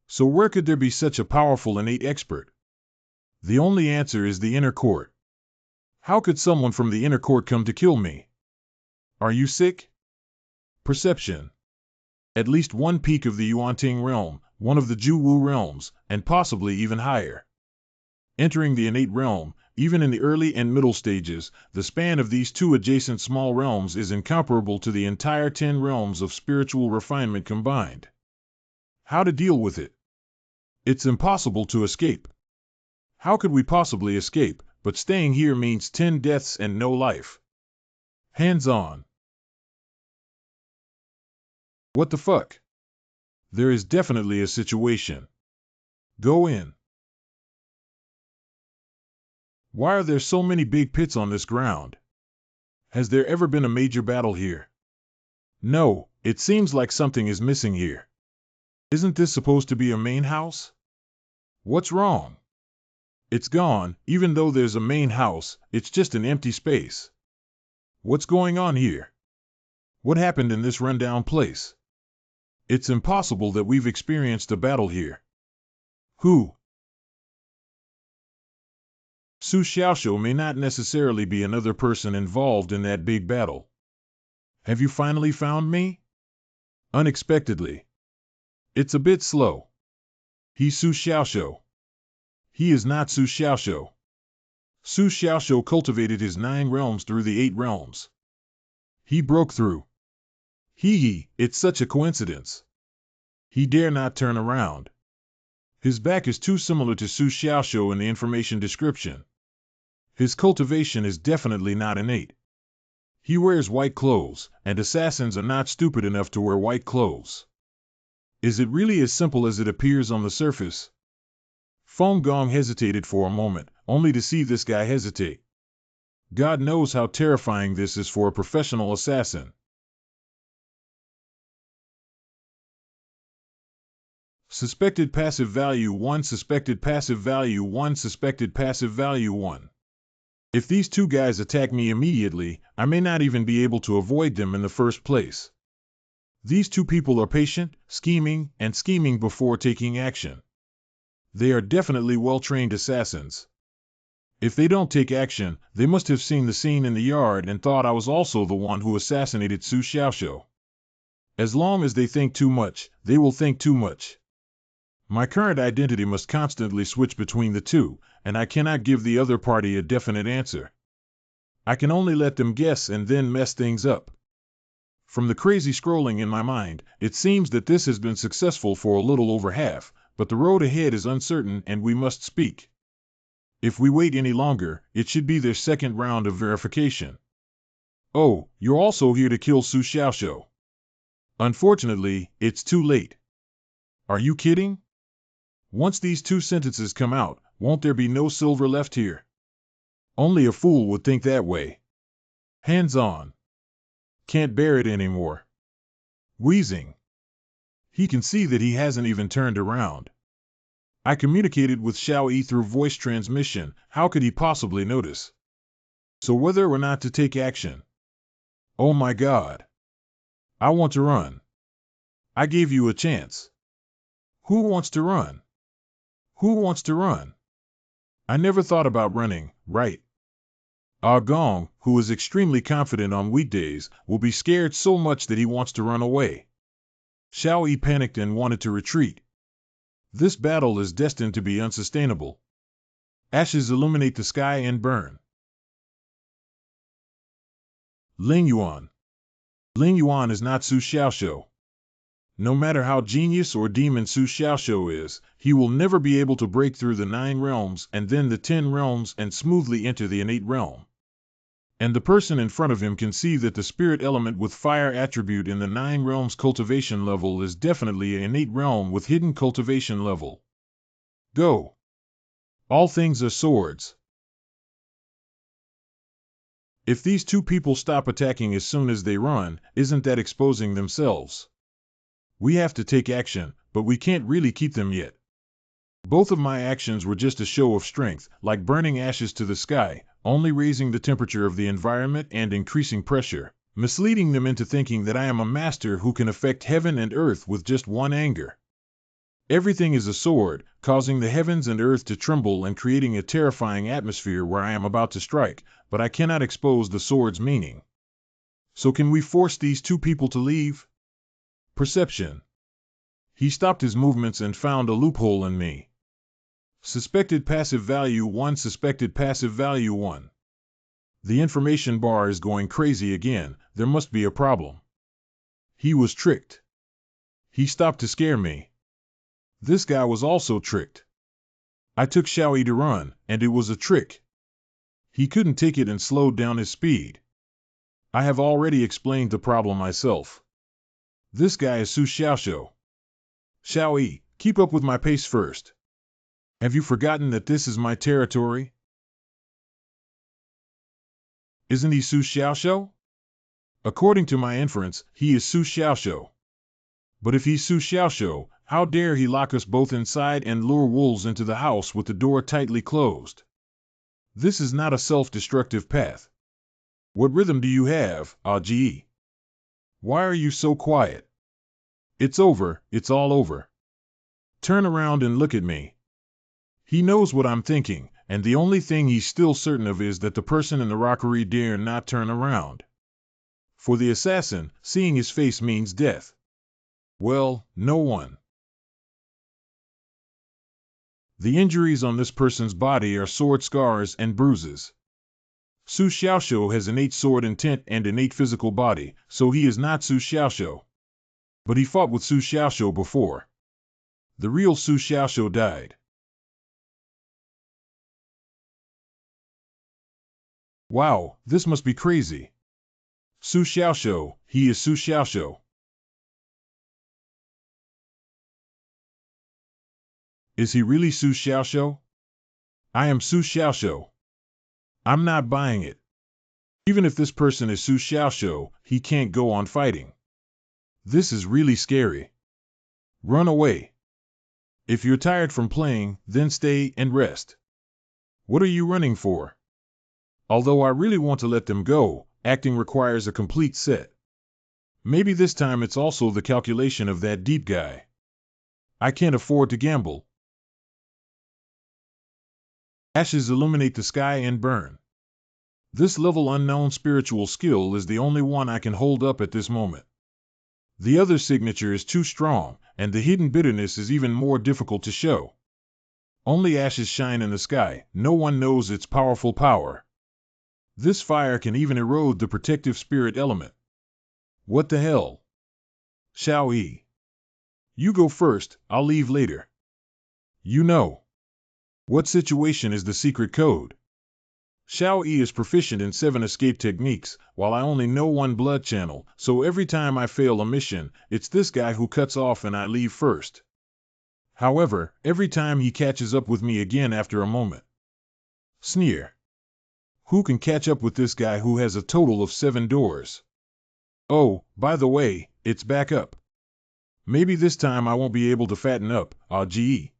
So where could there be such a powerful innate expert? The only answer is the inner court. How could someone from the inner court come to kill me? Are you sick? Perception. At least one peak of the Yuan-Ting realm, one of the Ju-Wu realms, and possibly even higher. Entering the innate realm, even in the early and middle stages, the span of these two adjacent small realms is incomparable to the entire 10 realms of spiritual refinement combined. How to deal with it? It's impossible to escape. How could we possibly escape? But staying here means 10 deaths and no life. Hands on. What the fuck? There is definitely a situation. Go in. Why are there so many big pits on this ground? Has there ever been a major battle here? No, it seems like something is missing here. Isn't this supposed to be a main house? What's wrong? It's gone. Even though there's a main house, it's just an empty space. What's going on here? What happened in this rundown place? It's impossible that we've experienced a battle here. Who? Su Xiaoxiu may not necessarily be another person involved in that big battle. Have you finally found me? Unexpectedly. It's a bit slow. He's Su Xiaoxiu. He is not Su Xiaoxiu. Su Xiaoxiu cultivated his 9 realms through the 8 realms. He broke through. It's such a coincidence. He dare not turn around. His back is too similar to Su Xiaoxiu in the information description. His cultivation is definitely not innate. He wears white clothes, and assassins are not stupid enough to wear white clothes. Is it really as simple as it appears on the surface? Feng Gong hesitated for a moment, only to see this guy hesitate. God knows how terrifying this is for a professional assassin. Suspected passive value 1, suspected passive value 1, suspected passive value 1. If these two guys attack me immediately, I may not even be able to avoid them in the first place. These two people are patient, scheming before taking action. They are definitely well-trained assassins. If they don't take action, they must have seen the scene in the yard and thought I was also the one who assassinated Su Xiaoxiu. As long as they think too much, they will think too much. My current identity must constantly switch between the two, and I cannot give the other party a definite answer. I can only let them guess and then mess things up. From the crazy scrolling in my mind, it seems that this has been successful for a little over half, but the road ahead is uncertain and we must speak. If we wait any longer, it should be their second round of verification. Oh, you're also here to kill Su Xiaoxiu. Unfortunately, it's too late. Are you kidding? Once these 2 sentences come out, won't there be no silver left here? Only a fool would think that way. Hands on. Can't bear it anymore. Wheezing. He can see that he hasn't even turned around. I communicated with Xiao Yi through voice transmission, how could he possibly notice? So whether or not to take action. Oh my God. I want to run. I gave you a chance. Who wants to run? Who wants to run? I never thought about running, right? Ah Gong, who is extremely confident on weekdays, will be scared so much that he wants to run away. Xiao Yi panicked and wanted to retreat. This battle is destined to be unsustainable. Ashes illuminate the sky and burn. Ling Yuan. Ling Yuan is not Su Xiaoxiu. No matter how genius or demon Su Xiaoxiu is, he will never be able to break through the 9 realms and then the 10 realms and smoothly enter the innate realm. And the person in front of him can see that the spirit element with fire attribute in the 9 realms cultivation level is definitely an innate realm with hidden cultivation level. Go. All things are swords. If these two people stop attacking as soon as they run, isn't that exposing themselves? We have to take action, but we can't really keep them yet. Both of my actions were just a show of strength, like burning ashes to the sky, only raising the temperature of the environment and increasing pressure, misleading them into thinking that I am a master who can affect heaven and earth with just one anger. Everything is a sword, causing the heavens and earth to tremble and creating a terrifying atmosphere where I am about to strike, but I cannot expose the sword's meaning. So can we force these two people to leave? Perception. He stopped his movements and found a loophole in me. Suspected passive value 1. Suspected passive value 1. The information bar is going crazy again. There must be a problem. He was tricked. He stopped to scare me. This guy was also tricked. I took Xiaoyi to run, and it was a trick. He couldn't take it and slowed down his speed. I have already explained the problem myself. This guy is Su Xiaoxiu. Xiaoyi, keep up with my pace first. Have you forgotten that this is my territory? Isn't he Su Xiaoxiu? According to my inference, he is Su Xiaoxiu. But if he's Su Xiaoxiu, how dare he lock us both inside and lure wolves into the house with the door tightly closed? This is not a self-destructive path. What rhythm do you have, Aji? Why are you so quiet? It's over, it's all over. Turn around and look at me. He knows what I'm thinking, and the only thing he's still certain of is that the person in the rockery dare not turn around. For the assassin, seeing his face means death. Well, no one. The injuries on this person's body are sword scars and bruises. Su Xiaoxiu has innate sword intent and innate physical body, so he is not Su Xiaoxiu. But he fought with Su Xiaoxiu before. The real Su Xiaoxiu died. Wow, this must be crazy. Su Xiaoxiu, he is Su Xiaoxiu. Is he really Su Xiaoxiu? I am Su Xiaoxiu. I'm not buying it. Even if this person is Su Xiaoxiu, he can't go on fighting. This is really scary. Run away. If you're tired from playing, then stay and rest. What are you running for? Although I really want to let them go, acting requires a complete set. Maybe this time it's also the calculation of that deep guy. I can't afford to gamble. Ashes illuminate the sky and burn. This level unknown spiritual skill is the only one I can hold up at this moment. The other signature is too strong, and the hidden bitterness is even more difficult to show. Only ashes shine in the sky, no one knows its powerful power. This fire can even erode the protective spirit element. What the hell? Xiaoyi. You go first, I'll leave later. You know. What situation is the secret code? Xiaoyi is proficient in 7 escape techniques, while I only know 1 blood channel, so every time I fail a mission, it's this guy who cuts off and I leave first. However, every time he catches up with me again after a moment. Sneer. Who can catch up with this guy who has a total of 7 doors? Oh, by the way, it's back up. Maybe this time I won't be able to fatten up, Aji.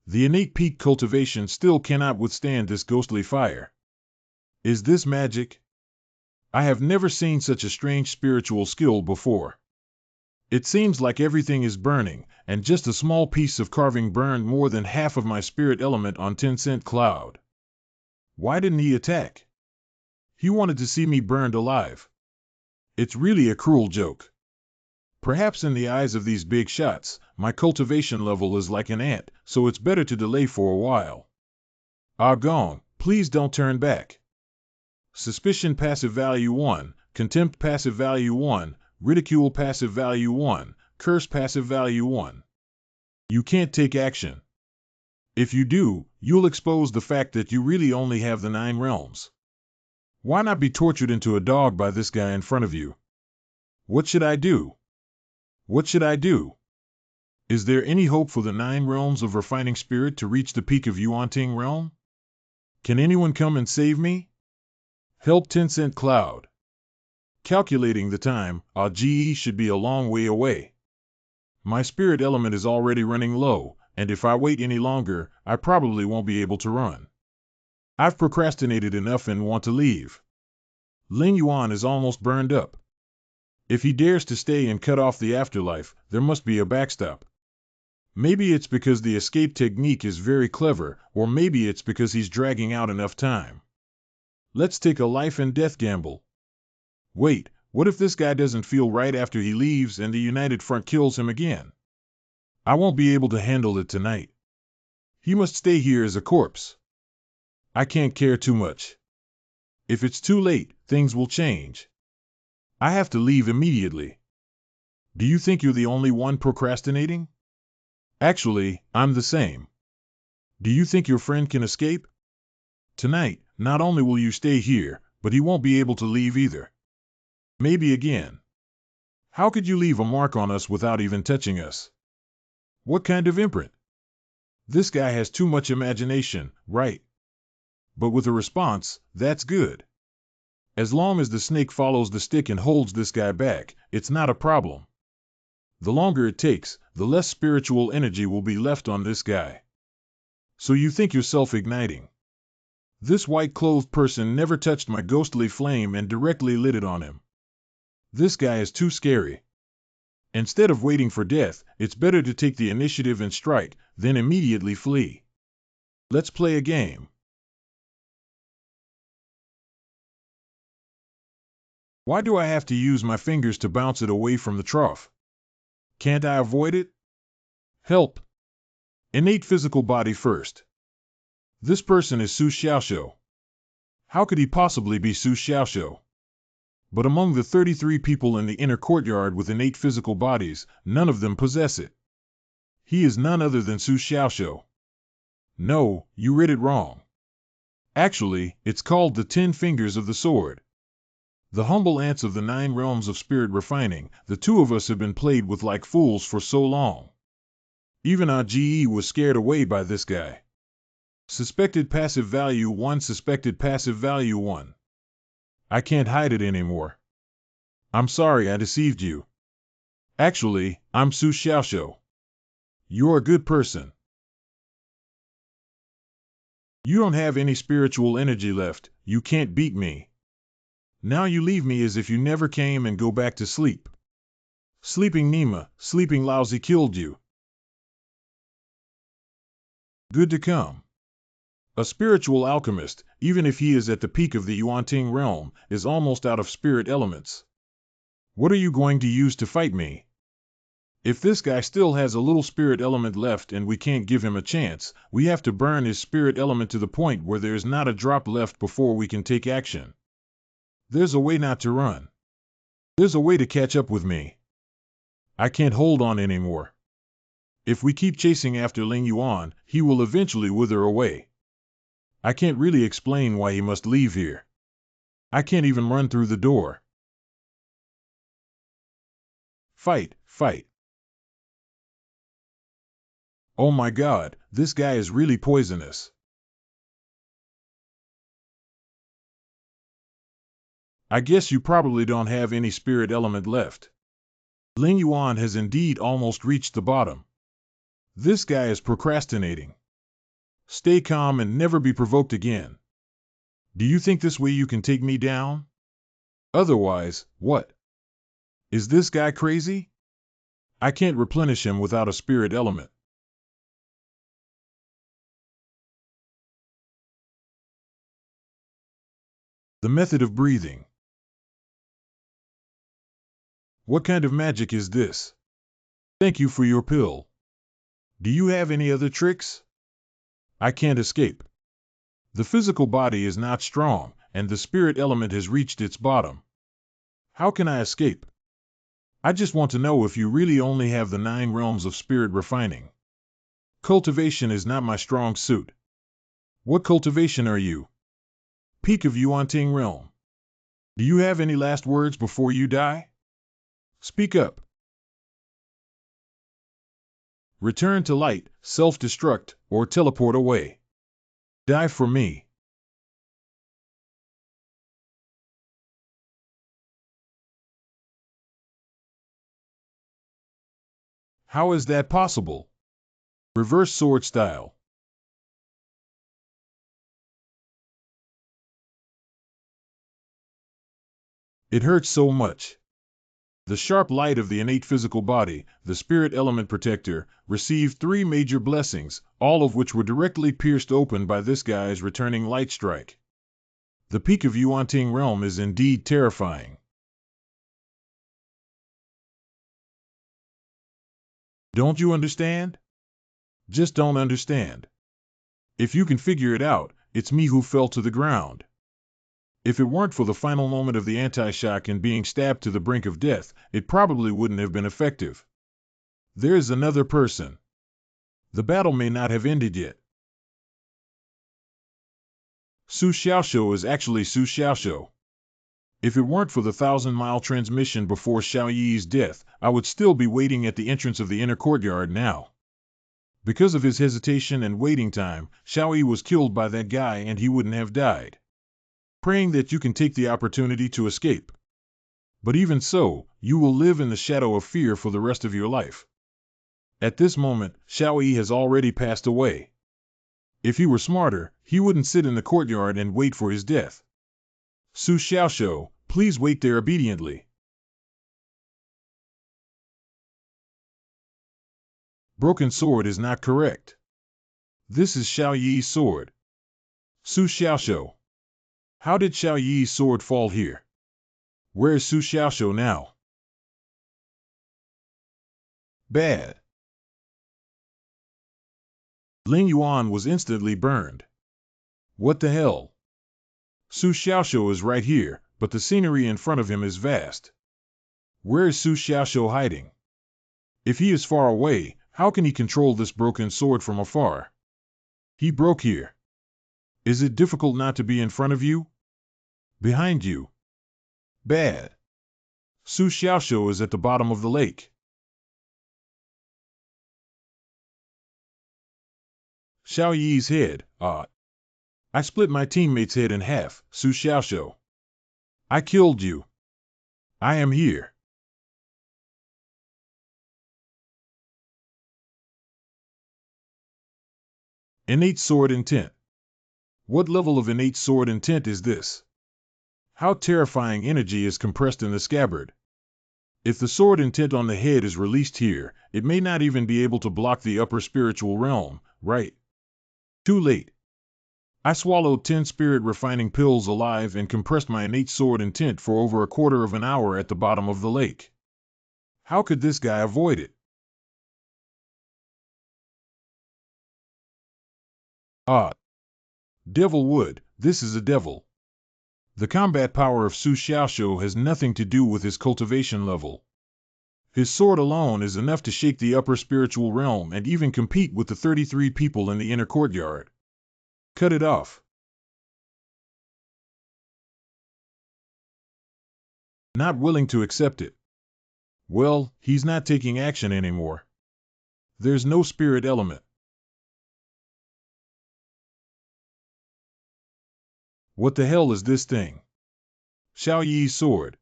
The innate peak cultivation still cannot withstand this ghostly fire. Is this magic? I have never seen such a strange spiritual skill before. It seems like everything is burning, and just a small piece of carving burned more than half of my spirit element on Tencent Cloud. Why didn't he attack? He wanted to see me burned alive. It's really a cruel joke. Perhaps in the eyes of these big shots, my cultivation level is like an ant, so it's better to delay for a while. Gong, please don't turn back. Suspicion passive value 1, contempt passive value 1, ridicule passive value 1, curse passive value 1. You can't take action. If you do, you'll expose the fact that you really only have the 9 realms. Why not be tortured into a dog by this guy in front of you? What should I do? What should I do? Is there any hope for the 9 realms of refining spirit to reach the peak of Yuanting realm? Can anyone come and save me? Help 10-cent cloud. Calculating the time, GE should be a long way away. My spirit element is already running low, and if I wait any longer, I probably won't be able to run. I've procrastinated enough and want to leave. Ling Yuan is almost burned up. If he dares to stay and cut off the afterlife, there must be a backstop. Maybe it's because the escape technique is very clever, or maybe it's because he's dragging out enough time. Let's take a life and death gamble. Wait, what if this guy doesn't feel right after he leaves and the United Front kills him again? I won't be able to handle it tonight. He must stay here as a corpse. I can't care too much. If it's too late, things will change. I have to leave immediately. Do you think you're the only one procrastinating? Actually, I'm the same. Do you think your friend can escape? Tonight, not only will you stay here, but he won't be able to leave either. Maybe again. How could you leave a mark on us without even touching us? What kind of imprint? This guy has too much imagination, right? But with a response, that's good. As long as the snake follows the stick and holds this guy back, it's not a problem. The longer it takes, the less spiritual energy will be left on this guy. So you think you're self-igniting. This white-clothed person never touched my ghostly flame and directly lit it on him. This guy is too scary. Instead of waiting for death, it's better to take the initiative and strike, then immediately flee. Let's play a game. Why do I have to use my fingers to bounce it away from the trough? Can't I avoid it? Help. Innate physical body first. This person is Su Xiaoxiu. How could he possibly be Su Xiaoxiu? But among the 33 people in the inner courtyard with innate physical bodies, none of them possess it. He is none other than Su Xiaoxiu. No, you read it wrong. Actually, it's called the 10 Fingers of the Sword. The humble ants of the 9 realms of spirit refining, the two of us have been played with like fools for so long. Even our GE was scared away by this guy. Suspected passive value 1, suspected passive value 1. I can't hide it anymore. I'm sorry I deceived you. Actually, I'm Su Xiaoxiu. You're a good person. You don't have any spiritual energy left, you can't beat me. Now you leave me as if you never came and go back to sleep. Sleeping Nima, sleeping lousy killed you. Good to come. A spiritual alchemist, even if he is at the peak of the Yuanting realm, is almost out of spirit elements. What are you going to use to fight me? If this guy still has a little spirit element left and we can't give him a chance, we have to burn his spirit element to the point where there's not a drop left before we can take action. There's a way not to run. There's a way to catch up with me. I can't hold on anymore. If we keep chasing after Ling Yuan, he will eventually wither away. I can't really explain why he must leave here. I can't even run through the door. Fight, fight. Oh my God, this guy is really poisonous. I guess you probably don't have any spirit element left. Ling Yuan has indeed almost reached the bottom. This guy is procrastinating. Stay calm and never be provoked again. Do you think this way you can take me down? Otherwise, what? Is this guy crazy? I can't replenish him without a spirit element. The method of breathing. What kind of magic is this? Thank you for your pill. Do you have any other tricks? I can't escape. The physical body is not strong, and the spirit element has reached its bottom. How can I escape? I just want to know if you really only have the 9 realms of spirit refining. Cultivation is not my strong suit. What cultivation are you? Peak of Yuanting realm. Do you have any last words before you die? Speak up. Return to light, self-destruct, or teleport away. Die for me. How is that possible? Reverse sword style. It hurts so much. The sharp light of the innate physical body, the spirit element protector, received 3 major blessings, all of which were directly pierced open by this guy's returning light strike. The peak of Yuan-Ting realm is indeed terrifying. Don't you understand? Just don't understand. If you can figure it out, it's me who fell to the ground. If it weren't for the final moment of the anti-shock and being stabbed to the brink of death, it probably wouldn't have been effective. There's another person. The battle may not have ended yet. Su Xiaoshou is actually Su Xiaoshou. If it weren't for the 1,000-mile transmission before Xiao Yi's death, I would still be waiting at the entrance of the inner courtyard now. Because of his hesitation and waiting time, Xiao Yi was killed by that guy and he wouldn't have died. Praying that you can take the opportunity to escape. But even so, you will live in the shadow of fear for the rest of your life. At this moment, Xiao Yi has already passed away. If he were smarter, he wouldn't sit in the courtyard and wait for his death. Su Xiaoshou, please wait there obediently. Broken sword is not correct. This is Xiao Yi's sword. Su Xiaoshou. How did Xiao Yi's sword fall here? Where is Su Xiaoshou now? Bad. Ling Yuan was instantly burned. What the hell? Su Xiaoshou is right here, but the scenery in front of him is vast. Where is Su Xiaoshou hiding? If he is far away, how can he control this broken sword from afar? He broke here. Is it difficult not to be in front of you? Behind you? Bad. Su Xiaoshou is at the bottom of the lake. Xiao Yi's head, I split my teammate's head in half, Su Xiaoshou. I killed you. I am here. Innate sword intent. What level of innate sword intent is this? How terrifying energy is compressed in the scabbard. If the sword intent on the head is released here, it may not even be able to block the upper spiritual realm, right? Too late. I swallowed 10 spirit refining pills alive and compressed my innate sword intent for over a quarter of an hour at the bottom of the lake. How could this guy avoid it? Devil wood, this is a devil. The combat power of Su Xiaoshou has nothing to do with his cultivation level. His sword alone is enough to shake the upper spiritual realm and even compete with the 33 people in the inner courtyard. Cut it off. Not willing to accept it. Well, he's not taking action anymore. There's no spirit element. What the hell is this thing? Xiao Yi's sword.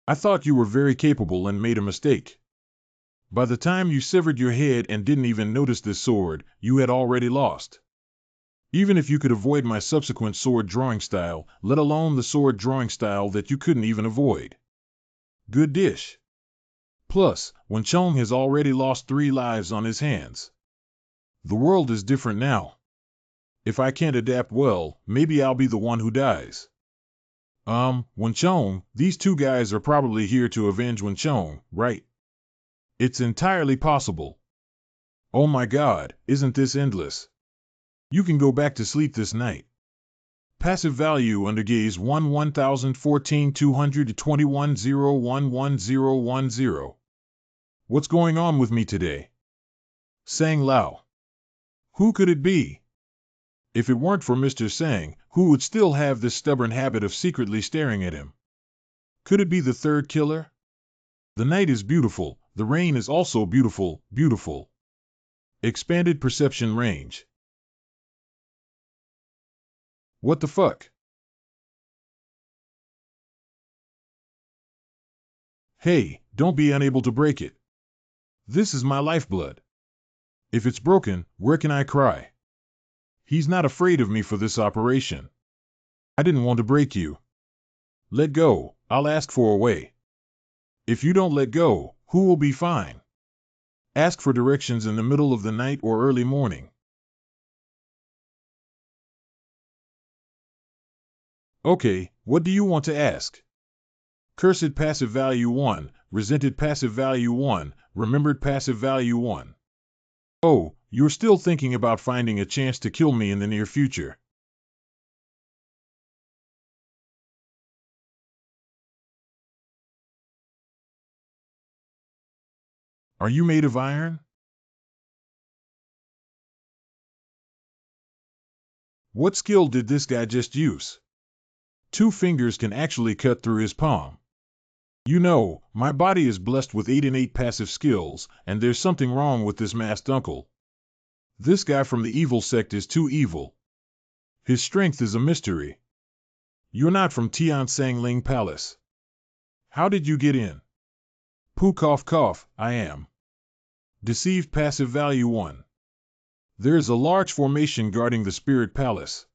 I thought you were very capable and made a mistake. By the time you severed your head and didn't even notice this sword, you had already lost. Even if you could avoid my subsequent sword drawing style, let alone the sword drawing style that you couldn't even avoid. Good dish. Plus, Wen Chong has already lost 3 lives on his hands. The world is different now. If I can't adapt well, maybe I'll be the one who dies. Wen Chong, these 2 guys are probably here to avenge Wen Chong, right? It's entirely possible. Oh my god, isn't this endless? You can go back to sleep this night. Passive value under gaze 1014 221 011010. What's going on with me today? Sang Lao. Who could it be? If it weren't for Mr. Sang, who would still have this stubborn habit of secretly staring at him? Could it be the 3rd killer? The night is beautiful, the rain is also beautiful, beautiful. Expanded perception range. What the fuck? Hey, don't be unable to break it. This is my lifeblood. If it's broken, where can I cry? He's not afraid of me for this operation. I didn't want to break you. Let go, I'll ask for a way. If you don't let go, who will be fine? Ask for directions in the middle of the night or early morning. Okay, what do you want to ask? Cursed passive value 1, resented passive value 1, remembered passive value 1. Oh, you're still thinking about finding a chance to kill me in the near future. Are you made of iron? What skill did this guy just use? 2 fingers can actually cut through his palm. You know, my body is blessed with 8 innate passive skills, and there's something wrong with this masked uncle. This guy from the evil sect is too evil. His strength is a mystery. You're not from Tian Sang Ling Palace. How did you get in? Poo cough cough, I am. Deceived passive value 1. There is a large formation guarding the spirit palace.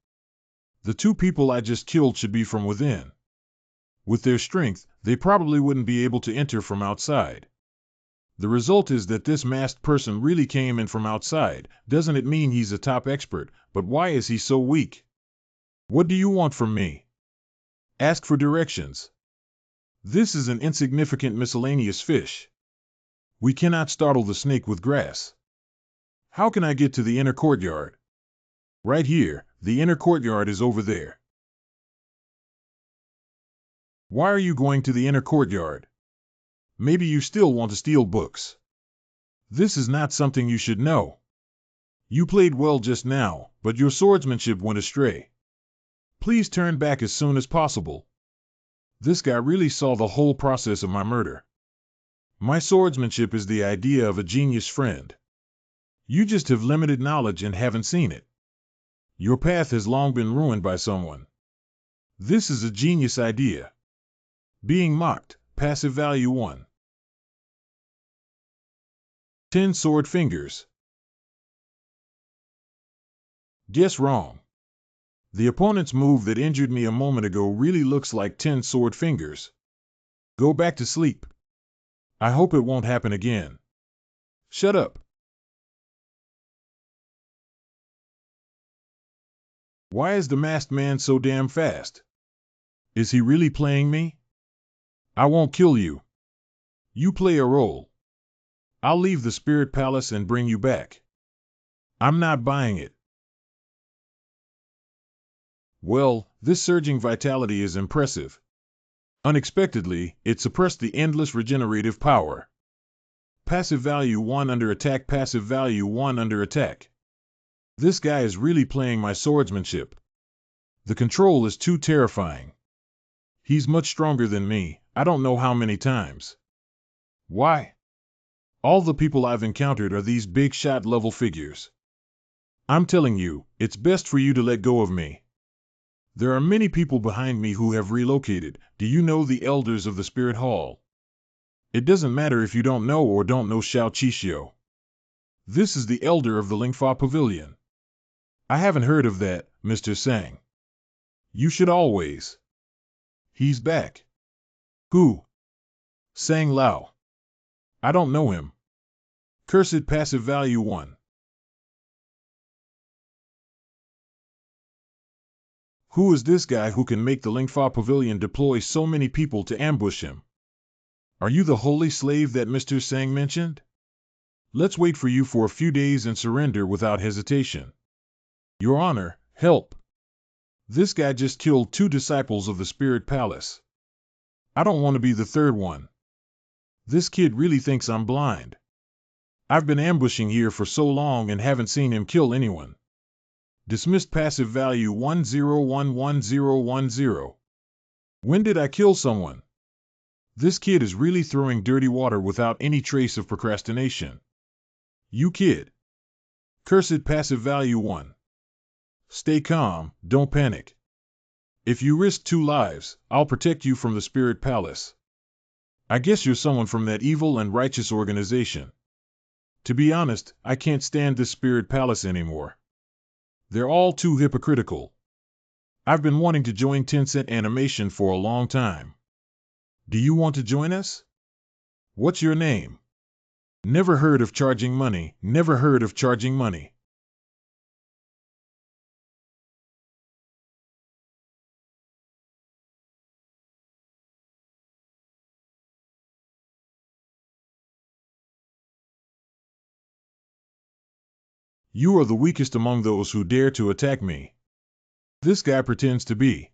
The 2 people I just killed should be from within. With their strength, they probably wouldn't be able to enter from outside. The result is that this masked person really came in from outside. Doesn't it mean he's a top expert, but why is he so weak? What do you want from me? Ask for directions. This is an insignificant miscellaneous fish. We cannot startle the snake with grass. How can I get to the inner courtyard? Right here, the inner courtyard is over there. Why are you going to the inner courtyard? Maybe you still want to steal books. This is not something you should know. You played well just now, but your swordsmanship went astray. Please turn back as soon as possible. This guy really saw the whole process of my murder. My swordsmanship is the idea of a genius friend. You just have limited knowledge and haven't seen it. Your path has long been ruined by someone. This is a genius idea. Being mocked, passive value 1. 10 sword fingers. Guess wrong. The opponent's move that injured me a moment ago really looks like 10 sword fingers. Go back to sleep. I hope it won't happen again. Shut up. Why is the masked man so damn fast? Is he really playing me? I won't kill you. You play a role. I'll leave the spirit palace and bring you back. I'm not buying it. Well, this surging vitality is impressive. Unexpectedly, it suppressed the endless regenerative power. Passive value 1 under attack, passive value 1 under attack. This guy is really playing my swordsmanship. The control is too terrifying. He's much stronger than me, I don't know how many times. Why? All the people I've encountered are these big shot level figures. I'm telling you, it's best for you to let go of me. There are many people behind me who have relocated. Do you know the elders of the Spirit Hall? It doesn't matter if you don't know or don't know Xiao Qixio. This is the elder of the Lingfa Pavilion. I haven't heard of that, Mr. Sang. You should always. He's back. Who? Sang Lao. I don't know him. Cursed passive value 1. Who is this guy who can make the Lingfa Pavilion deploy so many people to ambush him? Are you the holy slave that Mr. Sang mentioned? Let's wait for you for a few days and surrender without hesitation. Your Honor, help. This guy just killed 2 disciples of the Spirit Palace. I don't want to be the 3rd one. This kid really thinks I'm blind. I've been ambushing here for so long and haven't seen him kill anyone. Dismissed passive value 10111010. When did I kill someone? This kid is really throwing dirty water without any trace of procrastination. You kid. Cursed passive value 1. Stay calm, don't panic. If you risk 2 lives, I'll protect you from the Spirit Palace. I guess you're someone from that evil and righteous organization. To be honest, I can't stand this spirit palace anymore. They're all too hypocritical. I've been wanting to join Tencent Animation for a long time. Do you want to join us? What's your name? Never heard of charging money, never heard of charging money. You are the weakest among those who dare to attack me. This guy pretends to be.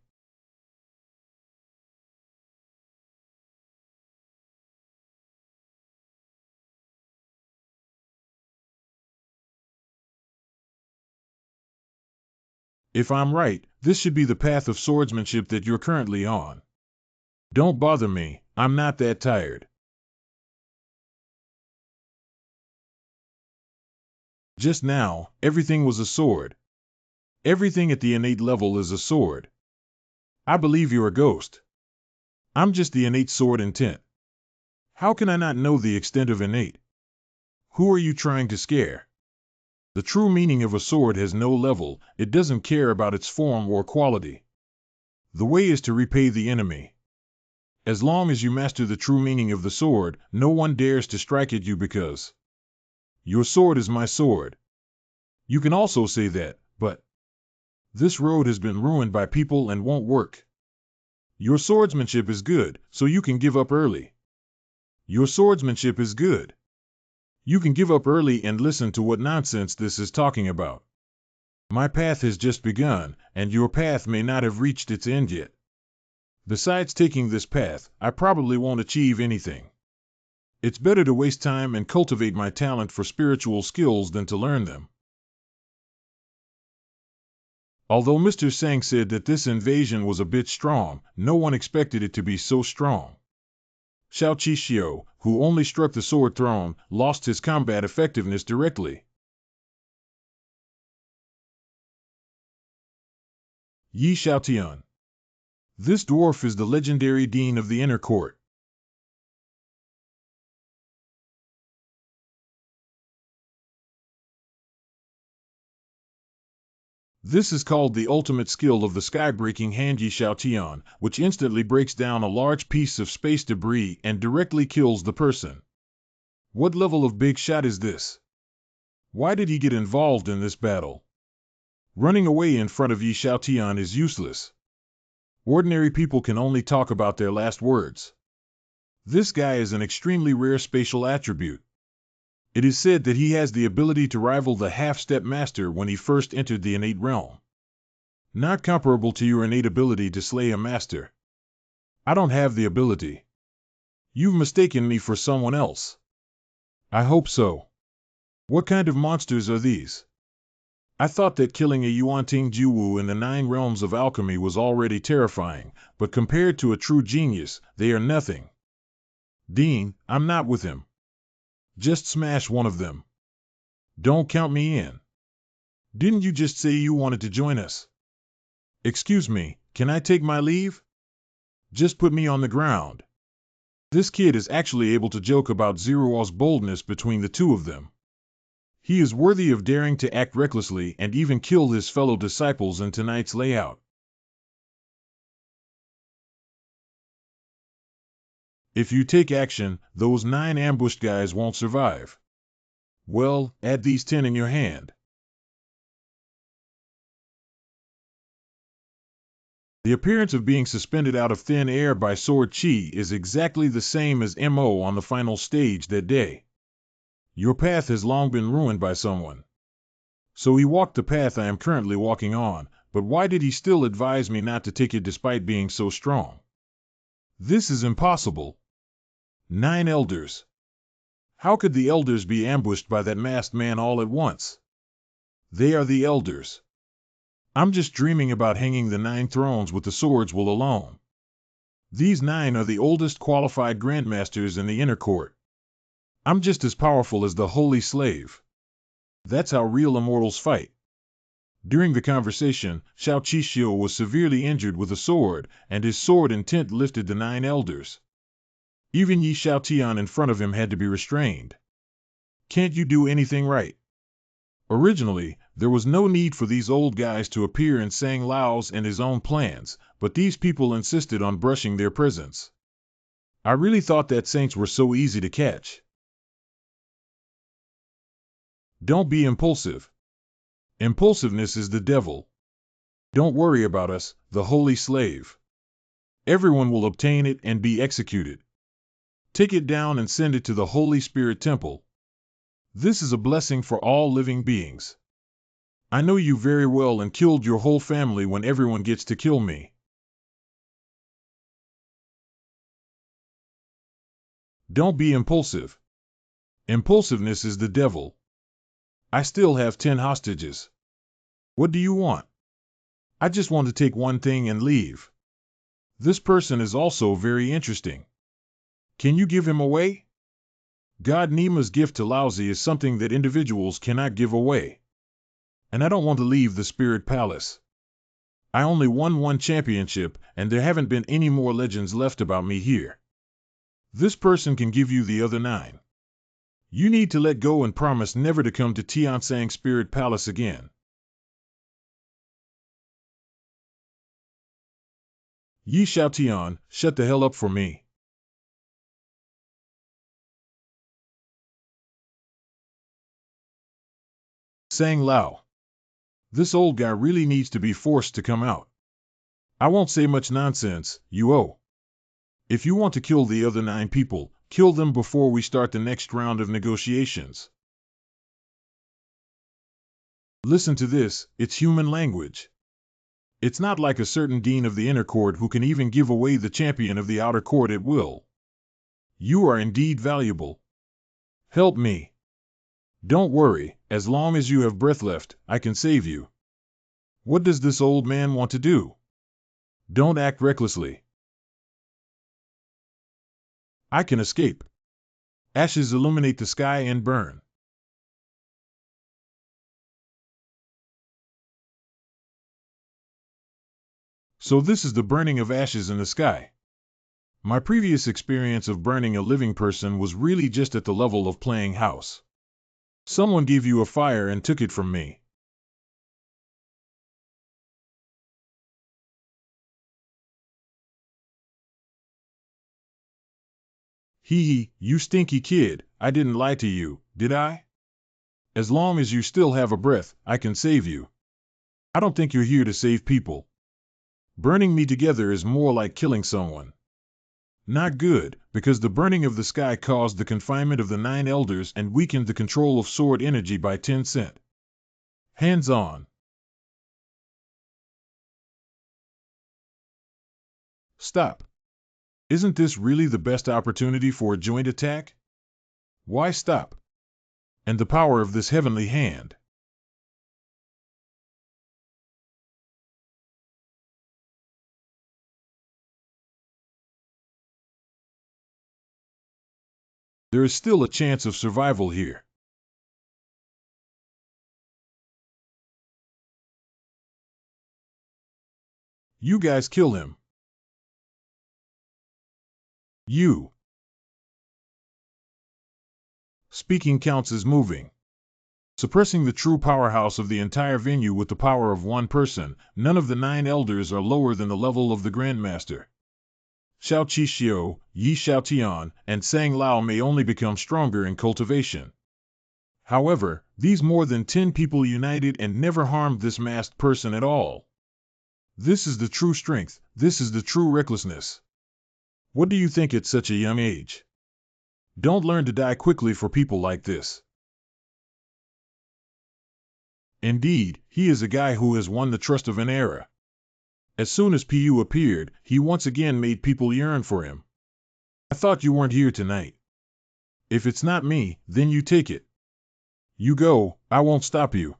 If I'm right, this should be the path of swordsmanship that you're currently on. Don't bother me, I'm not that tired. Just now, everything was a sword. Everything at the innate level is a sword. I believe you're a ghost. I'm just the innate sword intent. How can I not know the extent of innate? Who are you trying to scare? The true meaning of a sword has no level, it doesn't care about its form or quality. The way is to repay the enemy. As long as you master the true meaning of the sword, no one dares to strike at you because your sword is my sword. You can also say that, but this road has been ruined by people and won't work. Your swordsmanship is good, so you can give up early. Your swordsmanship is good. You can give up early and listen to what nonsense this is talking about. My path has just begun, and your path may not have reached its end yet. Besides taking this path, I probably won't achieve anything. It's better to waste time and cultivate my talent for spiritual skills than to learn them. Although Mr. Sang said that this invasion was a bit strong, no one expected it to be so strong. Xiao Qixio, who only struck the sword thrown, lost his combat effectiveness directly. Yi Xiaotian. This dwarf is the legendary dean of the inner court. This is called the ultimate skill of the sky-breaking hand Yi Xiaotian, which instantly breaks down a large piece of space debris and directly kills the person. What level of big shot is this? Why did he get involved in this battle? Running away in front of Yi Xiaotian is useless. Ordinary people can only talk about their last words. This guy is an extremely rare spatial attribute. It is said that he has the ability to rival the half-step master when he first entered the innate realm. Not comparable to your innate ability to slay a master. I don't have the ability. You've mistaken me for someone else. I hope so. What kind of monsters are these? I thought that killing a Yuanting Jiwu in the 9 realms of alchemy was already terrifying, but compared to a true genius, they are nothing. Dean, I'm not with him. Just smash one of them. Don't count me in. Didn't you just say you wanted to join us? Excuse me, can I take my leave? Just put me on the ground. This kid is actually able to joke about Zeruo's boldness between the two of them. He is worthy of daring to act recklessly and even kill his fellow disciples in tonight's layout. If you take action, those 9 ambushed guys won't survive. Well, add these 10 in your hand. The appearance of being suspended out of thin air by Sword Chi is exactly the same as MO on the final stage that day. Your path has long been ruined by someone. So he walked the path I am currently walking on, but why did he still advise me not to take it despite being so strong? This is impossible. 9 elders. How could the elders be ambushed by that masked man all at once? They are the elders. I'm just dreaming about hanging the 9 thrones with the swords will alone. These 9 are the oldest qualified grandmasters in the inner court. I'm just as powerful as the holy slave. That's how real immortals fight. During the conversation, Xiao Qixio was severely injured with a sword, and his sword intent lifted the 9 elders. Even Yi Xiaotian in front of him had to be restrained. Can't you do anything right? Originally, there was no need for these old guys to appear in Sang Lao's and his own plans, but these people insisted on brushing their presence. I really thought that saints were so easy to catch. Don't be impulsive. Impulsiveness is the devil. Don't worry about us, the holy slave. Everyone will obtain it and be executed. Take it down and send it to the Holy Spirit Temple. This is a blessing for all living beings. I know you very well and killed your whole family when everyone gets to kill me. Don't be impulsive. Impulsiveness is the devil. I still have 10 hostages. What do you want? I just want to take one thing and leave. This person is also very interesting. Can you give him away? God Nima's gift to Laozi is something that individuals cannot give away. And I don't want to leave the Spirit Palace. I only won one championship, and there haven't been any more legends left about me here. This person can give you the other 9. You need to let go and promise never to come to Tiansang Spirit Palace again. Yi Xiaotian, shut the hell up for me. Sang Lao. This old guy really needs to be forced to come out. I won't say much nonsense, Yuo. If you want to kill the other 9 people, kill them before we start the next round of negotiations. Listen to this, it's human language. It's not like a certain dean of the inner court who can even give away the champion of the outer court at will. You are indeed valuable. Help me. Don't worry, as long as you have breath left, I can save you. What does this old man want to do? Don't act recklessly. I can escape. Ashes illuminate the sky and burn. So this is the burning of ashes in the sky. My previous experience of burning a living person was really just at the level of playing house. Someone gave you a fire and took it from me. Hee, you stinky kid, I didn't lie to you, did I? As long as you still have a breath, I can save you. I don't think you're here to save people. Burning me together is more like killing someone. Not good, because the burning of the sky caused the confinement of the 9 elders and weakened the control of sword energy by 10%. Hands on. Stop. Isn't this really the best opportunity for a joint attack? Why stop? And the power of this heavenly hand. There is still a chance of survival here. You guys kill him. You. Speaking counts as moving. Suppressing the true powerhouse of the entire venue with the power of one person, none of the 9 elders are lower than the level of the Grandmaster. Xiao Qixio, Yi Xiaotian, and Sang Lao may only become stronger in cultivation. However, these more than 10 people united and never harmed this masked person at all. This is the true strength, this is the true recklessness. What do you think at such a young age? Don't learn to die quickly for people like this. Indeed, he is a guy who has won the trust of an era. As soon as Pu appeared, he once again made people yearn for him. I thought you weren't here tonight. If it's not me, then you take it. You go, I won't stop you.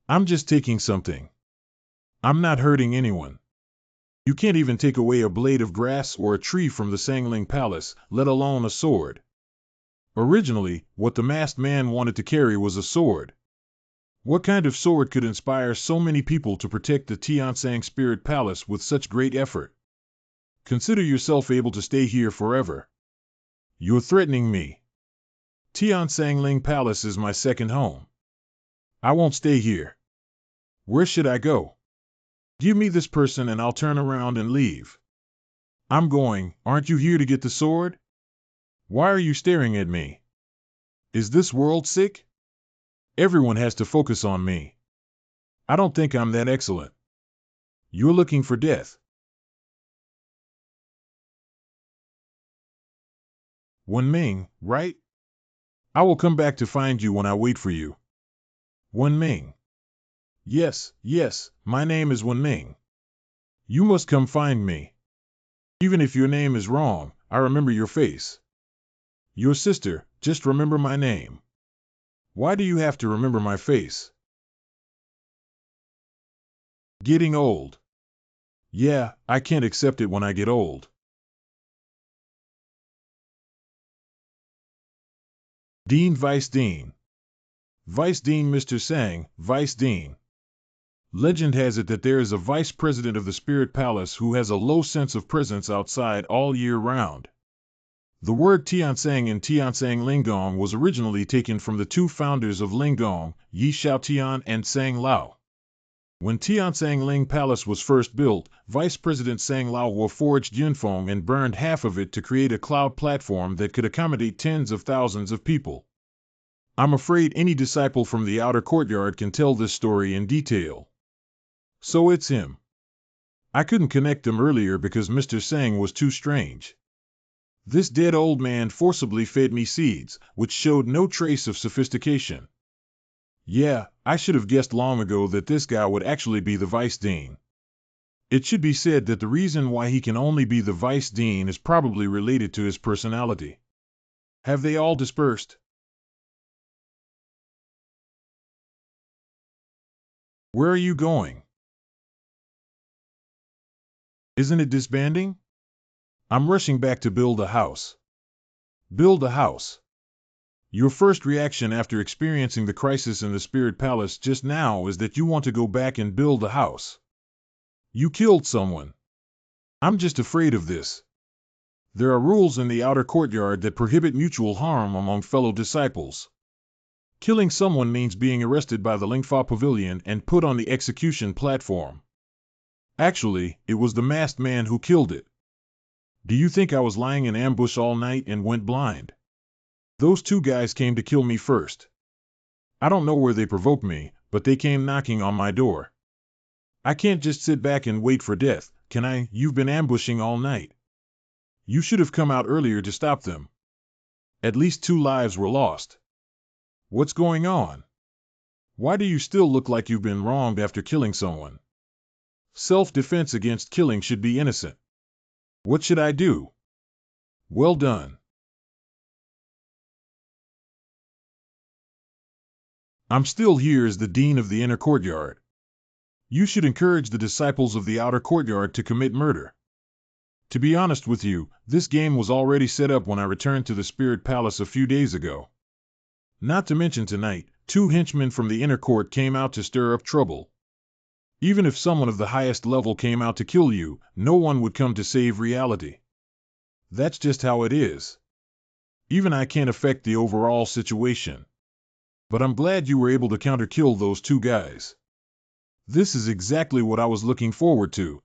I'm just taking something. I'm not hurting anyone. You can't even take away a blade of grass or a tree from the Sangling Palace, let alone a sword. Originally, what the masked man wanted to carry was a sword. What kind of sword could inspire so many people to protect the Tiansang Spirit Palace with such great effort? Consider yourself able to stay here forever. You're threatening me. Tiansang Ling Palace is my second home. I won't stay here. Where should I go? Give me this person and I'll turn around and leave. I'm going. Aren't you here to get the sword? Why are you staring at me? Is this world sick? Everyone has to focus on me. I don't think I'm that excellent. You're looking for death. Wen Ming, right? I will come back to find you when I wait for you. Wen Ming. Yes, yes, my name is Wen Ming. You must come find me. Even if your name is wrong, I remember your face. Your sister, just remember my name. Why do you have to remember my face? Getting old. Yeah, I can't accept it when I get old. Dean Vice Dean. Vice Dean Mr. Sang, Vice Dean. Legend has it that there is a vice president of the Spirit Palace who has a low sense of presence outside all year round. The word Tiansang in Tiansang Linggong was originally taken from the two founders of Linggong, Yi Xiaotian and Sang Lao. When Tiansang Ling Palace was first built, Vice President Sang Lao forged Yunfeng and burned half of it to create a cloud platform that could accommodate tens of thousands of people. I'm afraid any disciple from the outer courtyard can tell this story in detail. So it's him. I couldn't connect them earlier because Mr. Sang was too strange. This dead old man forcibly fed me seeds, which showed no trace of sophistication. Yeah, I should have guessed long ago that this guy would actually be the vice dean. It should be said that the reason why he can only be the vice dean is probably related to his personality. Have they all dispersed? Where are you going? Isn't it disbanding? I'm rushing back to build a house. Build a house. Your first reaction after experiencing the crisis in the Spirit Palace just now is that you want to go back and build a house. You killed someone. I'm just afraid of this. There are rules in the outer courtyard that prohibit mutual harm among fellow disciples. Killing someone means being arrested by the Lingfa Pavilion and put on the execution platform. Actually, it was the masked man who killed it. Do you think I was lying in ambush all night and went blind? Those two guys came to kill me first. I don't know where they provoked me, but they came knocking on my door. I can't just sit back and wait for death, can I? You've been ambushing all night. You should have come out earlier to stop them. At least 2 lives were lost. What's going on? Why do you still look like you've been wronged after killing someone? Self-defense against killing should be innocent. What should I do? Well done. I'm still here as the dean of the inner courtyard. You should encourage the disciples of the outer courtyard to commit murder. To be honest with you, this game was already set up when I returned to the Spirit Palace a few days ago. Not to mention tonight, 2 henchmen from the inner court came out to stir up trouble. Even if someone of the highest level came out to kill you, no one would come to save reality. That's just how it is. Even I can't affect the overall situation. But I'm glad you were able to counter-kill those 2 guys. This is exactly what I was looking forward to.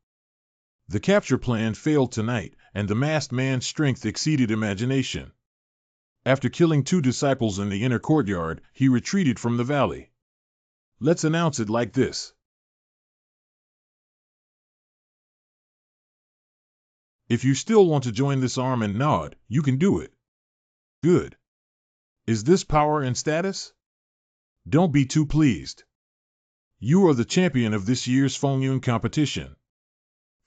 The capture plan failed tonight, and the masked man's strength exceeded imagination. After killing 2 disciples in the inner courtyard, he retreated from the valley. Let's announce it like this. If you still want to join this arm and nod, you can do it. Good. Is this power and status? Don't be too pleased. You are the champion of this year's Fengyun competition.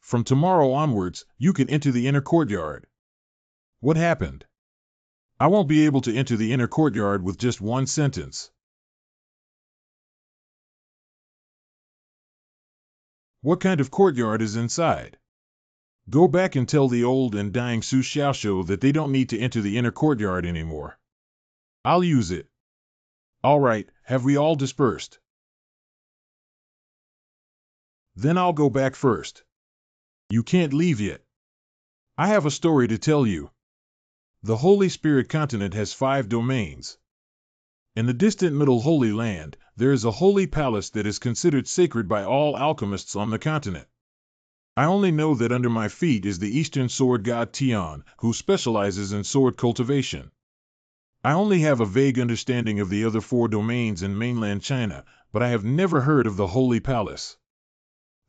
From tomorrow onwards, you can enter the inner courtyard. What happened? I won't be able to enter the inner courtyard with just 1 sentence. What kind of courtyard is inside? Go back and tell the old and dying Su Xiaoshu that they don't need to enter the inner courtyard anymore. I'll use it. All right, have we all dispersed? Then I'll go back first. You can't leave yet. I have a story to tell you. The Holy Spirit continent has 5 domains. In the distant Middle Holy Land, there is a holy palace that is considered sacred by all alchemists on the continent. I only know that under my feet is the Eastern sword god Tian, who specializes in sword cultivation. I only have a vague understanding of the other 4 domains in mainland China, but I have never heard of the Holy Palace.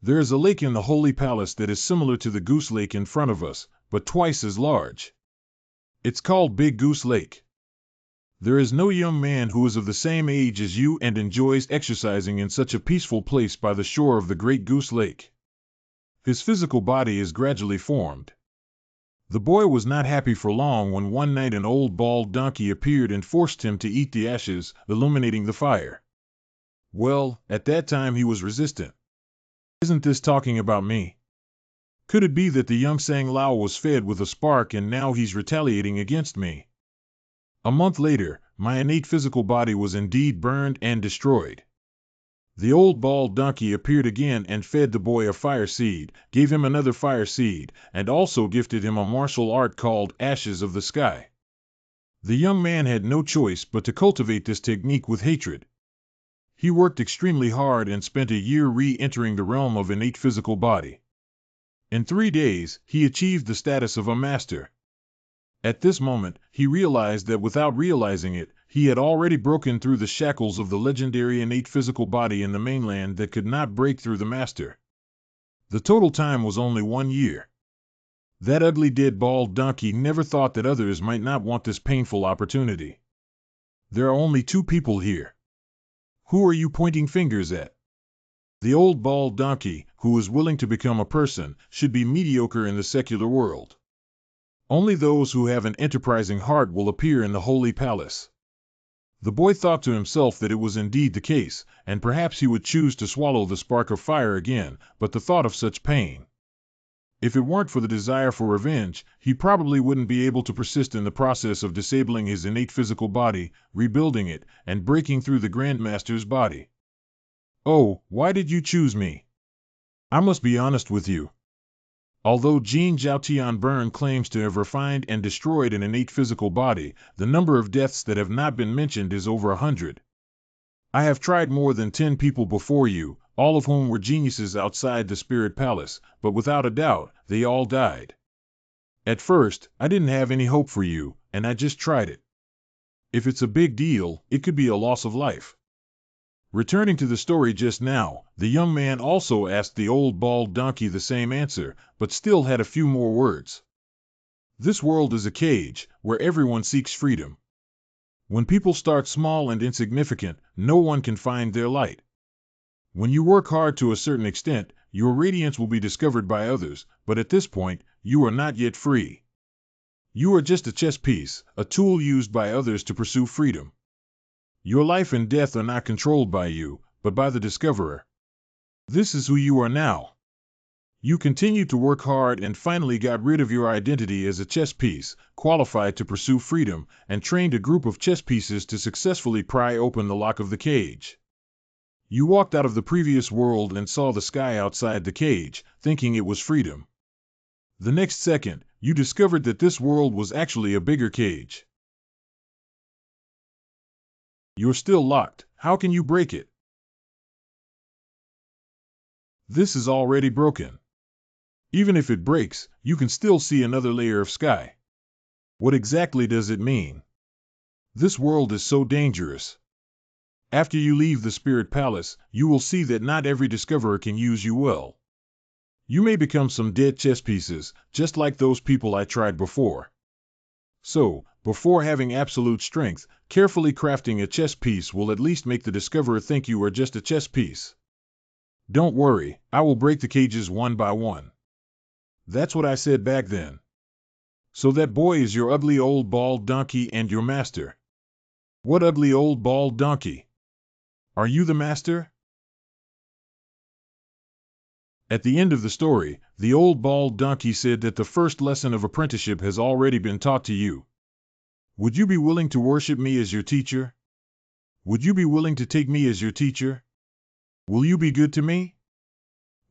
There is a lake in the Holy Palace that is similar to the Goose Lake in front of us, but twice as large. It's called Big Goose Lake. There is no young man who is of the same age as you and enjoys exercising in such a peaceful place by the shore of the Great Goose Lake. His physical body is gradually formed. The boy was not happy for long when one night an old bald donkey appeared and forced him to eat the ashes, illuminating the fire. Well, at that time he was resistant. Isn't this talking about me? Could it be that the young Sang Lao was fed with a spark and now he's retaliating against me? A month later, my innate physical body was indeed burned and destroyed. The old bald donkey appeared again and fed the boy a fire seed, gave him another fire seed, and also gifted him a martial art called Ashes of the Sky. The young man had no choice but to cultivate this technique with hatred. He worked extremely hard and spent a year re-entering the realm of innate physical body. In 3 days, he achieved the status of a master. At this moment, he realized that without realizing it, he had already broken through the shackles of the legendary innate physical body in the mainland that could not break through the master. The total time was only 1 year. That ugly dead bald donkey never thought that others might not want this painful opportunity. There are only 2 people here. Who are you pointing fingers at? The old bald donkey, who is willing to become a person, should be mediocre in the secular world. Only those who have an enterprising heart will appear in the Holy Palace. The boy thought to himself that it was indeed the case, and perhaps he would choose to swallow the spark of fire again, but the thought of such pain. If it weren't for the desire for revenge, he probably wouldn't be able to persist in the process of disabling his innate physical body, rebuilding it, and breaking through the Grandmaster's body. Oh, why did you choose me? I must be honest with you. Although Jin Zhaotian Burn claims to have refined and destroyed an innate physical body, the number of deaths that have not been mentioned is over 100. I have tried more than 10 people before you, all of whom were geniuses outside the Spirit Palace, but without a doubt, they all died. At first, I didn't have any hope for you, and I just tried it. If it's a big deal, it could be a loss of life. Returning to the story just now, the young man also asked the old bald donkey the same answer, but still had a few more words. This world is a cage, where everyone seeks freedom. When people start small and insignificant, no one can find their light. When you work hard to a certain extent, your radiance will be discovered by others, but at this point, you are not yet free. You are just a chess piece, a tool used by others to pursue freedom. Your life and death are not controlled by you, but by the discoverer. This is who you are now. You continued to work hard and finally got rid of your identity as a chess piece, qualified to pursue freedom, and trained a group of chess pieces to successfully pry open the lock of the cage. You walked out of the previous world and saw the sky outside the cage, thinking it was freedom. The next second, you discovered that this world was actually a bigger cage. You're still locked. How can you break it? This is already broken. Even if it breaks, you can still see another layer of sky. What exactly does it mean? This world is so dangerous. After you leave the Spirit Palace, you will see that not every discoverer can use you well. You may become some dead chess pieces, just like those people I tried before. So, before having absolute strength, carefully crafting a chess piece will at least make the discoverer think you are just a chess piece. Don't worry, I will break the cages one by one. That's what I said back then. So that boy is your ugly old bald donkey and your master. What ugly old bald donkey? Are you the master? At the end of the story, the old bald donkey said that the first lesson of apprenticeship has already been taught to you. Would you be willing to worship me as your teacher? Would you be willing to take me as your teacher? Will you be good to me?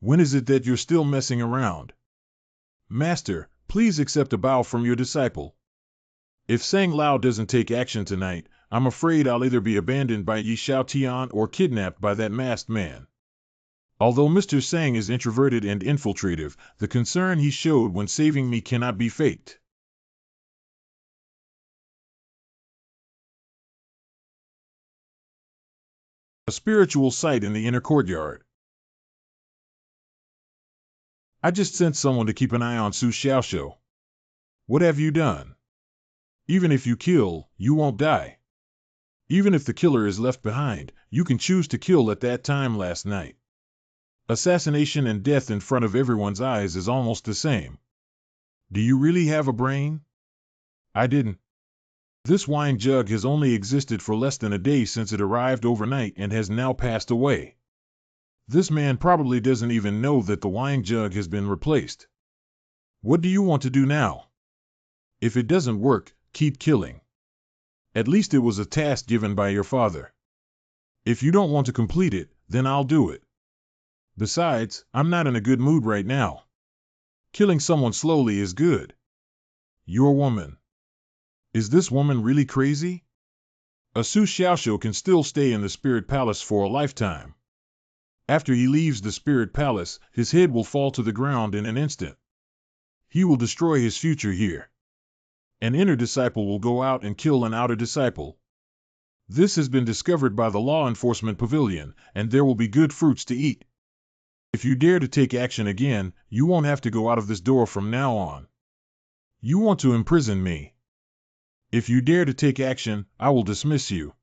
When is it that you're still messing around? Master, please accept a bow from your disciple. If Sang Lao doesn't take action tonight, I'm afraid I'll either be abandoned by Yi Xiaotian or kidnapped by that masked man. Although Mr. Sang is introverted and infiltrative, the concern he showed when saving me cannot be faked. A spiritual site in the inner courtyard. I just sent someone to keep an eye on Su Xiaoxiu. What have you done? Even if you kill, you won't die. Even if the killer is left behind, you can choose to kill at that time last night. Assassination and death in front of everyone's eyes is almost the same. Do you really have a brain? I didn't. This wine jug has only existed for less than a day since it arrived overnight and has now passed away. This man probably doesn't even know that the wine jug has been replaced. What do you want to do now? If it doesn't work, keep killing. At least it was a task given by your father. If you don't want to complete it, then I'll do it. Besides, I'm not in a good mood right now. Killing someone slowly is good. You're a woman. Is this woman really crazy? A Su Xiaoxiu can still stay in the Spirit Palace for a lifetime. After he leaves the Spirit Palace, his head will fall to the ground in an instant. He will destroy his future here. An inner disciple will go out and kill an outer disciple. This has been discovered by the Law Enforcement Pavilion, and there will be good fruits to eat. If you dare to take action again, you won't have to go out of this door from now on. You want to imprison me. If you dare to take action, I will dismiss you.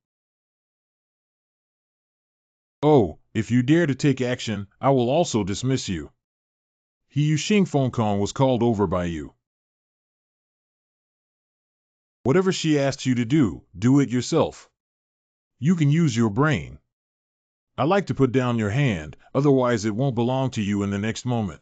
Oh, if you dare to take action, I will also dismiss you. He Yuxing Fengkong was called over by you. Whatever she asks you to do it yourself. You can use your brain. I like to put down your hand, otherwise it won't belong to you in the next moment.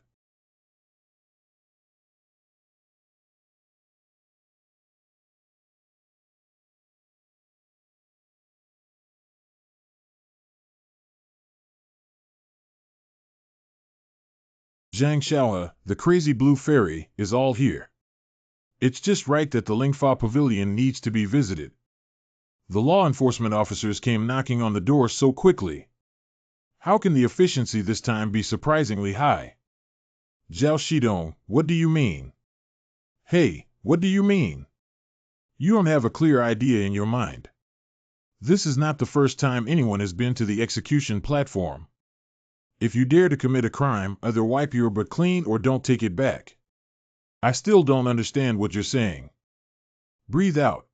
Zhang Xiaohe, the crazy blue fairy, is all here. It's just right that the Lingfa Pavilion needs to be visited. The law enforcement officers came knocking on the door so quickly. How can the efficiency this time be surprisingly high? Zhao Shidong, what do you mean? Hey, what do you mean? You don't have a clear idea in your mind. This is not the first time anyone has been to the execution platform. If you dare to commit a crime, either wipe your butt clean or don't take it back. I still don't understand what you're saying. Breathe out.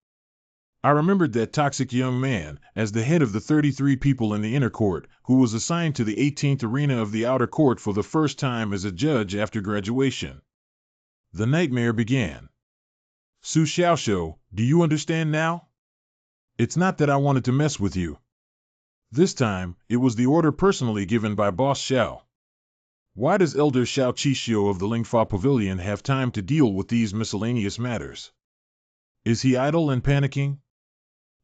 I remembered that toxic young man as the head of the 33 people in the inner court, who was assigned to the 18th arena of the outer court for the first time as a judge after graduation. The nightmare began. Su Xiaoxiu, do you understand now? It's not that I wanted to mess with you. This time, it was the order personally given by Boss Xiao. Why does Elder Xiao Qixio of the Lingfa Pavilion have time to deal with these miscellaneous matters? Is he idle and panicking?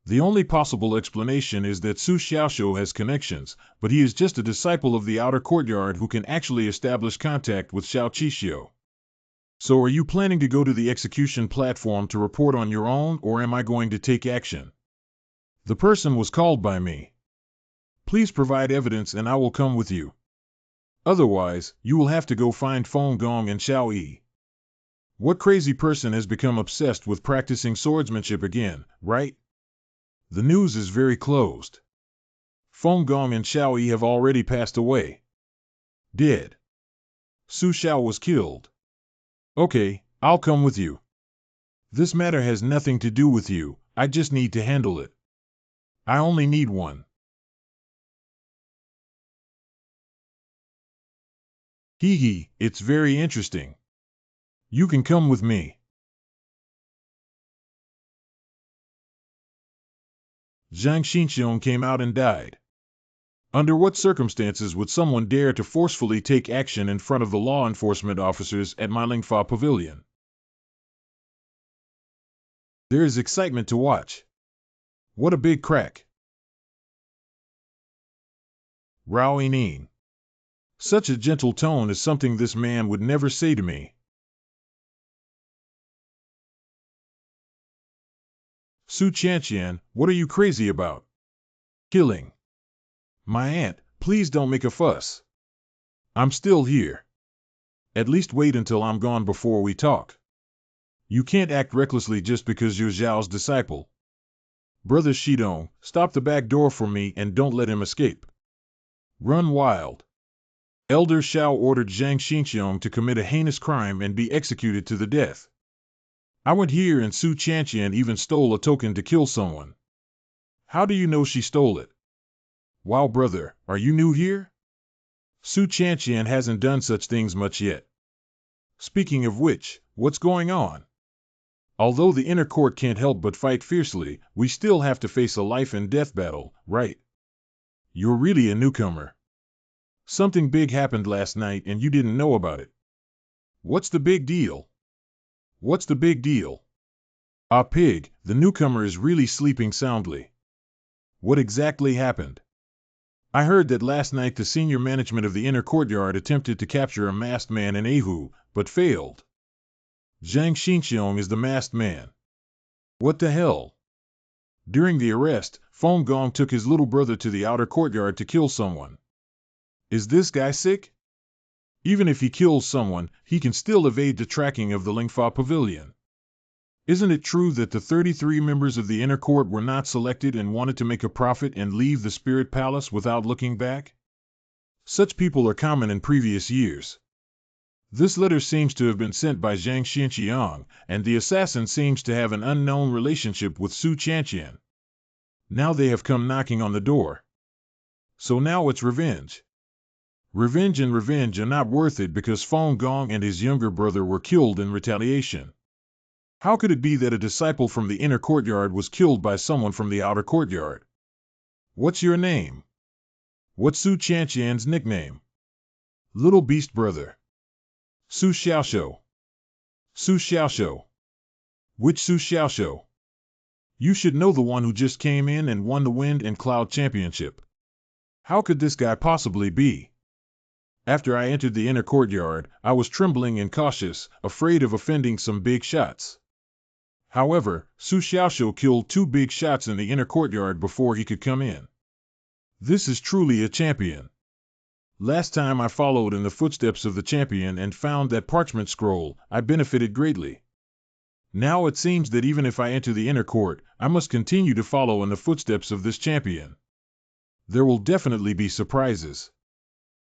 The only possible explanation is that Su Xiaoxiu has connections, but he is just a disciple of the outer courtyard who can actually establish contact with Xiao Qixio. So are you planning to go to the execution platform to report on your own, or am I going to take action? The person was called by me. Please provide evidence and I will come with you. Otherwise, you will have to go find Feng Gong and Xiao Yi. What crazy person has become obsessed with practicing swordsmanship again, right? The news is very closed. Feng Gong and Xiao Yi have already passed away. Dead. Su Xiao was killed. Okay, I'll come with you. This matter has nothing to do with you, I just need to handle it. I only need one. Hee hee, it's very interesting. You can come with me. Zhang Xinxiong came out and died. Under what circumstances would someone dare to forcefully take action in front of the law enforcement officers at my Lingfa Pavilion? There is excitement to watch. What a big crack. Rao Inin. Such a gentle tone is something this man would never say to me. Su Qianqian, what are you crazy about? Killing my aunt, please don't make a fuss. I'm still here. At least wait until I'm gone before we talk. You can't act recklessly just because you're Zhao's disciple. Brother Shidong, stop the back door for me and don't let him escape. Run wild. Elder Xiao ordered Zhang Xinqiang to commit a heinous crime and be executed to the death. I went here and Su Qianqian even stole a token to kill someone. How do you know she stole it? Wow, brother, are you new here? Su Qianqian hasn't done such things much yet. Speaking of which, what's going on? Although the inner court can't help but fight fiercely, we still have to face a life and death battle, right? You're really a newcomer. Something big happened last night and you didn't know about it. What's the big deal? What's the big deal? Ah, pig, the newcomer is really sleeping soundly. What exactly happened? I heard that last night the senior management of the inner courtyard attempted to capture a masked man in Ahu, but failed. Zhang Xinqiang is the masked man. What the hell? During the arrest, Feng Gong took his little brother to the outer courtyard to kill someone. Is this guy sick? Even if he kills someone, he can still evade the tracking of the Lingfa Pavilion. Isn't it true that the 33 members of the inner court were not selected and wanted to make a profit and leave the Spirit Palace without looking back? Such people are common in previous years. This letter seems to have been sent by Zhang Xinqiang, and the assassin seems to have an unknown relationship with Su Qianqian. Now they have come knocking on the door. So now it's revenge. Revenge and revenge are not worth it because Feng Gong and his younger brother were killed in retaliation. How could it be that a disciple from the inner courtyard was killed by someone from the outer courtyard? What's your name? What's Su Qianqian's nickname? Little Beast Brother. Su Xiaoshou. Su Xiaoshou. Which Su Xiaoshou? You should know the one who just came in and won the Wind and Cloud Championship. How could this guy possibly be? After I entered the inner courtyard, I was trembling and cautious, afraid of offending some big shots. However, Su Xiaoshou killed 2 big shots in the inner courtyard before he could come in. This is truly a champion. Last time I followed in the footsteps of the champion and found that parchment scroll, I benefited greatly. Now it seems that even if I enter the inner court, I must continue to follow in the footsteps of this champion. There will definitely be surprises.